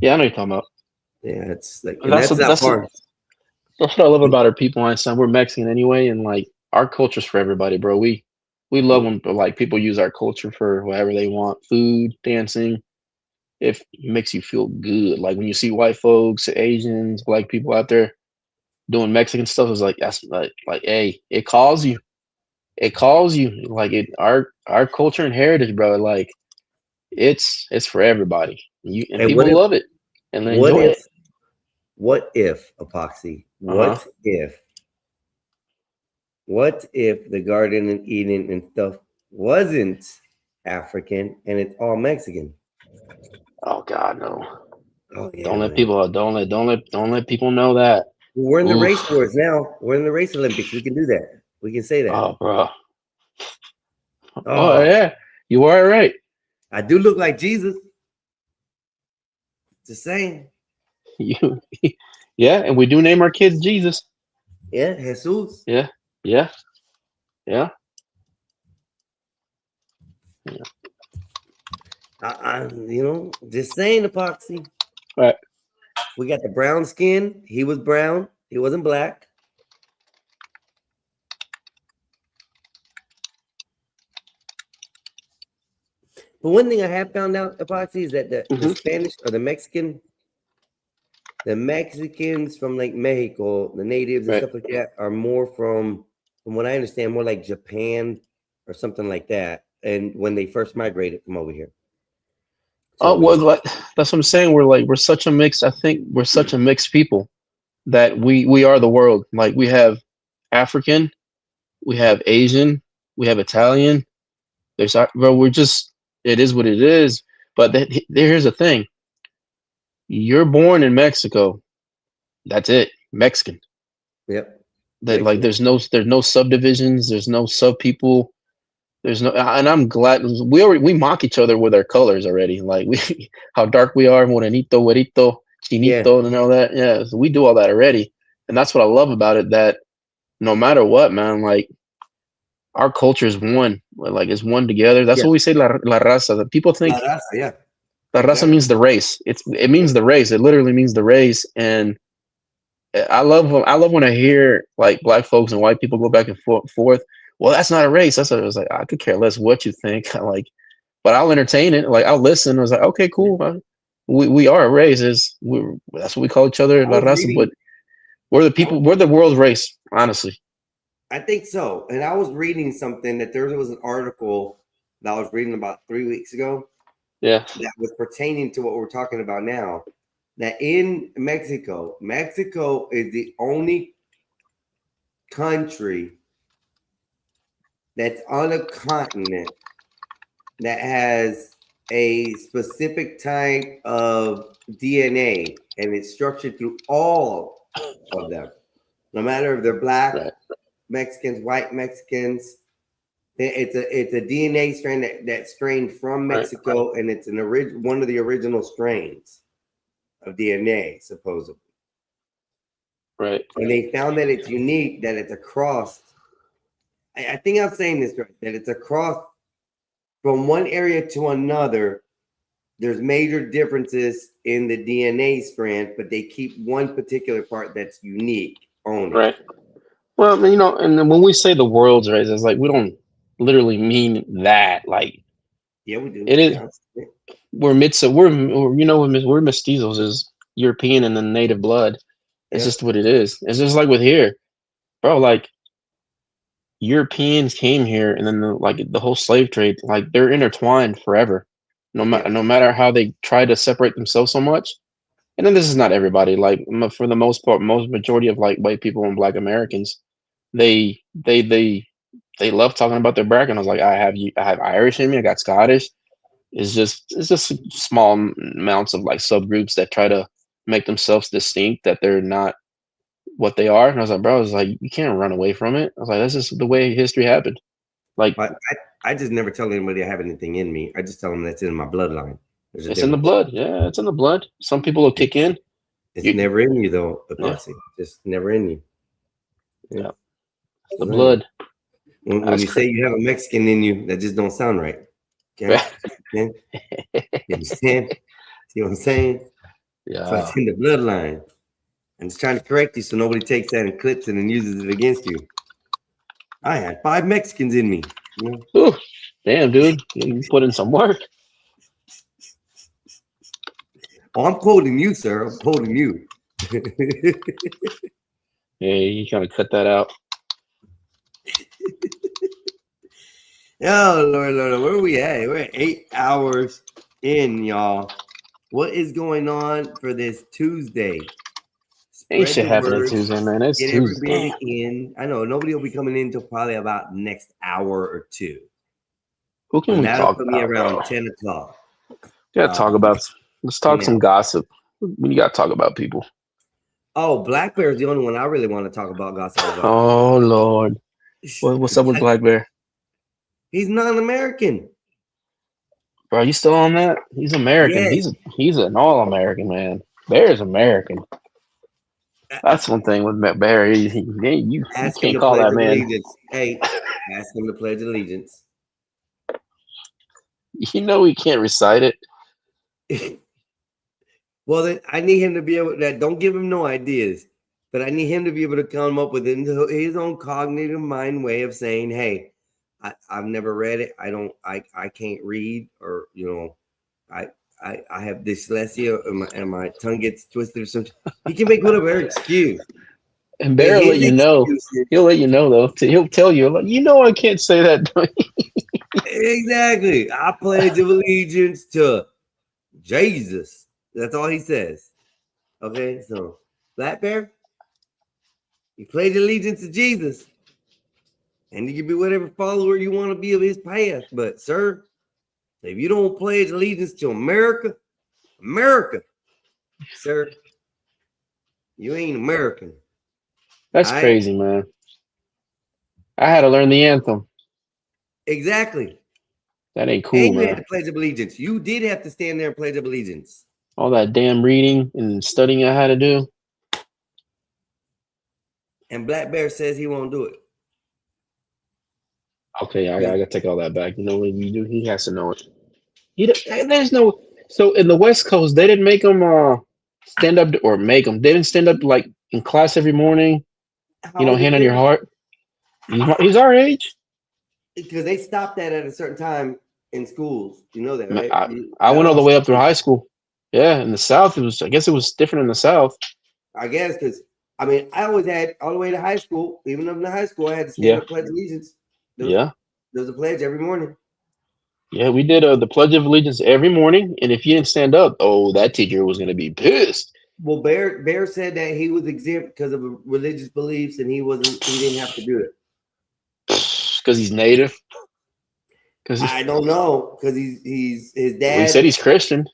Yeah, I know what you're talking about. Yeah, it's like that's what I love about our people. Einstein, we're Mexican anyway, and like our culture's for everybody, bro. We love when like people use our culture for whatever they want, food, dancing. If it makes you feel good, like when you see white folks, Asians, black people out there doing Mexican stuff, it's like that's like hey, it calls you. It calls you like our culture and heritage, bro. Like it's for everybody. And people love it and they enjoy it. What if Epoxy? What if the Garden of Eden and stuff wasn't African and it's all Mexican? Oh God, no! Oh, yeah, don't let people know that. We're in the race wars now. We're in the race Olympics. We can do that. We can say that. Oh, bro. Oh yeah, you are right. I do look like Jesus. Just saying. Yeah, and we do name our kids Jesus. Yeah, Jesus. Yeah. Just saying, Epoxy. Right. We got the brown skin. He was brown. He wasn't black. But one thing I have found out, Epoxy, is that the Spanish or the Mexicans from like Mexico, the natives and stuff like that, are more from what I understand, more like Japan or something like that. And when they first migrated from over here. So, that's what I'm saying. We're such a mix. I think we're such a mixed people that we are the world. Like we have African, we have Asian, we have Italian. It is what it is. But here's the thing. You're born in Mexico. That's it. Mexican. Yep. Like there's no subdivisions. There's no sub people. There's no, and I'm glad we mock each other with our colors already. Like how dark we are, morenito, güerito, chinito, and all that. Yeah, so we do all that already, and that's what I love about it. That no matter what, man, like our culture is one. Like it's one together. That's what we say, la raza. That people think La raza, yeah. la raza means the race. It means the race. It literally means the race. And I love when I hear like black folks and white people go back and forth. Well, that's not a race. That's what I was like. I could care less what you think. Like, but I'll entertain it. Like I'll listen. I was like, okay, cool. We are a race. That's what we call each other, la raza. But we're the people. We're the world's race. Honestly, I think so. And I was reading something that there was an article that I was reading about 3 weeks ago. Yeah, that was pertaining to what we're talking about now. That in Mexico is the only country that's on a continent that has a specific type of DNA, and it's structured through all of them, no matter if they're black, Mexicans, white Mexicans. It's a DNA strain that strained from Mexico, and it's one of the original strains of DNA, supposedly. Right. And they found that it's unique, that it's across. I think I'm saying this right, that it's across from one area to another. There's major differences in the DNA strand, but they keep one particular part that's unique only. Right. Well, you know, and when we say the world's race, it's like we don't literally mean that. Like, yeah, we do. It is. We're mestizos, is European and then native blood. It's just what it is. It's just like with here, bro. Like Europeans came here, and then the whole slave trade, like they're intertwined forever. No matter how they try to separate themselves so much. And then this is not everybody. Like for the most part, majority of like white people and Black Americans, they love talking about their background. I was like, I have Irish in me. I got Scottish. It's just small amounts of like subgroups that try to make themselves distinct, that they're not what they are. And I was like, bro, I was like, you can't run away from it. I was like, that's just the way history happened. Like I just never tell anybody I have anything in me. I just tell them that's in my bloodline. It's in the blood. Yeah, it's in the blood. Some people will kick in. It's never in you though, Epoxy. Just never in you. Yeah. The blood. When you say you have a Mexican in you, that just don't sound right. Okay. You understand? See what I'm saying? Yeah. So it's in the bloodline. I'm just trying to correct you so nobody takes that and clips it and uses it against you. I had 5 Mexicans in me. You know? Ooh, damn, dude. You put in some work. Oh, I'm quoting you, sir. I'm quoting you. Yeah, you gotta cut that out. Oh, Lord, where are we at? We're at 8 hours in, y'all. What is going on for this Tuesday? Ain't shit happening Tuesday, man. It's Get Tuesday. everybody in. I know nobody will be coming in until probably about next hour or two. Who can we that'll talk put me about, around bro? 10 o'clock. Let's talk some gossip. We gotta talk about people. Oh, Black Bear is the only one I really want to talk about gossip about. Oh Lord, what's up with Black Bear? He's non-American. Bro, you still on that? He's American. Yes. He's an all-American, man. Bear is American. That's one thing with Bear. You can't call that man. Allegiance. Hey, ask him to pledge allegiance. You know he can't recite it. Well, then I need him to be able to. Don't give him no ideas, but I need him to be able to come up with his own cognitive mind way of saying, "Hey, I've never read it. I can't read, or I have dyslexia, and my tongue gets twisted or something." He can make whatever excuse. And Bear will let you know. He'll let you know though. He'll tell you, like, I can't say that. Exactly. I pledge allegiance to Jesus. That's all he says. Okay, so Black Bear, you pledge allegiance to Jesus, and you can be whatever follower you want to be of his path. But sir, if you don't pledge allegiance to America, sir, you ain't American. That's crazy, man. I had to learn the anthem. Exactly. That ain't cool, and you man. had to pledge of allegiance. You did have to stand there and pledge of allegiance. All that damn reading and studying I had to do. And Black Bear says he won't do it. Okay, I gotta take all that back. You know what you do? He has to know it. There's no. So in the West Coast, they didn't make him stand up or make him. They didn't stand up like in class every morning. How old is Hand on your Bear? heart. He's our age. Because they stopped that at a certain time in schools. You know that, right? I went all the way up through high school. Yeah, in the South, it was. I guess it was different in the South. I guess because I mean I always had all the way to high school. Even up in high school, I had to stand up, pledge allegiance. There was a pledge every morning. Yeah, we did the Pledge of Allegiance every morning, and if you didn't stand up, oh, that teacher was gonna be pissed. Well, Bear said that he was exempt because of religious beliefs, and he didn't have to do it because he's native. I don't know because he's his dad. Well, he said he's Christian.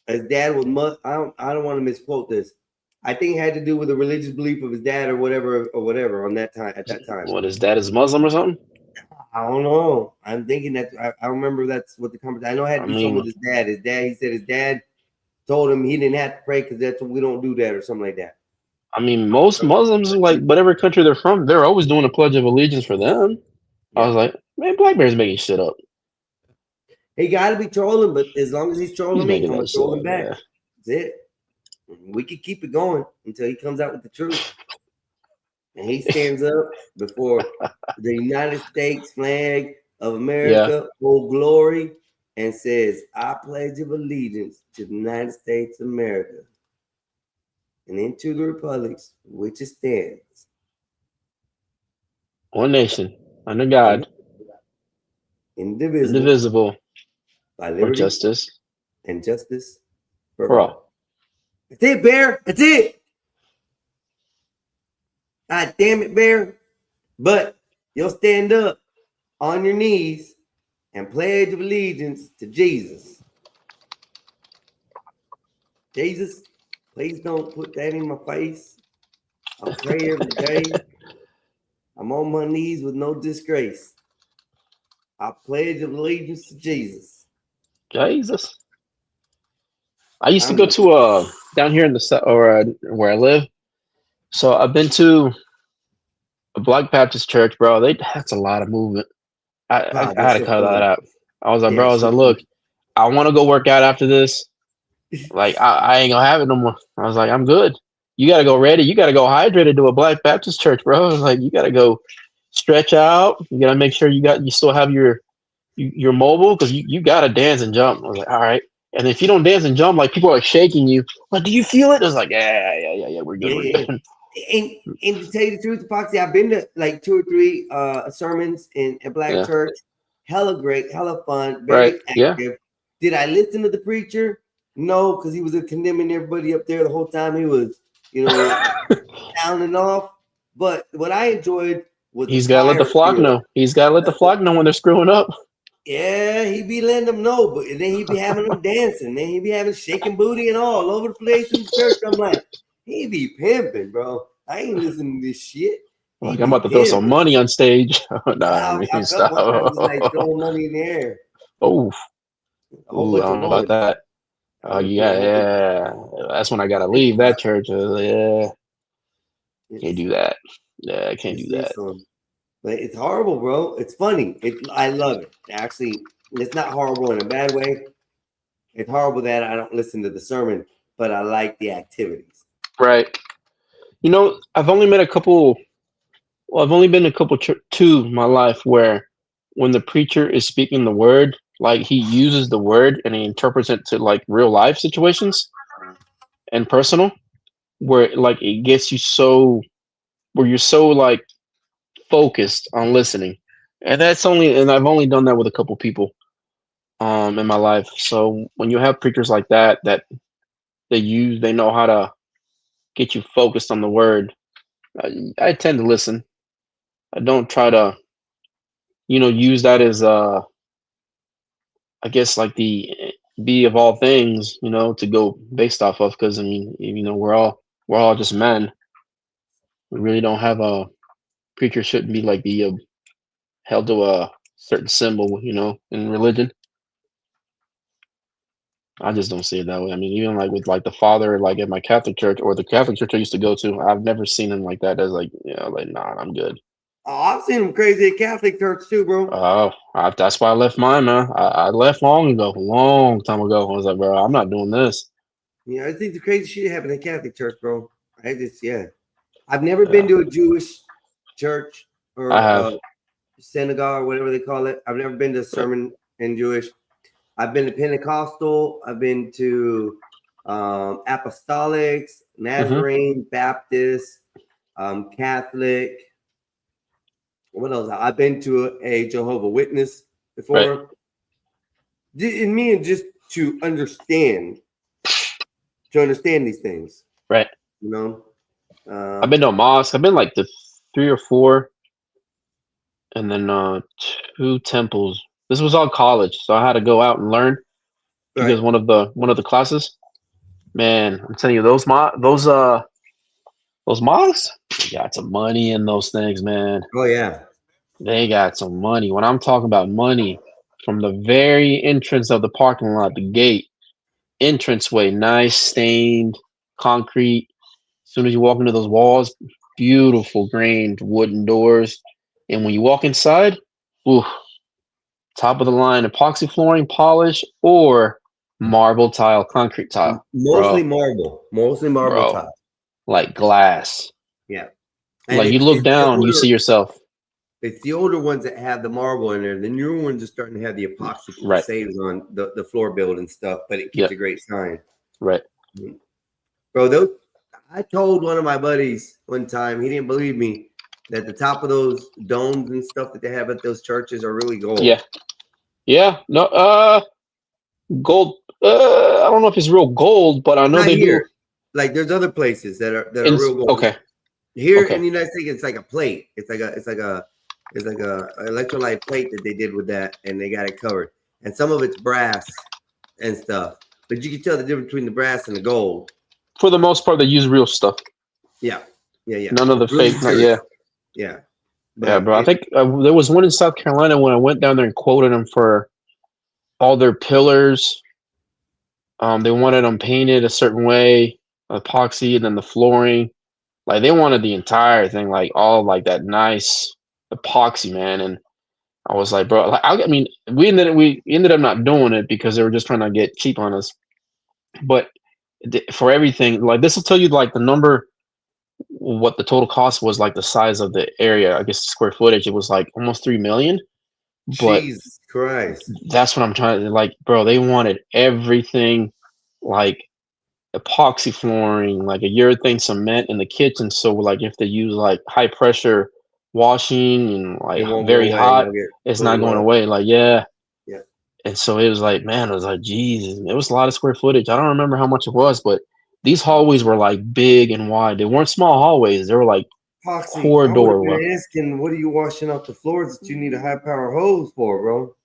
His dad was I don't want to misquote this. I think it had to do with the religious belief of his dad or whatever on that time at that time. What, his dad is Muslim or something? I don't know. I'm thinking that I remember that's what the conversation. I know it had to do something with his dad. He said his dad told him he didn't have to pray because we don't do that or something like that. I mean, most Muslims, like whatever country they're from, they're always doing a Pledge of Allegiance for them. Yeah. I was like, man, Black Bear's making shit up. He got to be trolling, but as long as he's trolling me, I'm going to troll him back. Yeah. That's it. We could keep it going until he comes out with the truth. And he stands up before the United States flag of America, Old Glory, and says, I pledge of allegiance to the United States of America and into the republics which it stands. One nation, under God, indivisible, by liberty justice and justice for all. That's it, Bear. That's it. God damn it, Bear. But you'll stand up on your knees and pledge of allegiance to Jesus. Jesus, please don't put that in my face. I pray every day. I'm on my knees with no disgrace. I pledge allegiance to Jesus. Jesus. I used to go to down here in the or where I live. So I've been to a Black Baptist church, bro. That's a lot of movement. I had to cut that out. I was like, bro, I was like, look, I want to go work out after this. Like, I ain't gonna have it no more. I was like, I'm good. You gotta go ready. You gotta go hydrated to a Black Baptist church, bro. I was like, you gotta go stretch out. You gotta make sure you still have your mobile because you gotta dance and jump. I was like, all right. And if you don't dance and jump, like people are like shaking you. Like, do you feel it? I was like, yeah, we're good. We're good. And to tell you the truth, Foxy, I've been to like 2 or 3 sermons in a Black church. Hella great, hella fun, very active. Yeah. Did I listen to the preacher? No, because he was condemning everybody up there the whole time. He was, sounding off. But what I enjoyed was he's got to let the flock know. He's got to let the flock know when they're screwing up. Yeah, he be letting them know, but then he be having them dancing. Then he be having shaking booty and all over the place in the church. I'm like, he be pimping, bro. I ain't listening to this shit. Like, I'm about to throw some money on stage. Nah, stop. Like throwing money in the air. Oh, I don't know about that. Oh, yeah. That's when I gotta leave that church. Can't do that. Yeah, I can't do that. But it's horrible, bro. It's funny. I love it. Actually, it's not horrible in a bad way. It's horrible that I don't listen to the sermon, but I like the activities. Right. I've only met a couple. Well, I've only been a couple to in my life where when the preacher is speaking the word, like he uses the word and he interprets it to like real life situations and personal, where like it gets you where you're so like focused on listening. And I've only done that with a couple people in my life. So when you have preachers like that they know how to get you focused on the word, I tend to listen. I don't try to, use that as I guess like the be of all things, to go based off of. Because I mean, we're all just men. We really don't have a preacher shouldn't be like be held to a certain symbol, in religion. I just don't see it that way. I mean, even like with like the father, like at my Catholic church or the Catholic church I used to go to, I've never seen him like that. As like, like, nah, I'm good. Oh, I've seen him crazy at Catholic church too, bro. Oh, that's why I left mine, man. I left long time ago. I was like, bro, I'm not doing this. Yeah, I think the crazy shit happened at Catholic church, bro. I've never been to a Jewish church or synagogue or whatever they call it. I've never been to a sermon in Jewish. I've been to Pentecostal. I've been to Apostolics, Nazarene, Baptist, Catholic. What else? I've been to a Jehovah Witness before. And me, and just to understand these things. Right. You know? I've been to a mosque. I've been like to 3 or 4. And then 2 temples. This was all college, so I had to go out and learn because one of the classes. Man, I'm telling you, those mosques, they got some money in those things, man. Oh yeah, they got some money. When I'm talking about money, from the very entrance of the parking lot, the gate, entranceway, nice stained concrete. As soon as you walk into those walls, beautiful grained wooden doors, and when you walk inside, ooh. Top of the line epoxy flooring, polish, or marble tile, concrete tile. Mostly marble tile. Like glass. Yeah. And like you look down, you see yourself. It's the older ones that have the marble in there. The newer ones are starting to have the epoxy saved on the floor build and stuff, but it keeps a great sign. Right. Bro, I told one of my buddies one time, he didn't believe me, that the top of those domes and stuff that they have at those churches are really gold. Yeah. No, gold. I don't know if it's real gold, but I know they do. Like there's other places that are real gold. Okay. Here in the United States, it's like a plate. It's like a electrolyte plate that they did with that, and they got it covered. And some of it's brass and stuff, but you can tell the difference between the brass and the gold. For the most part, they use real stuff. Yeah. None of the fake. Yeah. Yeah, bro. I think there was one in South Carolina when I went down there and quoted them for all their pillars. They wanted them painted a certain way, epoxy, and then the flooring. Like they wanted the entire thing, like all like that nice epoxy, man. And I was like, bro, like, I mean, we ended up not doing it because they were just trying to get cheap on us. But for everything, like this will tell you like the number. What the total cost was, like the size of the area, I guess square footage, it was like almost 3 million. But Jesus Christ, that's what I'm trying to like, bro. They wanted everything, like epoxy flooring, like a urethane cement in the kitchen. So like if they use like high pressure washing and like very hot, it's not going away. Like yeah. And so it was like, man, it was like Jesus. It was a lot of square footage. I don't remember how much it was, but these hallways were like big and wide. They weren't small hallways. They were like corridor. Asking, what are you washing off the floors that you need a high power hose for, bro?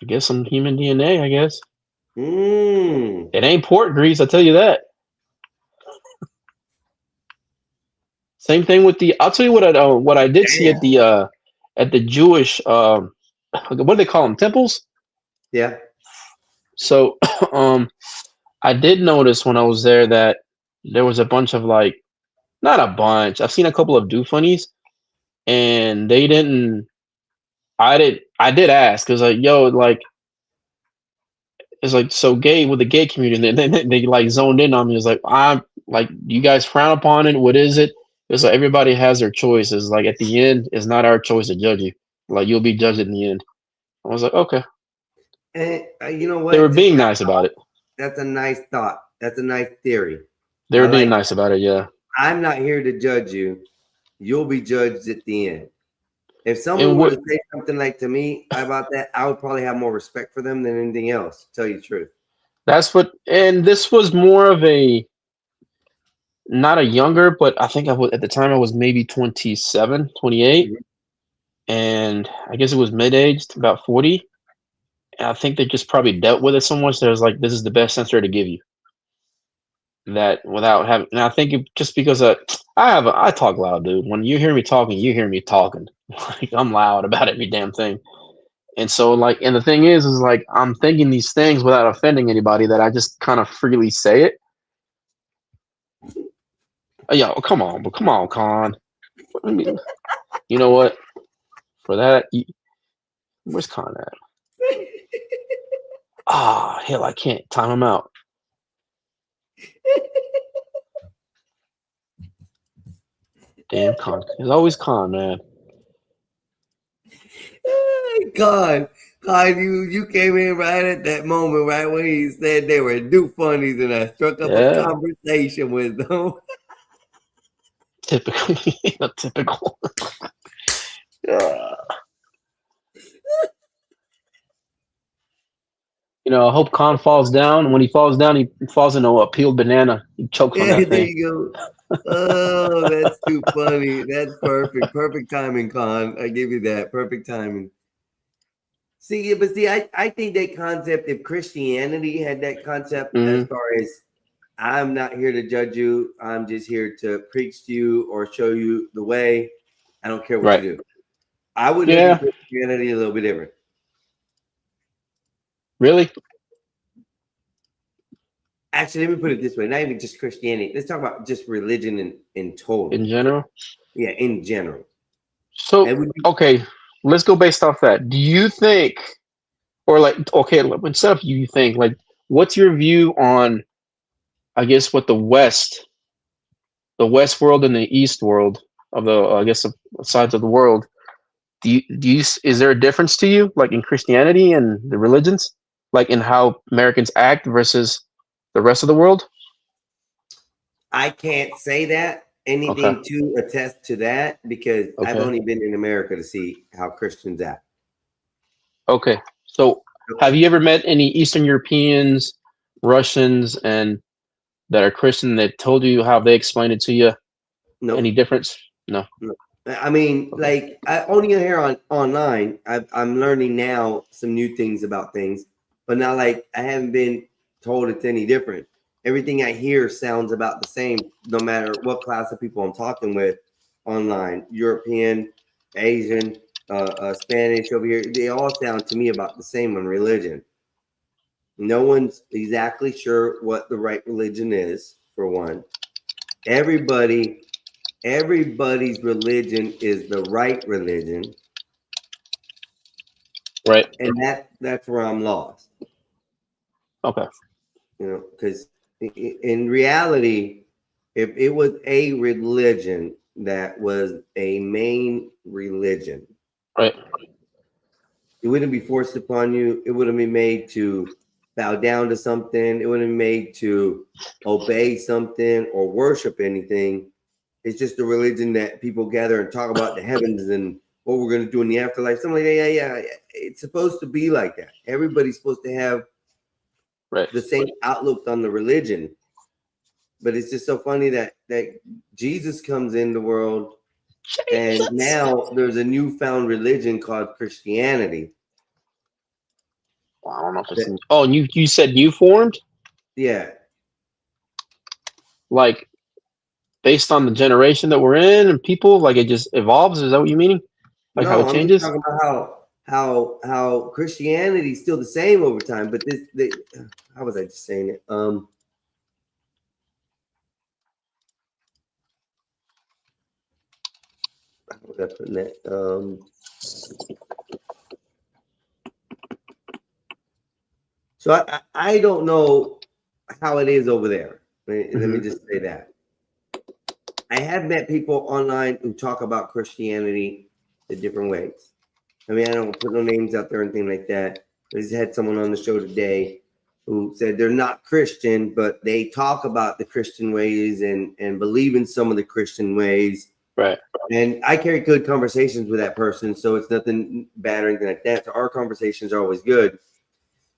I guess some human DNA. I guess. It ain't pork grease. I tell you that. Same thing with the. I'll tell you what I did see at the Jewish. What do they call them? Temples. Yeah. So, I did notice when I was there that there was a bunch of like, not a bunch. I've seen a couple of do funnies, and they didn't. I did ask because like, yo, like, it's like so gay with the gay community. And they like zoned in on me. It's like I'm like, you guys frown upon it. What is it? It's like everybody has their choices. Like at the end, it's not our choice to judge you. Like you'll be judged in the end. I was like, okay. And you know what? They were being nice about it. That's a nice thought. That's a nice theory. They were being nice about it, yeah. I'm not here to judge you. You'll be judged at the end. If someone were to say something like to me about that, I would probably have more respect for them than anything else, to tell you the truth. That's what, and this was more of a, not a younger, but I think at the time I was maybe 27, 28. And I guess it was mid-aged, about 40. I think they just probably dealt with it so much that it was like, this is the best answer to give you. That without having, and I think just because I talk loud, dude. When you hear me talking, you hear me talking. Like I'm loud about every damn thing. And so like, and the thing is like, I'm thinking these things without offending anybody that I just kind of freely say it. Yo, come on, Con. I mean, you know what? For that, where's Con at? Ah, hell, I can't time him out. Damn, Con. There's always Con, man. God, you came in right at that moment, right when he said they were new funnies, and I struck up a conversation with them. Typical. You know, I hope Con falls down. And when he falls down, he falls into a peeled banana. He chokes on that There thing. you go. Oh, that's too funny. That's perfect. Perfect timing, Con. I give you that. Perfect timing. See, I think that concept, if Christianity had that concept, as far as I'm not here to judge you, I'm just here to preach to you or show you the way. I don't care what you do. I would look at Christianity a little bit different. Really? Actually, let me put it this way: not even just Christianity. Let's talk about just religion in total. In general? Yeah, in general. So, okay, let's go based off that. Do you think, or like, okay, instead of you think, like, what's your view on, I guess, what the West world and the East world of the, I guess, the sides of the world, is there a difference to you, like in Christianity and the religions, like in how Americans act versus the rest of the world? I can't say that anything to attest to that because I've only been in America to see how Christians act. Okay, so have you ever met any Eastern Europeans, Russians, and that are Christian that told you how they explained it to you? No. Any difference? No. I mean, like, I only here online. I'm learning now some new things about things, but not like I haven't been told it's any different. Everything I hear sounds about the same, no matter what class of people I'm talking with online. European, Asian, Spanish over here, they all sound to me about the same on religion. No one's exactly sure what the right religion is, for one. Everybody's religion is the right religion. Right. And that's where I'm lost. Okay. You know, because in reality, if it was a religion that was a main religion, right, it wouldn't be forced upon you. It wouldn't be made to bow down to something. It wouldn't be made to obey something or worship anything. It's just a religion that people gather and talk about the heavens and what we're going to do in the afterlife. Something like that. Yeah. It's supposed to be like that. Everybody's supposed to have the same outlook on the religion. But it's just so funny that Jesus comes in the world and now there's a newfound religion called Christianity. Well, I don't know if it's you said new formed? Yeah. Like based on the generation that we're in and people, like it just evolves. Is that what you meaning? Like no, how it changes? I'm talking about how Christianity is still the same over time, but how was I just saying it? How was I putting that? So I don't know how it is over there. Let me just say that. I have met people online who talk about Christianity the different ways. I mean, I don't put no names out there or anything like that. I just had someone on the show today who said they're not Christian, but they talk about the Christian ways and believe in some of the Christian ways. Right. And I carry good conversations with that person, so it's nothing bad or anything like that. So our conversations are always good.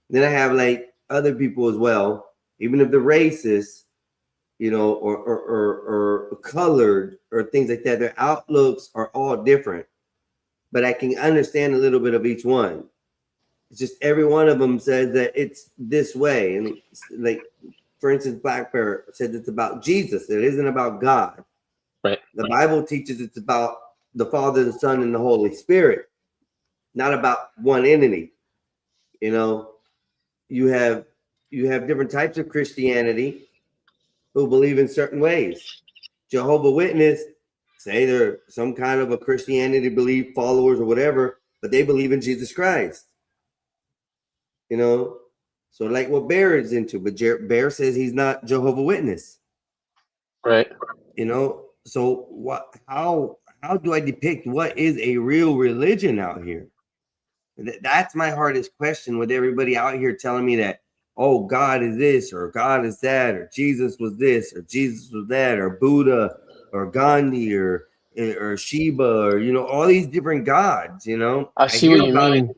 Then I have like other people as well, even if they're racist, you know, or colored or things like that. Their outlooks are all different, but I can understand a little bit of each one. It's just every one of them says that it's this way. And like, for instance, Black Parrot says it's about Jesus. It isn't about God. Right. The Bible teaches it's about the Father, the Son, and the Holy Spirit. not about one entity. You know, you have different types of Christianity who believe in certain ways. Jehovah's Witness say they're some kind of a Christianity belief followers or whatever, but they believe in Jesus Christ. You know, so like what Bear is into, but Bear says he's not Jehovah's Witness. Right. You know, so what? How do I depict what is a real religion out here? That's my hardest question with everybody out here telling me that, oh, God is this or God is that or Jesus was this or Jesus was that or Buddha or Gandhi or Shiva or, you know, all these different gods, you know. I see what you mean.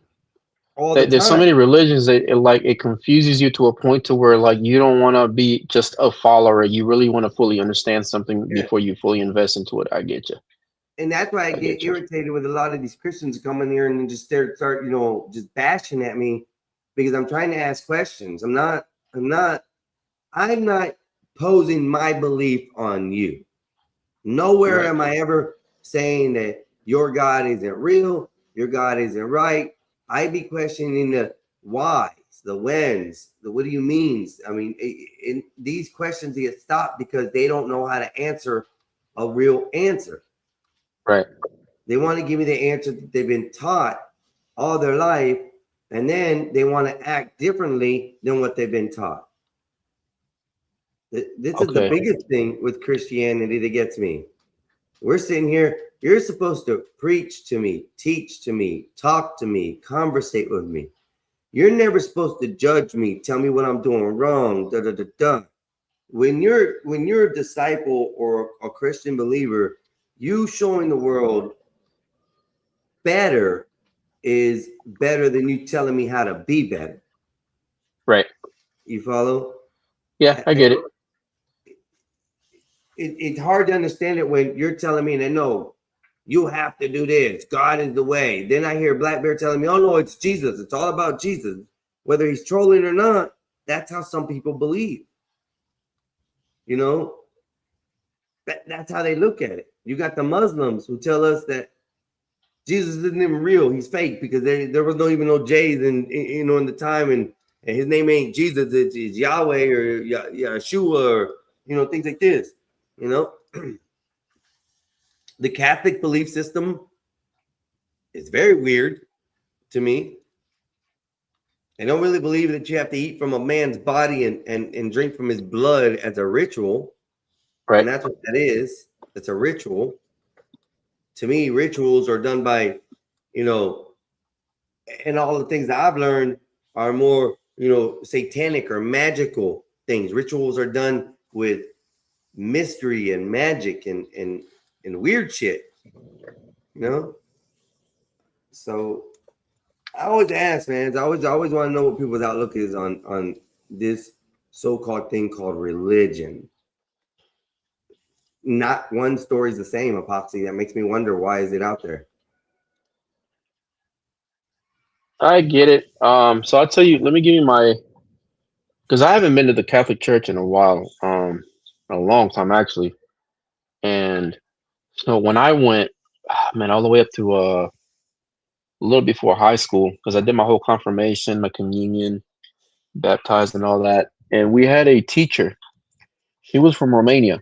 There's so many religions that it confuses you to a point to where like you don't want to be just a follower. You really want to fully understand something before you fully invest into it. I get you. And that's why I get irritated with a lot of these Christians coming here and just start, you know, just bashing at me because I'm trying to ask questions. I'm not posing my belief on you. Nowhere am I ever saying that your God isn't real, your God isn't right. I be questioning the whys, the whens, the what do you mean? I mean, these questions get stopped because they don't know how to answer a real answer. Right. They want to give me the answer that they've been taught all their life, and then they want to act differently than what they've been taught. This is the biggest thing with Christianity that gets me. We're sitting here, you're supposed to preach to me, teach to me, talk to me, conversate with me. You're never supposed to judge me, tell me what I'm doing wrong, When you're a disciple or a Christian believer, you showing the world better is better than you telling me how to be better. Right. You follow? Yeah, I get it. It's hard to understand it when you're telling me that, no, you have to do this. God is the way. Then I hear Black Bear telling me, oh, no, it's Jesus. It's all about Jesus. Whether he's trolling or not, that's how some people believe. You know? That's how they look at it. You got the Muslims who tell us that Jesus isn't even real. He's fake because there was even no J's in the time, and his name ain't Jesus. It's Yahweh or Yeshua or, you know, things like this. You know, the Catholic belief system is very weird to me. I don't really believe that you have to eat from a man's body and drink from his blood as a ritual. Right. And that's what that is. It's a ritual. To me, rituals are done by, you know, and all the things that I've learned are more, you know, satanic or magical things. Rituals are done with mystery and magic and weird shit, you know. So I always ask, man. I always want to know what people's outlook is on this so-called thing called religion. Not one story is the same, Epoxy. That makes me wonder, why is it out there? I get it. So I'll tell you, let me give you because I haven't been to the Catholic Church in a while, a long time actually. And so when I went, man, all the way up to a little before high school, because I did my whole confirmation, my communion, baptized and all that. And we had a teacher. She was from Romania.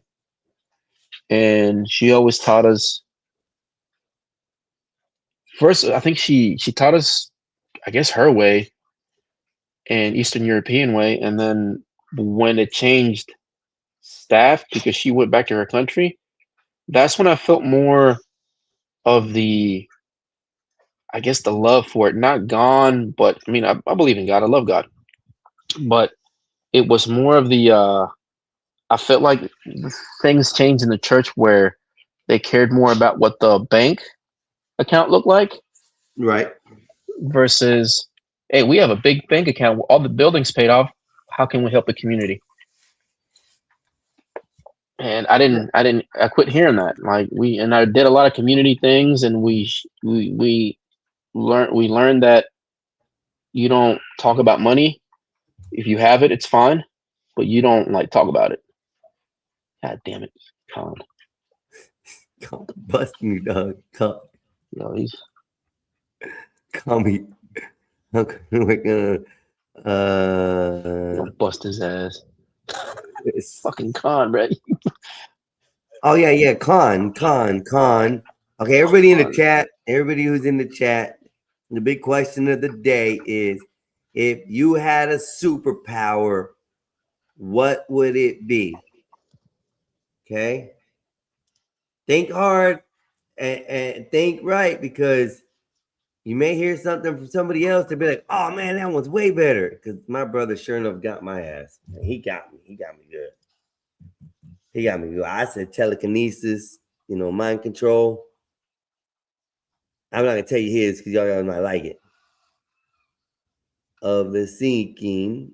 And she always taught us, first, I think she taught us, I guess, her way and Eastern European way. And then when it changed staff, because she went back to her country, that's when I felt more of the, I guess, the love for it. Not gone, but I mean, I believe in God. I love God. But it was more of the, I felt like things changed in the church where they cared more about what the bank account looked like. Right. Versus, hey, we have a big bank account. All the buildings paid off. How can we help the community? And I quit hearing that. Like I did a lot of community things, and we learned that you don't talk about money. If you have it, it's fine, but you don't like talk about it. God damn it, Colin. Bust me, dog. No, he's call me. We're gonna bust his ass. Fucking Khan, bro. Oh yeah, Khan. Okay, everybody in the chat, everybody who's in the chat, the big question of the day is, if you had a superpower, what would it be? Okay, think hard and think right, because you may hear something from somebody else to be like, "Oh man, that one's way better." Because my brother sure enough got my ass. He got me good. He got me good. I said telekinesis, mind control. I'm not gonna tell you his because y'all might like it. Of the seeking,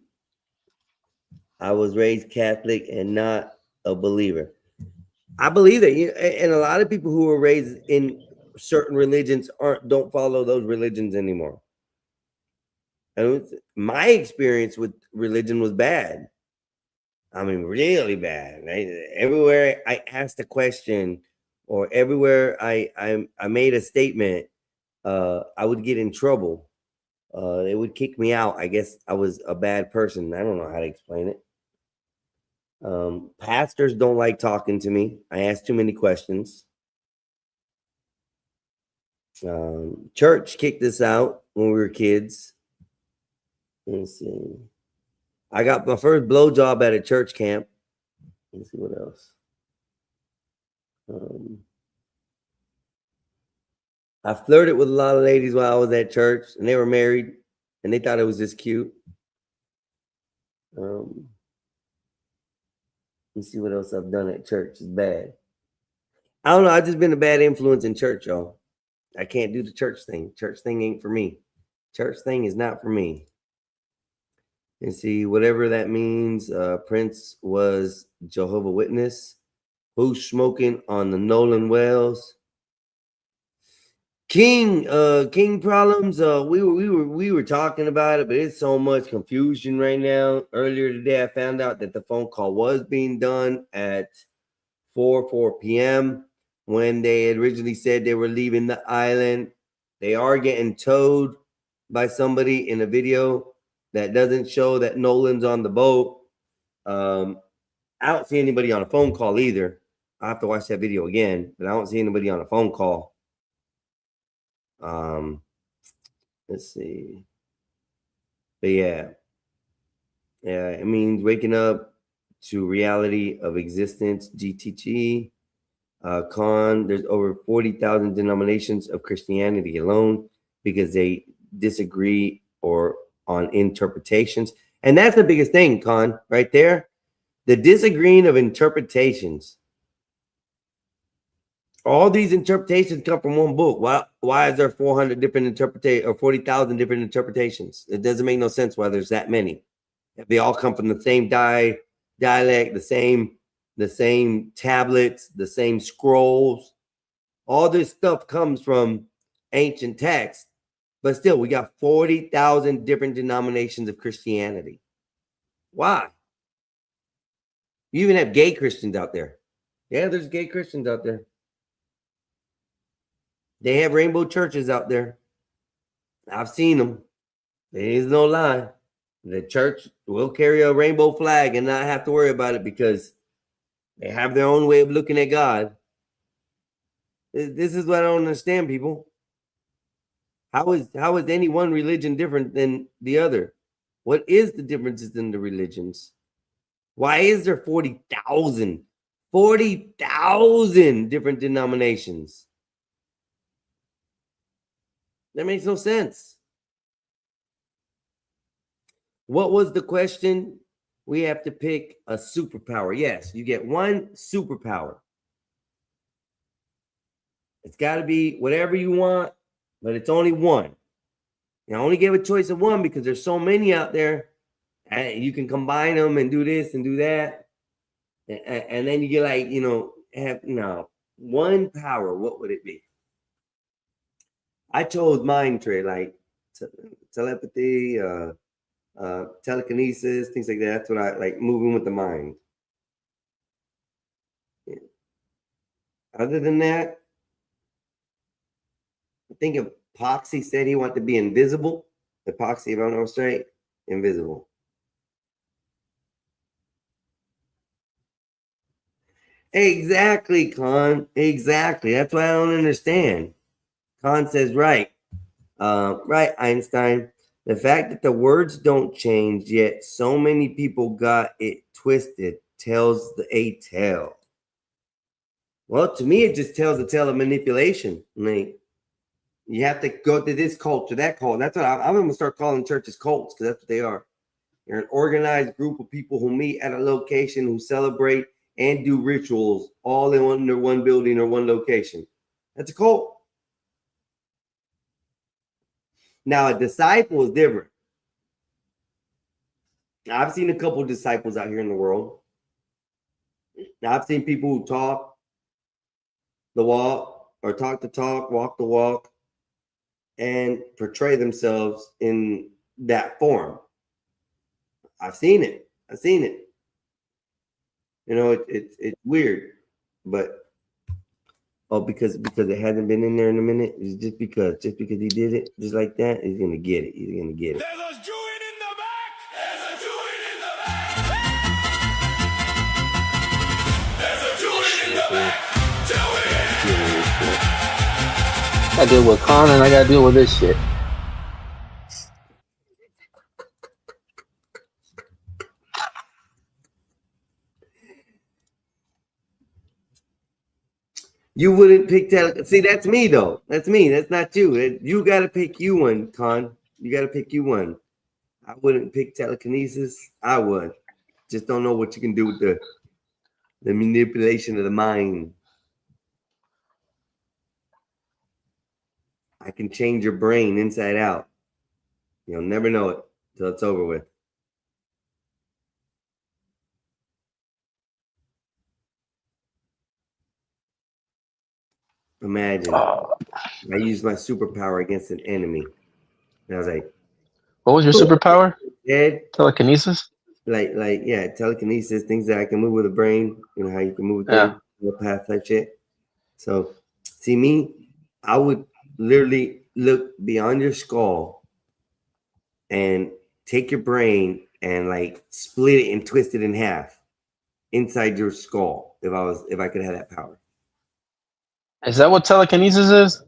I was raised Catholic and not a believer. I believe that, and a lot of people who were raised in certain religions don't follow those religions anymore. And my experience with religion was bad. I mean, really bad. Everywhere I asked a question, or everywhere I made a statement, I would get in trouble. They would kick me out. I guess I was a bad person. I don't know how to explain it. Pastors don't like talking to me. I ask too many questions. Church kicked us out when we were kids. Let's see. I got my first blowjob at a church camp. Let's see what else. I flirted with a lot of ladies while I was at church, and they were married, and they thought it was just cute. Let's see what else I've done at church. It's bad. I don't know. I've just been a bad influence in church, y'all. I can't do the church thing. Church thing ain't for me. Church thing is not for me. And see, whatever that means, Prince was Jehovah's Witness. Who's smoking on the Nolan Wells? King problems. We were talking about it, but it's so much confusion right now. Earlier today, I found out that the phone call was being done at 4 p.m. when they had originally said they were leaving the island. They are getting towed by somebody in a video that doesn't show that Nolan's on the boat. I don't see anybody on a phone call either. I have to watch that video again, but I don't see anybody on a phone call. Let's see. But yeah, it means waking up to reality of existence. GTG. There's over 40,000 denominations of Christianity alone because they disagree on interpretations. And that's the biggest thing, Con, right there. The disagreeing of interpretations. All these interpretations come from one book. Why is there 400 different interpretations or 40,000 different interpretations? It doesn't make no sense why there's that many. They all come from the same dialect, the same tablets, the same scrolls. All this stuff comes from ancient texts. But still, we got 40,000 different denominations of Christianity. Why? You even have gay Christians out there. Yeah, there's gay Christians out there. They have rainbow churches out there. I've seen them. There is no lie. The church will carry a rainbow flag and not have to worry about it because they have their own way of looking at God. This is what I don't understand, people. How is any one religion different than the other? What is the differences in the religions? Why is there 40,000 different denominations? That makes no sense. What was the question? We have to pick a superpower. Yes, you get one superpower. It's got to be whatever you want, but it's only one. I only gave a choice of one because there's so many out there, and you can combine them and do this and do that. And then you get like, one power. What would it be? I chose mind trade, like telepathy, telekinesis, things like that. That's what I like, moving with the mind. Yeah. Other than that, I think Epoxy said he wanted to be invisible. Epoxy, if I know straight, invisible. Exactly, Khan. Exactly. That's why I don't understand. Khan says, right. Right, Einstein. The fact that the words don't change yet so many people got it twisted tells a tale. Well, to me, it just tells a tale of manipulation. Like, you have to go to this cult or that cult. That's what I'm going to start calling churches cults, because that's what they are. They're an organized group of people who meet at a location, who celebrate and do rituals all in under one building or one location. That's a cult. Now, a disciple is different. Now, I've seen a couple of disciples out here in the world. Now, I've seen people who talk the walk, or talk the talk, walk the walk, and portray themselves in that form. I've seen it. I've seen it. You know, it's weird, but because it hasn't been in there in a minute, it's just because he did it just like that, he's gonna get it. He's gonna get it. There's a Druid in the back. There's a Druid in the back. There's a Druid in the back. I deal with Khan and I gotta deal with this shit. You wouldn't pick see, that's me though. That's me. That's not you. You got to pick you one, Khan. You got to pick you one. I wouldn't pick telekinesis. I would. Just don't know what you can do with the manipulation of the mind. I can change your brain inside out. You'll never know it till it's over with. Imagine I used my superpower against an enemy. And I was like, what was your superpower? Ed? Telekinesis? Like, yeah, telekinesis, things that I can move with the brain, you know, how you can move with things, path type shit. So, see me, I would literally look beyond your skull and take your brain and like split it and twist it in half inside your skull if I could have that power. Is that what telekinesis is?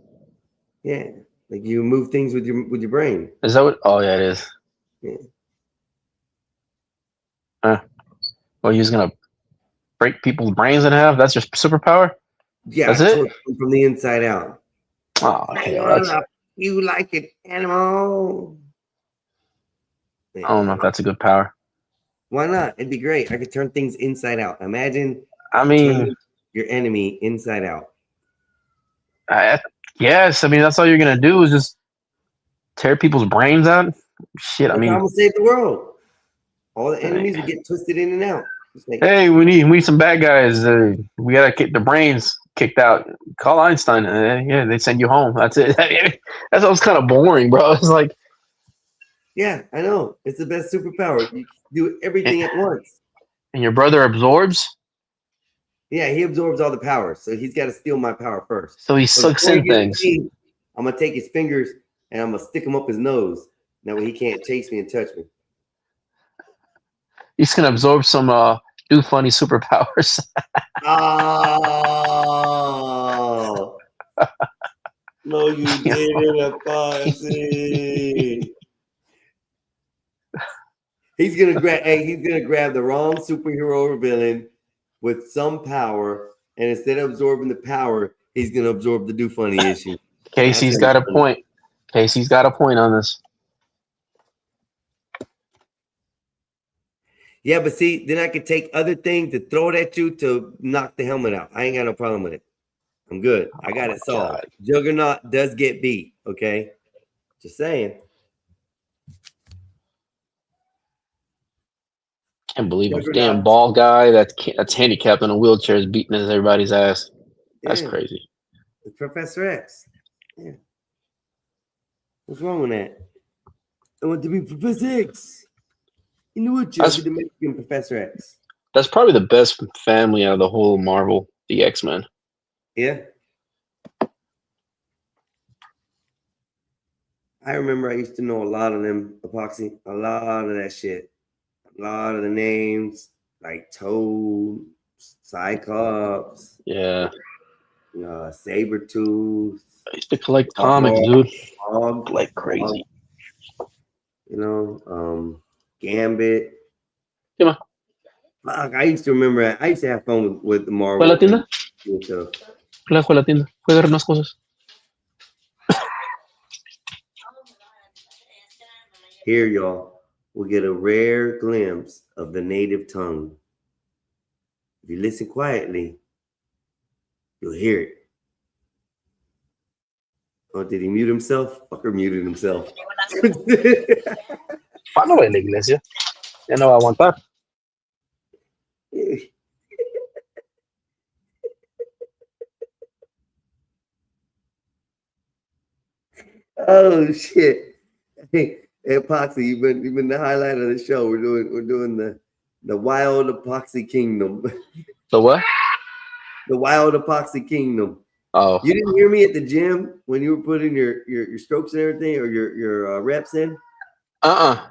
Yeah, like you move things with your brain. Is that what? Oh yeah, it is. Yeah. Well, you're just gonna break people's brains in half? That's your superpower? Yeah, that's it. From the inside out. Oh, hell, you like it, animal? I don't know if that's a good power. Why not? It'd be great. I could turn things inside out. Imagine. I mean, your enemy inside out. Yes, I mean that's all you're gonna do is just tear people's brains out. Shit, I mean, I'm gonna save the world. All the enemies will get twisted in and out. Like, hey, we need some bad guys. We gotta get the brains kicked out. Call Einstein. Yeah, they send you home. That's it. That sounds kind of boring, bro. It's like, yeah, I know. It's the best superpower. You do everything at once. And your brother absorbs. Yeah, he absorbs all the power, so he's got to steal my power first. So he sucks in things. I'm gonna take his fingers and I'm gonna stick them up his nose. That way he can't chase me and touch me. He's gonna absorb some do funny superpowers. Oh no, you didn't, Apostle. He's gonna grab the wrong superhero or villain with some power, and instead of absorbing the power, he's gonna absorb the do funny issue. Casey's got a point. Casey's got a point on this. Yeah, but see, then I could take other things to throw it at you to knock the helmet out. I ain't got no problem with it. I'm good. I got it solved. Juggernaut does get beat. Okay, just saying. Can't believe a damn bald guy that's handicapped in a wheelchair is beating everybody's ass. That's crazy. It's Professor X. Yeah. What's wrong with that? I want to be Professor X. In the wheelchair, I'll be the Mexican Professor X. That's probably the best family out of the whole Marvel, the X-Men. Yeah. I remember I used to know a lot of them, Epoxy, a lot of that shit. A lot of the names, like Toad, Cyclops. Yeah. Sabretooth. I used to collect comics, dude. Hog, like crazy. Gambit. Come on. Fuck, I used to remember. I used to have fun with the Marvel. ¿Fue a la tienda? Stuff. Fue a la tienda. Fue a agarrar unas cosas. Here, y'all, we'll get a rare glimpse of the native tongue. If you listen quietly, you'll hear it. Oh, did he mute himself? Fucker muted himself. Pano va a la iglesia. Ya no va a aguantar. Oh shit! Hey, Epoxy, you've been the highlight of the show. We're doing the Wild Epoxy Kingdom. The what? The Wild Epoxy Kingdom. Oh, you didn't hear me at the gym when you were putting your strokes and everything, or your reps in? I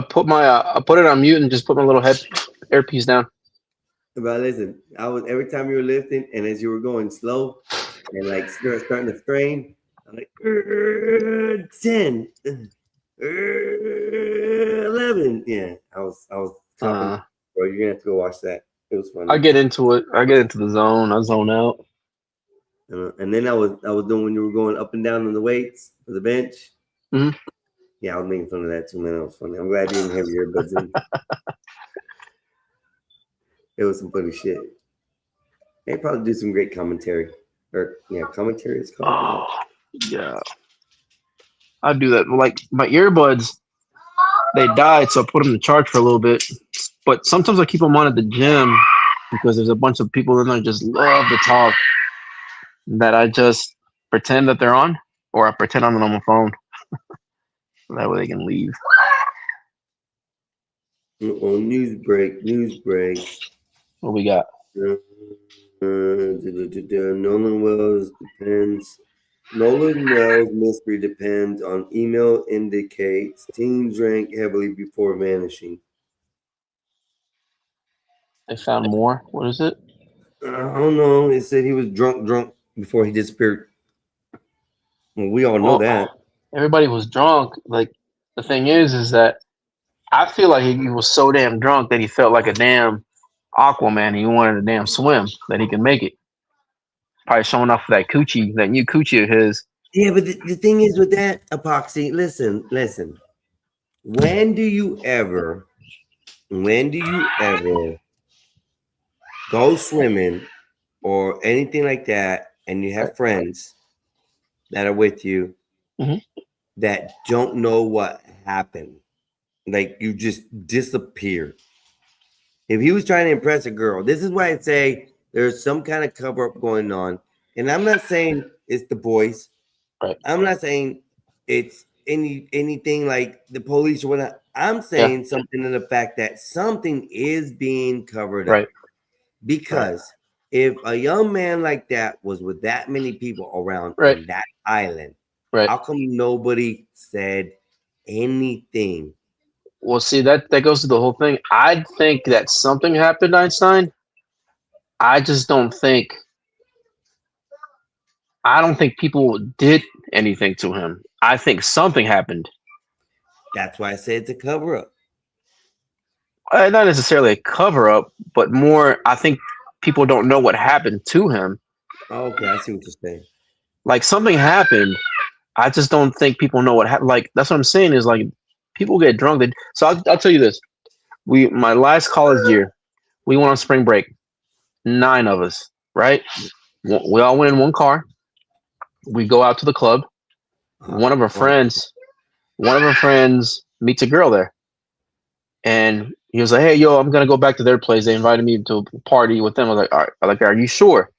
put my I put it on mute and just put my little earpiece down. But listen, I was every time you were lifting, and as you were going slow and like starting to strain, I'm like 10, 11. Yeah, I was. Bro, you're gonna have to go watch that. It was funny. I get into it. I get into the zone. I zone out. And then I was doing when you were going up and down on the weights for the bench. Mm-hmm. Yeah, I was making fun of that too, man. That was funny. I'm glad you didn't have your earbuds in. It was some funny shit. They probably do some great commentary. Commentary is called. Oh, yeah. I do that. Like my earbuds, they died, so I put them to charge for a little bit. But sometimes I keep them on at the gym because there's a bunch of people in there that just love to talk. That I just pretend that they're on, or I pretend I'm on my phone. That way they can leave. News break. What we got? Nolan Wells mystery depends on email indicates teens drank heavily before vanishing. They found more. What is it? I don't know. It said he was drunk before he disappeared. Well, we all know that. Everybody was drunk. Like the thing is that I feel like he was so damn drunk that he felt like a damn Aquaman. He wanted a damn swim that he could make it. Probably showing off that coochie, that new coochie of his. Yeah, but the thing is with that, Epoxy, listen. When do you ever go swimming or anything like that, and you have friends that are with you that don't know what happened? Like you just disappeared. If he was trying to impress a girl, this is why I say there's some kind of cover-up going on. And I'm not saying it's the boys. Right. I'm not saying it's anything like the police or whatnot. I'm saying something in the fact that something is being covered up. Because if a young man like that was with that many people around on that island, how come nobody said anything? Well, see, that goes to the whole thing. I think that something happened, Einstein. I don't think people did anything to him. I think something happened. That's why I said it's a cover-up. Not necessarily a cover-up, but more, I think people don't know what happened to him. Okay, I see what you're saying. Like, something happened. I just don't think people know what happened. Like, that's what I'm saying is, like, people get drunk. So I'll tell you this. My last college year, we went on spring break. 9 of us, right? We all went in one car. We go out to the club. One of our friends meets a girl there. And he was like, "Hey, yo, I'm gonna go back to their place. They invited me to a party with them." I was like, "All right." I'm like, "Are you sure?"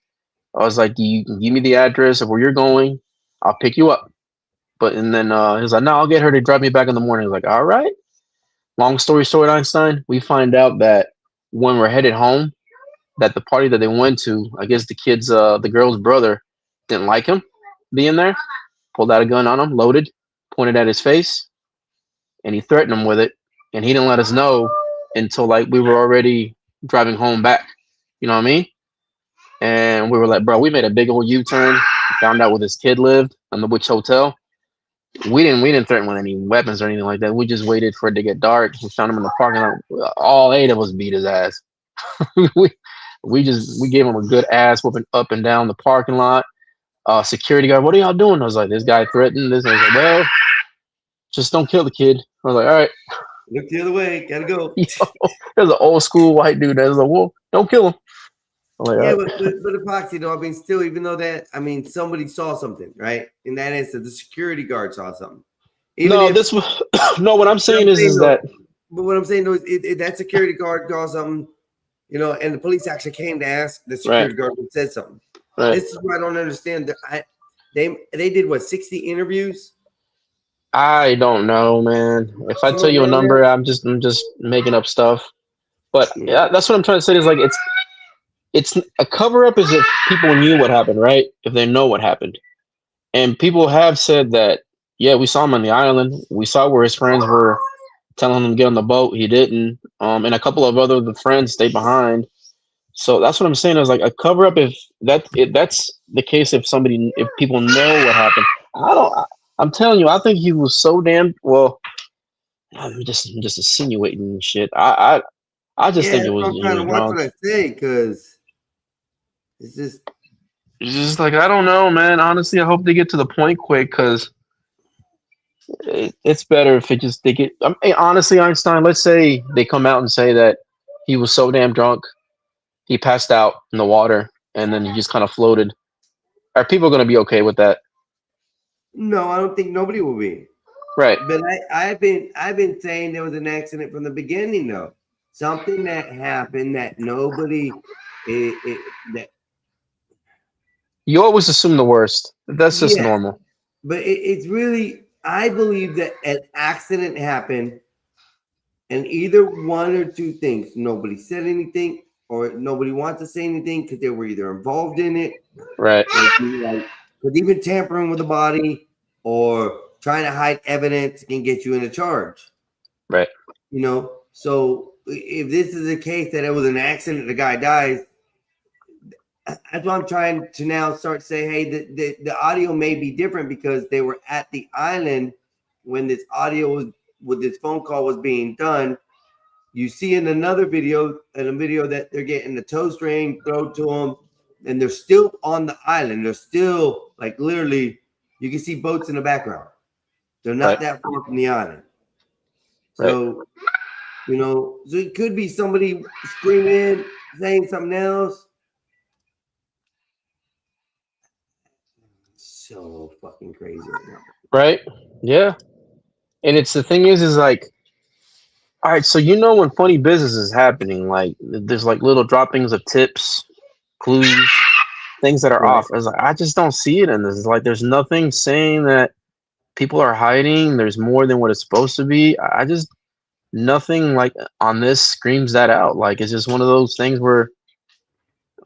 I was like, "You give me the address of where you're going. I'll pick you up." And then he was like, "No, I'll get her to drive me back in the morning." I was like, "All right." Long story short, Einstein, we find out that when we're headed home, that the party that they went to, I guess the girl's brother didn't like him being there. Pulled out a gun on him, loaded, pointed at his face, and he threatened him with it, and he didn't let us know until like we were already driving home back. You know what I mean? And we were like, bro, we made a big old U-turn, found out where this kid lived on the Witch Hotel. We didn't threaten with any weapons or anything like that. We just waited for it to get dark. We found him in the parking lot. All 8 of us beat his ass. we gave him a good ass whooping up and down the parking lot. Security guard, what are y'all doing? I was like, this guy threatened this. I was like, well, just don't kill the kid. I was like, all right. Look the other way. Gotta go. There's an old school white dude that was like, well, don't kill him. Like, yeah, right. but Epoxy, though, I mean, still, even though that, I mean, somebody saw something, right? In that instance, the security guard saw something. What I'm saying is that. But what I'm saying though is that security guard saw something, you know, and the police actually came to ask the security guard and said something. Right. This is what I don't understand. They did what, 60 interviews? I don't know, man. If I tell you a number, I'm just making up stuff. But yeah, that's what I'm trying to say. Is like it's a cover up. Is if people knew what happened, right? If they know what happened, and people have said that. Yeah, we saw him on the island. We saw where his friends were telling him to get on the boat. He didn't. And a couple of other friends stayed behind. So that's what I'm saying. Is like a cover up. If that's the case, if people know what happened, I'm telling you, I think he was so damn well. I'm just insinuating and shit. I just think it was. I'm trying to watch what I say because it's just like I don't know, man. Honestly, I hope they get to the point quick because it's better if they get. Honestly, Einstein. Let's say they come out and say that he was so damn drunk, he passed out in the water, and then he just kind of floated. Are people going to be okay with that? No, I don't think nobody will be. Right. But I've been saying there was an accident from the beginning, though. Something that happened that nobody that you always assume the worst. That's just normal. But it's really, I believe that an accident happened, and either one or two things. Nobody said anything, or nobody wants to say anything because they were either involved in it, right? Because even tampering with the body or trying to hide evidence can get you in a charge, right? You know, so if this is a case that it was an accident, the guy dies. That's why I'm trying to now start saying, hey, the audio may be different because they were at the island when this this phone call was being done. You see in another video, that they're getting the tow string thrown to them, and they're still on the island. They're still like literally, you can see boats in the background. They're not that far from the island. So, you know, so it could be somebody screaming, saying something else. So fucking crazy right now. Right? Yeah. And it's the thing is like, all right, so you know when funny business is happening, like there's like little droppings of tips, clues, things that are off. It's like I just don't see it in this. It's like there's nothing saying that people are hiding. There's more than what it's supposed to be. Nothing like on this screams that out. Like it's just one of those things where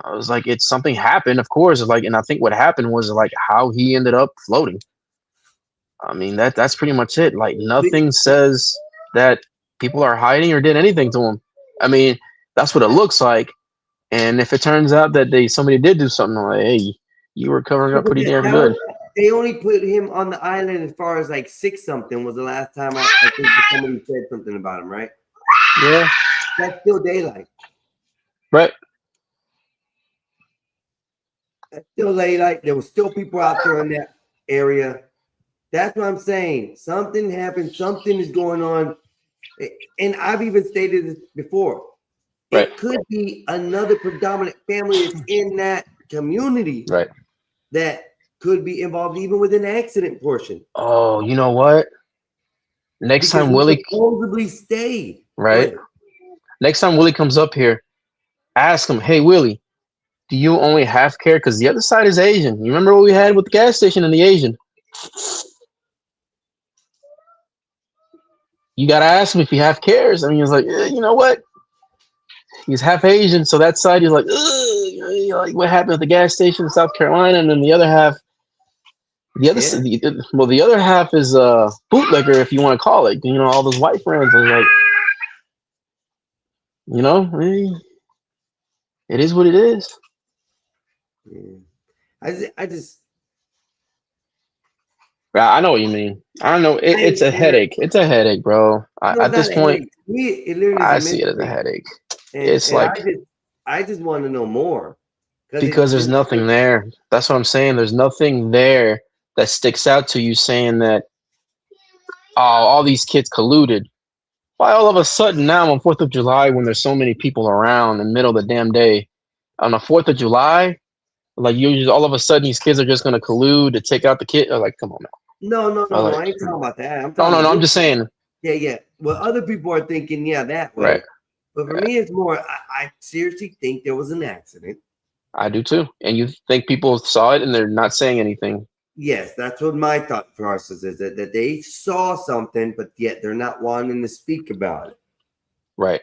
I was like, it's something happened, of course. Like, and I think what happened was like how he ended up floating. I mean, that's pretty much it. Like nothing says that people are hiding or did anything to him. I mean, that's what it looks like. And if it turns out that somebody did do something, like, hey, you were covering up pretty damn good. They only put him on the island as far as like 6-something was the last time I think somebody said something about him, right? Yeah. That's still daylight. Right. That's still daylight. There were still people out there in that area. That's what I'm saying. Something happened. Something is going on. And I've even stated this before. Right. It could be another predominant family that's in that community. Right. That could be involved even with an accident portion. Oh, you know what? Next time Willie supposedly stayed. Right. Next time Willie comes up here, ask him, hey Willie, do you only have care? Because the other side is Asian. You remember what we had with the gas station and the Asian? You gotta ask him if he have cares. I mean, he's like, you know what? He's half Asian, so that side he's like, like what happened at the gas station in South Carolina, and then the other half, The other, the other half is bootlegger, if you want to call it. You know, all those white friends are like, you know, it is what it is. Yeah. I just. I know what you mean. I don't know. It's a headache. It's a headache, bro. At this point, I see it as a headache. It's like I just want to know more because there's nothing there. That's what I'm saying. There's nothing there that sticks out to you saying that all these kids colluded. Why all of a sudden now on 4th of July when there's so many people around in the middle of the damn day on the 4th of July, like you just all of a sudden these kids are just gonna collude to take out the kid? Like, come on now. No. I ain't talking about that. No. I'm just saying. Yeah. Well, other people are thinking, that way. Right. But for me, it's more. I seriously think there was an accident. I do too. And you think people saw it and they're not saying anything? Yes, that's what my thought process is. That they saw something, but yet they're not wanting to speak about it. Right.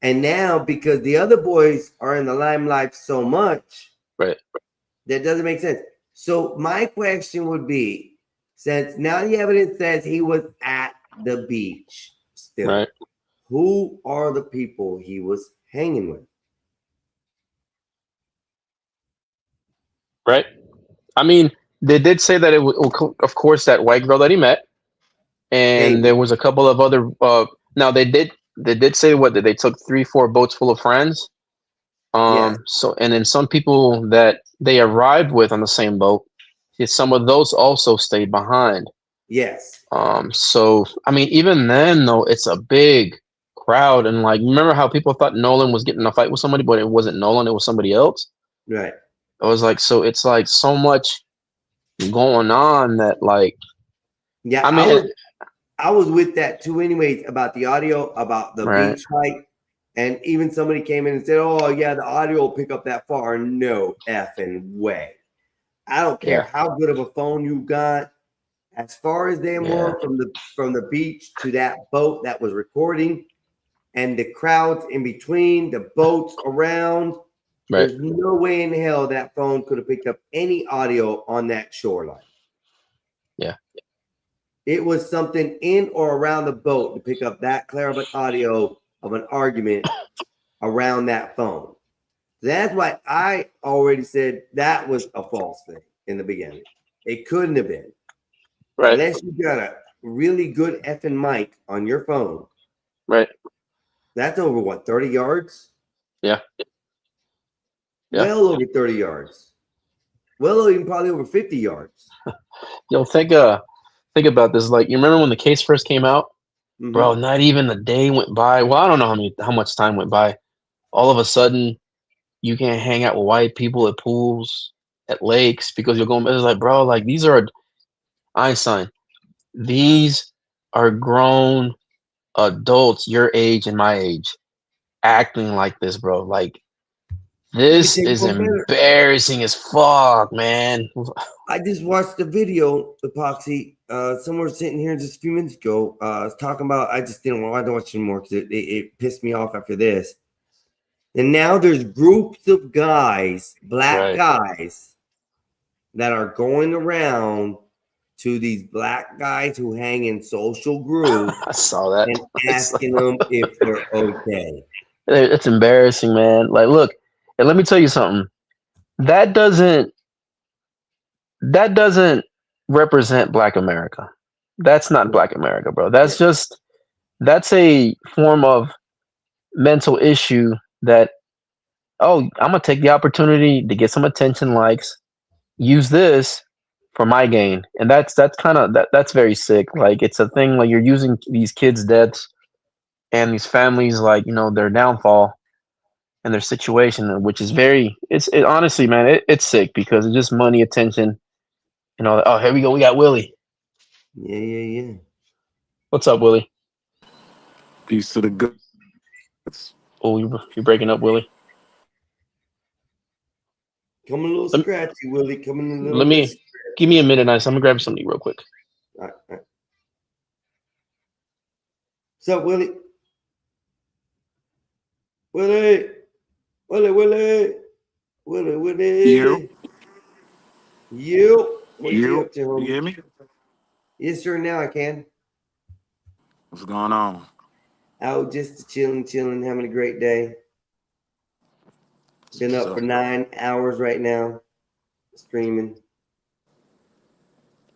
And now, because the other boys are in the limelight so much, right, that doesn't make sense. So my question would be, since now the evidence says he was at the beach still, right, who are the people he was hanging with? Right. I mean, they did say that it was, of course, that white girl that he met, and there was a couple of other. Now they did say what they took 3-4 boats full of friends. So and then some people that they arrived with on the same boat, some of those also stayed behind. Yes. So I mean, even then though, it's a big crowd, and like, remember how people thought Nolan was getting in a fight with somebody, but it wasn't Nolan, it was somebody else. Right. It was like, so it's like so much going on that like, yeah, I mean, I was with that too anyways, about the audio, about the beach fight. And even somebody came in and said, oh yeah, the audio will pick up that far. No effing way. I don't care how good of a phone you got. As far as they were from the beach to that boat that was recording and the crowds in between, the boats around, there's no way in hell that phone could have picked up any audio on that shoreline. Yeah. It was something in or around the boat to pick up that clear of an audio of an argument around that phone. That's why I already said that was a false thing in the beginning. It couldn't have been. Right. Unless you got a really good effing mic on your phone. Right. That's over what, 30 yards? Yeah. Well over 30 yards. Well, even probably over 50 yards. Yo, think about this. Like, you remember when the case first came out? Mm-hmm. Bro, not even a day went by. Well, I don't know how much time went by. All of a sudden, you can't hang out with white people at pools, at lakes, because you're going. It's like, bro, like these are Einstein. These are grown adults, your age and my age, acting like this, bro. Like, this is embarrassing as fuck, man. I just watched the video, Epoxy. Someone was sitting here just a few minutes ago. I was talking about. I just didn't want to watch anymore because it pissed me off after this. And now there's groups of guys, black guys, that are going around to these black guys who hang in social groups. I saw that. And asking them if they're okay. It's embarrassing, man. Like, look, and let me tell you something. That doesn't represent Black America. That's not Black America, bro. That's a form of mental issue that, I'm gonna take the opportunity to get some attention, likes, use this for my gain. And that's very sick. Like, it's a thing, like, you're using these kids' deaths and these families, like, their downfall and their situation, which is honestly, man, it's sick because it's just money, attention. Oh, here we go. We got Willie. Yeah. What's up, Willie? Peace to the good. Oh, you're breaking up, Willie. Coming a little scratchy, Willie. Coming a little. Give me a minute, nice. I'm gonna grab something real quick. All right. What's up, Willie? Willie. You. What you up to, You homie? hear me? Yes, sir. Now I can. What's going on? Out just chilling, having a great day. Been up for 9 hours right now, streaming.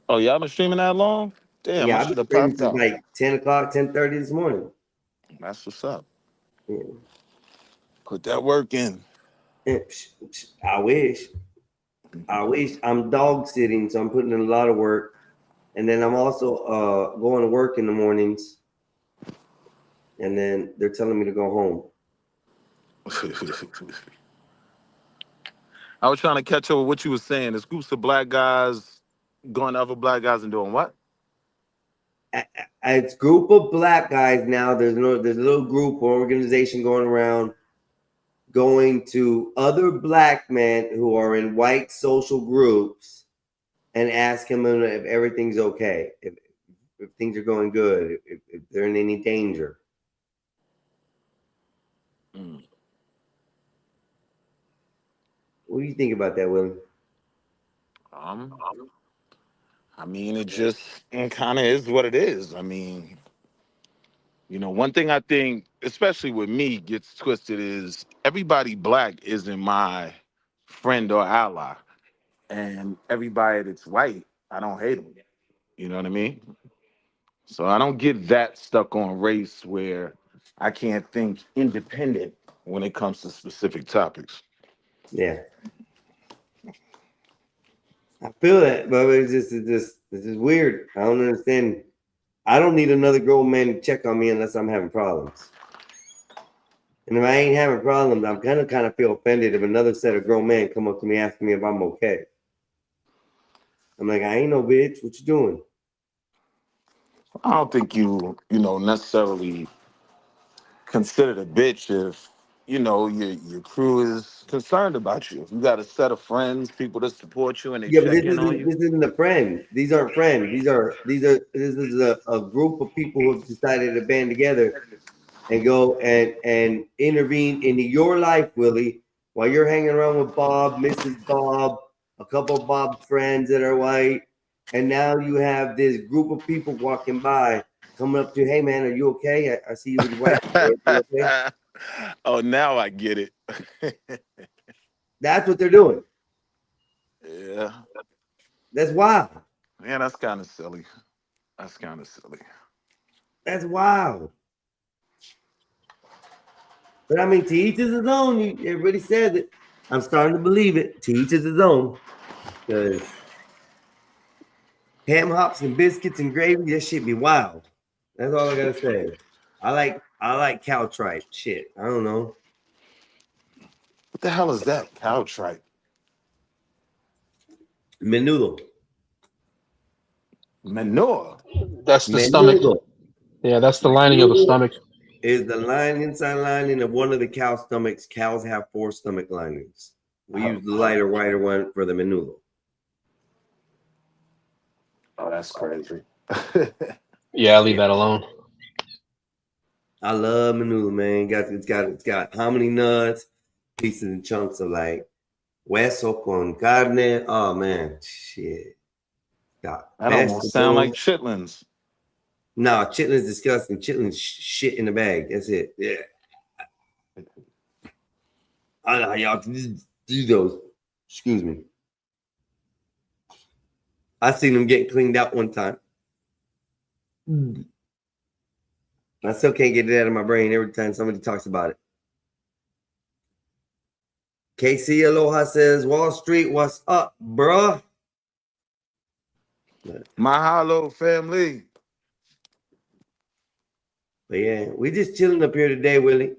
Oh, y'all been streaming that long? Damn, Yeah, I I've should been have streaming popped since out. like 10 o'clock, 10:30 this morning. That's what's up. Yeah. Put that work in. I wish. I'm dog sitting, so I'm putting in a lot of work. And then I'm also going to work in the mornings. And then they're telling me to go home. I was trying to catch up with what you were saying. There's groups of black guys going to other black guys and doing what? It's a group of black guys now. There's a little group or organization going around, going to other black men who are in white social groups and ask them if everything's okay, if things are going good, if they're in any danger. What do you think about that, Willie? I mean, it just kind of is what it is. I mean, you know, one thing I think, especially with me, gets twisted is everybody black isn't my friend or ally. And everybody that's white, I don't hate them. You know what I mean? So I don't get that stuck on race where I can't think independent when it comes to specific topics. Yeah. I feel that, but it's just weird. I don't understand. I don't need another grown man to check on me unless I'm having problems. And if I ain't having problems, I'm kind of feel offended if another set of grown men come up to me asking me if I'm okay. I'm like, I ain't no bitch. What you doing? I don't think you necessarily considered a bitch if, you know, your crew is concerned about you. If you got a set of friends, people that support you and they Yeah, but check in on you. this isn't a friend. These aren't friends. This is a group of people who have decided to band together and go and intervene into your life, Willie, while you're hanging around with Bob, Mrs. Bob, a couple of Bob's friends that are white, and now you have this group of people walking by, coming up to you, hey man, are you okay? I see you with your wife. Are you okay? Oh, now I get it. That's what they're doing. Yeah. That's wild. Yeah, that's kind of silly. That's kind of silly. That's wild. But I mean, to each is his own. Everybody says it. I'm starting to believe it. To each is his own. Because ham hocks and biscuits and gravy, that shit be wild. That's all I gotta say. I like cow tripe. Shit, I don't know. What the hell is that? Cow tripe. Menudo. Manure. That's the stomach. Menudo. Yeah, that's the lining of the stomach. Is the inside lining of one of the cow stomachs. Cows have 4 stomach linings. We use the lighter, whiter one for the menudo. Oh, that's crazy. Yeah, I'll leave that alone. I love menudo, man. It's got hominy nuts, pieces and chunks of like hueso con carne. Oh man, shit. That almost sound like chitlins. No, chitlin's disgusting. Chitlin's shit in the bag. That's it. Yeah. I don't know how y'all do those. Excuse me. I seen them getting cleaned out one time. I still can't get it out of my brain every time somebody talks about it. KC Aloha says, Wall Street, what's up, bruh? Mahalo, family. But yeah, we just chilling up here today, Willie.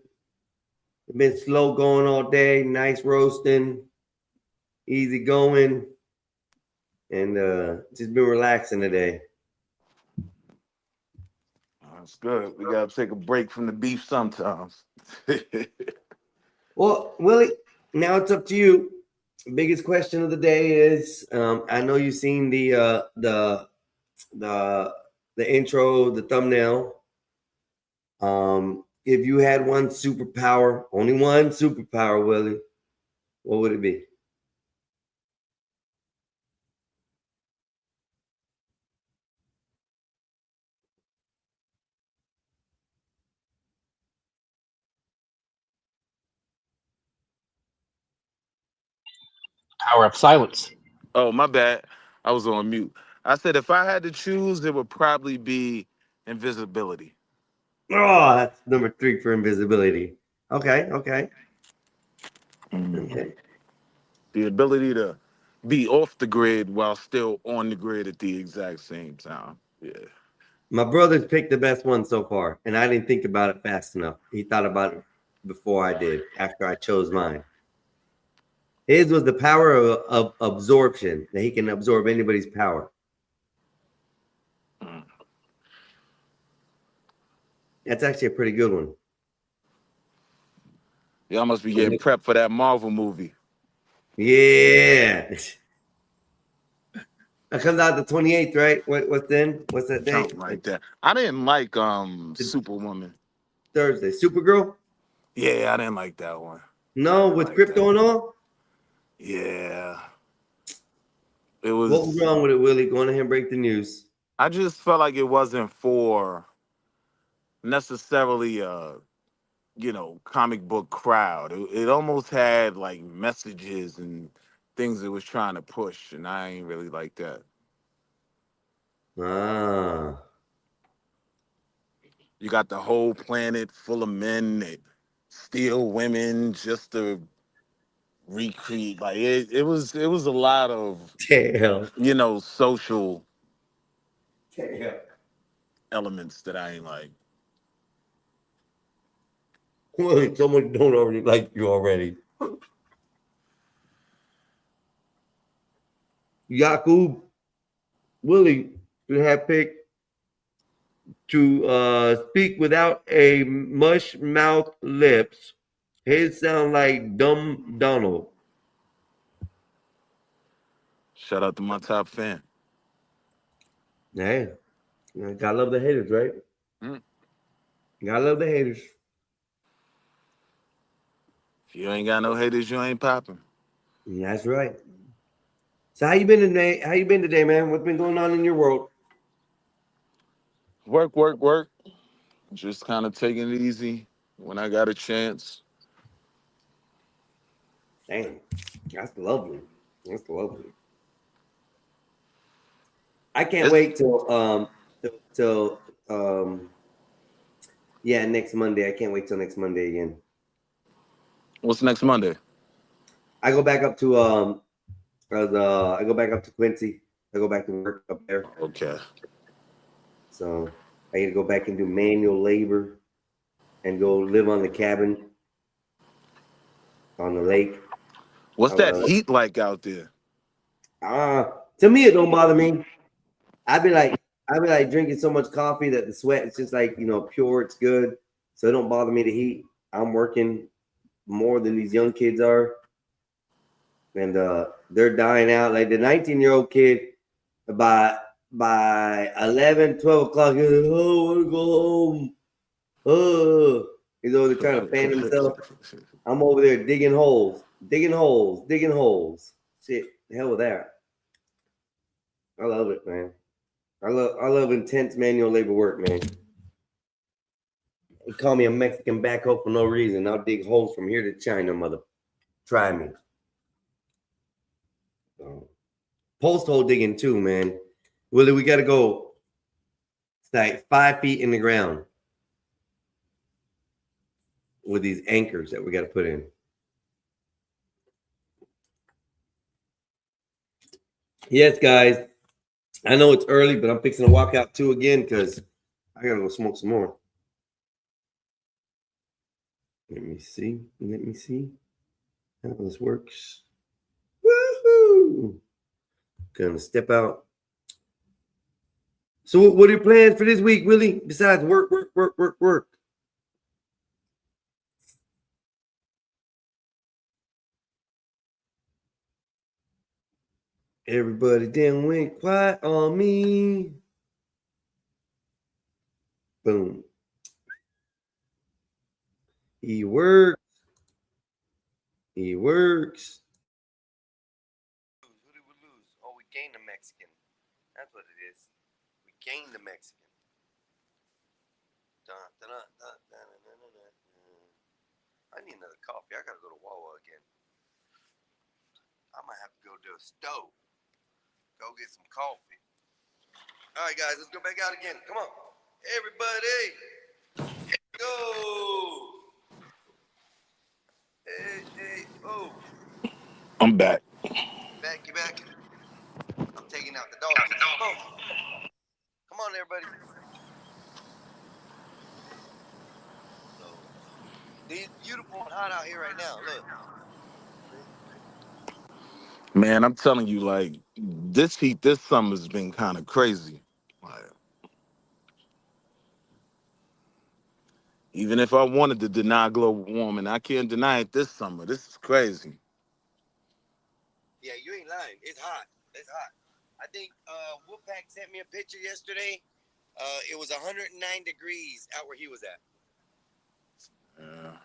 It's been slow going all day, nice roasting, easy going, and just been relaxing today. That's good. We gotta take a break from the beef sometimes. Well, Willie, now it's up to you. Biggest question of the day is: I know you've seen the intro, the thumbnail. If you had one superpower, only one superpower, Willie, what would it be? Power of silence. Oh, my bad. I was on mute. I said if I had to choose, it would probably be invisibility. Oh, that's number 3 for invisibility. Okay. Okay. The ability to be off the grid while still on the grid at the exact same time. Yeah. My brother's picked the best one so far, and I didn't think about it fast enough. He thought about it before I did, after I chose mine. His was the power of absorption, that he can absorb anybody's power. That's actually a pretty good one. Y'all must be getting prepped for that Marvel movie. Yeah. That comes out the 28th, right? What's then? What's that date? Something like that. I didn't like Superwoman. Thursday. Supergirl? Yeah, I didn't like that one. No, with crypto and all? Yeah. It was. What was wrong with it, Willie? Go on ahead and break the news. I just felt like it wasn't for necessarily comic book crowd. It almost had like messages and things it was trying to push, and I ain't really like that. Ah. You got the whole planet full of men that steal women just to recreate. Like it was a lot of social elements that I ain't like. Well, someone don't already like you already. Yakub Willie should have picked to speak without a mush mouth lips. His sound like dumb Donald. Shout out to my top fan. Hey, gotta love the haters, right? Gotta love the haters. If you ain't got no haters, you ain't popping. That's right. So how you been today? How you been today, man? What's been going on in your world? Work. Just kind of taking it easy when I got a chance. Damn, that's lovely. That's lovely. I can't wait till next Monday. I can't wait till next Monday again. What's next Monday? I go back up to I go back up to Quincy. I go back to work up there. Okay. So I need to go back and do manual labor and go live on the cabin on the lake. What's that heat like out there? To me, it don't bother me. I'd be like drinking so much coffee that the sweat is just like, pure. It's good. So it don't bother me the heat. I'm working more than these young kids are. And they're dying out. Like the 19-year-old kid, by 11, 12 o'clock, he's like, oh, I want to go home. Oh, he's over there trying to fan himself. I'm over there digging holes. Shit, the hell with that. I love it, man. I love intense manual labor work, man. You call me a Mexican backhoe for no reason. I'll dig holes from here to China, mother. Try me. Post hole digging too, man. Willie, we gotta go. It's like 5 feet in the ground with these anchors that we gotta put in. Yes, guys. I know it's early, but I'm fixing to walk out too again because I gotta go smoke some more. Let me see how this works. Woohoo! Gonna step out. So what are your plans for this week, Willie? Besides work. Everybody then went quiet on me. Boom. He works. Who did we lose? Oh, we gained a Mexican. That's what it is. We gained the Mexican. I need another coffee. I gotta go to Wawa again. I might have to go to a stove. Go get some coffee. All right, guys, let's go back out again. Come on. Everybody. Go. Hey, oh. I'm back. You back. I'm taking out the dog. Come on. Come on, everybody. So, it's beautiful and hot out here right now. Look. Man, I'm telling you, like, this heat this summer's been kind of crazy. Like, even if I wanted to deny global warming, I can't deny it this summer. This is crazy. Yeah, you ain't lying. It's hot. It's hot. I think Wolfpack sent me a picture yesterday. It was 109 degrees out where he was at. Yeah.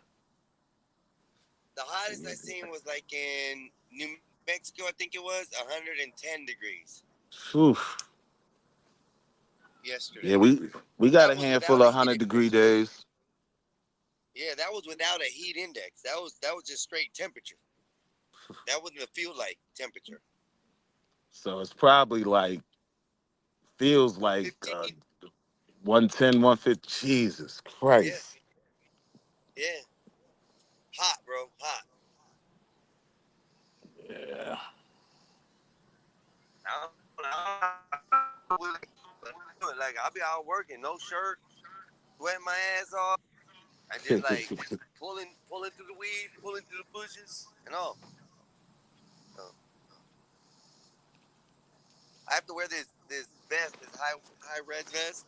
The hottest I seen was like in New Mexico, I think it was 110 degrees Oof. yesterday. Yeah, we got a handful of 100-degree days. Yeah, that was without a heat index. That was just straight temperature. That wasn't a feel like temperature. So it's probably like, feels like 110, 150. Jesus Christ. Yeah. Hot, bro. Hot. Yeah. Like, I'll be out working, no shirt, sweating my ass off. I just like pulling through the weeds, pulling through the bushes, and all. So, I have to wear this vest, this high res vest.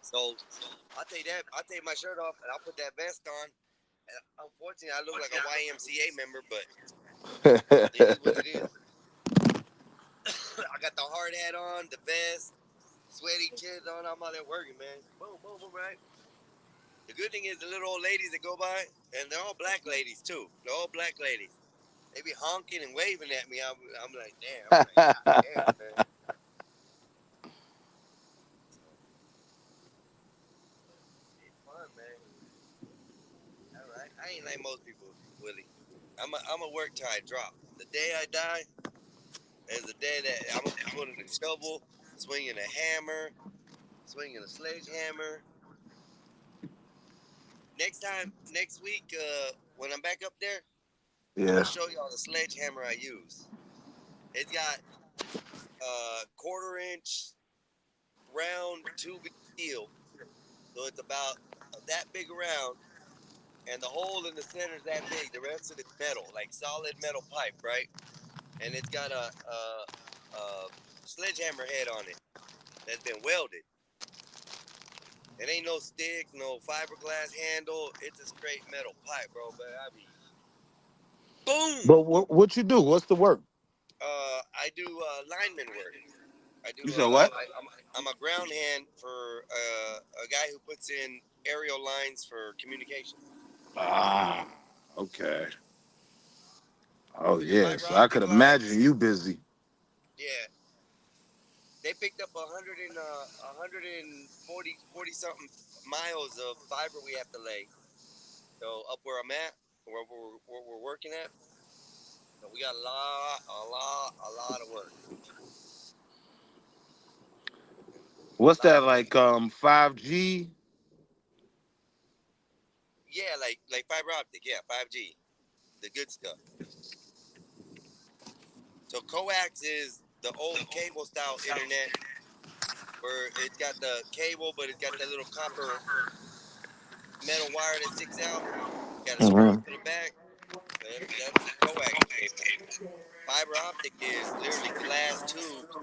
So I'll take my shirt off and I'll put that vest on. And unfortunately, I look like a YMCA member, but it is what it is. I got the hard hat on, the vest, sweaty kids on. I'm out there working, man. Boom, boom, boom, right? The good thing is the little old ladies that go by, and they're all black ladies too. They're all black ladies. They be honking and waving at me. I'm like, damn. I'm like, God damn, man. It's fun, man. All right. I ain't like most people, Willie. I'm a work till I drop. The day I die is the day that I'm gonna be putting a shovel, swinging a hammer, swinging a sledgehammer. Next week, when I'm back up there, I'm gonna show y'all the sledgehammer I use. It's got 1/4-inch round tube steel, so it's about that big around, and the hole in the center is that big. The rest of it's metal, like solid metal pipe, right? And it's got a sledgehammer head on it that's been welded. It ain't no stick, no fiberglass handle. It's a straight metal pipe, bro. But I mean, boom. But what you do? What's the work? I do lineman work. I do. You said what? I'm a ground hand for a guy who puts in aerial lines for communication. Ah, okay. Oh yeah, so I could imagine you busy. Yeah. They picked up 140 something miles of fiber we have to lay. So up where I'm at, where we're working at, so we got a lot of work. What's that like? 5G? Yeah, like fiber optic. Yeah, 5G, the good stuff. So coax is the old cable style internet, where it's got the cable, but it's got that little copper metal wire that sticks out. Got a screw to the back. That's coax cable. Fiber optic is literally glass tubes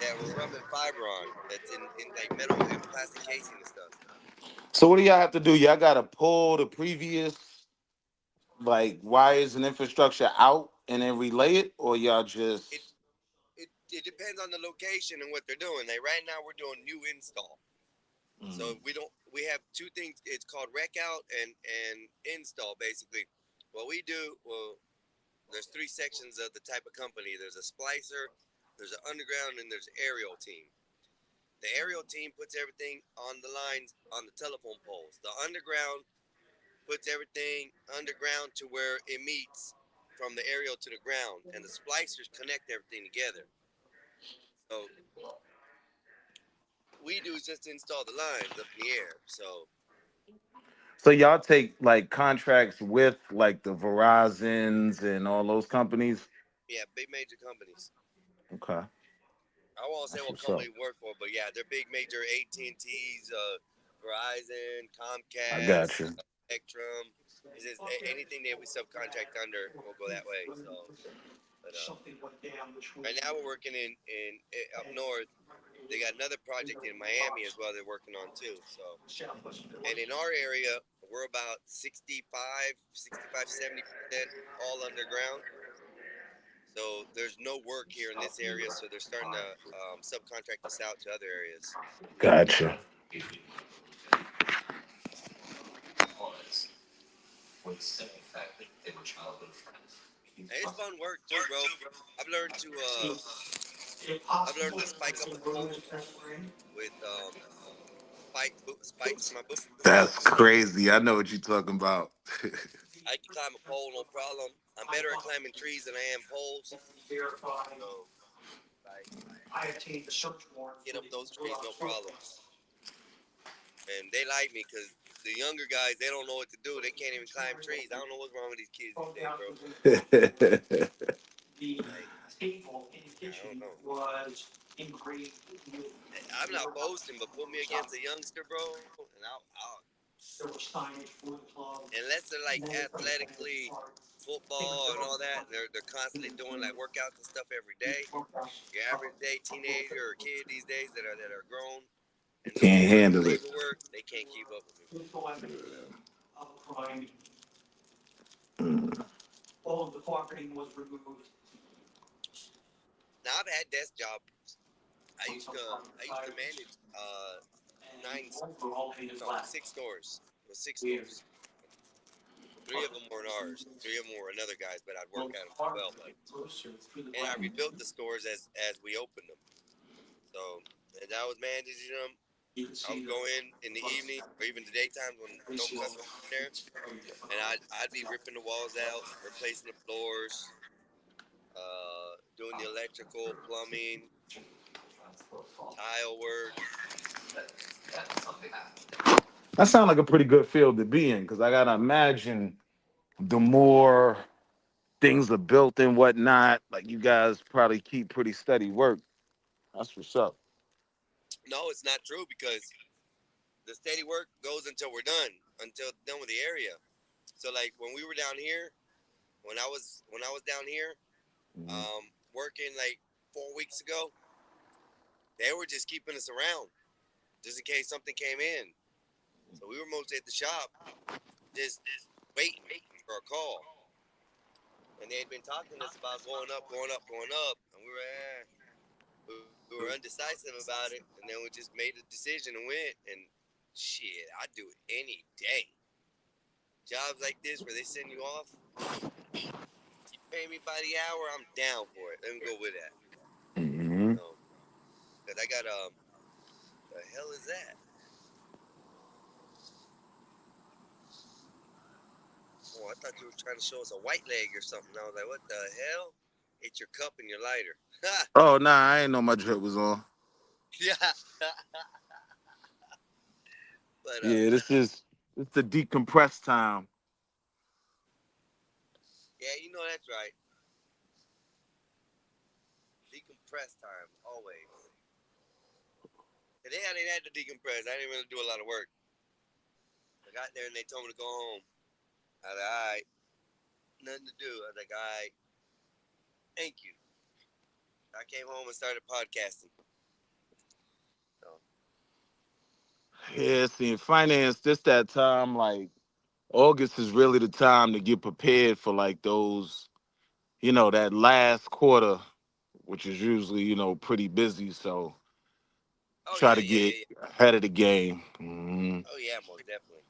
that we're rubbing fiber on. That's in like metal and plastic casing and stuff. So what do y'all have to do? Y'all gotta pull the previous like wires and infrastructure out and then relay it, or y'all just? It depends on the location and what they're doing. Like right now, we're doing new install. So we have two things. It's called rec out and install. Basically, what we do, there's three sections of the type of company. There's a splicer, there's an underground, and there's an aerial team. The aerial team puts everything on the lines on the telephone poles. The underground puts everything underground to where it meets from the aerial to the ground, and the splicers connect everything together. So we do is just install the lines up in the air. So y'all take like contracts with like the Verizons and all those companies? Yeah, big major companies. Okay. I won't say what That's what's company up. we work for, but yeah, they're big major AT&T's, Verizon, I got Comcast, you. Spectrum. It's just anything that we subcontract under will go that way. So, but, right now we're working in up north. They got another project in Miami as well they're working on too. So, and in our area, we're about 65, 70% all underground. So there's no work here in this area, so they're starting to subcontract us out to other areas. Gotcha. And it's fun work too, bro. I've learned to spike up a pole with spikes in my boot. That's crazy. I know what you're talking about. I can climb a pole, no problem. I'm better at climbing trees than I am poles. So, get up those trees, no problem. And they like me because the younger guys, they don't know what to do. They can't even climb trees. I don't know what's wrong with these kids these days, bro. I don't know. I'm not boasting, but put me against a youngster, bro, and I'll unless they're like athletically football and all that, they're constantly doing like workouts and stuff every day. Your average day teenager or kid these days that are grown and Can't handle it. work, they can't keep up with me. All of the carpeting was removed. Now I've had desk jobs. I used to manage 6 stores. It was 6 stores. 3 of them were ours. 3 of them were another guy's, but I'd work at them as well. And I rebuilt the stores as we opened them. So as I was managing them, I would go in the evening or even the daytime when no customers were there, and I'd be ripping the walls out, replacing the floors, doing the electrical, plumbing, tile work. That sounds like a pretty good field to be in, because I gotta imagine the more things are built and whatnot, like you guys probably keep pretty steady work. That's what's up. No, it's not true because the steady work goes until we're done with the area. So like when we were down here, when I was down here, working like 4 weeks ago, they were just keeping us around just in case something came in. So we were mostly at the shop, just waiting for a call. And they had been talking to us about going up, and we were undecisive about it. And then we just made a decision and went. And shit, I'd do it any day. Jobs like this where they send you off, you pay me by the hour, I'm down for it. Let me go with that. Mm-hmm. Because I got the hell is that? Oh, I thought you were trying to show us a white leg or something. I was like, what the hell? It's your cup and your lighter. Oh, nah, I ain't know my drip was on. Yeah. But, Yeah, it's the decompress time. Yeah, you know that's right. Decompress time, always. Today I didn't have to decompress. I didn't really do a lot of work. I got there and they told me to go home. I was like, all right. Nothing to do. I was like, all right. Thank you. I came home and started podcasting. Yeah, see, in finance, that time, like, August is really the time to get prepared for, like, those, that last quarter, which is usually, pretty busy. So try to get ahead of the game. Mm-hmm. Oh, yeah, most definitely.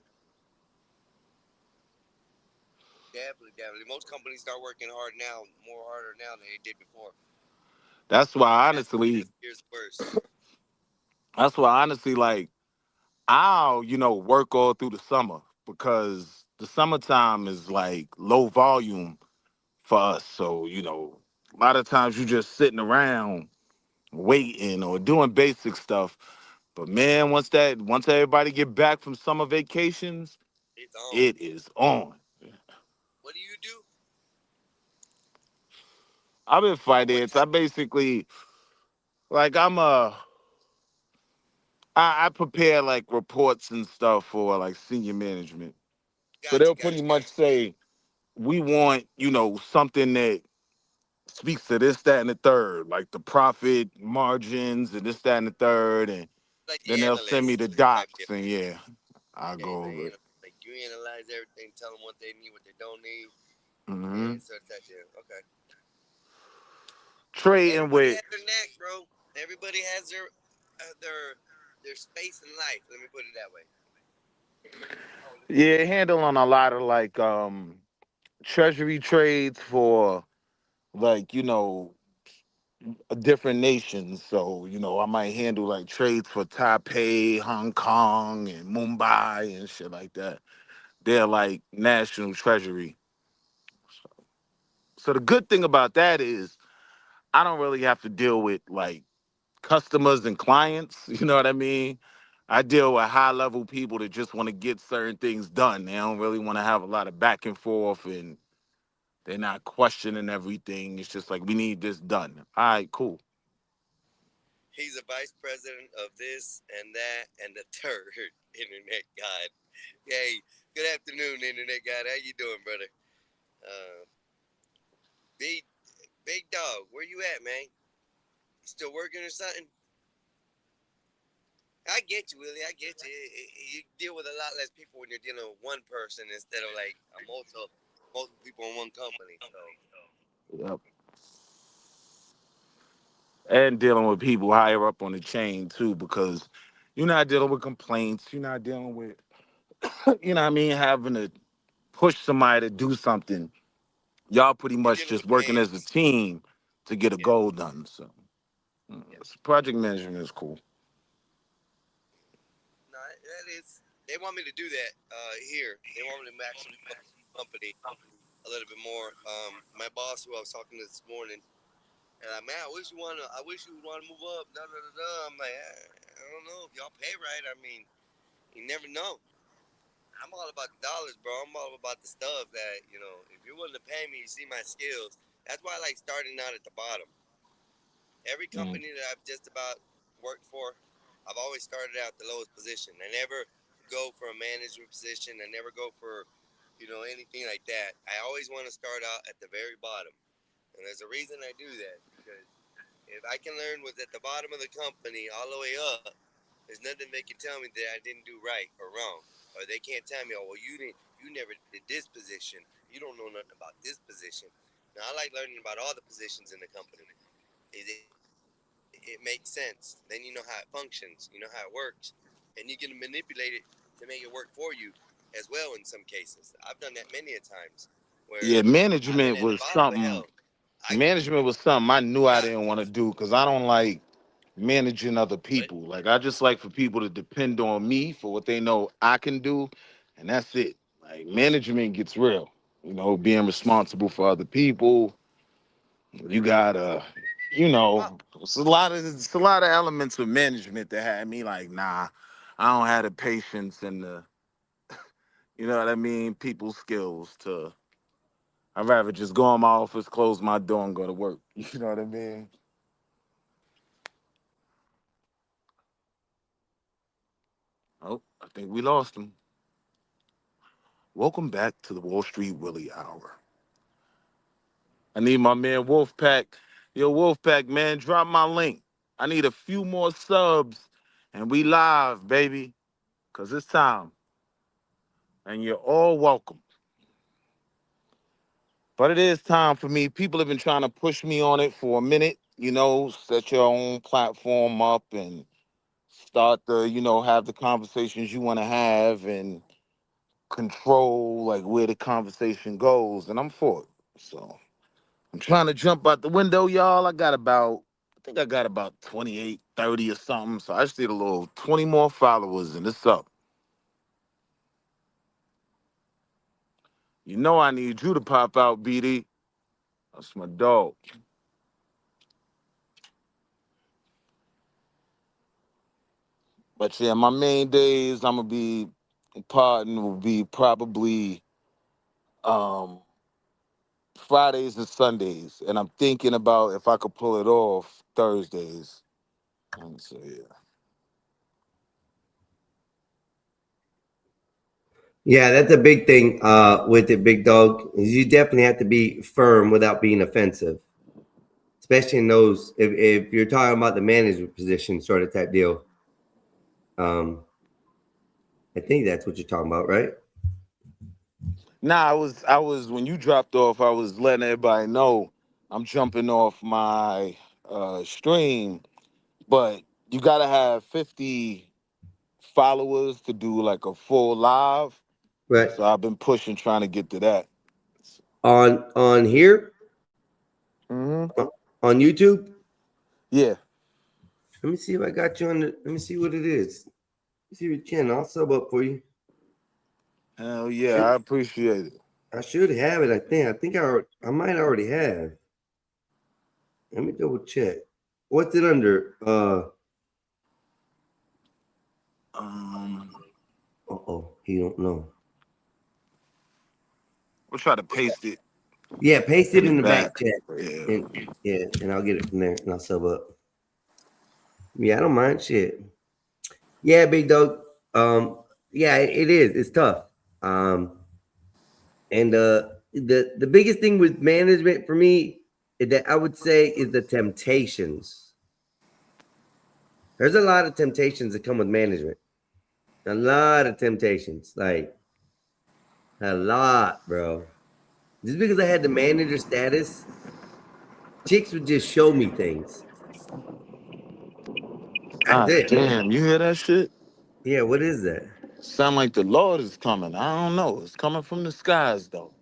Definitely. Most companies start working harder now than they did before. That's why, honestly, like, I'll, work all through the summer because the summertime is, like, low volume for us. So, you know, a lot of times you just sitting around waiting or doing basic stuff. But man, once everybody get back from summer vacations, It's on. it is on. What do you do? I'm in finance. I basically like I prepare like reports and stuff for like senior management. So they'll pretty much say, we want, you know, something that speaks to this, that, and the third, like the profit margins and this, that, and the third. And Like then the they'll send me the analyst type docs deal. and yeah, I'll Okay, go so over it. like you analyze everything, tell them what they need, what they don't need, Mm-hmm. and so that deal. Okay. Trading Everybody with has their knack, bro. Everybody has their space in life. Let me put it that way. yeah, handling a lot of like treasury trades for like, you know, different nations. So, you know, I might handle like trades for Taipei, Hong Kong, and Mumbai and shit like that. They're like national treasury. So the good thing about that is I don't really have to deal with like customers and clients. You know what I mean? I deal with high level people that just want to get certain things done. They don't really want to have a lot of back and forth and they're not questioning everything. It's just like, we need this done. All right, cool. He's a vice president of this and that and the third internet god. Hey, good afternoon, internet god. How you doing, brother? Big dog, where you at, man? You still working or something? I get you, Willie. I get you. You deal with a lot less people when you're dealing with one person instead of like multiple people in one company. So. Yep. And dealing with people higher up on the chain too, because you're not dealing with complaints. You're not dealing with, you know what I mean, having to push somebody to do something. Y'all pretty much just working as a team to get a goal done. So project management is cool. No, that is. They want me to do that here. They want me to actually focus on the company a little bit more. My boss, who I was talking to this morning, and like, man, I wish you would want to move up. I'm like, I don't know if y'all pay right. I mean, you never know. I'm all about the dollars, bro. I'm all about the stuff that, you know, if you're willing to pay me, you see my skills. That's why I like starting out at the bottom. Every company that I've just about worked for, I've always started out the lowest position. I never go for a management position. I never go for, you know, anything like that. I always want to start out at the very bottom. And there's a reason I do that, because if I can learn what's at the bottom of the company all the way up, there's nothing they can tell me that I didn't do right or wrong. Or they can't tell me, oh, well, you never did this position. You don't know nothing about this position. Now, I like learning about all the positions in the company. It makes sense. Then you know how it functions. You know how it works. And you can manipulate it to make it work for you as well in some cases. I've done that many a times. Yeah, management was something. Management was something I knew I didn't want to do because I don't like managing other people. Like, I just like for people to depend on me for what they know I can do, and that's it. Like, management gets real. You know, being responsible for other people. You gotta, you know, it's a lot of elements of management that had me like, nah, I don't have the patience and the, you know what I mean, people skills to. I'd rather just go in my office, close my door, and go to work. You know what I mean? Oh, I think we lost him. Welcome back to the Wall Street Willie Hour. I need my man Wolfpack. Yo, Wolfpack, man, drop my link. I need a few more subs, and we live, baby, because it's time. And you're all welcome. But it is time for me. People have been trying to push me on it for a minute. You know, set your own platform up and start the, you know, have the conversations you want to have and control like where the conversation goes. And I'm for it. So I'm trying to jump out the window, y'all. I think I got about 28, 30 or something. So I just need a little 20 more followers and it's up. You know I need you to pop out, BD. That's my dog. But yeah, my main days I'm gonna be partying will be probably Fridays and Sundays, and I'm thinking about if I could pull it off Thursdays. So yeah. Yeah, that's a big thing with it, big dog. Is you definitely have to be firm without being offensive, especially in those if you're talking about the management position sort of type deal. I think that's what you're talking about, right? Nah, I was when you dropped off, I was letting everybody know I'm jumping off my stream, but you gotta have 50 followers to do like a full live. Right. So I've been pushing, trying to get to that. On here? Mm-hmm. On YouTube? Yeah. Let me see if I got you on the. Let me see what it is. Let me see your channel. I'll sub up for you. Hell yeah, I appreciate it. I should have it. I think I might already have. Let me double check. What's it under? He don't know. We'll try to paste it. Yeah, paste it in the back chat. Yeah. And I'll get it from there and I'll sub up. Yeah, I don't mind shit. Yeah, big dog. Yeah, it is. It's tough. And the biggest thing with management for me that I would say is the temptations. There's a lot of temptations that come with management. A lot of temptations, like a lot, bro. Just because I had the manager status, chicks would just show me things. God damn, you hear that shit? Yeah, what is that? Sound like the Lord is coming. I don't know. It's coming from the skies, though.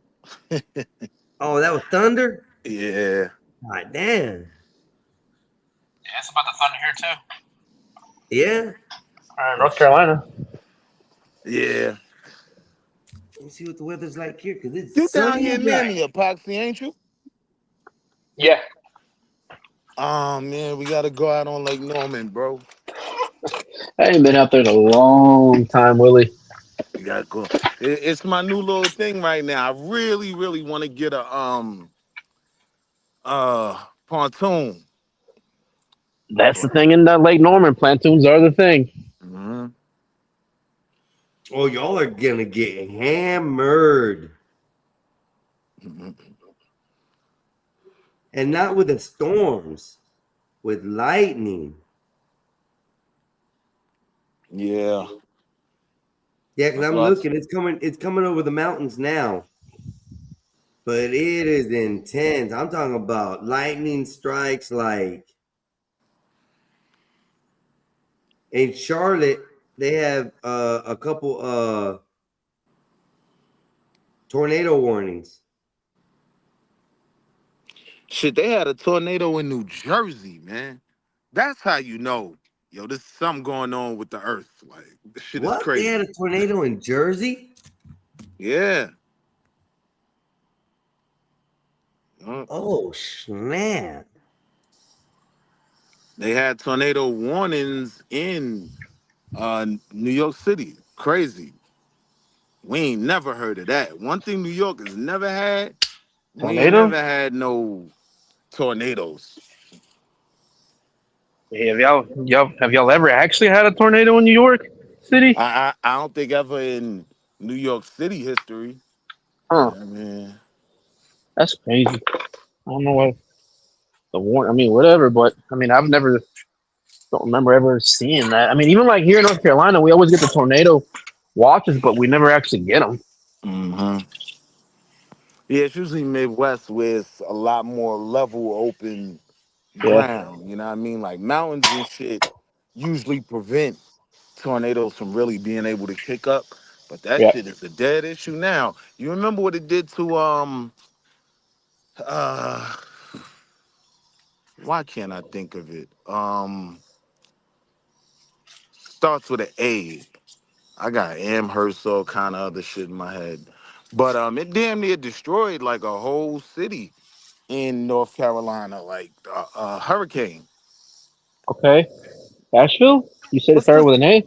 Oh, that was thunder? Yeah. God damn. Yeah, it's about to thunder here too. Yeah. North Carolina. Yeah. Let me see what the weather's like here, because it's You down sunny here and near bright. me, Epoxy, ain't you? Yeah. Oh man, we gotta go out on Lake Norman, bro. I ain't been out there in a long time, Willie. We gotta go. It's my new little thing right now. I really, really want to get a pontoon. That's the thing in Lake Norman. Pontoons are the thing. Mm-hmm. Oh, y'all are gonna get hammered. Mm-hmm. And not with the storms, with lightning. Yeah. Yeah, because I'm looking, it's coming over the mountains now. But it is intense. I'm talking about lightning strikes like in Charlotte, they have a couple tornado warnings. Shit, they had a tornado in New Jersey, man. That's how you know, yo, there's something going on with the earth. Like, this shit is crazy. They had a tornado in Jersey? Yeah. Oh, snap. They had tornado warnings in New York City. Crazy. We ain't never heard of that. One thing New York has never had, we ain't never had no tornadoes. Hey, have y'all ever actually had a tornado in New York City? I don't think ever in New York City history. Huh. I mean, that's crazy. I don't know what the warning. I mean, whatever. But I mean, don't remember ever seeing that. I mean, even like here in North Carolina, we always get the tornado watches, but we never actually get them. Mm-hmm. Yeah, it's usually Midwest where it's a lot more level, open ground. You know what I mean? Like mountains and shit usually prevent tornadoes from really being able to kick up. But that shit is a dead issue now. You remember what it did to why can't I think of it? Starts with an A. I got Amherst, all kind of other shit in my head. But it damn near destroyed like a whole city in North Carolina, like hurricane. Okay. Asheville? You said it What's started the with an A?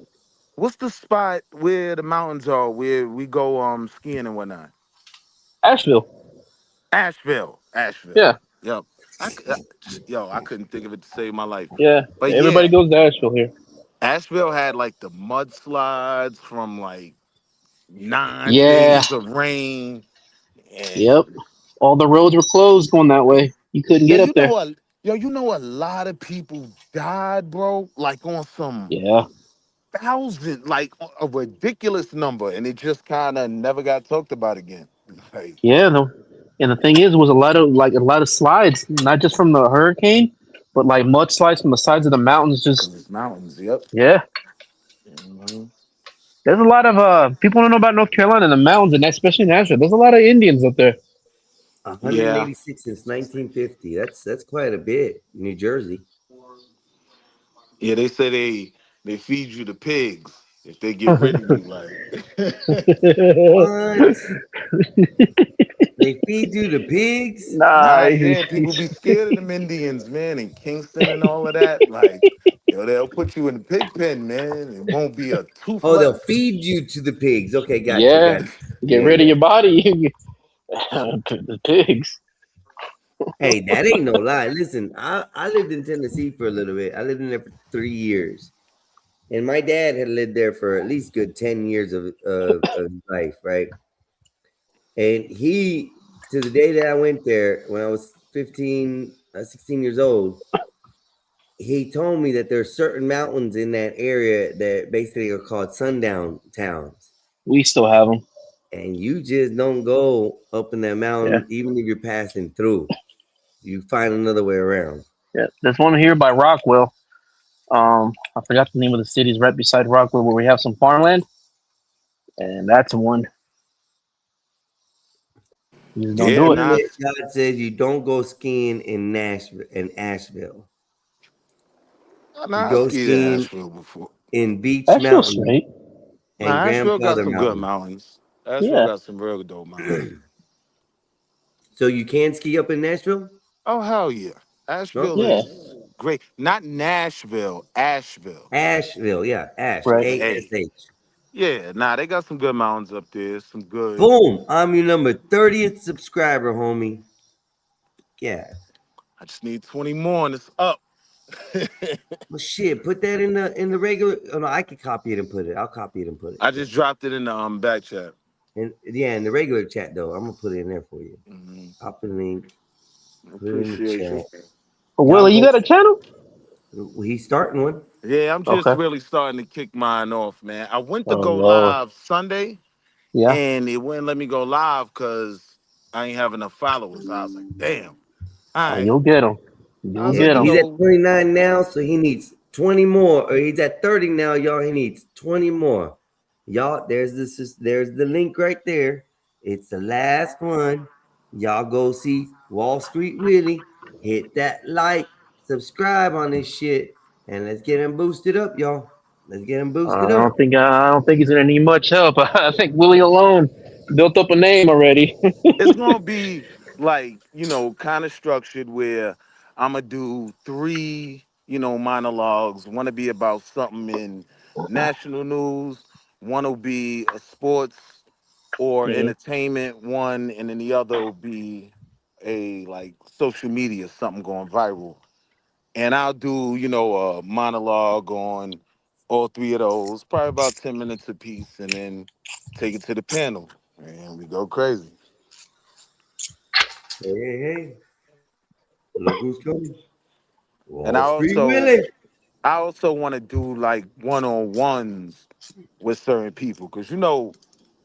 What's the spot where the mountains are, where we go skiing and whatnot? Asheville. Asheville. Yeah. Yep. I couldn't think of it to save my life. Yeah. But Everybody yeah, goes to Asheville here. Asheville had like the mudslides from like 9 Yeah. days of rain. And Yep. All the roads were closed going that way. You couldn't yeah, get up there. you know a lot of people died, bro. Like on some Yeah. thousand, like a ridiculous number, and it just kind of never got talked about again. Like, Yeah. No. And the thing is, was a lot of slides, not just from the hurricane, but like mudslides from the sides of the mountains. Just it's mountains. Yep. yeah. There's a lot of people don't know about North Carolina and the mountains, and especially in Asheville. There's a lot of Indians up there. 186 since 1950. That's quite a bit. New Jersey. Yeah, they say they feed you the pigs if they get rid of you. Like, What? They feed you the pigs? nah, yeah, people be scared of them Indians, man, in Kingston and all of that. Like, they'll put you in the pig pen, man. It won't be a tooth Oh, they'll left. feed you to the pigs. Okay, got you. Yeah. Got you. Get rid of your body. The pigs. Hey, that ain't no lie. Listen, I lived in Tennessee for a little bit. I lived in there for 3 years. And my dad had lived there for at least good 10 years of life, right? And he, to the day that I went there, when I was 16 years old, he told me that there's certain mountains in that area that basically are called sundown towns. We still have them. And you just don't go up in that mountain, even if you're passing through. You find another way around. Yeah, there's one here by Rockwell. I forgot the name of the city. It's right beside Rockwell, where we have some farmland, and that's one. You just don't do it. God says you don't go skiing in Asheville. You go skiing Asheville before. in Beach Asheville's Mountain straight. and Asheville got Grandfather some Mountain. good mountains. Asheville got some real dope mountains. So you can ski up in Nashville? Oh, hell yeah. Asheville is great. Not Nashville, Asheville. Asheville, yeah. Ash, Right. A-S-H. Yeah, they got some good mountains up there. Some good. Boom. I'm your number 30th subscriber, homie. Yeah. I just need 20 more and it's up. Well, shit, put that in the regular. Oh no, I can copy it and put it. I'll copy it and put it. I just dropped it in the back chat. And yeah, in the regular chat though, I'm gonna put it in there for you. I'll put a link. Put it in the chat. Willie, you got a channel? He's starting one. Yeah, I'm just really starting to kick mine off, man. I went to go Lord. live Sunday, and it wouldn't let me go live because I ain't have enough followers. I was like, damn. All right. You'll get them. You'll get them. He's at 29 now, so he needs 20 more. Or he's at 30 now, y'all. He needs 20 more. Y'all, there's the link right there. It's the last one. Y'all go see Wall Street Willie. Hit that like, subscribe on this shit, and let's get him boosted up, y'all. Let's get him boosted up. I don't think he's gonna need much help. I think Willie alone built up a name already. It's gonna be like, kind of structured where I'm gonna do 3, monologues. One to be about something in national news. One will be a sports or entertainment one, and then the other will be a like social media, something going viral. And I'll do, a monologue on all 3 of those, probably about 10 minutes a piece, and then take it to the panel, and we go crazy. Hey. Look who's coming. And I also want to do like one-on-ones with certain people, because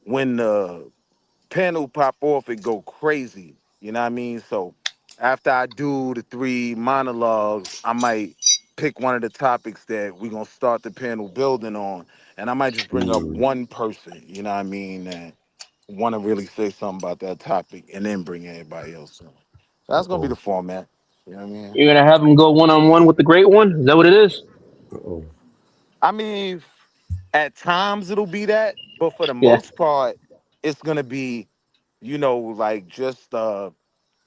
when the panel pop off, it go crazy. You know what I mean? So after I do the 3 monologues, I might pick one of the topics that we're gonna start the panel building on, and I might just bring up one person, you know what I mean, that want to really say something about that topic, and then bring everybody else in. So that's gonna be the format. You know what I mean? You're gonna have him go one-on-one with the great one? Is that what it is? I mean, at times it'll be that, but for the most part, it's gonna be, like just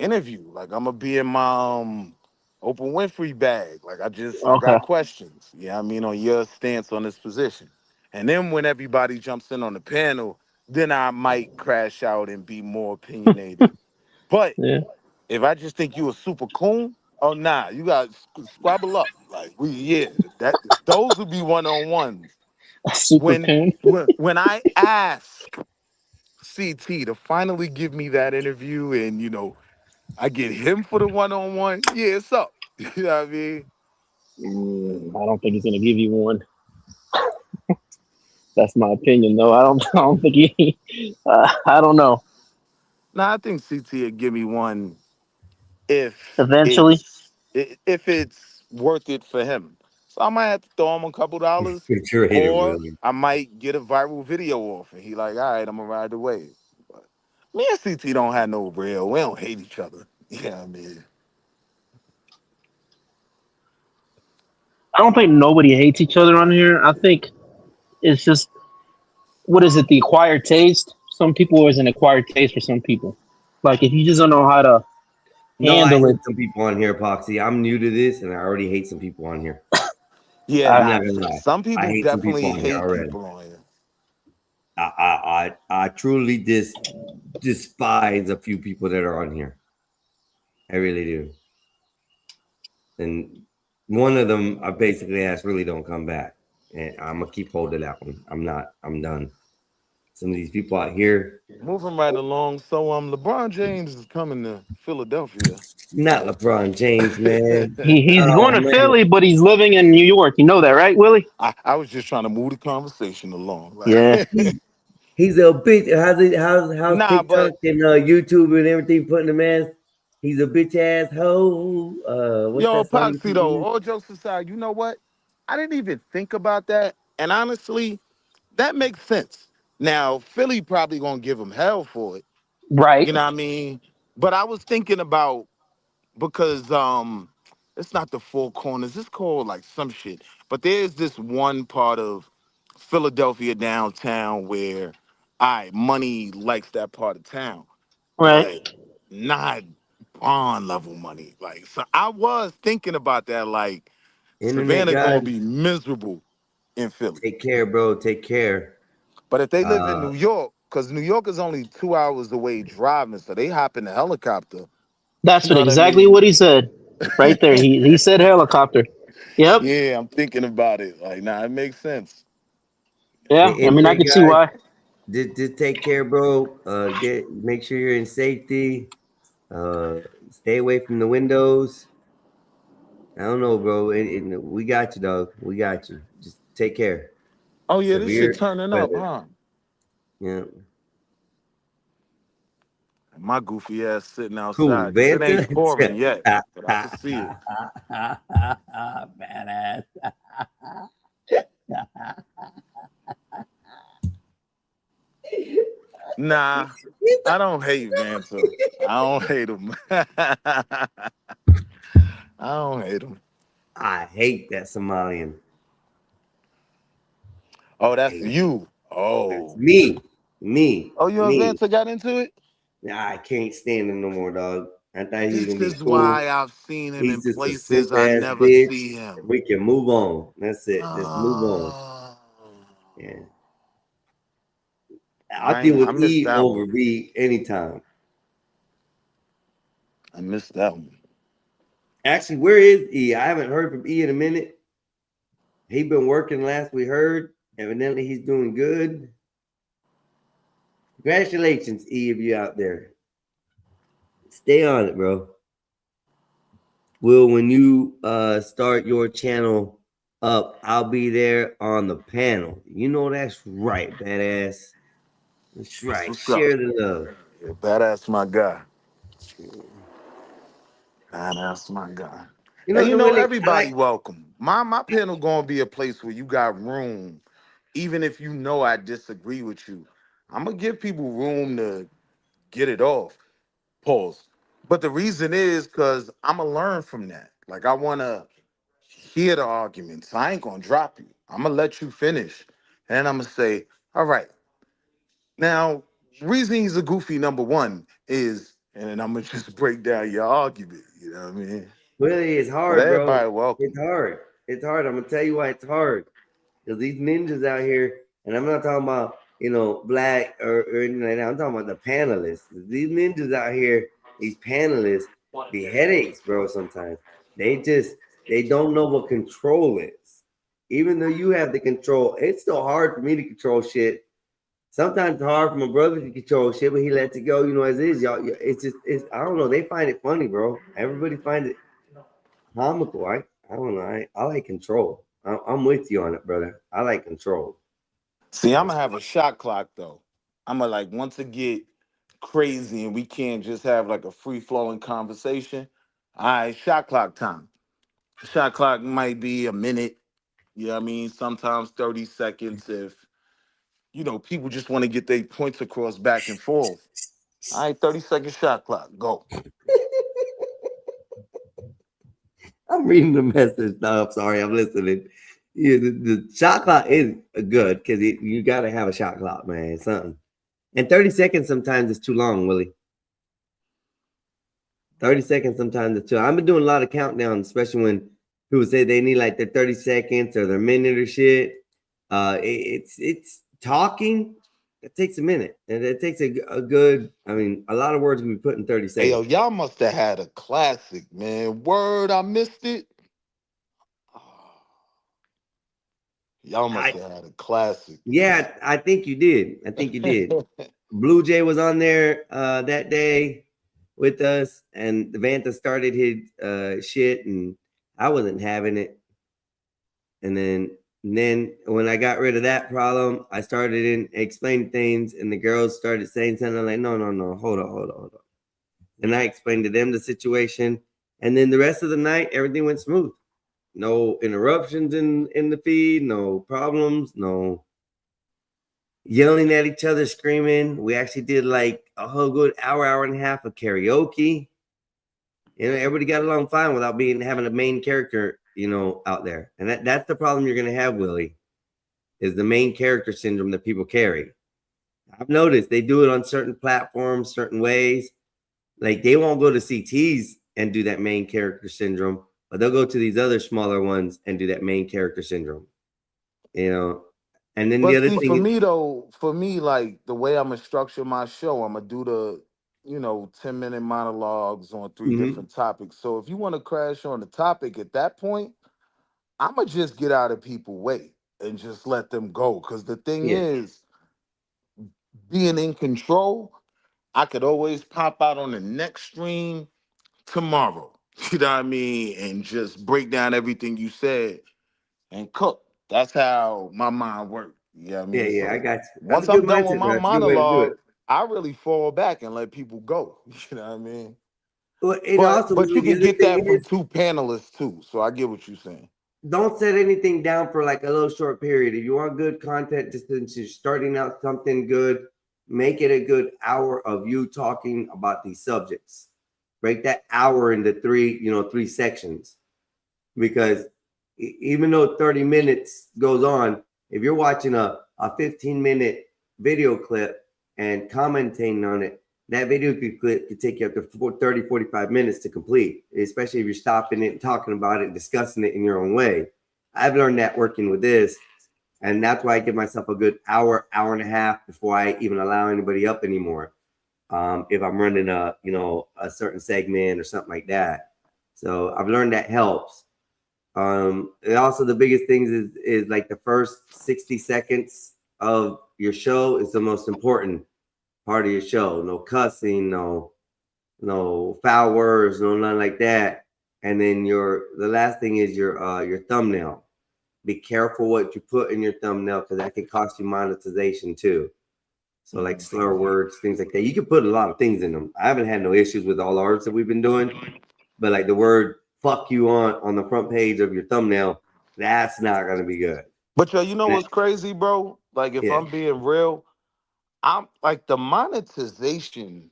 interview. Like I'm gonna be in my Oprah Winfrey bag. Like I Okay. got questions. Yeah, I mean on your stance on this position. And then when everybody jumps in on the panel, then I might crash out and be more opinionated. But Yeah. if I just think you a super coon, oh nah, you got squabble up. Like those would be one-on-ones. Super coon. When I ask CT to finally give me that interview and I get him for the one-on-one, yeah, it's up. You know what I mean? I don't think he's gonna give you one. That's my opinion, though. I don't think he. I don't know. Nah, I think CT would give me one if Eventually. it's worth it for him. So I might have to throw him a couple dollars, Sure hit it, or Willie. I might get a viral video off, and he like, all right, I'm gonna ride the wave. But me and CT don't have no real. We don't hate each other. You know what I mean? I don't think nobody hates each other on here. I think it's just, what is it, the acquired taste? Some people is an acquired taste for some people. Like if you just don't know how to No, I handle hate it. some people on here, Epoxy. I'm new to this, and I already hate some people on here. Yeah, I'm nah, not gonna lie. some I people hate some people definitely on here hate already. people on here. I truly despise a few people that are on here. I really do. And one of them, I basically asked, really don't come back. And I'm gonna keep holding that one. I'm done. Some of these people out here, Moving right along. So LeBron James is coming to Philadelphia. not LeBron James, man. He's Oh going to man, Philly, but he's living in New York. You know that, right, Willie? I was just trying to move the conversation along. Like, Yeah. he's a bitch. How's Nah, TikTok but and YouTube and everything putting him as? He's a bitch ass hoe. What's yo, that song? Epoxy though, all jokes aside, you know what? I didn't even think about that. And honestly, that makes sense. Now, Philly probably gonna give him hell for it. Right. You know what I mean? But I was thinking about, because it's not the Four Corners, it's called like some shit. But there's this one part of Philadelphia downtown where money likes that part of town, Right. but not bond level money. Like, so I was thinking about that, like Internet Savannah gonna guy, be miserable in Philly. take care, bro. Take care. But if they live in New York, because New York is only 2 hours away driving, so they hop in the helicopter. That's You know what I exactly mean? what he said. Right there. He said helicopter. Yep. Yeah, I'm thinking about it. Like, nah, it makes sense. Yeah. The I mean, I internet can see guy, why. just take care, bro. Make sure you're in safety. Stay away from the windows. I don't know, bro. We got you, dog. We got you. Just take care. Oh yeah, this shit Severe turning up, weather. huh? Yeah. My goofy ass sitting Cool, outside because it ain't pouring yet, Vanta. but I can see it. Badass. Nah, I don't hate Vanta. I don't hate him. I don't hate him. I hate that Somalian. Oh, that's you. Oh, Me. Oh, you and Vanta got into it? Nah, I can't stand him no more, dog. I thought he was This gonna be is cool. why I've seen him He's in just a places simp I ass never bitch. see him. We can move on. That's it. Just move on. Yeah. I'll deal with missed E that over one. B anytime. I missed that one. Actually, where is E? I haven't heard from E in a minute. He been working last we heard. Evidently, he's doing good. Congratulations, E, if you out there. Stay on it, bro. Will, when you start your channel up, I'll be there on the panel. You know that's right, badass. That's right. What's Share up? the love. Yeah, badass, my guy. Badass, my guy. You know, And really, everybody welcome. My panel gonna be a place where you got room, even if you know I disagree with you. I'm gonna give people room to get it off. Pause. But the reason is because I'm gonna learn from that. Like, I wanna hear the arguments. I ain't gonna drop you. I'm gonna let you finish. And I'm gonna say, all right. Now, reason he's a goofy, number one, is and then I'm gonna just break down your argument. You know what I mean? Really, it's But hard, everybody bro. welcome. It's hard. It's hard. I'm gonna tell you why it's hard. Because these ninjas out here, and I'm not talking about black or anything like that. I'm talking about the panelists. These ninjas out here, these panelists, the headaches, bro. Sometimes they don't know what control is. Even though you have the control, it's still hard for me to control shit. Sometimes it's hard for my brother to control shit, but he lets it go, as is. Y'all, it's I don't know. They find it funny, bro. Everybody finds it comical. I don't know. I like control. I'm with you on it, brother. I like control. See, I'm gonna have a shot clock though. I'm gonna once it get crazy and we can't just have like a free flowing conversation. All right, shot clock time. Shot clock might be a minute. You know what I mean? Sometimes 30 seconds if people just want to get their points across back and forth. All right, 30-second shot clock. Go. I'm reading the message. No, I'm sorry. I'm listening. Yeah, the shot clock is good because you got to have a shot clock, man. It's something. And 30 seconds sometimes is too long, Willie. 30 seconds sometimes is too long. I've been doing a lot of countdowns, especially when people say they need like their 30 seconds or their minute or shit. It's talking. It takes a minute. And it takes a good, a lot of words can be put in 30 seconds. Hey, yo, y'all must have had a classic, man. Word, I missed it. Y'all must have had a classic. Yeah, I think you did. Blue Jay was on there that day with us, and Vanta started his shit, and I wasn't having it. And then when I got rid of that problem, I started in explaining things, and the girls started saying something like, no, hold on. And I explained to them the situation, and then the rest of the night, everything went smooth. No interruptions in the feed, no problems, no yelling at each other, screaming. We actually did like a whole good hour and a half of karaoke. Everybody got along fine without having a main character, out there. And that's the problem you're gonna have, Willie, is the main character syndrome that people carry. I've noticed they do it on certain platforms, certain ways. Like they won't go to CTs and do that main character syndrome, but they'll go to these other smaller ones and do that main character syndrome. And then the other thing for me, like the way I'm gonna structure my show, I'm gonna do the 10-minute monologues on 3 different topics. So if you want to crash on the topic at that point, I'm gonna just get out of people's way and just let them go. Because the thing is, being in control, I could always pop out on the next stream tomorrow. You know what I mean? And just break down everything you said and cook. That's how my mind works. You know what I mean? Yeah, I got you. Once I'm done with my monologue, I really fall back and let people go. You know what I mean? Well, but you can get that from 2 panelists too. So I get what you're saying. Don't set anything down for like a little short period. If you want good content, just since you're starting out something good, make it a good hour of you talking about these subjects. Break that hour into 3 sections. Because even though 30 minutes goes on, if you're watching a 15-minute video clip and commenting on it, that video clip could take you up to 30, 45 minutes to complete, especially if you're stopping it and talking about it, discussing it in your own way. I've learned that working with this, and that's why I give myself a good hour and a half before I even allow anybody up anymore. If I'm running a certain segment or something like that. So I've learned that helps. And also the biggest things is like the first 60 seconds of your show is the most important part of your show. No cussing, no foul words, no nothing like that. And then the last thing is your thumbnail. Be careful what you put in your thumbnail because that can cost you monetization too. So like slur words, things like that. You can put a lot of things in them. I haven't had no issues with all the arts that we've been doing, but like the word "fuck you" on the front page of your thumbnail, that's not gonna be good. But you know what's crazy, bro? Like if I'm being real, I'm like the monetization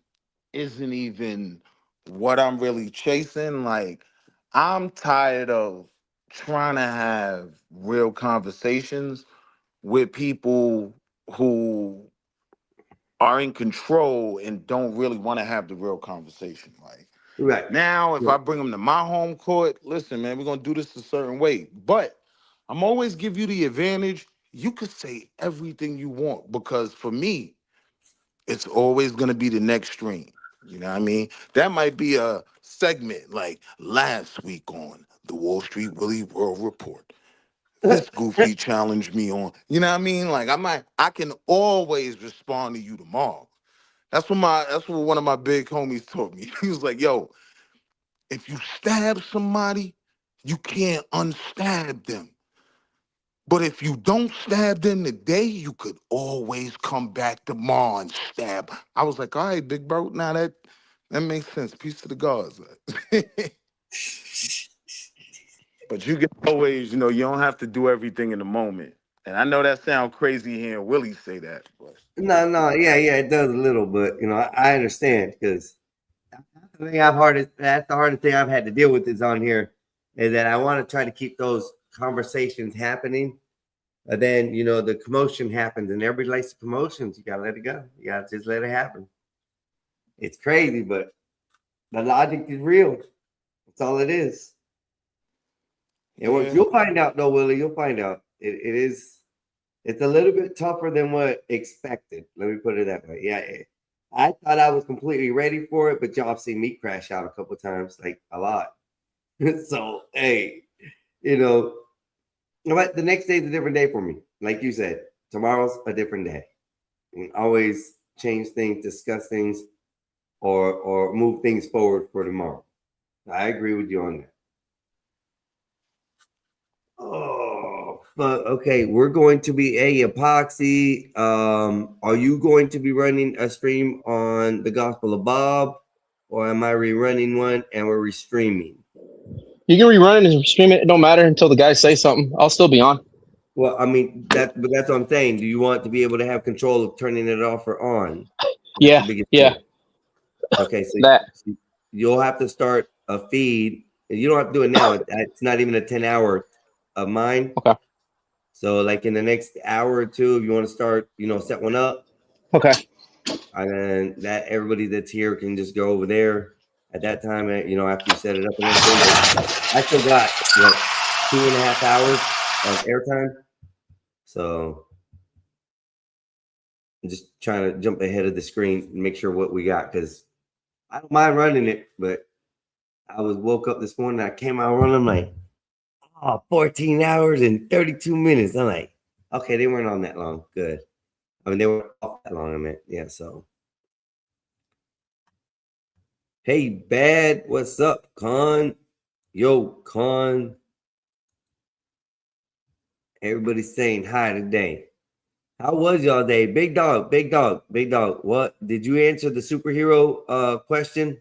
isn't even what I'm really chasing. Like I'm tired of trying to have real conversations with people who are in control and don't really want to have the real conversation. Like Right. now, if I bring them to my home court, listen, man, we're gonna do this a certain way. But I'm always give you the advantage. You could say everything you want because for me, it's always gonna be the next stream. You know what I mean? That might be a segment like last week on the Wall Street Willie World Report. This goofy challenged me on. You know what I mean? Like I can always respond to you tomorrow. That's what one of my big homies told me. He was like, yo, if you stab somebody, you can't unstab them. But if you don't stab them today, you could always come back tomorrow and stab. I was like, all right, big bro. Now that makes sense. Peace to the gods. But you can always, you don't have to do everything in the moment. And I know that sounds crazy hearing Willie say that. But. No, yeah, it does a little, but I understand because that's the hardest thing I've had to deal with is on here is that I want to try to keep those conversations happening. But then, the commotion happens and everybody likes the commotions. You gotta let it go. You gotta just let it happen. It's crazy, but the logic is real. That's all it is. You'll find out though, Willie. You'll find out. It's a little bit tougher than what expected. Let me put it that way. Yeah. I thought I was completely ready for it, but y'all have seen me crash out a couple of times, like a lot. So, hey, but the next day is a different day for me. Like you said, tomorrow's a different day. We can always change things, discuss things, or move things forward for tomorrow. I agree with you on that. Oh, but okay. We're going to be epoxy. Are you going to be running a stream on the Gospel of Bob, or am I rerunning one and we're restreaming? You can rerun it and stream it. It don't matter until the guys say something. I'll still be on. Well, I mean that's what I'm saying. Do you want to be able to have control of turning it off or on? Yeah. Okay, so you'll have to start a feed. You don't have to do it now. It's not even a 10-hour of mine. Okay. So like in the next hour or two, if you want to start, set one up. Okay. And then that everybody that's here can just go over there at that time. After you set it up and everything. I still got 2.5 hours of airtime. So I'm just trying to jump ahead of the screen and make sure what we got because I don't mind running it, but I woke up this morning. I came out running. I'm like, 14 hours and 32 minutes. I'm like, okay, they weren't on that long. Good. I mean, they weren't off that long. I meant, yeah. So, hey, Bad, what's up, Con? Yo, Con. Everybody's saying hi today. How was y'all day? Big dog. What? Did you answer the superhero question?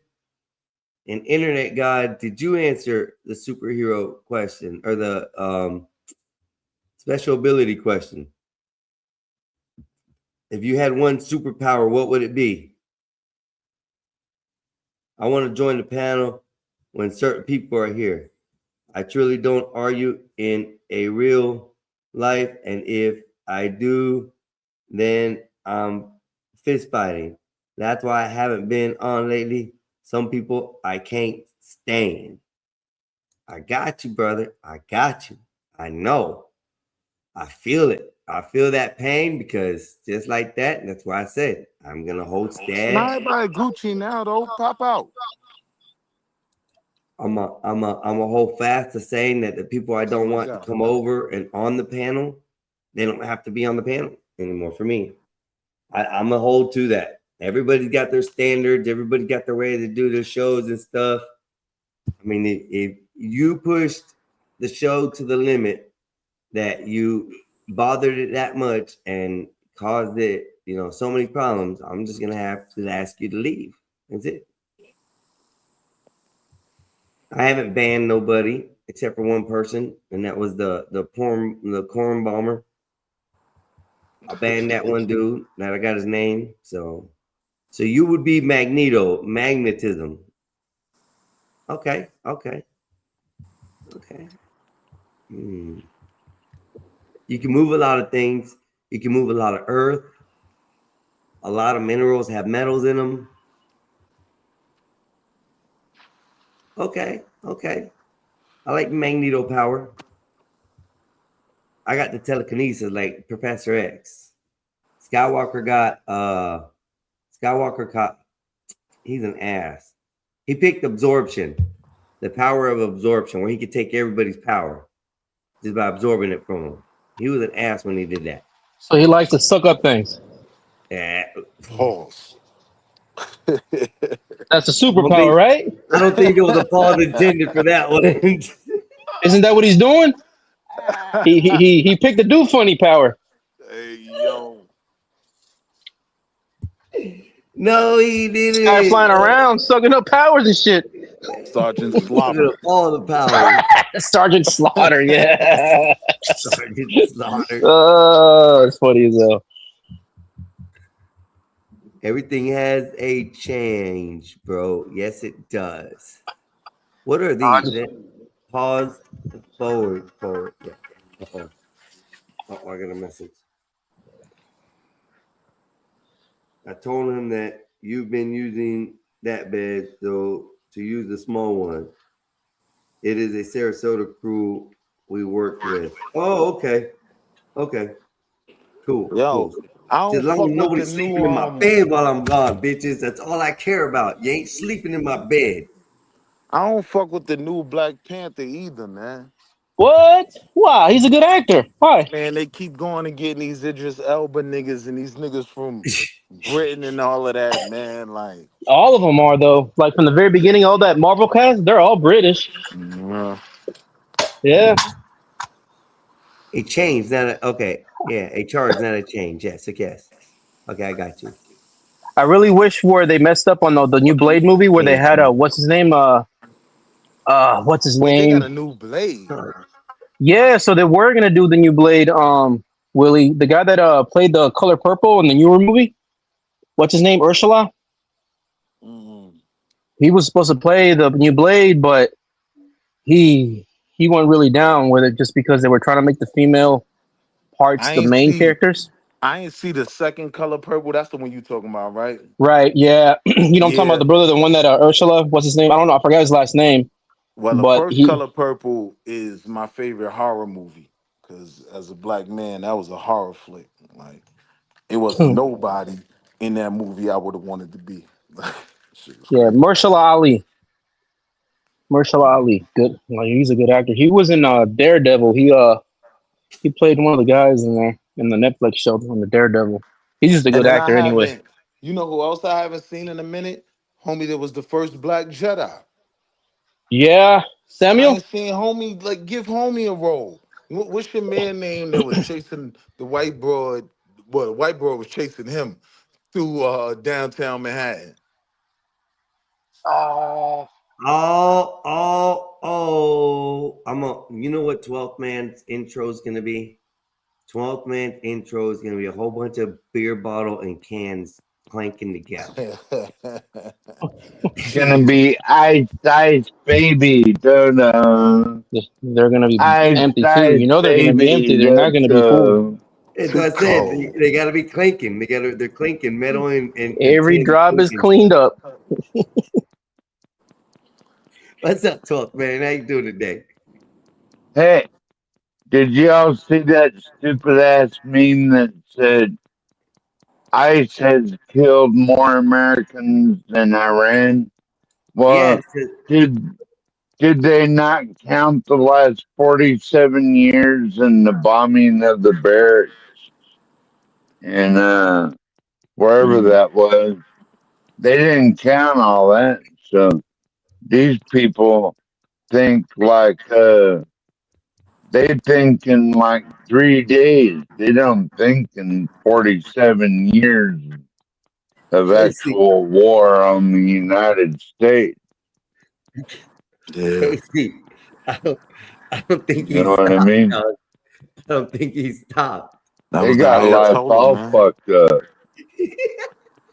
And Internet God, did you answer the superhero question or the special ability question? If you had one superpower, what would it be? I want to join the panel when certain people are here. I truly don't argue in a real life, and if I do, then I'm fist fighting. That's why I haven't been on lately. Some people I can't stand. I got you, brother. I got you. I know. I feel it. I feel that pain because just like that, that's why I said I'm gonna hold stand. Not by Gucci now though. Pop out. I'm a hold fast to saying that the people I don't want to come over and on the panel, they don't have to be on the panel anymore for me. I'm a hold to that. Everybody's got their standards. Everybody got their way to do their shows and stuff. I mean, if you pushed the show to the limit that you bothered it that much and caused it, so many problems, I'm just going to have to ask you to leave. That's it. I haven't banned nobody except for one person, and that was the corn bomber. I banned that one dude. Now I got his name. So you would be magnetism. Okay. You can move a lot of things. You can move a lot of earth. a lot of minerals have metals in them. Okay. I like magneto power. I got the telekinesis like Professor X. Skywalker got he's an ass. He picked absorption, the power of absorption, where he could take everybody's power just by absorbing it from them. He was an ass when he did that. So he likes to suck up things. Yeah. Pause. That's a superpower, right? I don't think there was a pause intended for that one. Isn't that what he's doing? He picked the do funny power. Hey, yo. No, he didn't. Guy flying around, sucking up powers and shit. Sergeant Slaughter. All the power. Sergeant Slaughter, yeah. Sergeant Slaughter. Oh, it's funny as hell. Everything has a change, bro. Yes, it does. What are these? Pause, forward. Yeah. Oh, I got a message. I told him that you've been using that bed, so to use the small one. It is a Sarasota crew we work with. Oh, okay. Cool. Yo, I don't As long fuck as nobody's with the sleeping new in my bed while I'm gone, bitches. That's all I care about. You ain't sleeping in my bed. I don't fuck with the new Black Panther either, man. What? Wow, he's a good actor. Why? Man, they keep going and getting these Idris Elba niggas and these niggas from Britain and all of that, man. Like All of them are though. Like from the very beginning, all that Marvel cast, they're all British. Yeah. A change, not a, okay. Yeah, a charge, not a change. Yes. Okay, I got you. I really wish where they messed up on the new Blade movie where they had what's his name? What's his They name? got a new Blade. Yeah, so they were gonna do the new Blade. Willie, the guy that played the Color Purple in the newer movie. What's his name? Ursula. He was supposed to play the new Blade, but he went really down with it just because they were trying to make the female parts the main characters. I ain't see the second Color Purple. That's the one you talking about, right? Right. Yeah. You know, I'm talking about the brother, the one that Ursula. What's his name? I don't know. I forgot his last name. Well, the but first Color Purple is my favorite horror movie because as a black man, that was a horror flick. Like it was nobody in that movie I would have wanted to be. Yeah, Mahershala Ali. Good. Like, he's a good actor. He was in Daredevil. He played one of the guys in there in the Netflix show on the Daredevil. He's just a good actor anyway. You know who else I haven't seen in a minute? Homie, that was the first Black Jedi. Yeah, Samuel. I ain't seen homie like give homie a role. What's your man name that was chasing the white broad? Well, the white broad was chasing him through downtown Manhattan. Oh! You know what 12th Man's intro is gonna be? 12th Man's intro is gonna be a whole bunch of beer bottle and cans clanking together. It's gonna be Ice Baby. They're gonna be empty too. You know they're gonna be empty. They're not gonna be full. As I said, they gotta be clinking. They're clinking metal and every drop is cleaned up. What's up, 12th Man? How you doing today? Hey, did y'all see that stupid ass meme that said ICE has killed more Americans than Iran? Well, did they not count the last 47 years in the bombing of the barracks and wherever that was? They didn't count all that. So these people think like they think in like 3 days. They don't think in 47 years of actual war on the United States. Yeah. I don't think you know what I mean. I don't think he stopped. They got life all fucked up.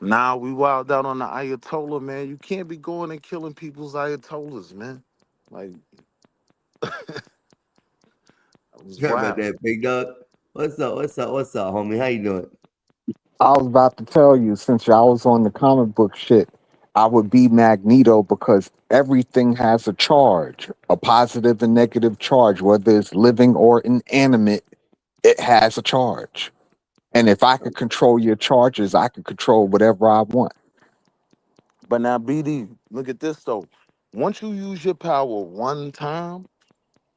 Nah, we wild out on the Ayatollah, man. You can't be going and killing people's Ayatollahs, man. Like, Sorry about that, big dog. What's up, homie? How you doing? I was about to tell you, since y'all was on the comic book shit, I would be Magneto because everything has a charge, a positive and negative charge, whether it's living or inanimate, it has a charge. And if I could control your charges, I could control whatever I want. But now, BD, look at this though. Once you use your power one time,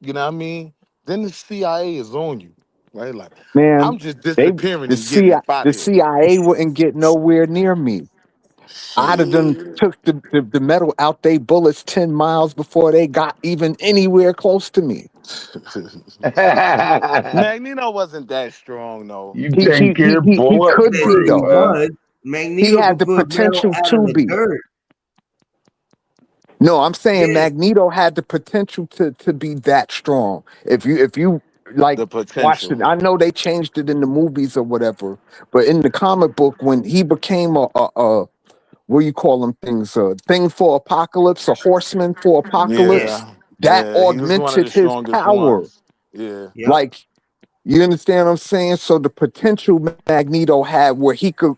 you know what I mean? Then the CIA is on you, right? Like, I'm Man, just disappearing the and getting up out the of here. CIA wouldn't get nowhere near me. I'd have done took the metal out they bullets 10 miles before they got even anywhere close to me. Magneto wasn't that strong though. You think you're He could be He bulletproof, though. huh? was. He Magneto had could the put metal potential out to of the be. dirt. No, I'm saying Yes. Magneto had the potential to be that strong. If you like The watched potential. it, I know they changed it in the movies or whatever, but in the comic book, when he became a what do you call them things? A thing for Apocalypse, a horseman for Apocalypse, Yeah. that Yeah. He was one of augmented the his strongest power. ones. Yeah. Yep. Like, you understand what I'm saying? So the potential Magneto had where he could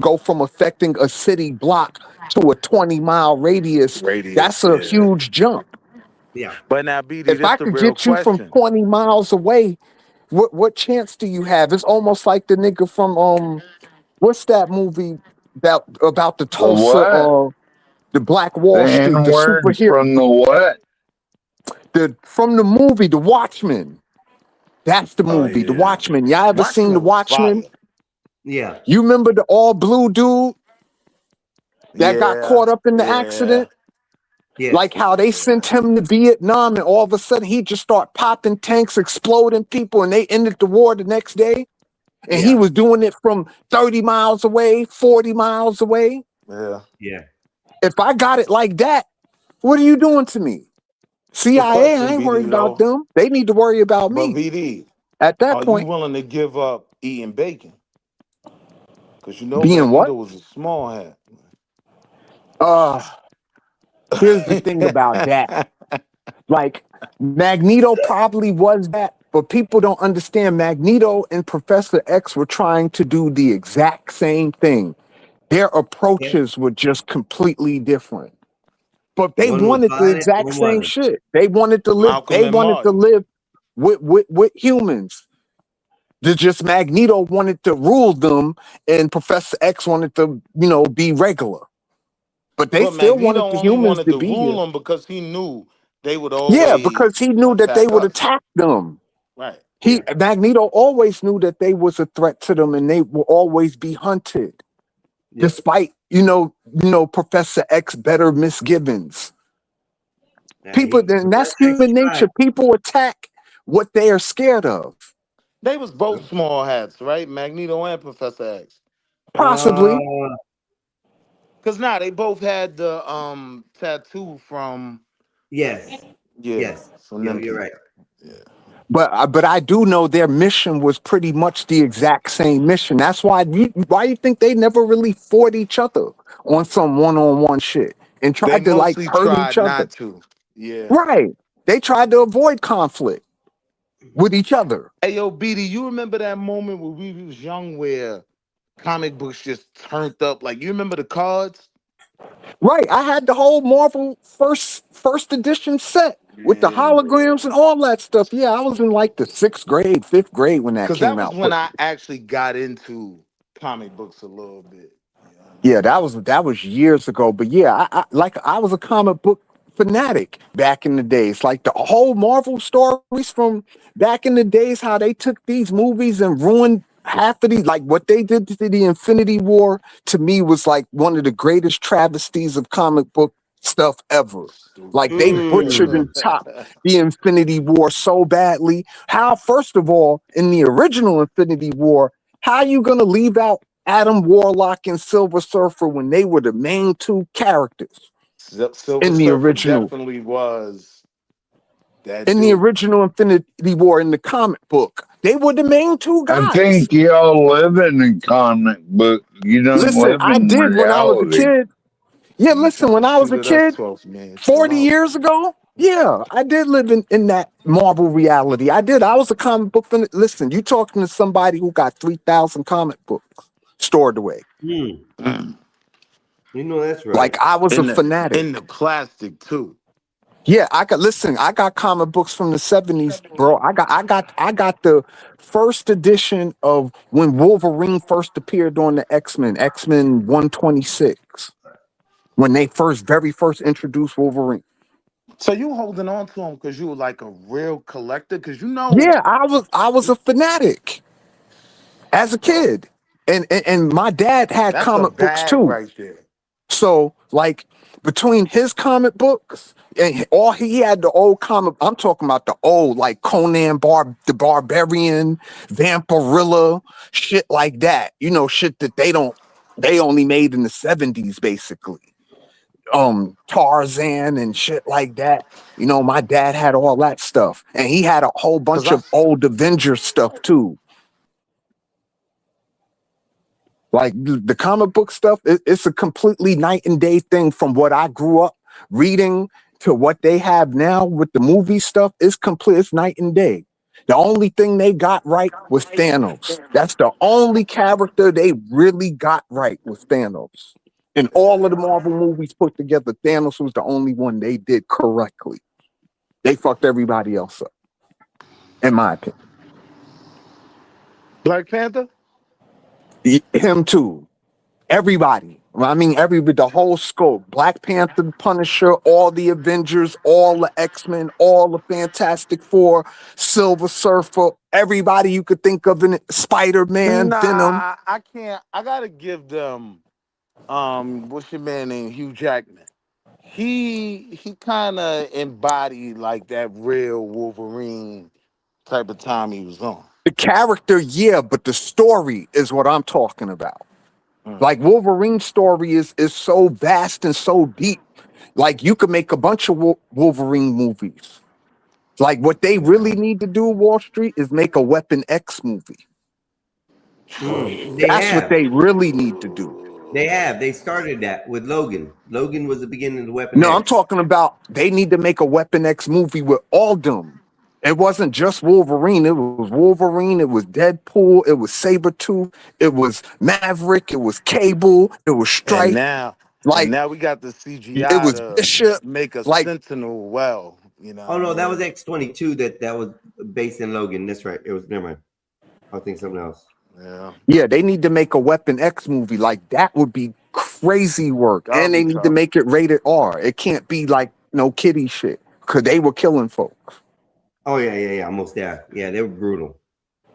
go from affecting a city block to a 20-mile radius. Radius, That's a yeah. huge jump. Yeah. But now, BD, If this I the could real get you from question. 20 miles away, what chance do you have? It's almost like the nigga from what's that movie about the The Tulsa what? the Black The Wall Street, the N-word superhero, from the what? from the movie The Watchmen. That's the Oh movie, The yeah. Watchmen. Y'all ever seen The Watchmen was Watchmen? fire. Yeah. You remember the all blue dude that got Yeah. caught up in the Yeah. accident? Yes. Like how they sent him to Vietnam and all of a sudden he just started popping tanks, exploding people, and they ended the war the next day. And he Yeah. was doing it from 30 miles away, 40 miles away. Yeah. Yeah. If I got it like that, what are you doing to me? Good CIA, I question, ain't worried BD about though. them. They need to worry about But me. BD, At that are you point, willing to give up eating bacon? Because you know being what? Magneto was a small hat. Here's the thing about that. Like, Magneto probably was that, but people don't understand. Magneto and Professor X were trying to do the exact same thing. Their approaches were just completely different. But they One was wanted the violent, exact one same wasn't. shit. They wanted to live, Malcolm and Martin. with humans. Just Magneto wanted to rule them, and Professor X wanted to, be regular. But they But still Magneto wanted the only humans wanted to to be here. rule them because he knew they would Yeah, always because he knew that they attack would us. attack them. Right. Magneto always knew that they was a threat to them and they will always be hunted. Yeah. Despite, Professor X better misgivings. Now, People, and that's human nature. People attack what they are scared of. They was both small hats, right? Magneto and Professor X. Possibly. Because they both had the tattoo from Yes. Yes. from them You're people. right. But I do know their mission was pretty much the exact same mission. That's why you think they never really fought each other on some one-on-one shit and They tried to mostly hurt tried each other. not to. Yeah. Right. They tried to avoid conflict with each other. Hey, yo, BD, you remember that moment when we was young where comic books just turned up? Like, you remember the cards? Right. I had the whole Marvel first edition set with the holograms and all that stuff. Yeah, I was in like the 6th grade, 5th grade when that Because that came was out. when I actually got into comic books a little bit. Yeah, that was years ago. But yeah, I was a comic book fanatic back in the days. Like the whole Marvel stories from back in the days, how they took these movies and ruined half of these, like what they did to the Infinity War, to me was like one of the greatest travesties of comic book stuff ever. Like they butchered and chopped the Infinity War so badly. How, first of all, in the original Infinity War, how are you gonna leave out Adam Warlock and Silver Surfer when they were the main two characters Silver in the Surfer original? definitely was that In the original Infinity War in the comic book, they were the main two I guys. think y'all live in a comic book. You don't Listen, live I in did when I was a reality. kid. Yeah, listen, when I was a Shooter, that's kid, 12th, man. 40 years ago, Yeah, I did live in that Marvel reality. I did. I was a comic book fan. Listen, you talking to somebody who got 3,000 comic books stored away. You know that's right. Like I was a In fanatic. the plastic too. Yeah, I got comic books from the 70s, bro. I got the first edition of when Wolverine first appeared on the X-Men 126. When they very first introduced Wolverine. So you holding on to them because you were like a real collector? Because you know. Yeah, I was a fanatic as a kid. And my dad had That's comic a books bag too. right there. So like between his comic books and all he had the old comic, I'm talking about the old like Conan the Barbarian, Vampirilla, shit like that. You know, shit that they only made in the 70s basically. Tarzan and shit like that. You know, my dad had all that stuff. And he had a whole bunch of old Avengers stuff too. Like the comic book stuff, it's a completely night and day thing from what I grew up reading to what they have now with the movie stuff. It's night and day. The only thing they got right was Thanos. That's the only character they really got right was Thanos. In all of the Marvel movies put together, Thanos was the only one they did correctly. They fucked everybody else up, in my opinion. Black Panther? Him too. Everybody. I mean, the whole scope. Black Panther, Punisher, all the Avengers, all the X-Men, all the Fantastic Four, Silver Surfer, everybody you could think of in it. Spider-Man, Venom. I can't. I gotta give them. What's your man named Hugh Jackman? He kind of embodied like that real Wolverine type of time he was on. The character, yeah, but the story is what I'm talking about. Like Wolverine's story is so vast and so deep. Like you could make a bunch of Wolverine movies. Like what they really need to do, Wall Street, is make a Weapon X movie. That's what they really need to do. They started that with Logan. Logan was the beginning of the Weapon No, X. I'm talking about they need to make a Weapon X movie with all them. It wasn't just Wolverine. It was Wolverine. It was Deadpool. It was Sabretooth. It was Maverick. It was Cable. It was Stripe. And now we got the CGI. It was to Bishop. make a like Sentinel well. You know. Oh no, that was X-22 that was based in Logan. That's right. It was never mind. I think something else. Yeah, they need to make a Weapon X movie. Like that would be crazy work. And they need to make it rated R. It can't be like no kiddie shit. Cause they were killing folks. Oh yeah, almost there. Yeah, they were brutal.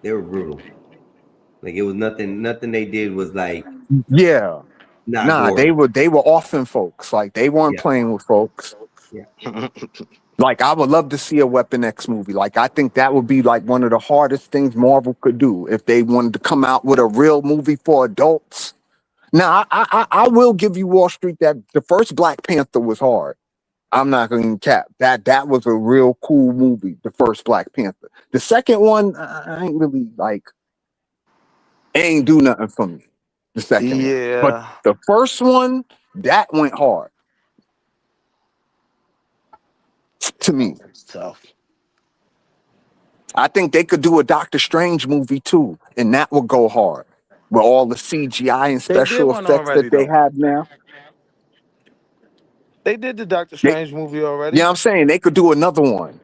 Like it was nothing they did was like yeah. Nah, gory. they were offing folks. Like they weren't playing with folks. Yeah. Like I would love to see a Weapon X movie. Like I think that would be like one of the hardest things Marvel could do if they wanted to come out with a real movie for adults. Now I will give you Wall Street that the first Black Panther was hard. I'm not going to cap that was a real cool movie. The first Black Panther. The second one, I ain't really like. Ain't do nothing for me. The second one, but the first one that went hard. To me, it's tough. I think they could do a Doctor Strange movie too, and that would go hard with all the CGI and special effects that they have now. They did the Doctor Strange movie already. Yeah, I'm saying they could do another one.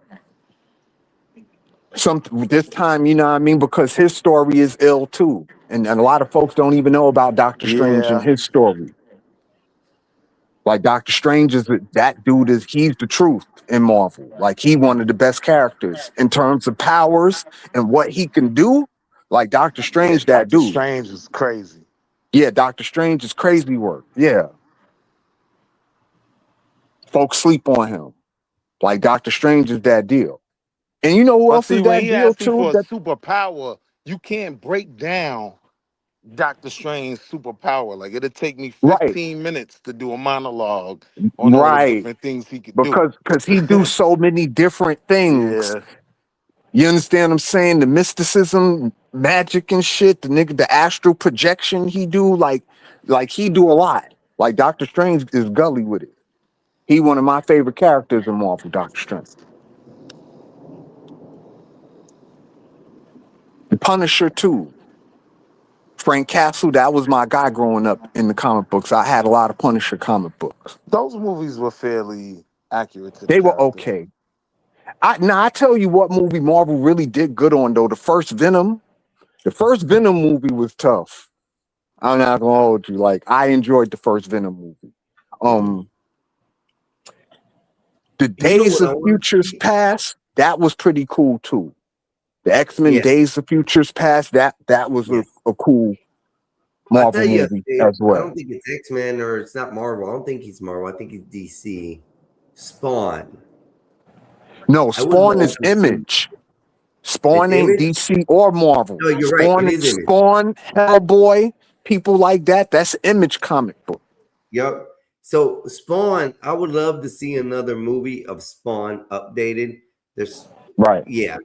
This time, you know what I mean, because his story is ill too, and a lot of folks don't even know about Doctor Strange and his story. Like Doctor Strange he's the truth in Marvel. Like he one of the best characters in terms of powers and what he can do. Like Doctor Strange, that dude. Strange is crazy. Yeah, Doctor Strange is crazy work. Yeah. Folks sleep on him. Like Doctor Strange is that deal. And you know who else is that deal too? For a superpower, you can't break down Doctor Strange's superpower. Like it'll take me 15 minutes to do a monologue on all the different things he could do. Because he do so many different things. Yeah. You understand what I'm saying? The mysticism, magic and shit, the astral projection he do, like he do a lot. Like Doctor Strange is gully with it. He one of my favorite characters in Marvel, Doctor Strange. The Punisher too. Frank Castle, that was my guy growing up in the comic books. I had a lot of Punisher comic books. Those movies were fairly accurate to the They were characters. okay. I tell you what movie Marvel really did good on though. The first Venom movie was tough. I'm not gonna hold you. Like I enjoyed the first Venom movie. The Days of Futures Past, that was pretty cool too. The X-Men Yeah. Days of Futures Past, that was a cool I'll Marvel tell you, movie Dave, as I well. don't think it's X-Men or it's not Marvel. I don't think he's Marvel. I think he's DC. Spawn. No, I would Spawn love is to see- Image. Spawn It's ain't Image? DC or Marvel. No, you're right. Spawn It is is Image. Spawn, Hellboy, people like that. That's Image comic book. Yep. So Spawn, I would love to see another movie of Spawn updated. There's Right. yeah.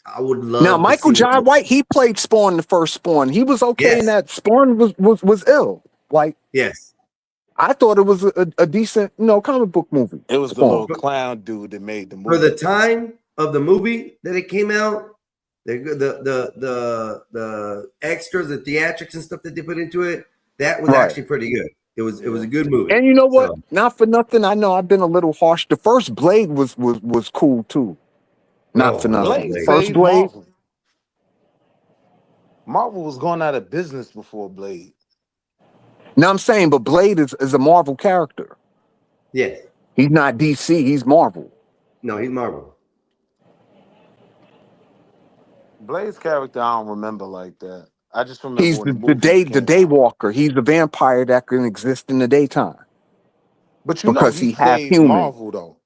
I would love Now to Michael see Jai White, he played Spawn the first Spawn. He was okay in Yes. that. Spawn was ill. Like Yes. I thought it was a decent, comic book movie. It was the Spawn. little clown dude that made the movie. For the time of the movie that it came out, the extras, the theatrics and stuff that they put into it, that was Right. actually pretty good. It was a good movie. And you know what? So, Not for nothing. I know I've been a little harsh. The first Blade was cool too. Not for nothing. Blade First saved Blade. Marvel. Marvel was going out of business before Blade. Now I'm saying, but Blade is a Marvel character. yes. He's not DC. He's Marvel. No, he's Marvel. Blade's character, I don't remember like that. I just remember He's when the movies day came out. walker. He's the vampire that can exist in the daytime But you know, because he he half saved human. Marvel though.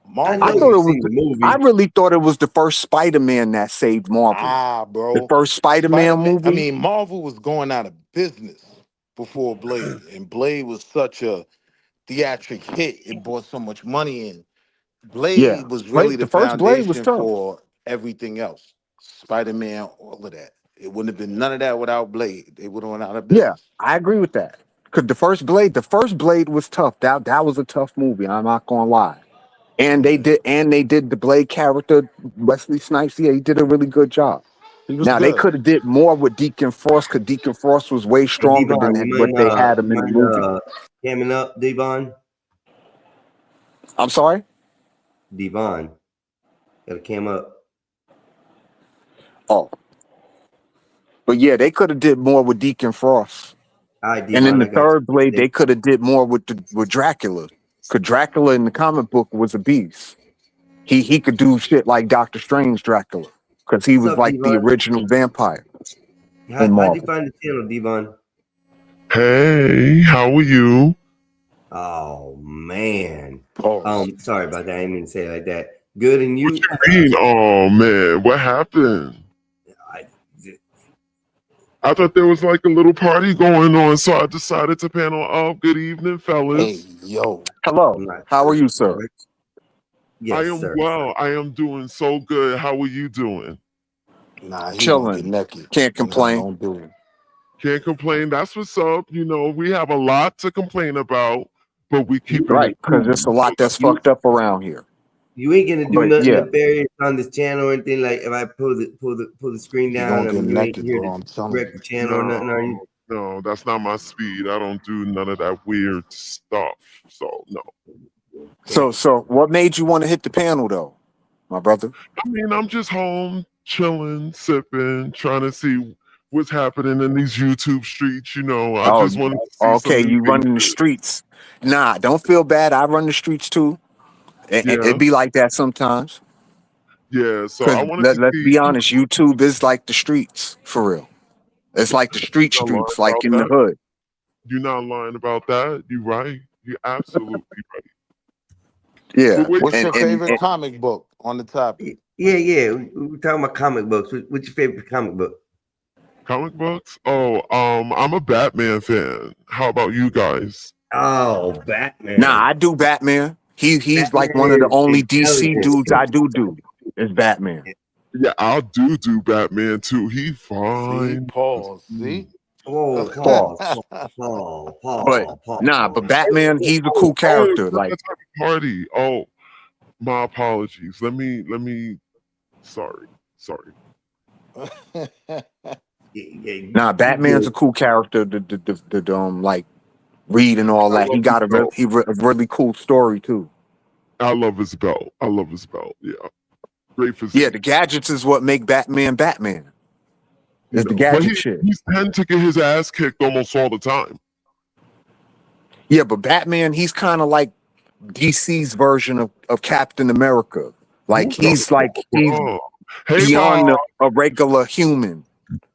Marvel. I know thought you've it was. seen the movie. I really thought it was the first Spider-Man that saved Marvel. Ah, The bro. first Spider-Man movie. I mean, Marvel was going out of business before Blade, and Blade was such a theatric hit. It brought so much money in. Blade Yeah, was really the the first Blade was foundation tough. for everything else. Spider-Man, all of that. It wouldn't have been none of that without Blade. They would have went out of Yeah, business. I agree with that. Because the first Blade was tough. That was a tough movie. I'm not gonna lie. And they did the Blade character, Wesley Snipes. Yeah, he did a really good job. He was Now they good. could have did more with Deacon Frost because Deacon Frost was way Hey, stronger Devon, than you what mind they had him in the movie. camming up, Devon? I'm sorry. Devon. Gotta cam up. Oh, but yeah, they could have did more with Deacon Frost. All right, And in Devon, the I got third you. Blade, they could have did more with Dracula. Because Dracula in the comic book was a beast. He could do shit like Doctor Strange Dracula. Because he What's was up, like the Devon? original vampire in How'd you Marvel. find the channel, Devon? Hey, how are you? Oh man. Pause. Sorry about that. I didn't mean to say it like that. Good, and you? Oh man, what happened? I thought there was like a little party going on, so I decided to panel up. Good evening, fellas. Hey, yo. Hello. How are you, sir? I am well. I am doing so good. How are you doing? Nah, he gonna get Chilling. naked. Can't Nah, complain. don't do it. Can't complain. That's what's up. You know, we have a lot to complain about, but we keep Right, it because there's a lot that's fucked up around here. You ain't gonna do But nothing yeah, nefarious on this channel or anything like if I pull the screen He down. gonna get You ain't naked, here bro. to I'm telling wreck you. the channel or nothing, are you? No, that's not my speed. I don't do none of that weird stuff. So no. so what made you want to hit the panel though, my brother? I mean, I'm just home, chilling, sipping, trying to see what's happening in these YouTube streets. You know, I Oh, just wanted to see okay, some new you running the faces. streets. Nah, don't feel bad. I run the streets too. And Yeah, it be like that sometimes. yeah. So Because I wanted to let's see. be honest, YouTube is like the streets for real. It's like the street You're not lying streets, like about in the that. hood. You're not lying about that. You're right. You're absolutely right. Yeah. But wait, What's And your and, favorite and comic book on the topic? Yeah. We're talking about comic books. What's your favorite comic book? comic books? Oh, I'm a Batman fan. How about you guys? Oh, Batman. nah, I do Batman. He's like one of the Batman only is DC intelligent. dudes I do is Batman. Yeah, I'll do Batman too. He See, fine. pause. See, Oh, but Batman, he's a cool character. Like that type of party. Oh, my apologies. Let me. Sorry. Nah, Batman's a cool character. The like Reed and all that. He got a really cool story too. I love his belt. Yeah, great physique. Yeah, the gadgets is what make Batman Batman. It's the gadget shit. He tends to get his ass kicked almost all the time. Yeah, but Batman, he's kind of like DC's version of Captain America. Like he's beyond a regular human.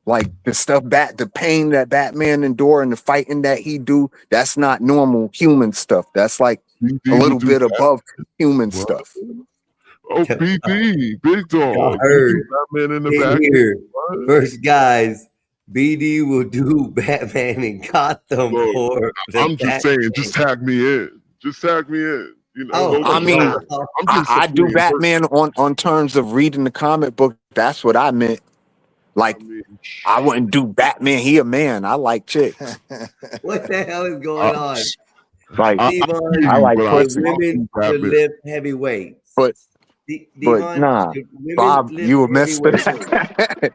Like the pain that Batman endure and the fighting that he do, that's not normal human stuff. That's like a little bit above human stuff. Oh, BD, big dog. Batman in the back. Here. First, guys, BD will do Batman in Gotham. I'm just saying, just tag me in. You know, I mean, I do Batman on terms of reading the comic book. That's what I meant. Like, I wouldn't do Batman. He a man. I like chicks. What the hell is going on? Like, I like women to lift heavy weights. But nah, Bob, you a mess for that.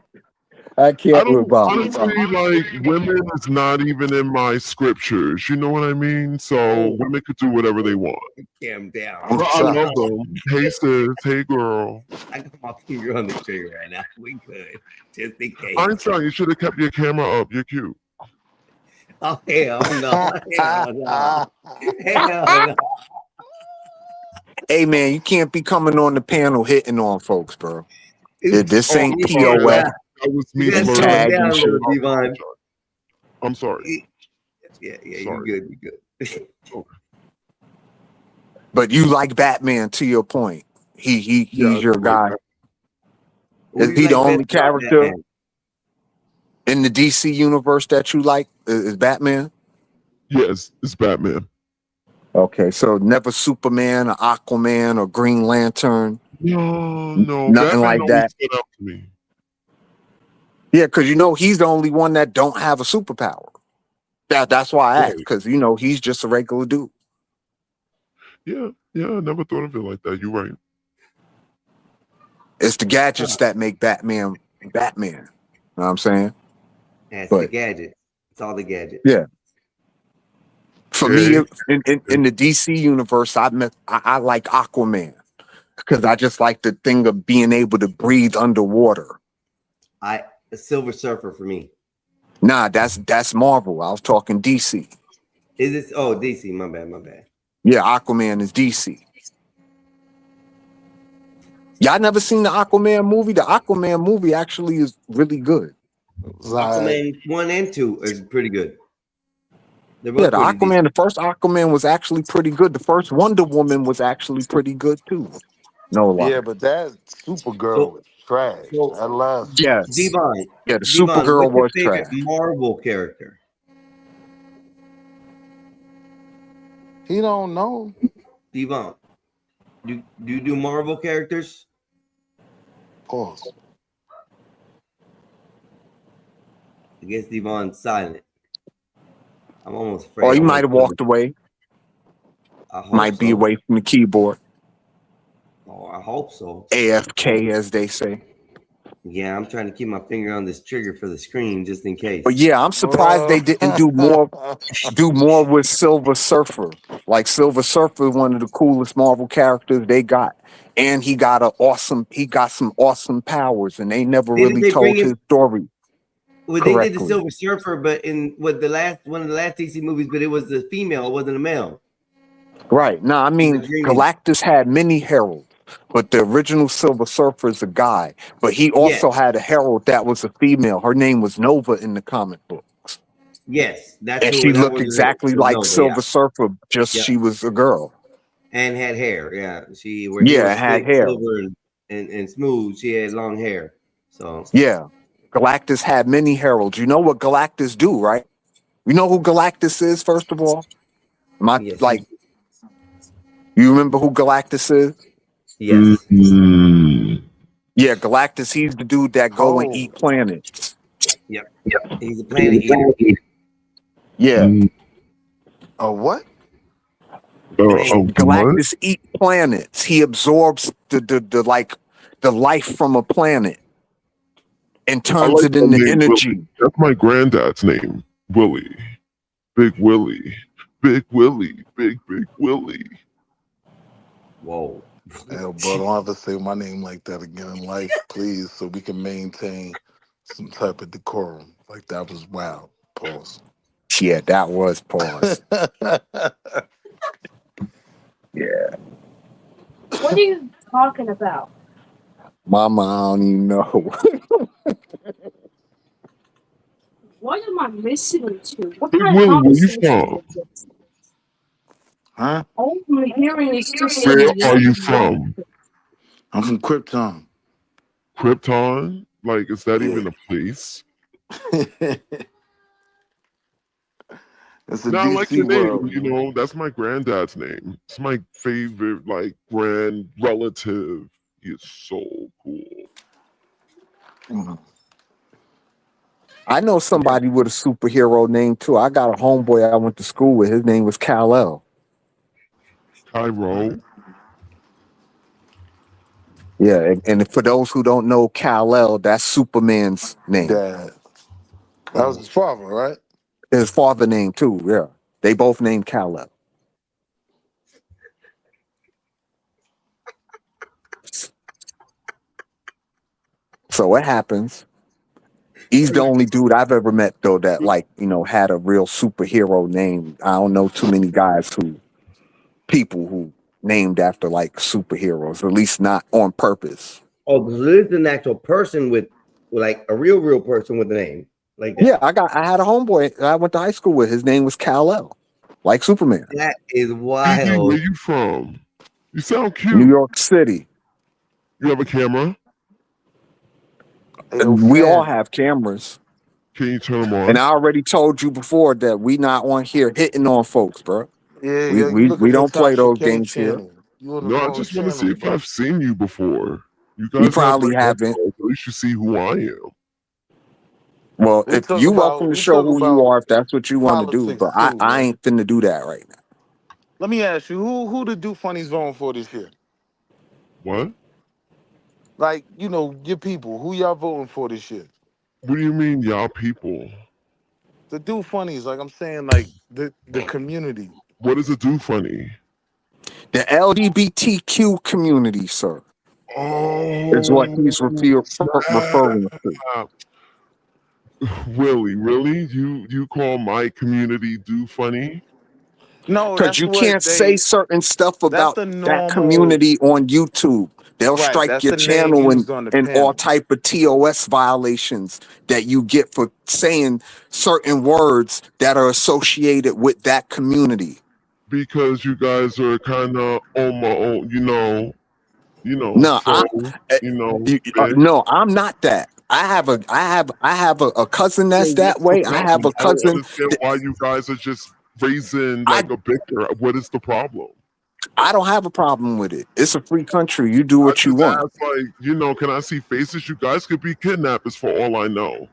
I can't with Bob. Honestly, like, women is not even in my scriptures. You know what I mean? So women could do whatever they want. Calm down. I love them. Hey sis, hey girl. I got my finger on the trigger right now. We could, just in case. Einstein, you should have kept your camera up. You're cute. Oh hell no! Hell no! Hell no! Hey man, you can't be coming on the panel hitting on folks, bro. This ain't POF. That was me. I'm sorry. Yeah, you're good. But you like Batman, to your point. He's your guy. Is he the only character in the DC universe that you like? Is Batman? Yes, it's Batman. Okay, so never Superman or Aquaman or Green Lantern. No, nothing Batman like that. stood out to me. Yeah, because he's the only one that don't have a superpower. That's why I asked, because he's just a regular dude. Yeah, I never thought of it like that. You're right. It's the gadgets that make Batman Batman. You know what I'm saying? That's the gadget. It's all the gadgets. Yeah. For me, in the DC universe, I like Aquaman because I just like the thing of being able to breathe underwater. The Silver Surfer for me. Nah, that's Marvel. I was talking DC. Is this? Oh, DC. My bad. Yeah, Aquaman is DC. Y'all never seen the Aquaman movie? The Aquaman movie actually is really good. Aquaman 1 and 2 is pretty good. Yeah, the Aquaman, the first Aquaman was actually pretty good. The first Wonder Woman was actually pretty good too. No lie. Yeah, but that Supergirl was trash. I love. Yes. Devon. Yeah, the Supergirl was what's your trash. favorite Marvel character? He don't know. Devon. Do you do Marvel characters? Of course. I guess Devon's silent. I'm almost afraid. Oh, he might have walked away. Might be away from the keyboard. Oh, I hope so. AFK, as they say. Yeah, I'm trying to keep my finger on this trigger for the screen just in case. But yeah, I'm surprised they didn't do more with Silver Surfer. Like Silver Surfer, one of the coolest Marvel characters they got. And he got some awesome powers, and they never really told his story. Well, they did the Silver Surfer, but in one of the last DC movies, but it was a female, it wasn't a male. Right. No, I mean Galactus had many heralds, but the original Silver Surfer is a guy. But he also had a herald that was a female. Her name was Nova in the comic books. Yes, and she looked exactly like Silver Surfer, just she was a girl. And had hair, yeah. She had hair. Silver and smooth. She had long hair. So yeah. Galactus had many heralds. You know what Galactus do, right? You know who Galactus is, first of all? You remember who Galactus is? Yes. Yeah, Galactus, he's the dude that go and eat planets. Yep. He's a planet eater. Yeah. A what? Galactus eat planets. He absorbs the life from a planet and I turns like it that into name, energy. Willie. That's my granddad's name, Willie. Big Willie. Big Willie. Big Willie. Whoa. Hell, bro, don't ever say my name like that again in life, please, so we can maintain some type of decorum. Like, that was wild. Pause. Yeah, that was pause. Yeah. What are you talking about? Mama, I don't even know. What am I listening to? What Big kind of Willie, where you conversation from? is this? Huh? All I'm hearing is just Where some are you yelling from? nonsense. I'm from Krypton. Krypton? Like, is that Yeah. even a place? It's a No, I like DC your name. world. You know, that's my granddad's name. It's my favorite, like, grand relative. He is so cool. I know somebody with a superhero name too. I got a homeboy I went to school with. His name was Kal-El. Cairo. Yeah, and for those who don't know Kal-El, that's Superman's name. Dad. That was his father, right? His father name too. Yeah, they both named Kal-El. So what happens? He's the only dude I've ever met though that had a real superhero name. I don't know too many people who named after like superheroes, or at least not on purpose. Oh, because there's an actual person with like a real person with a name like that. Yeah, I had a homeboy that I went to high school with. His name was Kal-El, like Superman. That is Gigi, wild. where you from? You sound cute. New York City. You have a camera? We all have cameras. Can you turn them on? And I already told you before that we not on here hitting on folks, bro. Yeah, We don't play those games here. No, I just want to see if I've seen you before. You You guys probably have haven't. At least you see who I am. Well, We if talk you about- welcome to we show talk who you about are, if that's what you want to do, politics but too, I man. ain't finna do that right now. Let me ask you, who the Do Funnies voting for this year? What? Like, your people. Who y'all voting for this year? What do you mean, y'all people? The Do Funnies, like I'm saying, like the community. What does it do funny? The LGBTQ community, sir, is what he's referring to. Willie, really? You call my community do funny? No, Because that's you what can't say certain stuff about the that normal community on YouTube. They'll Right, strike that's your the name channel used on the and panel. all type of TOS violations that you get for saying certain words that are associated with that community. Because you guys are kind of on my own, No, big. no, I'm not that. I have a cousin that's So that what's the way. I have problem? a I don't cousin. understand why you guys are just raising like a bicker. What is the problem? I don't have a problem with it. It's a free country. You do what I you just want. asked, like, can I see faces? You guys could be kidnappers for all I know.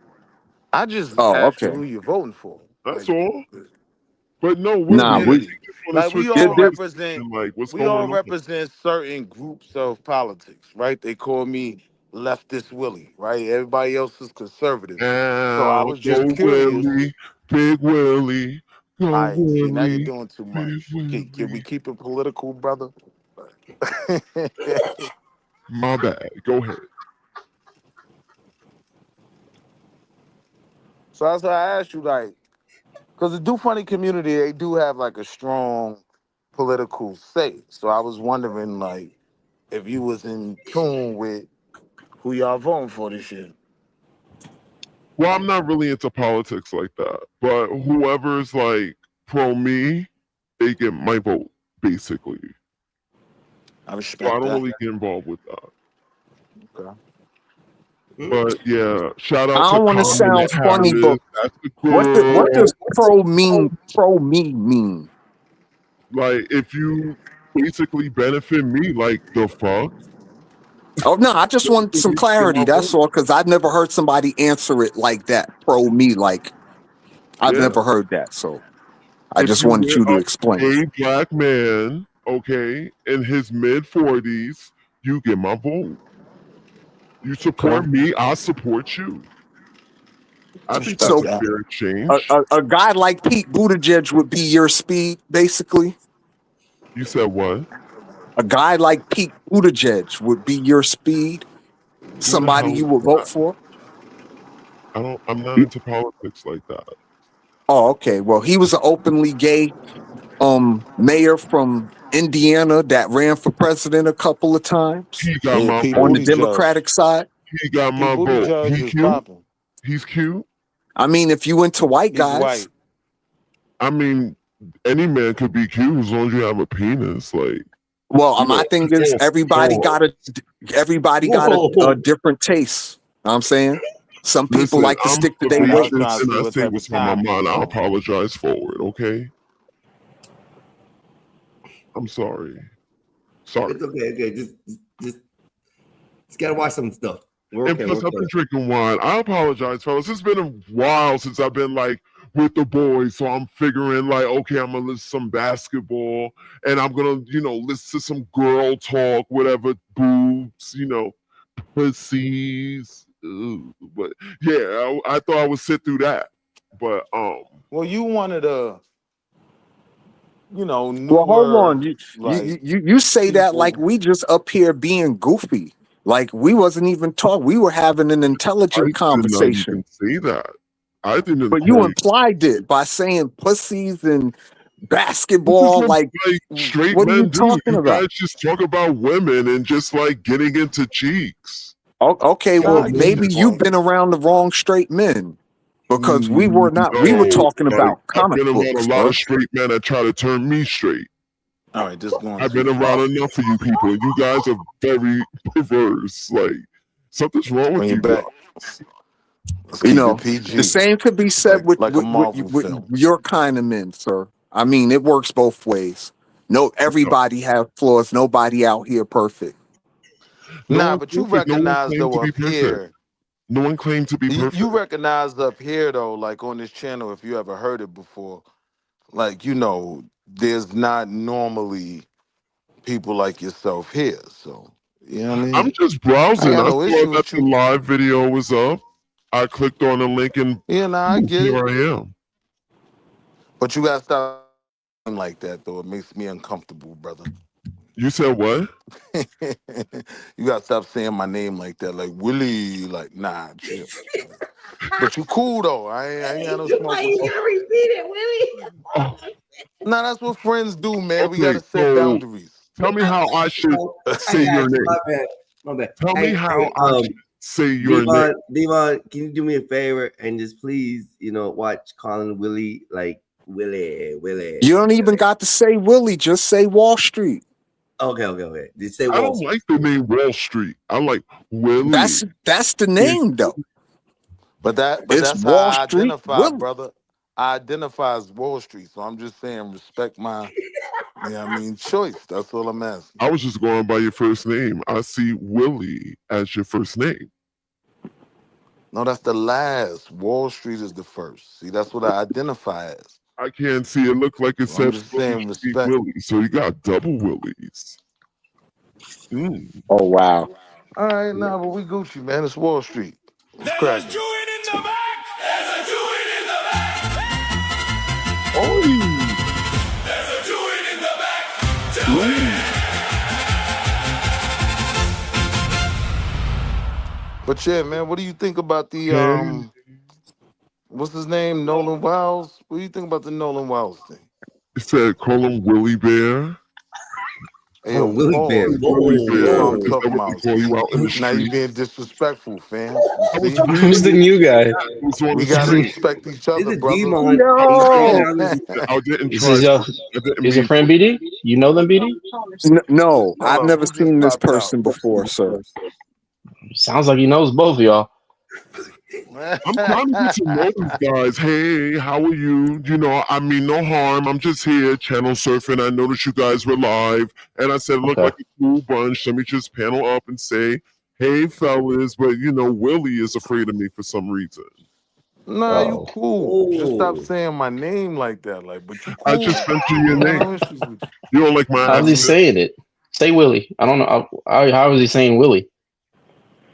I just Oh, asked you okay. who you're voting for. That's Like, all. But no, Willie, Nah, you we just wanna like we switch all the represent conversation, like what's we going all on? represent certain groups of politics, right? They call me leftist Willie, right? Everybody else is conservative. So I was just Go curious. Willie, Big Willie, go All right, see, now you're Willie, doing too Big much. Can we keep it political, brother? My bad. Go ahead. So that's why I asked you, like, because the Do Funny community, they do have like a strong political say. So I was wondering, like, if you was in tune with who y'all voting for this year. Well, I'm not really into politics like that, but whoever's like pro me, they get my vote basically. I So respect I don't that. really get involved with that. Okay. But yeah, shout out I to don't want to Kamala sound funny, Harris. but That's the what does girl. pro me mean? Like if you basically benefit me, like the fuck. Oh no, I just want some clarity. That's all, because I've never heard somebody answer it like that. Pro me, like I've Yeah. never heard that. So I If just you wanted were you to explain. a black man, okay, in his mid-40s, you get my vote. You support me, I support you. I think that's So a fair exchange. a guy like Pete Buttigieg would be your speed, basically. You said what? A guy like Pete Buttigieg would be your speed. Somebody hell you is would vote for. I'm not into politics like that. Oh, okay. Well, he was an openly gay mayor from Indiana that ran for president a couple of times. He got my on vote. the Democratic side. He got my vote. He cute? He's cute? I mean, if you into white guys, I mean, any man could be cute as long as you have a penis. Like, well, my thing is everybody got a different taste. Know what I'm saying some people Listen, like to I'm stick to their racist ways. and I say what's on my mind. I apologize for it, okay? I'm sorry. Sorry. It's okay. Okay, just gotta watch some stuff. We're And okay. plus, we're I've been okay. drinking wine. I apologize, fellas. It's been a while since I've been like with the boys, so I'm figuring like, okay, I'm gonna listen to some basketball, and I'm gonna, listen to some girl talk, whatever, boobs, pussies. Ugh. But yeah, I thought I would sit through that. But Well, you wanted a, newer, Well, hold on. like, You say that like we just up here being goofy. Like we wasn't even talking. We were having an intelligent conversation. Say that. I didn't. But you implied it by saying pussies and basketball. Like, straight what are men you do. talking You about? guys just talk about women and just like getting into cheeks. Oh, okay, Yeah, well, I get maybe your you've been around the wrong straight men because we were not. We were talking about I've comic been around books, a lot bro. of straight men that try to turn me straight. all right, just going. I've been around enough of you people. You guys are very perverse. Like something's wrong with you guys. You know, the same could be said with like a Marvel with film. your kind of men, sir. I mean, it works both ways. No, everybody have flaws. Nobody out here perfect. Nah, but you recognize though up perfect. here. No one claimed to be perfect. You recognize up here though, like on this channel, if you ever heard it before, like there's not normally people like yourself here. So you know what I mean? I'm just browsing. I I got no saw issue that with the live video was up. I clicked on the link and I get here it. I am. But you gotta stop like that though. It makes me uncomfortable, brother. You said what? You gotta stop saying my name like that, like Willie. Like, nah, chill. But you cool though. I ain't got no smoke. Why you gotta repeat it, Willie? Nah, that's what friends do, man. We Okay, gotta set so boundaries. Tell me how I should say your name. My bad. Tell me how I should say your name. Devon, can you do me a favor and just please, watch Colin Willie, like Willie. You don't even got to say Willie. Just say Wall Street. Okay. Just say I Wall don't Street. like the name Wall Street. I like Willie. That's the name though. But It's that's Wall how I Street identify, Willie. brother. I identify as Wall Street, so I'm just saying respect my, choice. That's all I'm asking. I was just going by your first name. I see Willie as your first name. No, that's the last. Wall Street is the first. See, that's what I identify as. I can't see. It looked like it So I'm said just saying Willie Street respect. Willie. So you got double Willies. Oh wow. All right, nah, but we Gucci, man. It's Wall Street. It's There's a cracking. Jew in the back. There's a Jew in the back. Oh. There's a Jew in the back. But yeah, man, what do you think about the what's his name? Nolan Wiles? What do you think about the Nolan Wiles thing? It said call him Willie Bear. Hey, Oh, Willie Bear. Willie Bear. That's what I'm Is that talking what about. they call you out in the Now street? you being disrespectful, fam. I was See? Who's the new guy? We gotta respect each other, brother. I didn't This try. is your, I didn't is your mean friend BD? You know them, BD? No, I've never who just seen this popped out? person before, sir. Sounds like he knows both of y'all. I'm trying to get to know these guys. Hey, how are you? You know, I mean, no harm. I'm just here channel surfing. I noticed you guys were live, and I said, look Okay. like a cool bunch. Let me just panel up and say, hey, fellas. But you know, Willie is afraid of me for some reason. Nah, you cool. Just stop Oh. saying my name like that. Like, but you I cool. just mentioned your I got name. no issues with you. You don't like my How's he accent? saying it? Say Willie. I don't know. How is he saying Willie?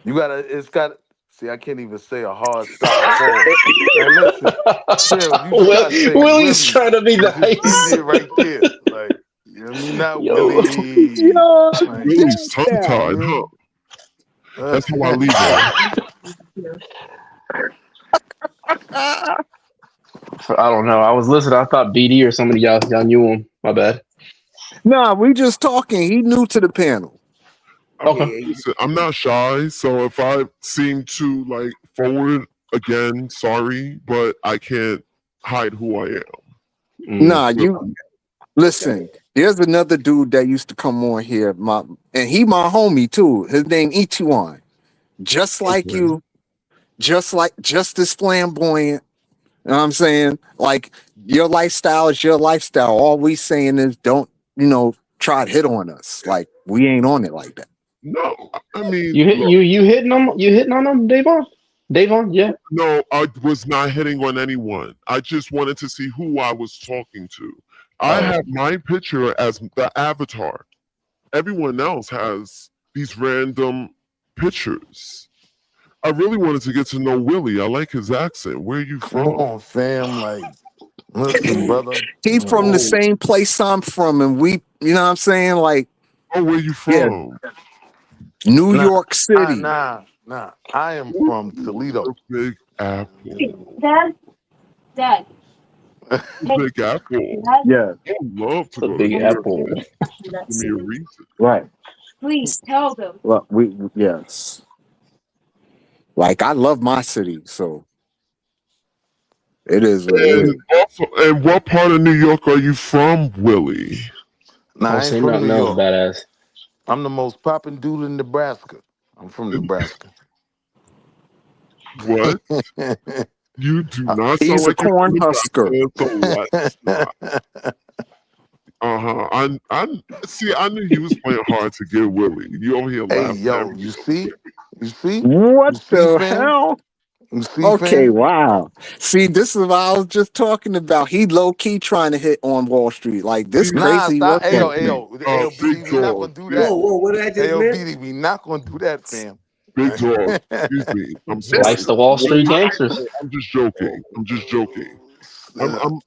You gotta. It's got. See, I can't even say a hard stop pause. Like, listen, chill. You just gotta say Willie's Willie. trying to be You just nice. end it right there. Like, you know what I mean? Not Yo, Willie. yo, Like, Willie's tongue damn. tied, huh? That's how I leave it. I don't know. I was listening. I thought BD or somebody y'all knew him. My bad. Nah, we just talking. He new to the panel. Okay. Listen, I'm not shy, so if I seem to like forward again, sorry, but I can't hide who I am. Nah, you listen. There's another dude that used to come on here, and he my homie too. His name Ichiwan. Just like you, just as flamboyant. You know what I'm saying? Like your lifestyle is your lifestyle. All we saying is don't, try to hit on us. Like we ain't on it like that. No, I mean, You hit look, you hitting him? You hitting on him, Davon? Davon, yeah. no, I was not hitting on anyone. I just wanted to see who I was talking to. I have my picture as the avatar. Everyone else has these random pictures. I really wanted to get to know Willie. I like his accent. Where are you come from? on, fam. Like, listen, brother. He's from the same place I'm from, and we, you know what I'm saying? Like, oh, where you from? New York City. Nah. I am from Toledo. Big Apple. Dad. Big Apple. Yeah. I would love to The go Big to New York Apple. City. Give me a reason. Right. Please tell them. Well, yes. Like I love my city, so it is what it is. And also, and what part of New York are you from, Willie? Nah, I ain't say from nothing New else, York. badass. I'm the most poppin' dude in Nebraska. I'm from Nebraska. What? You do not sound He's a like you're corn from husker. Nebraska, so let's not. I see. I knew you was playing hard to get Willie. You over here Hey, laughing yo, at me. you see? What You see, the fam? hell? You see, Okay, fam? wow. See, this is what I was just talking about. He low key trying to hit on Wall Street. Like this Nah, crazy stop. work. Ayo, Big BD, we not dog. gonna do Big, that. Whoa, what did I just Ayo, miss? BD, we not gonna do that, fam. big dog. Excuse me. I'm sorry. Likes the Wall Street gangsters. I'm just joking. I'm just joking.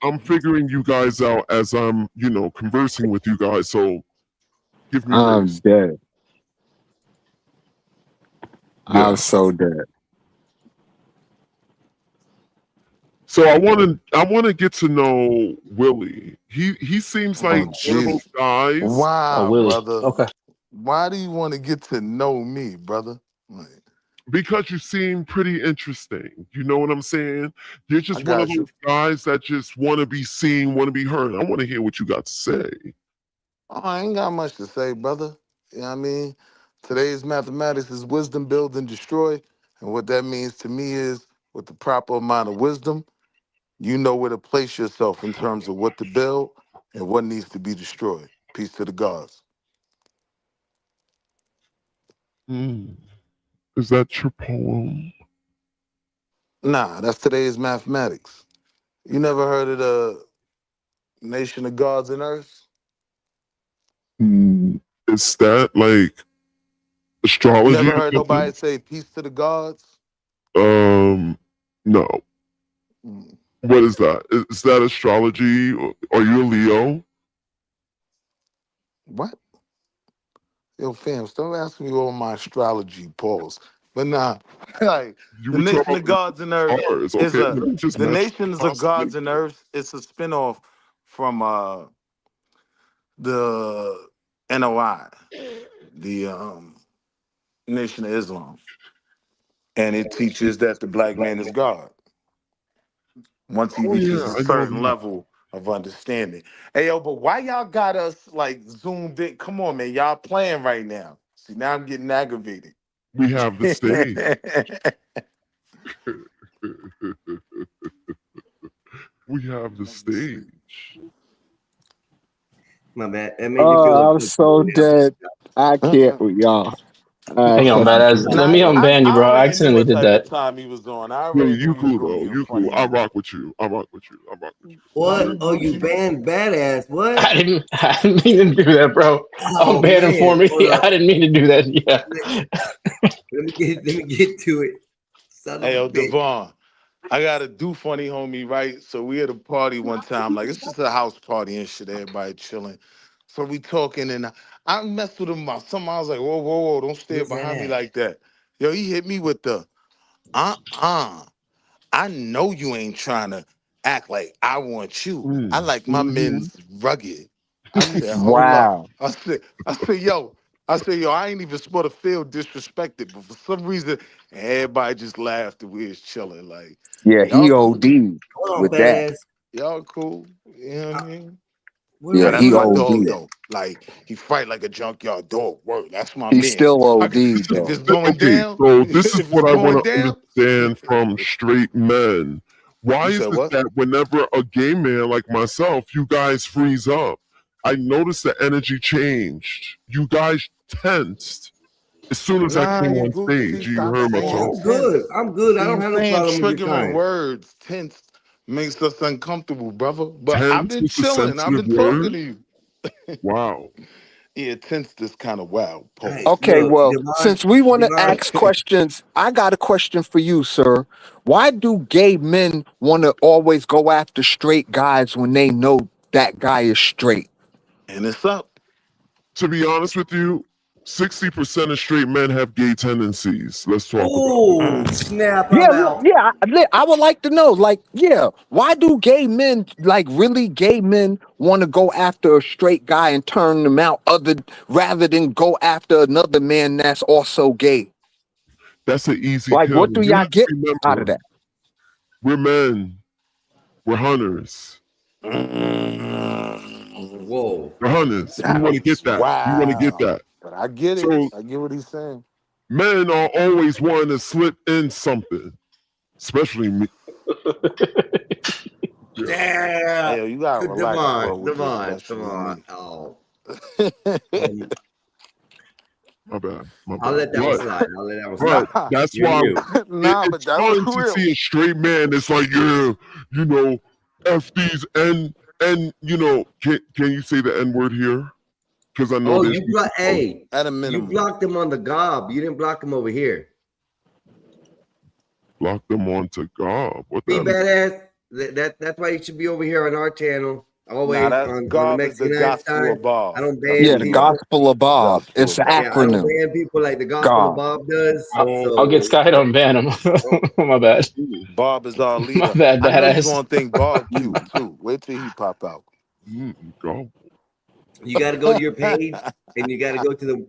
I'm figuring you guys out as I'm, conversing with you guys. So give me I'm grace. dead. Yeah. I'm so dead. So I want to get to know Willie. He seems like one of those guys. Wow, Willie. brother. Okay. Why do you want to get to know me, brother? Like, Because you seem pretty interesting. You know what I'm saying? You're just I one of got you. those guys that just want to be seen, want to be heard. I want to hear what you got to say. Oh, I ain't got much to say, brother. You know what I mean? Today's mathematics is wisdom, build, and destroy. And what that means to me is with the proper amount of wisdom, you know where to place yourself in terms of what to build and what needs to be destroyed. Peace to the gods. Is that your poem? Nah, that's today's mathematics. You never heard of the nation of gods and earth? Is that like You astrology never or heard something? nobody say peace to the gods? No. What is that? Is that astrology? Are you a Leo? What? Yo, fam, stop asking me all my astrology polls. But nah, like You the were talking nation of about gods and earth stars. is Okay, a let me just the match nations of gods and earth. It's a spinoff from the NOI, the Nation of Islam, and it teaches that the black man is God once he reaches a I know certain that. level of understanding. Hey yo, but why y'all got us like zoomed in? Come on, man, y'all playing right now. See, now I'm getting aggravated. We have the stage. We have the stage. My bad. That made me feel Oh, I'm so dead. I can't with y'all. Hang on, badass. Let me unban you, bro. I already knew accidentally what did type that. of time he was on. I Yo, already you knew he was cool going to though. be a You funny cool. I man. rock with you. I rock with you. I rock with you. What? Oh, you banned badass. What? I didn't mean to do that, bro. Oh, Unban him for man. me. Hold up. I didn't mean to do that. Yeah. Let me get to it. Son Hey, of yo, a bitch. Devon, I got a do funny homie, right? So we at a party one time, like it's just a house party and shit, everybody chilling. So we talking and I messed with him about something. I was like, whoa, whoa, whoa, don't stand behind me like that. Yo, he hit me with the I know you ain't trying to act like I want you. I like my men's rugged. I said, hold up. Wow. I said, yo, I ain't even supposed to feel disrespected, but for some reason, everybody just laughed and we was chilling. Like, Yeah, he y'all cool. OD'd Hold on, with that. badass. Y'all cool. You know what I mean? What Now Yeah, are that's he we my doing? dog OD'd. though. Like he fight like a junkyard dog. Word. That's my He man. still So OD'd if though. it's going Okay, down, so this is if it's what I going want to down, understand from straight men. Why you is said it what? that whenever a gay man like myself, you guys freeze up? I noticed the energy changed. You guys tensed as soon as I Nah, came you on go see, stage. You stop heard my Oh, saying tone. I'm good. tense. I'm good. I See, don't you have no saying problem with your triggering kind. words, tense makes us uncomfortable, brother. But I've Tense been is a chilling. I've sensitive been talking word. to you. Wow. Yeah, tense is kind of wild. Hey, Pause. Okay, look, well, Devon, since we want to Devon, ask questions, I got a question for you, sir. Why do gay men want to always go after straight guys when they know that guy is straight? And it's up. To be honest with you, 60% of straight men have gay tendencies. Let's talk about oh, snap, Yeah, I'm out. I would like to know, like, yeah, why do gay men, like, really gay men, want to go after a straight guy and turn them out, rather than go after another man that's also gay? That's an easy Like, kill. what do You y'all have to get out of remember, that? we're men. We're hunters. Whoa. We're hunters. We want to That's get that. We want to get wow. that. But I get it. So I get what he's saying. men are always wanting to slip in something, especially me. Yeah. Hey, Yeah. yo, you gotta relax, bro, with the Devon, especially come on. me. Oh, My bad. My I'll bad. let that one slide. I'll let that one slide. But that's You're why mute. Nah, but it's that was fun to real. see a straight man that's like, yeah, you know, F these and you know, can you say the N word here? Because I know Oh, there's you blocked. Hey, At a you minimum. blocked him on the gob. You didn't block him over here. block them onto God. What Be that mean? badass. That's why you should be over here on our channel. Nah, Always that's on the God is the Mexican gospel Einstein. of Bob. I don't That's ban Yeah, what the it people. is. gospel of Bob. Gospel It's of an Bob. Yeah, I don't acronym. ban people like the Gospel of God. Bob does. I'll So get Sky to unban him. My bad. Bob is our My leader. bad, I know you're badass. gonna think Bob cute too. Wait till he pop out. Go. you got to go to your page and you got to go to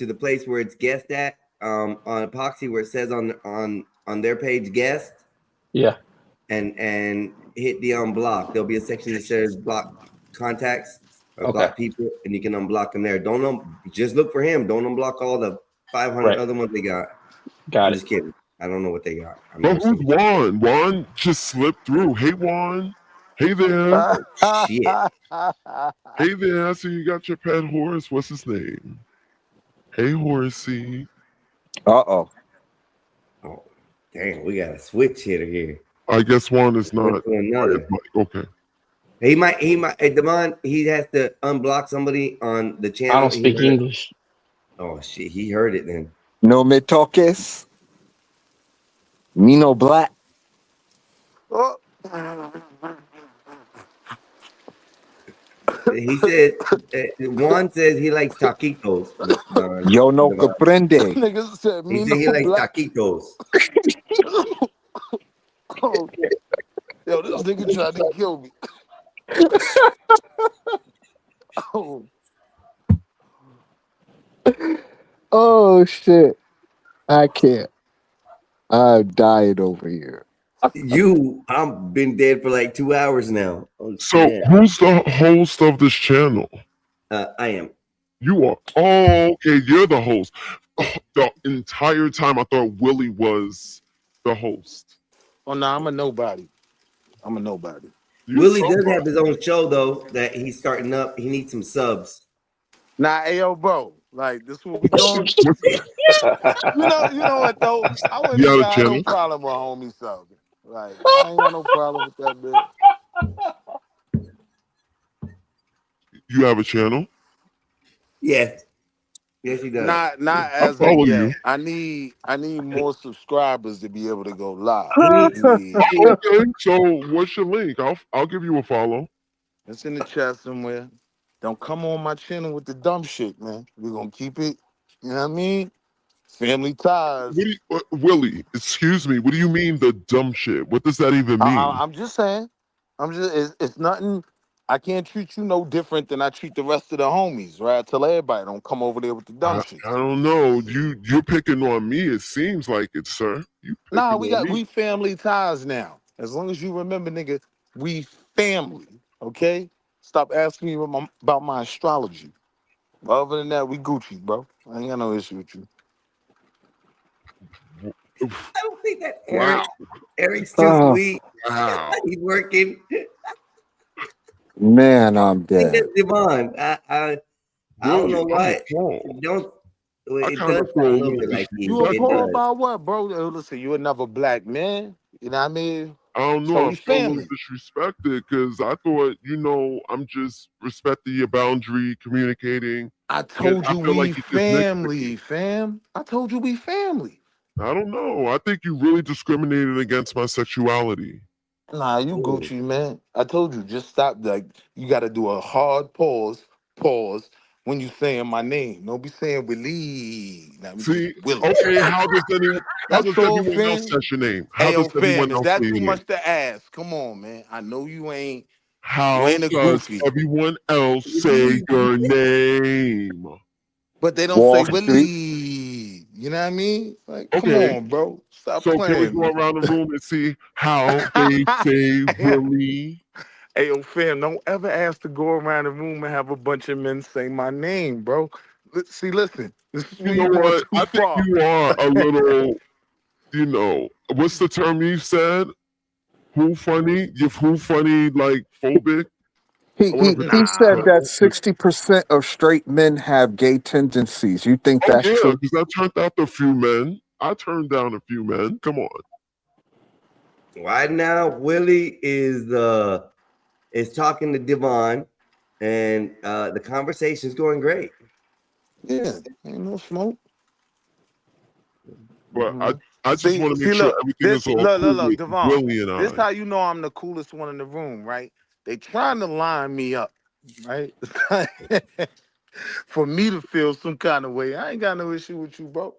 the place where it's guest at on Epoxy where it says on their page guest Yeah. and hit the unblock. There'll be a section that says block contacts or Okay. block people, and you can unblock them there. Just look for him. Don't unblock all the 500 Right. other ones they got. Got I'm it. just kidding. I don't know what they got. I've But never who's seen. Juan? Juan just slipped through. Hey Juan. Hey there. Shit. Hey there. So you got your pet horse. What's his name? Hey horsey. Uh-oh. Oh, damn, we got a switch hitter here. I guess Juan is Went not. to another. Okay. He might, hey, Devon, he has to unblock somebody on the channel. I don't He speak heard it. English. Oh, shit, he heard it then. No me toques. Me no black. Oh. He said, Juan says he likes taquitos. Yo no Devon. comprende. Niggas said He me said no he likes black. taquitos. Oh, yo, this nigga tried to kill me. Oh. Oh shit. I can't. I'm dying over here. I've been dead for like 2 hours now. Oh, So snap. who's the host of this channel? I am. You are. Oh, okay. You're the host. Oh, the entire time I thought Willie was the host. Oh no, I'm a nobody. I'm a nobody. Willie does have his own show though that he's starting up. He needs some subs. Nah, ayo, bro. Like this, what we doing? you know what though? I wouldn't You even got a have no channel? problem with homie subbing. Like I ain't got no problem with that bit. You have a channel? Yes. Yes, he does. Not as follow of you. yet. I need more subscribers to be able to go live. Okay, so what's your link? I'll give you a follow. It's in the chat somewhere. Don't come on my channel with the dumb shit, man. We're gonna keep it, you know what I mean? Family ties. Willie, excuse me. What do you mean the dumb shit? What does that even mean? I'm just saying. It's nothing. I can't treat you no different than I treat the rest of the homies, right? I tell everybody don't come over there with the dumb shit. I don't know. You're picking on me. It seems like it, sir. Nah, we family ties now. As long as you remember, nigga, we family. Okay? Stop asking me about my astrology. Other than that, we Gucci, bro. I ain't got no issue with you. I don't think that Wow. Eric's too Oh. sweet. Wow. He's working. Man, I'm I think dead. that's Devon. I don't know why. Don't. I It kinda does sound a little bit like you. You It appalled does. about what, bro? Listen, you another black man. You know what I mean? I don't So know. I we feel a little family. disrespected because I thought, I'm just respecting your boundary, communicating. I and told I you feel we like you just nitpicking. family, fam. I told you we family. I don't know. I think you really discriminated against my sexuality. Nah, you Gucci, man. I told you, just stop. Like, you got to do a hard pause, when you saying my name. Don't be saying Willie. Nah, we See, just Willie. okay, how does That's all, everyone else fam. say your name? How Hey, does yo, fam, everyone is else that say too your much name? to ask? Come on, man. I know you ain't How a does goofy, everyone else say your name? but they don't Wall say Street. Willie. You know what I mean? Like, come Okay. on, bro. Stop So can we playing. go around the room and see how they say Willie? Hey, yo, fam, don't ever ask to go around the room and have a bunch of men say my name, bro. See, listen, this is where You you know going what? too I think far. you are a little, what's the term you said? Who funny? Who funny, like phobic? He I want to he forget. said that 60% of straight men have gay tendencies. You think Oh that's yeah, true? because I turned out a few men. I turned down a few men. Come on. Right now, Willie is talking to Devon, and the conversation's going great. Yeah, ain't no smoke. But I just See, want to make sure look, everything is all look, cool with Devon. Willie and This I. how you know I'm the coolest one in the room, right? They trying to line me up, right? For me to feel some kind of way. I ain't got no issue with you, bro.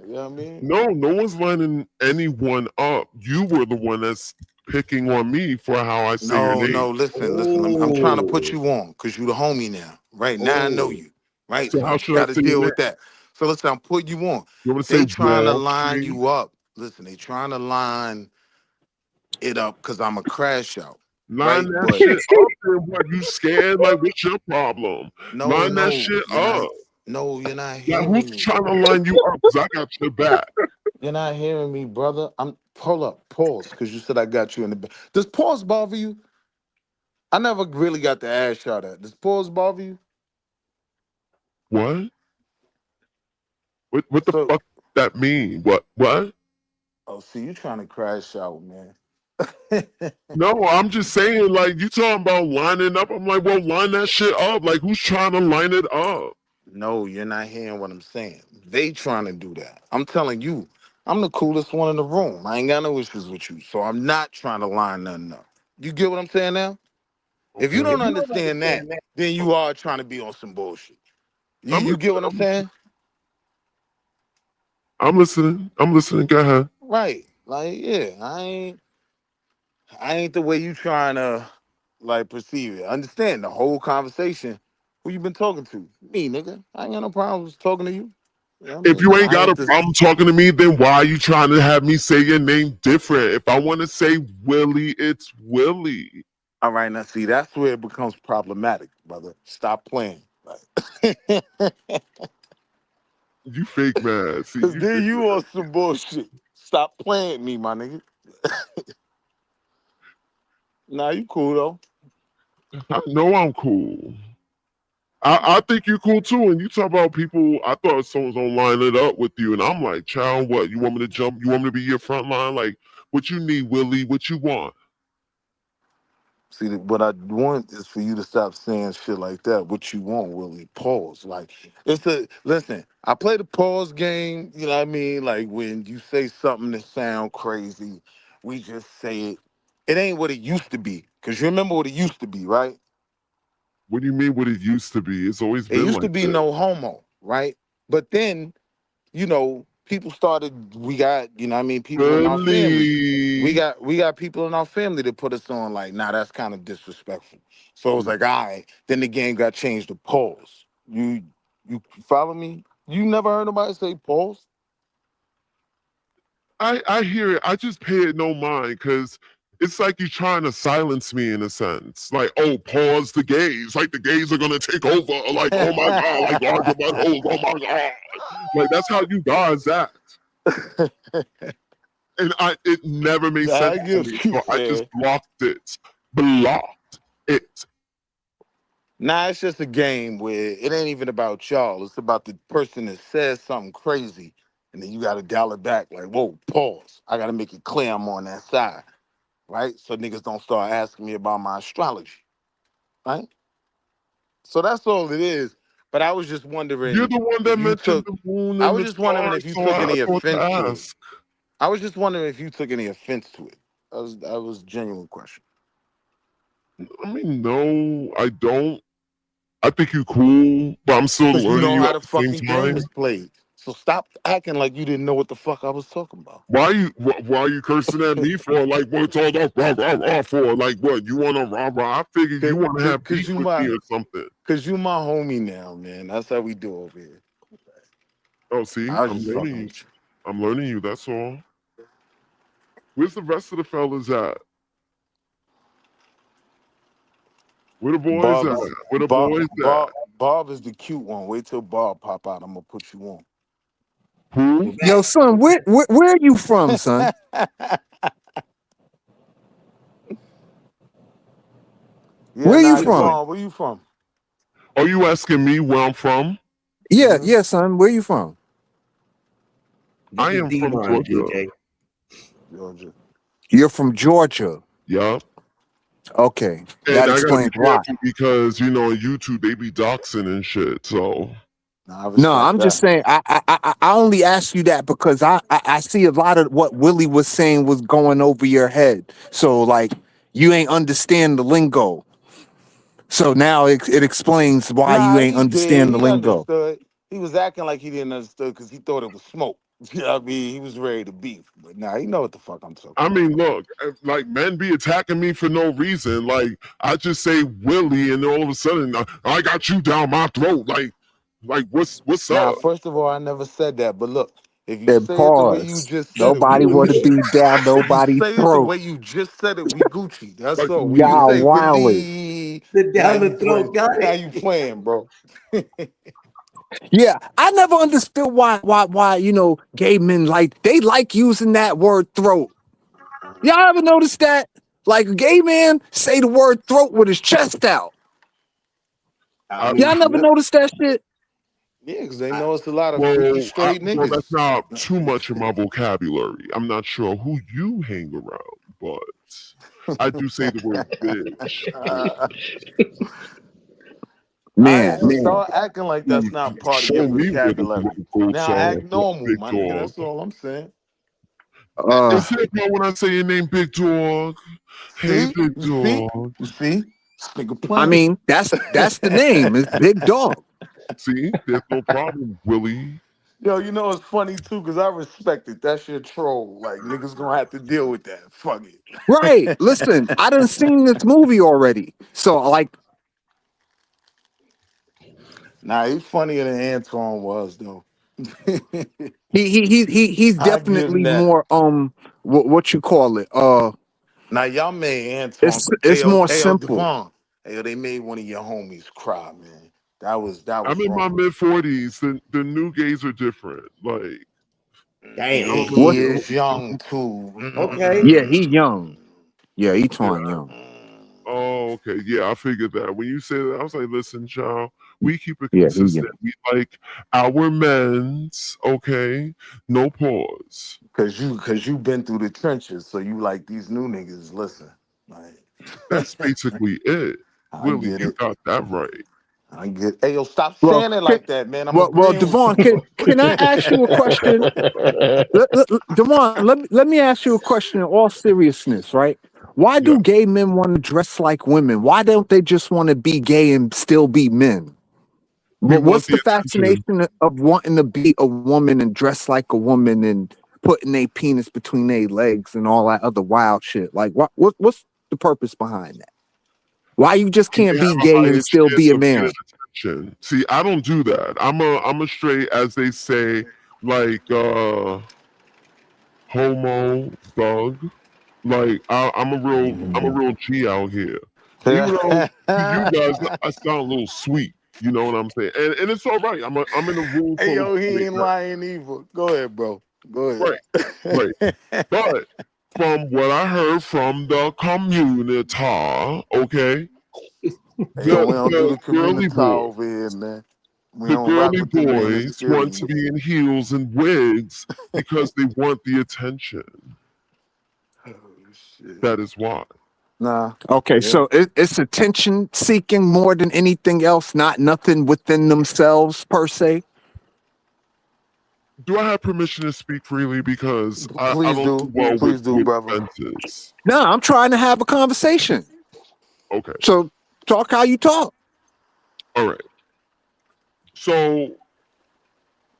You know what I mean? No one's lining anyone up. You were the one that's picking on me for how I say your name. No, listen. I'm trying to put you on because you the homie now. Right now I know you. Right? So So how I should I got to say your deal name? with that. So listen, I'm putting you on. You want to They say trying to Wall line Street? you up. Listen, they trying to line it up because I'm a crash out. Line Right? that But shit up. Then what? You scared? Like, what's your problem? Line that shit you're up. not. No, you're not Like, hearing who's me. trying to line you up? Because I got your back. You're not hearing me, brother. Hold up, pause, because you said I got you in the back. Does pause bother you? I never really got the ass shot at. Does pause bother you? What? What the fuck that mean? What? Oh, see, you trying to crash out, man. No, I'm just saying, like, you talking about lining up. I'm like, well, line that shit up. Like, who's trying to line it up? No, you're not hearing what I'm saying. They trying to do that. I'm telling you, I'm the coolest one in the room. I ain't got no issues with you. So I'm not trying to line nothing up. You get what I'm saying now? If you don't understand that, then you are trying to be on some bullshit. You get what I'm saying? I'm listening. Go ahead. Right. Like, yeah, I ain't the way you trying to like perceive it. Understand the whole conversation. Who you been talking to? Me, nigga. I ain't got no problems talking to you. You know what I If mean? you ain't I got a ain't this- problem talking to me, then why are you trying to have me say your name different? If I want to say Willie, it's Willie. All right, now see, that's where it becomes problematic, brother. Stop playing. Like, You fake mad. See, Cause then you on some bullshit. Stop playing me, my nigga. Nah, you cool though. I know I'm cool. I think you're cool too. And you talk about people, I thought someone's gonna line it up with you. And I'm like, child, what? You want me to jump? You want me to be your front line? Like, what you need, Willie? What you want? See, what I want is for you to stop saying shit like that. What you want, Willie? Pause. Like, listen, I play the pause game, you know what I mean? Like, when you say something that sound crazy, we just say it. It ain't what it used to be. Because you remember what it used to be, right? What do you mean what it used to be? It's always It been used like to be that. no homo, right? But then, you know, people started, we got, you know what I mean, people in our family. We got people in our family that put us on like, nah, that's kind of disrespectful. So it was like, all right, then the game got changed to pause. You follow me? You never heard nobody say pause? I hear it. I just pay it no mind because it's like you're trying to silence me in a sense. Like, oh, pause the gays. Like the gays are gonna take over. Like, oh my god, like larger buttholes. Oh my god. Like that's how you guys act. And it never made sense to me. So I just blocked it. Blocked it. Nah, it's just a game where it ain't even about y'all. It's about the person that says something crazy, and then you got to dial it back. Like, whoa, pause. I got to make it clear I'm on that side, right? So niggas don't start asking me about my astrology, right? So that's all it is. But I was just wondering. You're the one that mentioned the moon I and was the just wondering if stars, you so took I any thought to offense to it. ask. I was just wondering if you took any offense to it. That was a genuine question. I mean, no, I don't. I think you're cool, but I'm still Because you learning know you how at the the same fucking game time. is played. So stop acting like you didn't know what the fuck I was talking about. Why are you cursing at me for? Like, what's all that rah rah rah for? Like, what you want to rah rah? I figured you want to have beef with me or something. Cause you my homie now, man. That's how we do over here. Oh, see, I was I'm just learning fucking you. with you. I'm learning you. That's all. Where's the rest of the fellas at? Where the boys at? Where the boys at? Bob is the cute one. Wait till Bob pop out. I'm gonna put you on. Who? Yo, son, where are you from, son? Where you from? Where you from? Are you asking me where I'm from? Yeah, yeah, son. Where you from? I am from Georgia. Georgia. You're from Georgia. Yup. Okay, And that I gotta be explains why. careful because on YouTube they be doxing and shit. So No, I'm just saying. I only ask you that because I see a lot of what Willie was saying was going over your head. So like you ain't understand the lingo. So now it explains why you ain't He did. understand the He lingo. understood. He was acting like he didn't understand because he thought it was smoke. You know what I mean? He was ready to beef. But now he know what the fuck I'm talking I mean, look, like men be attacking me for no reason. Like I just say Willie, and all of a sudden I got you down my throat. Like what's Now, up? first of all, I never said that. But look, if you And say it the way you pause. just said it, we Nobody want to Gucci. be down If you nobody's say it the throat. way you just said it, we Gucci. That's all. We can Y'all say wildin'. Willie. The Now down the you throat, playing. got Now it. you playing, bro. Yeah, I never understood why gay men they like using that word throat. Y'all ever notice that? Like a gay man say the word throat with his chest out. Y'all never noticed that shit? Yeah, because they know it's a lot of Well, freaky straight well, that's niggas. not too much in my vocabulary. I'm not sure who you hang around, but I do say the word bitch. Man, Start acting like that's not part of your Show me where the vocabulary. goats Now are, act normal, big my nigga. dog. That's all I'm saying. Is it about when I say your name, big dog? Hey, See? big You see? dog. You see? This nigga I playing. mean, that's the name. It's Big Dog. See, there's no problem, Willie. Yo, you know it's funny too, because I respect it. That's your troll. Like niggas gonna have to deal with that. Fuck it. Right. Listen, I done seen this movie already. So like Nah, he's funnier than Antoine was though. he's I give him definitely that. more what you call it? Now y'all made Antoine. It's more simple. Devon. Hey, they made one of your homies cry, man. That was I'm in my wrong. mid-40s. The new gays are different. Like Damn. What? He is young too. Okay. Yeah, he young. Yeah, he torn young. Oh, okay. Yeah, I figured that. When you said that, I was like, listen, child, we keep it Yeah, he consistent. young. We like our men's, okay? No pause. Cause you've been through the trenches, so you like these new niggas. Listen, like That's basically it. I Willie, get you it. got that right. I get. Hey, yo, stop Well, saying it like that, man. I'm well, agreeing with Devon, can I ask you a question? Devon, let me ask you a question in all seriousness, right? Why do gay men want to dress like women? Why don't they just want to be gay and still be men? What's the fascination of wanting to be a woman and dress like a woman and putting their penis between their legs and all that other wild shit? Like, what's the purpose behind that? Why you just can't be gay and still be a man? Attention. See, I don't do that. I'm a straight, as they say, like homo thug. Like I'm a real G out here. Even though to you guys I sound a little sweet, you know what I'm saying? And it's all right. I'm in a room. Hey, full yo, of he straight ain't men. lying either. Go ahead, bro. Go ahead. Right. But from what I heard from the community, okay, Hey, yo, we don't do the girly community boy, over here, man. We the don't rock girly with them niggas. boys want to be in heels and wigs because they want the attention. That is why. Nah. Okay, so it's attention seeking more than anything else, not nothing within themselves per se. Do I have permission to speak freely? Because I Please don't do. do well Please with, do, brother. fences. No, I'm trying to have a conversation. Okay. So talk how you talk. All right. So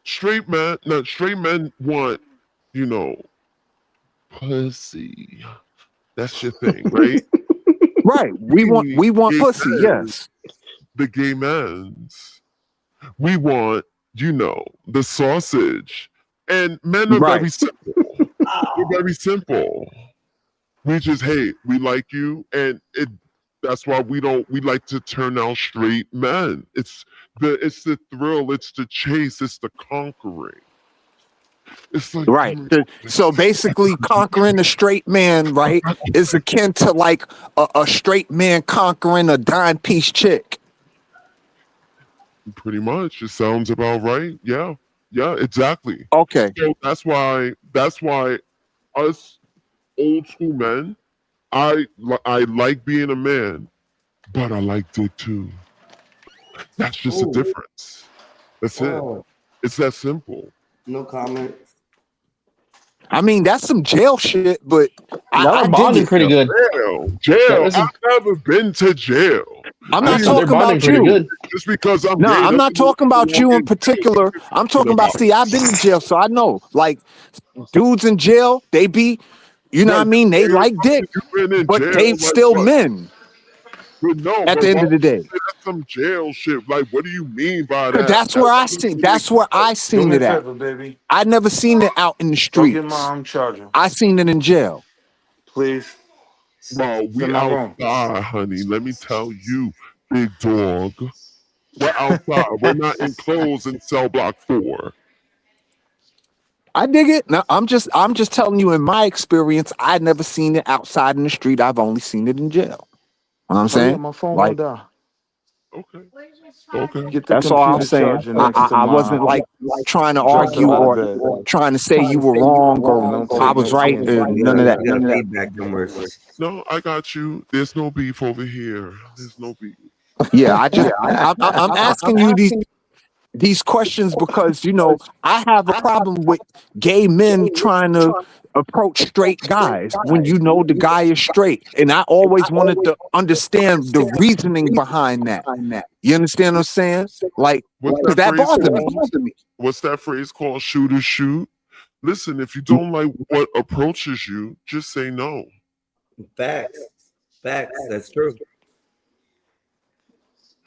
straight men want, you know, pussy. That's your thing, right? Right. We want gay pussy, men, yes. The gay men's. We want, you know, the sausage. And men are very simple. They're very simple. We just, hey, we like you, and that's why we like to turn out straight men. It's the thrill, it's the chase, it's the conquering. It's like Right. So basically conquering a straight man, right, is akin to like a straight man conquering a dime piece chick. pretty much. It sounds about right. Yeah. Yeah, exactly. Okay. So that's why us old school men, I like being a man, but I like dick too. That's just a difference. That's it. It's that simple. No comment. I mean, that's some jail shit, but I dig it. pretty good. Jail. I've never been to jail. I'm not talking about you. Just because I'm No, gay, I'm not doesn't talking mean about you in particular. I'm talking about, see, I've been to jail, so I know. Like, dudes in jail, they be, you know what I mean? They like dick, but they still men. But no, at the end of the day. That's some jail shit. Like, what do you mean by that? That's where I seen. That's where I seen it at. Baby. I never seen it out in the Go streets. get mom charger. I seen it in jail. Please. Bro, we in my room. outside, honey. Let me tell you, big dog. We're outside. We're not enclosed in cell block 4. I dig it. Now I'm just telling you, in my experience, I never seen it outside in the street. I've only seen it in jail. You know what I'm saying? My phone Like, won't die. Okay. Get the that's all I'm computer saying. charger next to I my wasn't like trying to argue or trying to say you were wrong or I was right. None of that. None of that. Feedback somewhere. No, I got you. There's no beef over here. There's no beef. Yeah, I'm asking you these questions because, you know, I have a problem with gay men trying to approach straight guys when you know the guy is straight. And I always wanted to understand the reasoning behind that. You understand what I'm saying? Like, What's that phrase bothered called? me. What's that phrase called? Shoot or shoot. Listen, if you don't like what approaches you, just say no. Facts. That's true.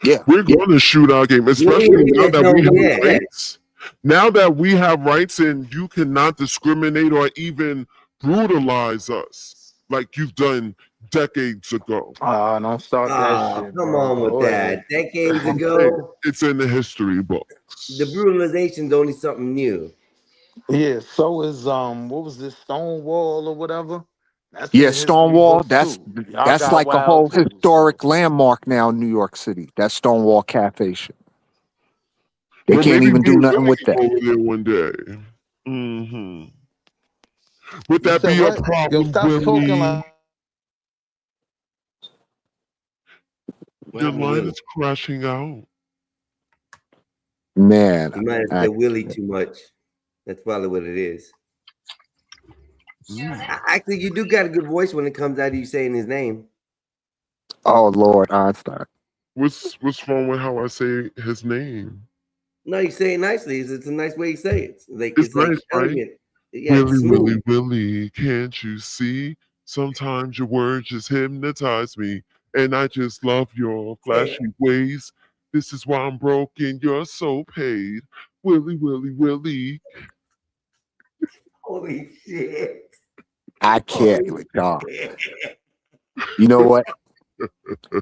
Yeah, we're going to shoot our game, especially now that we have rights. Now that we have rights, and you cannot discriminate or even brutalize us like you've done decades ago. Don't start that shit. Come bro. on with Go that. ahead. Decades ago, It's in the history books. the brutalization is only something new. Yeah, so is what was this, Stonewall or whatever? That's in Yeah, the history Stonewall. books too. Y'all That's got like a wild whole too. historic landmark now in New York City. That Stonewall Cafe shit. They Well, can't maybe even me do and nothing Willie with can that. go over there one day. Hmm. Would You that said be a what? Yo, problem, stop talking Willie? like. What The happened to line Willie? is crashing out. Man, You might have I, said Willie too much. That's probably what it is. Actually, you do got a good voice when it comes out of you saying his name. oh Lord, Einstein. What's wrong with how I say his name? No, you say it nicely. It's a nice way you say it. It's It's like nice, right? elegant. Yeah, it's Willie, smooth. Willie, Willie, can't you see? Sometimes your words just hypnotize me, and I just love your flashy ways. This is why I'm broken. You're so paid. Willie, Willie, Willie. Holy shit. I can't, dog. You know what?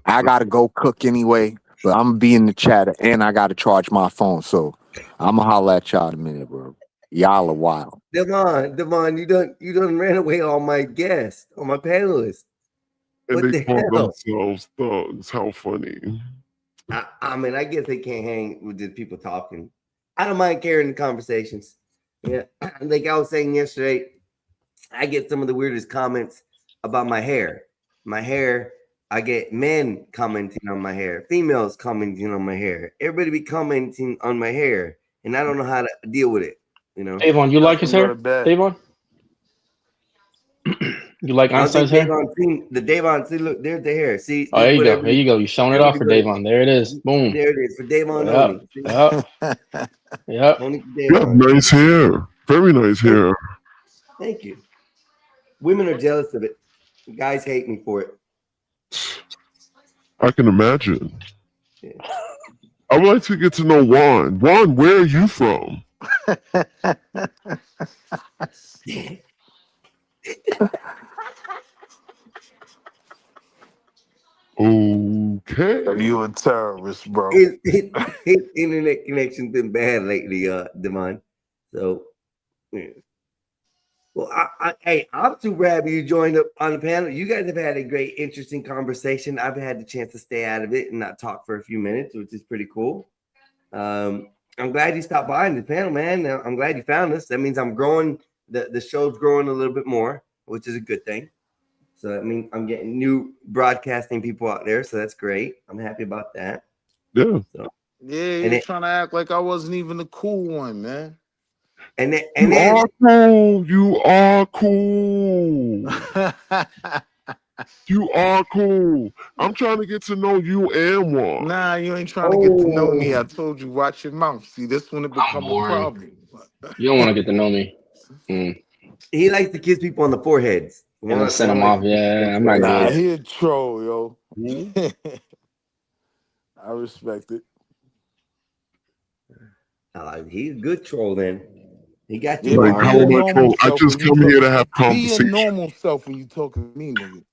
I gotta go cook anyway, but I'm gonna be in the chat and I gotta charge my phone. So I'm gonna holler at y'all in a minute, bro. Y'all are wild. Devon, you done ran away on my guest, on my panelists. And What they the call hell? themselves thugs. How funny. I mean, I guess they can't hang with just people talking. I don't mind carrying the conversations. Yeah, like I was saying yesterday, I get some of the weirdest comments about my hair. My hair, I get men commenting on my hair, females commenting on my hair. Everybody be commenting on my hair, and I don't know how to deal with it. You know, Avon, you like his Go to hair? bed. Avon? You like I don't think Einstein's hair? Davon seen the Davon. See, look, there's the hair. See, Oh, this there you go. whatever. There you go. You're showing it off for Everybody Davon. There it is. Boom. there it is for Davon Yep. only. See? Yep. Yep. Only for You have Davon. nice hair. Very nice hair. Thank you. Women are jealous of it. Guys hate me for it. I can imagine. Yeah. I would like to get to know Juan. Juan, where are you from? Okay. You a terrorist, bro. His internet connection's been bad lately, Devon. So, yeah. Well, hey, I'm super happy you joined up on the panel. You guys have had a great, interesting conversation. I've had the chance to stay out of it and not talk for a few minutes, which is pretty cool. I'm glad you stopped by on the panel, man. I'm glad you found us. That means I'm growing. The show's growing a little bit more, which is a good thing. So I mean, I'm getting new broadcasting people out there, so that's great. I'm happy about that. Yeah. So, Yeah, you're trying to act like I wasn't even the cool one, man. You are cool. You are cool. You are cool. I'm trying to get to know you and Juan. Nah, you ain't trying to get to know me. I told you, watch your mouth. See, this one it become a boring. problem. You don't want to get to know me. He likes to kiss people on the foreheads. I'm gonna send him off. Yeah, I'm not Nah, good. he a troll, yo. I respect it. He's a good troll, then. He got Yeah, you. Like, but how be a am I normal troll? I self just when you come here to talk. have Be your conversation. normal self when you talking to me, nigga.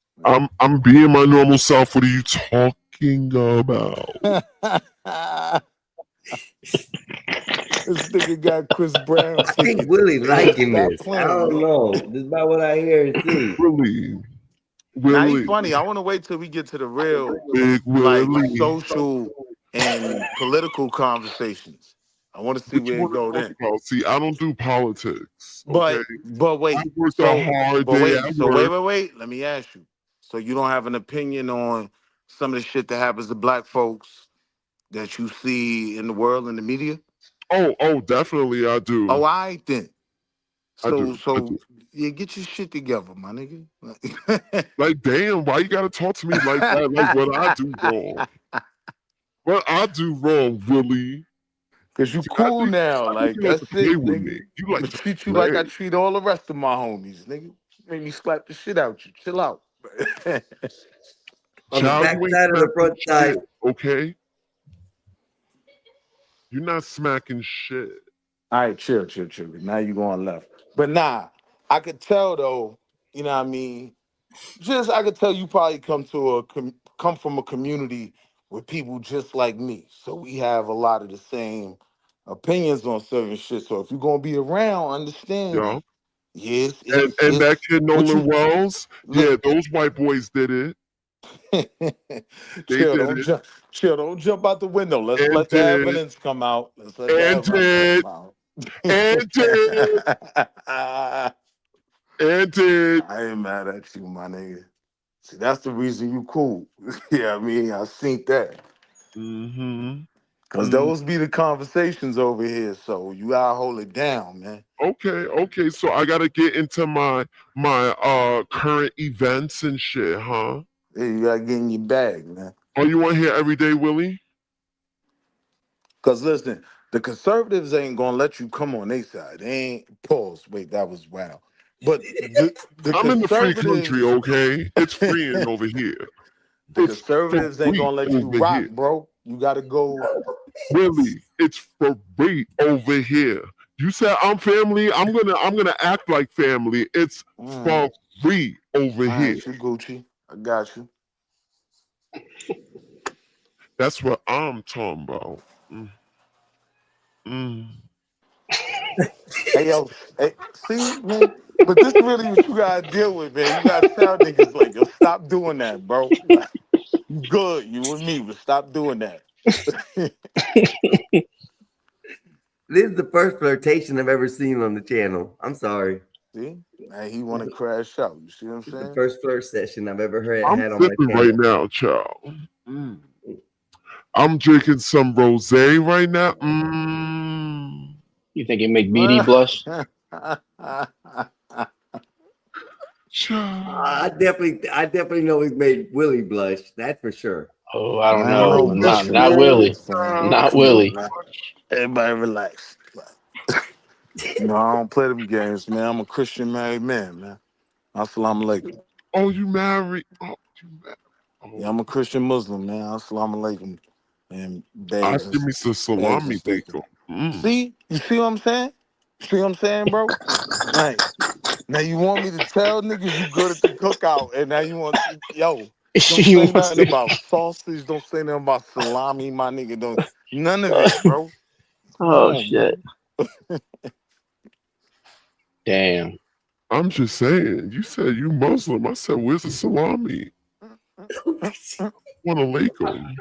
I'm being my normal self. What are you talking about? This nigga got Chris Brown. I think Willie liking Stop this. playing, I don't yo. know. This is about what I hear and see. Willie. Now he's Willie. funny. I want to wait till we get to the real, Big like, Willie. social and political conversations. I want to see What you where it want go to talk then. about? See, I don't do politics. Okay. But wait. I worked a hard day at work. Wait. Let me ask you. So you don't have an opinion on some of the shit that happens to black folks that you see in the world in the media? Oh, definitely I do. Oh, I then. I do. Yeah, get your shit together, my nigga. Like, damn, why you gotta talk to me like that? Like, what I do wrong? What I do wrong, Willie? Cause you cool now, like you like that's to play it, with nigga. me. You I'ma like to treat you like I play. treat all the rest of my homies, nigga. Make me slap the shit out you. Chill out. On the Child, back you ain't side or the front smacking side? shit, okay? You're not smacking shit. All right, chill. Now you going left. But nah, I could tell though, you know what I mean? I could tell you probably come from a community with people just like me. So we have a lot of the same opinions on certain shit. So if you're gonna be around, understand. Yeah. Yes, And that kid what Nolan you Wells, yeah, look. those white boys did it. They Chill, did don't it. jump. Chill, don't jump out the window. Let's And let the did. evidence come out. Let's let the And evidence did. come out. And did. And did. I ain't mad at you, my nigga. See, that's the reason you cool. Yeah, I mean, I seen that. Mm-hmm. Cause those be the conversations over here. So you gotta hold it down, man. Okay. So I gotta get into my current events and shit, huh? Yeah, you gotta get in your bag, man. Oh, you want to hear every day, Willie? Cause listen, the conservatives ain't gonna let you come on their side. They ain't pause. Wait, that was wild. But the I'm in the free conservatives, country, okay? It's freeing over here. the It's for conservatives ain't free gonna let you over rock, here. bro. You gotta go. Willie, it's for free over here. You said I'm family. I'm gonna act like family. It's for free over All here. right, you Gucci. I got you. That's what I'm talking about. Hey yo, hey, see, man. But this really what you gotta deal with, man. You gotta tell niggas like, yo, stop doing that, bro. Like, you good, you with me, but stop doing that. This is the first flirtation I've ever seen on the channel. I'm sorry. See, now he want to crash out. You see what I'm It's the saying? first flirt session I've ever I'm had on my sipping channel. right now, child. I'm drinking some rosé right now. You think it make BD blush? I definitely know he's made Willie blush. That's for sure. Oh, I don't I ain't know. no Not blush Willie. fan. Not Come on, Willie. man. Everybody relax. No, I don't play them games, man. I'm a Christian married man, man. Assalamu alaikum. Oh, you married? Oh, you married? Oh. Yeah, I'm a Christian Muslim, man. Assalamu alaikum. And I babes give me some salami bacon. See? You see what I'm saying? See what I'm saying, bro? Right. Now you want me to tell niggas you good at the cookout, and now you want don't say nothing about sausage, don't say nothing about salami, my nigga. Don't none of it, bro. Oh On, shit. Damn. I'm just saying. You said you Muslim. I said, where's the salami? Want to lake them?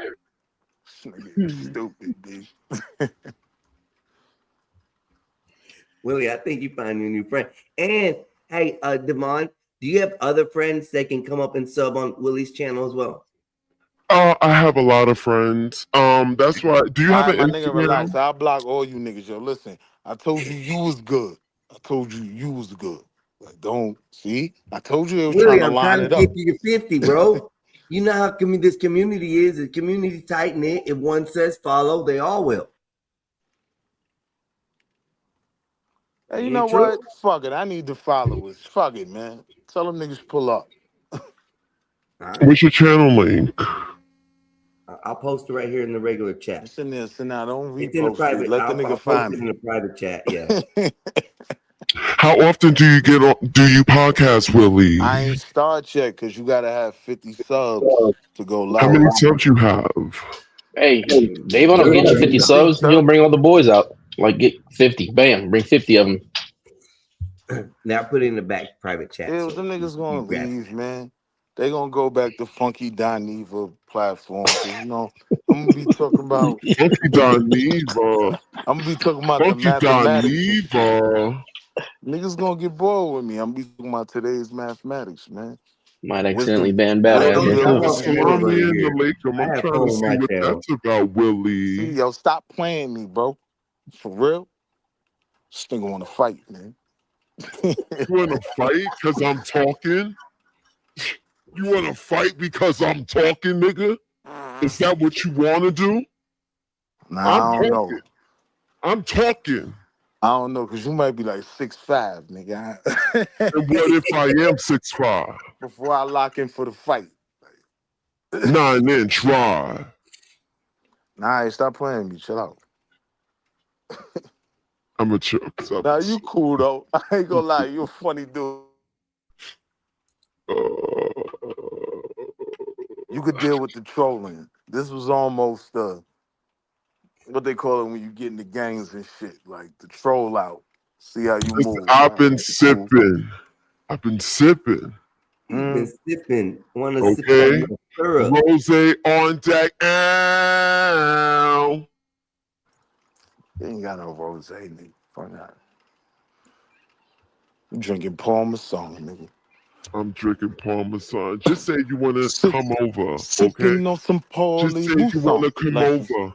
Stupid, B. Willie, I think you find a new friend. And hey, Devon, do you have other friends that can come up and sub on Willie's channel as well? I have a lot of friends. That's why. Do you All have right, an my nigga, Instagram? relax. I'll block all you niggas. Yo, listen, I told you was good. I told you was good. Like, don't see. I told you they was Willie, trying to I'm line trying it to up. get you to 50, bro. You know how this community is. The community tight knit. If one says follow, they all will. Hey, you know what? Fuck it. I need the followers. Fuck it, man. Tell them niggas pull up. What's your channel link? I'll post it right here in the regular chat. It's in there. So now don't It's in the repost private. it. Let the I'll nigga post find it in me. the private chat. Yeah. How often do you podcast, Willie? I ain't start yet because you gotta have 50 subs to go live. How many subs you have? Hey, Dave, I'll get you 50 subs. He'll bring all the boys out. Like, get 50. Bam. Bring 50 of them. Now put it in the back private chat. Yeah, them niggas gonna leave, man. They gonna go back to Funky Dineva platform because you know I'm gonna be talking about Funky Dineva. I'm gonna be talking about the Funky mathematics. Dineva. Niggas gonna get bored with me. I'm gonna be talking about today's mathematics, man. Might accidentally ban Batty out here. I'm trying to see what that's about, Willie. See, yo, stop playing me, bro. For real. This nigga wanna fight, man. You wanna fight because I'm talking? You wanna fight because I'm talking, nigga? Is that what you wanna do? Nah, I don't know. I'm talking. I don't know, because you might be like 6'5", nigga. And what if I am 6'5"? Before I lock in for the fight. 9-inch rod. Nah, stop playing me. Chill out. I'm a chill. Nah, you cool, though. I ain't gonna lie. You a funny dude. You could deal with the trolling. This was almost what they call it when you get in the gangs and shit, like the troll out. See how you Listen, move. I've All been right, cool. sipping. I've been sipping. He's been sipping. Want to sip Okay. that syrup. Rose on deck. Ow. You ain't got no rose, nigga. Fuck that. You drinking Parmesan, nigga. I'm drinking Parmesan. Just say you want to come over, okay? Sipping on some Just say you want to come over.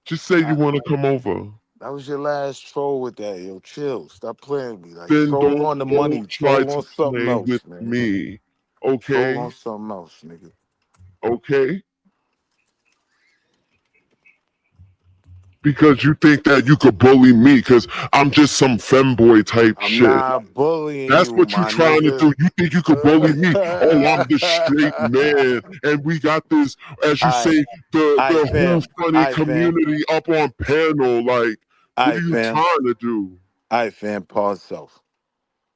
Just say you want to come over. That was your last troll with that, yo. Chill. Stop playing with me. Like, Then troll on the money. don't try Troll to on something play else, with man. me, okay? Troll on something else, nigga. Okay? Because you think that you could bully me because I'm just some femboy type I'm shit. not bullying That's you, what you're my trying nigga. to do. You think you could bully me? Oh, I'm the straight man. And we got this, as you say, the whole funny community up on panel. Like, what are you trying to do? All right, fam. Pause self.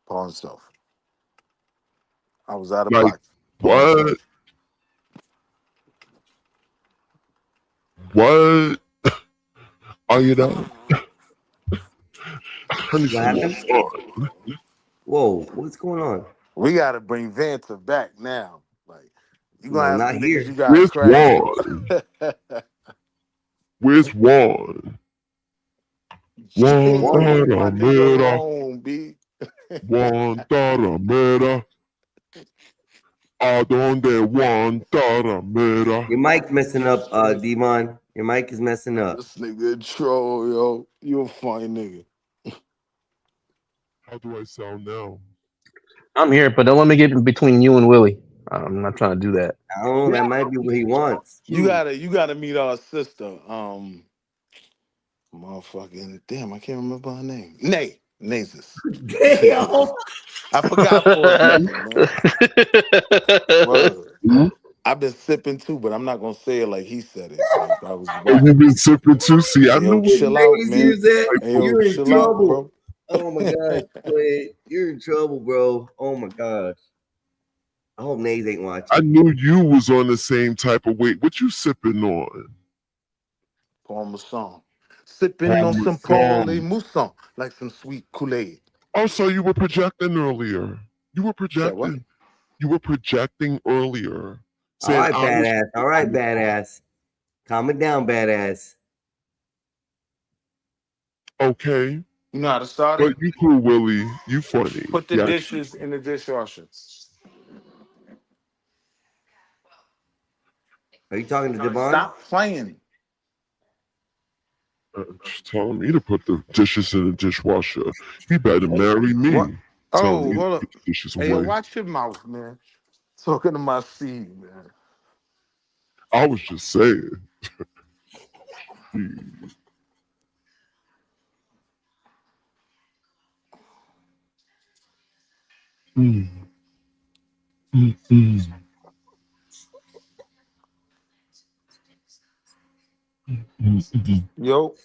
Pause self. I was out of Like, pocket. what? Are you done? What happened? Whoa, what's going on? We gotta bring Vanta back now. Like, you gonna have not some here. niggas you gotta Where's crash. Where's Juan? Guantanamera. Guantanamera. ¿A dónde Guantanamera? Your mic's messing up, Devon. Your mic is messing up. This nigga a troll, yo. You a funny nigga. How do I sound now? I'm here, but don't let me get in between you and Willie. I'm not trying to do that. I don't know. That might be what he wants. You gotta meet our sister. Motherfucking damn, I can't remember her name. Nasus. Damn. I forgot for a second, man. I've been sipping too, but I'm not gonna say it like he said it. Like, I was You've been sipping too. See, I knew chill out, man. You're in chill out, trouble. bro. Oh my gosh, Quid. You're in trouble, bro. Oh my gosh. I hope Nays ain't watching. I knew you was on the same type of weight. What you sipping on? Parmesan. Sipping on some Parmesan, like some sweet Kool-Aid. Oh, so you were projecting earlier. You were projecting. You were projecting earlier. All right, badass. All right, badass. Calm it down, badass. Okay. You know how to start it? But you cool, Willie. You funny. Put the dishes in the dishwasher. Are you talking to Devon? Stop playing. She's telling me to put the dishes in the dishwasher. You better marry me. Oh, hold up. Put the dishes Hey, yo, away. watch your mouth, man. Talking to my seed, man. I was just saying. Yo.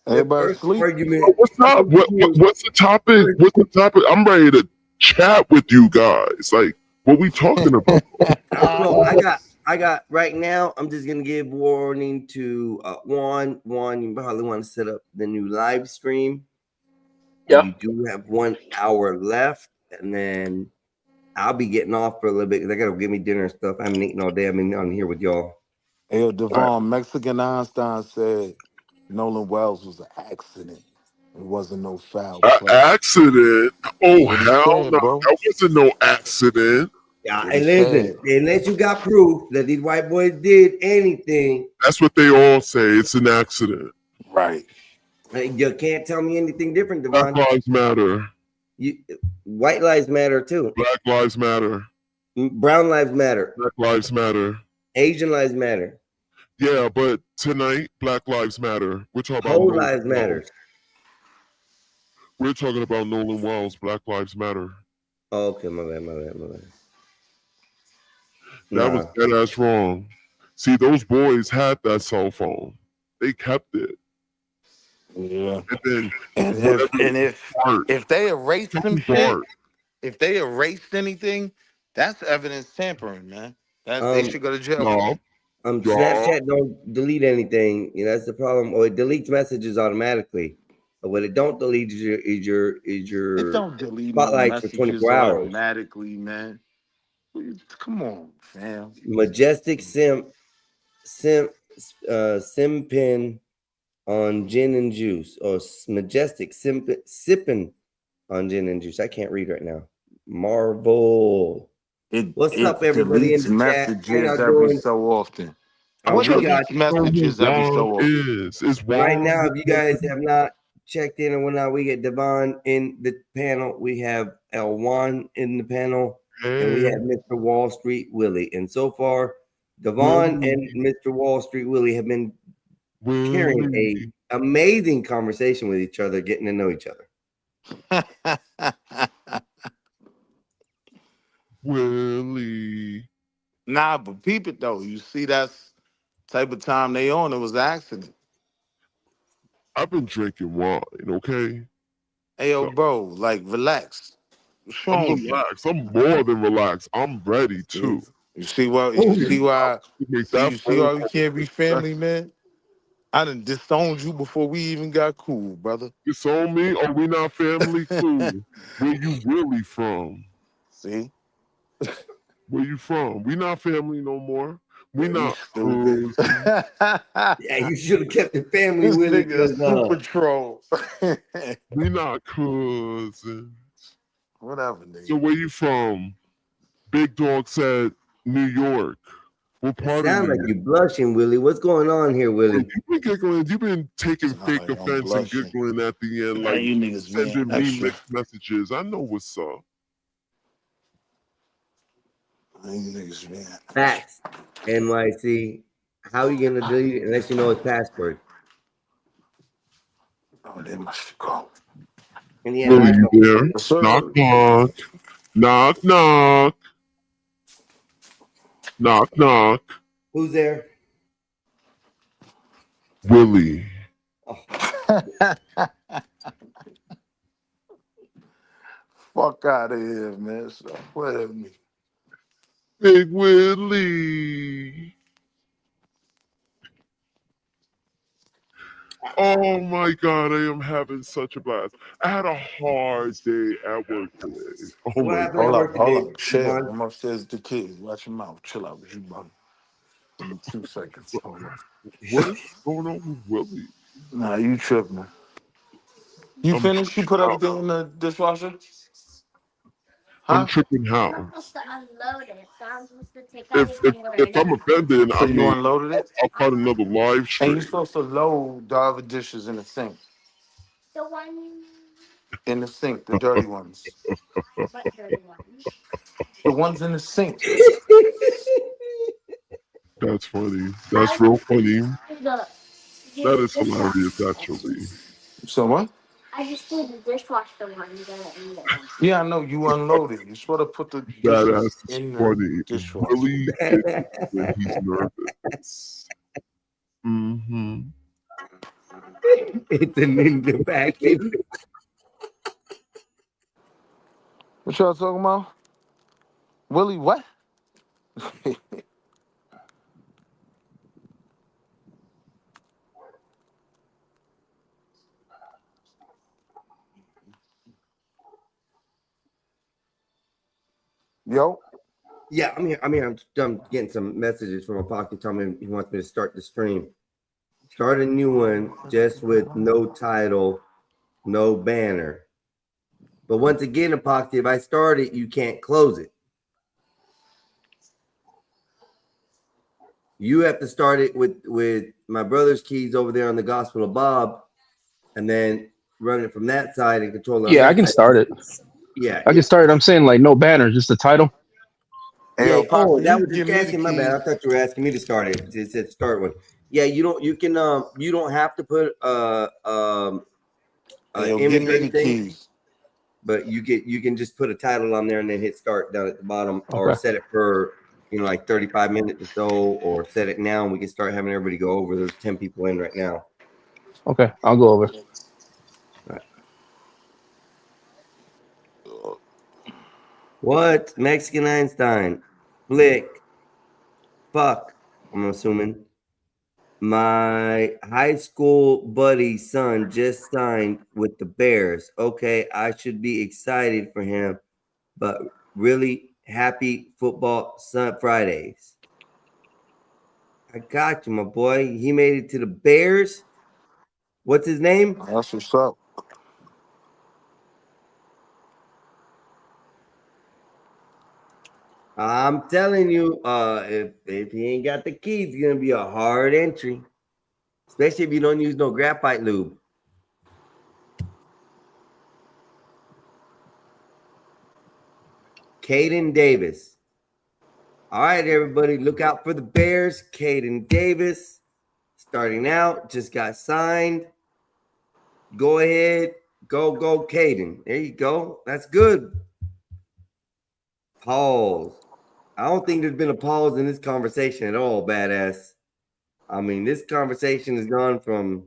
Everybody sleep. What's up? What's the topic? What's the topic? I'm ready to chat with you guys. Like, what we talking about? I got right now. I'm just gonna give warning to Juan. You probably want to set up the new live stream. Yeah. You do have 1 hour left, and then I'll be getting off for a little bit because I gotta get me dinner and stuff. I haven't eaten all day. I've been on here with y'all. Hey, yo, Devon, Mexican Einstein said Nolan Wells was an accident. It wasn't no foul play. Accident? Oh, What he hell said, no. bro. That wasn't no accident. Yeah, and listen, unless you got proof that these white boys did anything, That's what they all say. It's an accident. Right. You can't tell me anything different, Devon. Black lives matter. White lives matter too. Black lives matter. Brown lives matter. Black lives matter. Asian lives matter. Yeah, but tonight, Black Lives Matter. We're talking about Whole Nolan lives matter. Wells. We're talking about Nolan Wells. Black Lives Matter. Oh, okay, my bad. That was dead ass wrong. See, those boys had that cell phone. They kept it. Yeah. And then if they erased some shit, if they erased anything, that's evidence tampering, man. They should go to jail. No. Snapchat don't delete anything. You know, that's the problem. Or it deletes messages automatically. But what it don't delete is your It don't delete no spotlights for messages 24 hours. automatically, man. Come on, fam. Majestic Simpin on gin and juice, or Majestic sipping on gin and juice. I can't read right now. Marvel. What's up, everybody in deletes the chat? How messages y'all every doing? so often. What What we got deletes messages every so often? Is right now? If you guys have not checked in or whatnot, we get Devon in the panel. We have L1 in the panel, and we have Mr. Wall Street Willie. And so far, Devon and Mr. Wall Street Willie have been carrying a amazing conversation with each other, getting to know each other. Willie. Nah, but peep it though. You see, that's type of time they on. It was an accident. I've been drinking wine, okay? Hey, yo, bro, like, relax. What's wrong I'm with you? relaxed. I'm more than relaxed. I'm ready too. You see why? You see why? Make See, that you see why phone we call. can't be family, man? I done disowned you before we even got cool, brother. Disown me? Or we not family too? Where you really from? See? Where you from? We not family no more. We Yeah, not you cousins. Yeah, you should have kept the family This Willie. nigga a super troll. We not cousins. Whatever, nigga. So where you from? Big Dog said New York. What It part sound of like New you blushing, Willie. What's going on here, Willie? You've been giggling. You've been taking fake like I'm offense and blushing. giggling at the end, Now like you niggas sending being me extra. mixed messages. I know what's up. Now you niggas being Facts. NYC. How are you gonna delete it unless you know its password? Oh, they must go. In the end, Willie, you there? Yes, sir. Knock, knock. Knock, knock. Knock, knock. Who's there? Willie. Fuck out of here, man. Stop playing with me. Big Willie. Oh my God, I am having such a blast. I had a hard day at work today. Oh my God. Hold up. Chill. I'm upstairs with the kids. Watch your mouth. Chill out with you, brother. Give me 2 seconds. Hold on. What is going on with Willie? Nah, you tripping. You finished? You put everything in the dishwasher? I'm tripping how? I'm supposed to unload it, so I'm supposed to take everything If I'm offended, So I you mean, unloaded it? I'll cut another live And stream. you're supposed to load the other dishes in the sink. The one, In the sink, the dirty ones. but dirty ones. The ones in the sink. That's funny. That's real funny. The That is hilarious, actually. So what? I just did the dishwasher one. In there. Yeah, I know you unloaded. You're supposed to put the That dishes is in the funny. dishwasher. Willie gets when he's nervous. Mm-hmm. It's an ninja package. What y'all talking about? Willie, what? Yo. Yeah, I'm here. I'm getting some messages from a pocket telling me he wants me to start the stream. Start a new one just with no title, no banner. But once again, Epoxy, if I start it, you can't close it. You have to start it with my brother's keys over there on the Gospel of Bob, and then run it from that side and control it. Yeah, I can start it. Yeah, I can start it. I'm saying like no banner, just the title. Yeah. Oh, that was just asking. My bad. I thought you were asking me to start it. It said start one. Yeah, you don't. You can. You don't have to put image or anything. But you can just put a title on there and then hit start down at the bottom, or Okay. set it for like 35 minutes or so, or set it now and we can start having everybody go over. There's 10 people in right now. Okay, I'll go over. What? Mexican Einstein. Flick. fuck, I'm assuming. My high school buddy's son just signed with the Bears. Okay, I should be excited for him, but really happy football Fridays. I got you, my boy. He made it to the Bears. What's his name? That's what's up. I'm telling you, if he ain't got the keys, it's gonna be a hard entry, especially if you don't use no graphite lube. Caden Davis. All right, everybody, look out for the Bears. Caden Davis, starting out, just got signed. Go ahead, go, Caden. There you go. That's good. Pause. I don't think there's been a pause in this conversation at all, badass. I mean, this conversation has gone from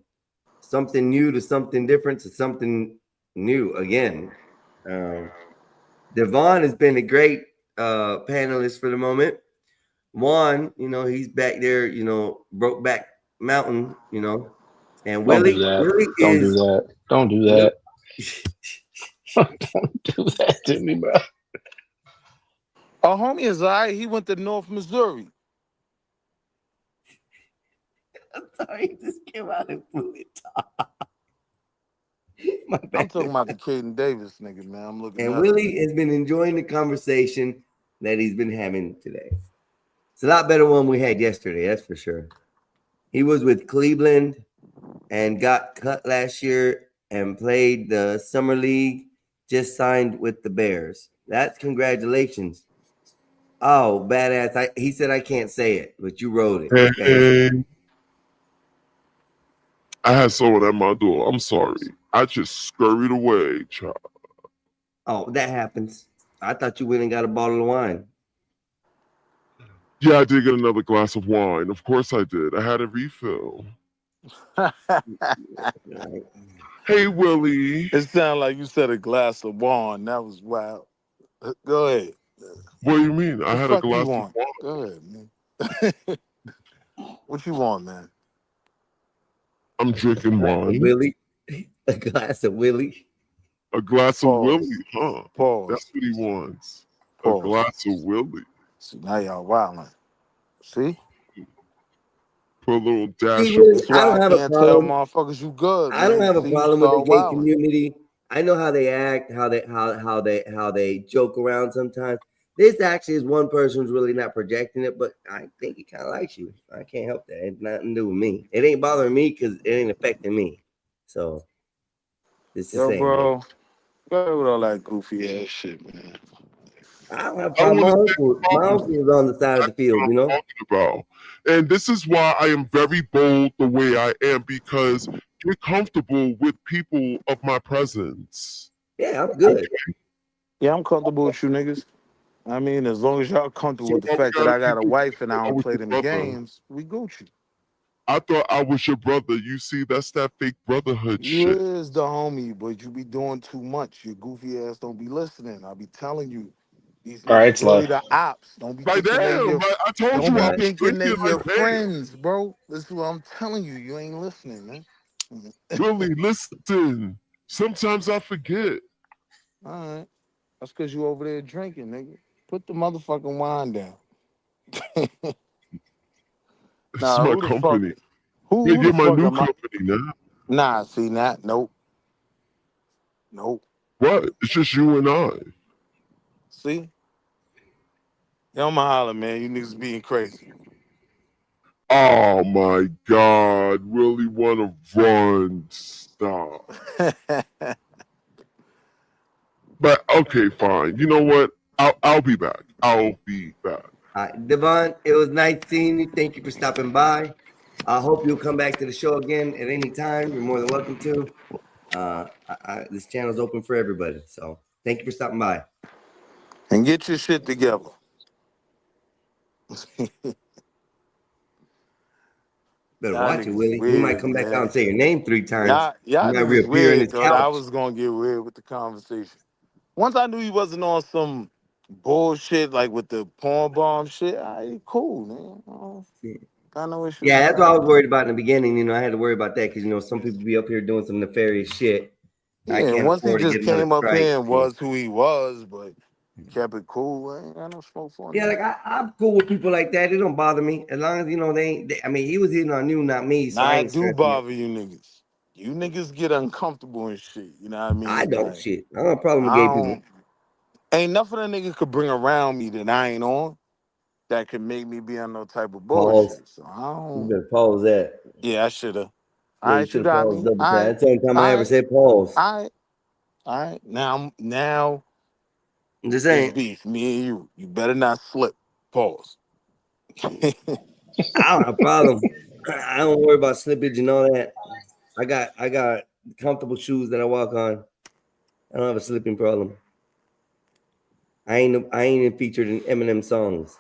something new to something different to something new again. Devon has been a great panelist for the moment. Juan, he's back there, Brokeback Mountain, and Willie. Don't do that. Don't do that to me, bro. Our homie is all right. He went to North Missouri. I'm sorry, he just came out and blew it. I'm talking about the Caden Davis nigga, man. I'm looking And at Willie has been enjoying the conversation that he's been having today. It's a lot better one we had yesterday, that's for sure. He was with Cleveland and got cut last year and played the summer league, just signed with the Bears. That's congratulations. Oh, badass. He said I can't say it, but you wrote it. Okay. I had someone at my door. I'm sorry. I just scurried away, child. Oh, that happens. I thought you went and got a bottle of wine. Yeah, I did get another glass of wine. Of course I did. I had a refill. Hey, Willie. It sounded like you said a glass of wine. That was wild. Go ahead. What do you mean? I had a glass of wine. wine. Go ahead, man. What you want, man? I'm drinking wine. Willie. A glass of Willie. A glass of Willie, huh? Pause. That's what he wants. Pause. A glass of Willie. See, now y'all wilding. See? Put a little dash See, of Willie, I don't have a problem. Tell motherfuckers you good. I don't man. have a See, problem you with the start gay wilding. community. I know how they act, how they joke around sometimes. This actually is one person who's really not projecting it, but I think he kind of likes you. I can't help that. It's nothing to do with me. It ain't bothering me because it ain't affecting me. So it's the Yo, same. bro. Go with all that goofy ass shit, man. I don't have a problem. My uncle is on the side of the field, you know. About. And this is why I am very bold the way I am, because get comfortable with people of my presence. Yeah, I'm good. Okay. Yeah, I'm comfortable with you niggas. I mean, as long as y'all comfortable with the fact that I got a wife and I don't play them games, we Gucci. I thought I was your brother. You see, that's that fake brotherhood You shit. is the homie, but you be doing too much. Your goofy ass don't be listening. I be telling you. These All right, niggas really Sly. the ops. Don't be Like, thinking they damn, your, I told don't you be I was thinking they drinking your like, damn. friends, bro. This is what I'm telling you. You ain't listening, man. Really, listen. Sometimes I forget. All right. That's because you over there drinking, nigga. Put the motherfucking wine down. It's Nah, my who the fuck- company. Who You're the my fuck new am I? company now. Nah, see that? Nope. What? It's just you and I. See? Yo, I'ma holler, man. You niggas being crazy. Oh my God, really want to run? Stop. But okay, fine. You know what? I'll be back. I'll be back. All right, Devon, it was nice seeing you. Thank you for stopping by. I hope you'll come back to the show again at any time. You're more than welcome to. This channel is open for everybody. So thank you for stopping by. And get your shit together. Better Y'all watch it, niggas Willie. weird, He might come back man. out and say your name 3 times. Y'all You might niggas reappear in weird, his thought I couch. was gonna get weird with the conversation. Once I knew he wasn't on some bullshit like with the porn bomb shit, cool, man. I know what Yeah, that's what I was worried about in the beginning. I had to worry about that because some people be up here doing some nefarious shit. I Yeah, can't once he afford to just get another came up strike. here and was who he was, but kept it cool. I ain't got no smoke for him. Yeah, like I'm cool with people like that. It don't bother me as long as they ain't. I mean, he was hitting on you, not me. So Nah, I I ain't do stressing bother you niggas. You niggas get uncomfortable and shit. You know what I mean? I don't Like, shit. I don't have a problem with I gay don't. people. Ain't nothing a nigga could bring around me that I ain't on that could make me be on no type of Pause. bullshit. So I You don't. better pause that. Yeah, I shoulda. Yeah, All you right, you should have got paused me. double All time. right, That's the only time I all ever right, said pause. all right, all right. Now, I'm just it's saying. beef. Me and you. You better not slip. Pause. I don't have a problem. I don't worry about slippage and all that. I got comfortable shoes that I walk on. I don't have a slipping problem. I ain't even featured in Eminem songs.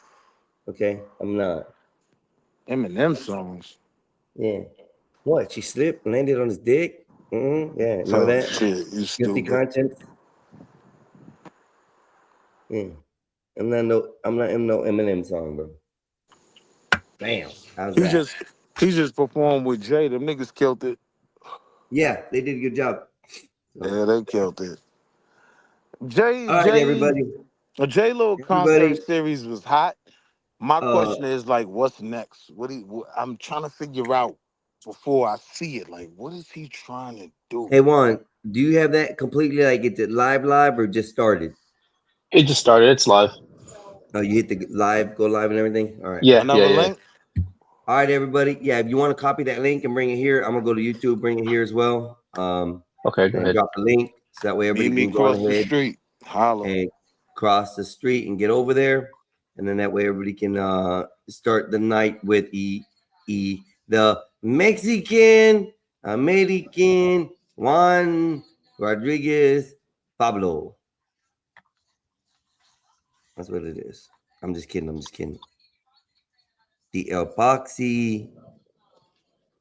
Okay, I'm not. Eminem songs. Yeah. What? She slipped, landed on his dick. Yeah, remember Oh that? shit, you Guilty stupid. conscience. Yeah. I'm not in no Eminem song, bro. Bam. How's He that? just performed with Jay. Them niggas killed it. Yeah, they did a good job. Yeah, they killed it. All right, everybody. J-Lo concert Everybody. series was hot. My question is like, what's next? I'm trying to figure out before I see it. Like, what is he trying to do? Hey Juan, do you have that completely like it's live or just started? It just started. It's live. Oh, you hit the go live and everything? All right. Yeah, Another yeah. link? All right, everybody. Yeah, if you want to copy that link and bring it here, I'm gonna go to YouTube, bring it here as well. Okay, go and ahead. drop the link so that way Meet everybody me can go across the ahead street. Holla. and cross the street and get over there, and then that way everybody can start the night with the Mexican American Juan Rodriguez Pablo. That's what it is. I'm just kidding. The Epoxy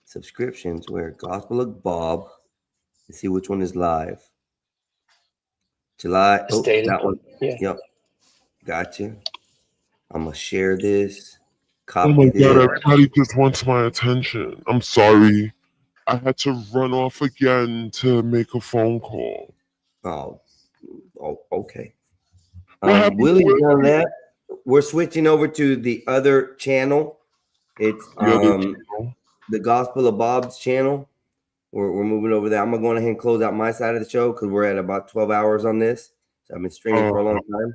subscriptions where Gospel of Bob. Let's see which one is live. July. Oh, that one. Yeah. Yep. Gotcha. I'm gonna share this. Oh Copy my this. god, everybody just wants my attention. I'm sorry. I had to run off again to make a phone call. Oh, okay. What happened to Willie's Willie? done that. We're switching over to the other channel. It's the Gospel of Bob's channel. We're moving over there. I'm gonna go ahead and close out my side of the show because we're at about 12 hours on this. So I've been streaming for a long time.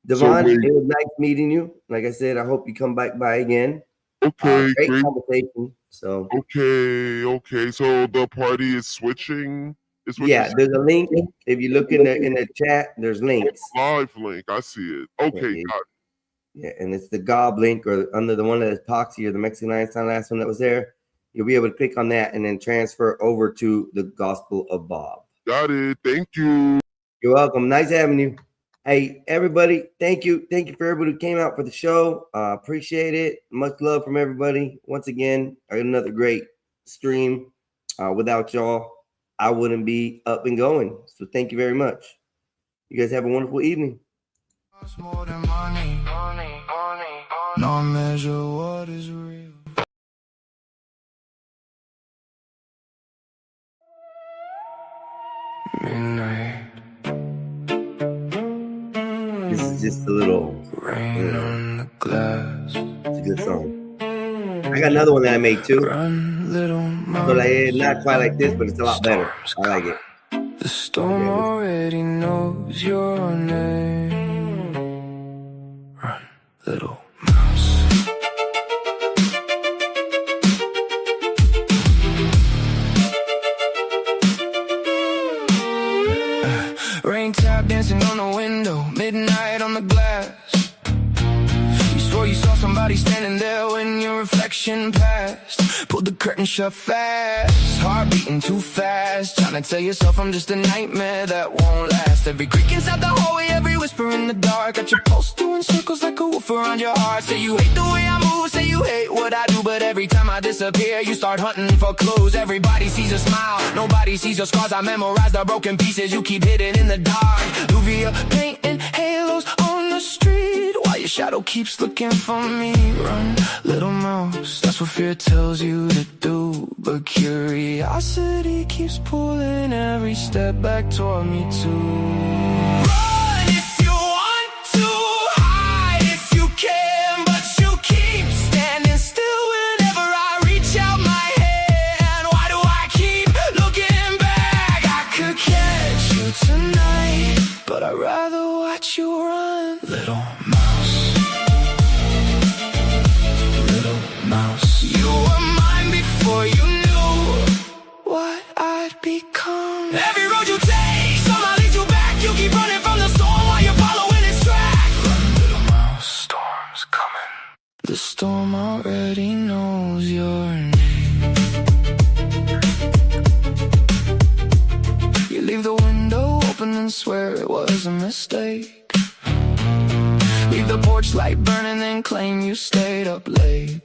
Devon, it was nice meeting you. Like I said, I hope you come back by again. Okay, great great conversation. So okay. So the party is switching. Is what yeah, you're there's a link. If you look in the chat, there's links. live link. I see it. Okay, got it. Yeah, and it's the GOB link or under the one that is Poxy or the Mexican Einstein last one that was there. You'll be able to click on that and then transfer over to the Gospel of Bob. Got it. Thank you. You're welcome. Nice having you. Hey, everybody, thank you. Thank you for everybody who came out for the show. Appreciate it. Much love from everybody. Once again, another great stream. Without y'all, I wouldn't be up and going. So thank you very much. You guys have a wonderful evening. More than money. No measure what is real. Midnight. This is just a little rain on the glass. It's a good song. I got another one that I made too. But it's not quite like this, but it's a lot better. I like it. The storm already knows your name. Run, little mouse. Rain tap dancing on the window, midnight on the glass. You swore you saw somebody standing there when your reflection passed. Pulled the curtain shut fast, heart beating too fast. Trying to tell yourself I'm just a nightmare that won't last. Every creak inside the hallway, every whisper in the dark. Got your pulse doing circles like a wolf around your heart. Say you hate the way I move, say you hate what I do. But every time I disappear, you start hunting for clues. Everybody sees a smile, nobody sees your scars. I memorize the broken pieces you keep hidden in the dark. Louvia painting halos on the street. shadow keeps looking for me. Run, little mouse, that's what fear tells you to do. But curiosity keeps pulling every step back toward me too. Run if you want to, hide if you can, but you keep standing still whenever I reach out my hand. Why do I keep looking back? I could catch you tonight, but I'd rather watch you run. Little mouse, little mouse, you were mine before you knew what I'd become. Every road you take somehow leads you back. You keep running from the storm while you're following its track. Run, little mouse, storm's coming. The storm already knows your name. You leave the window open and swear it was a mistake. Leave the porch light burning, then claim you stayed up late.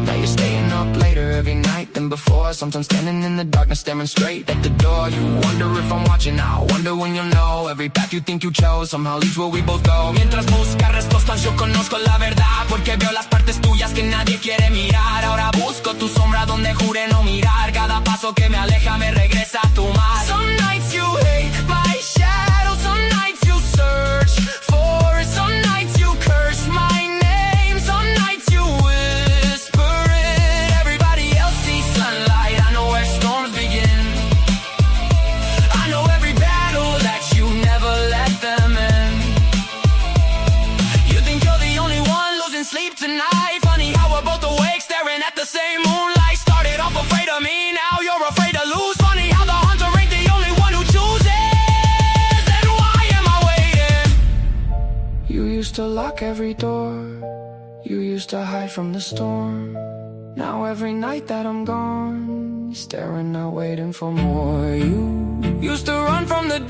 Now you're staying up later every night than before. Sometimes standing in the darkness staring straight at the door. You wonder if I'm watching now, wonder when you'll know. Every path you think you chose somehow leads where we both go. Mientras buscas respuestas yo conozco la verdad, porque veo las partes tuyas que nadie quiere mirar. Ahora busco tu sombra donde juré no mirar. Cada paso que me aleja me regresa a tu mar. Some nights you hate my shadow, some nights you search for it, some nights you curse my name, some nights you whisper it. Everybody else sees sunlight, I know where storms begin. I know every battle that you never let them in. You think you're the only one losing sleep tonight. Funny how we're both awake staring at the same moonlight. Started off afraid of me, now you're afraid to lose. Funny how the hunter ain't the only one who chooses. And why am I waiting? You used to lock every door, you used to hide from the storm. Now every night that I'm gone, you're staring out waiting for more. You used to run from the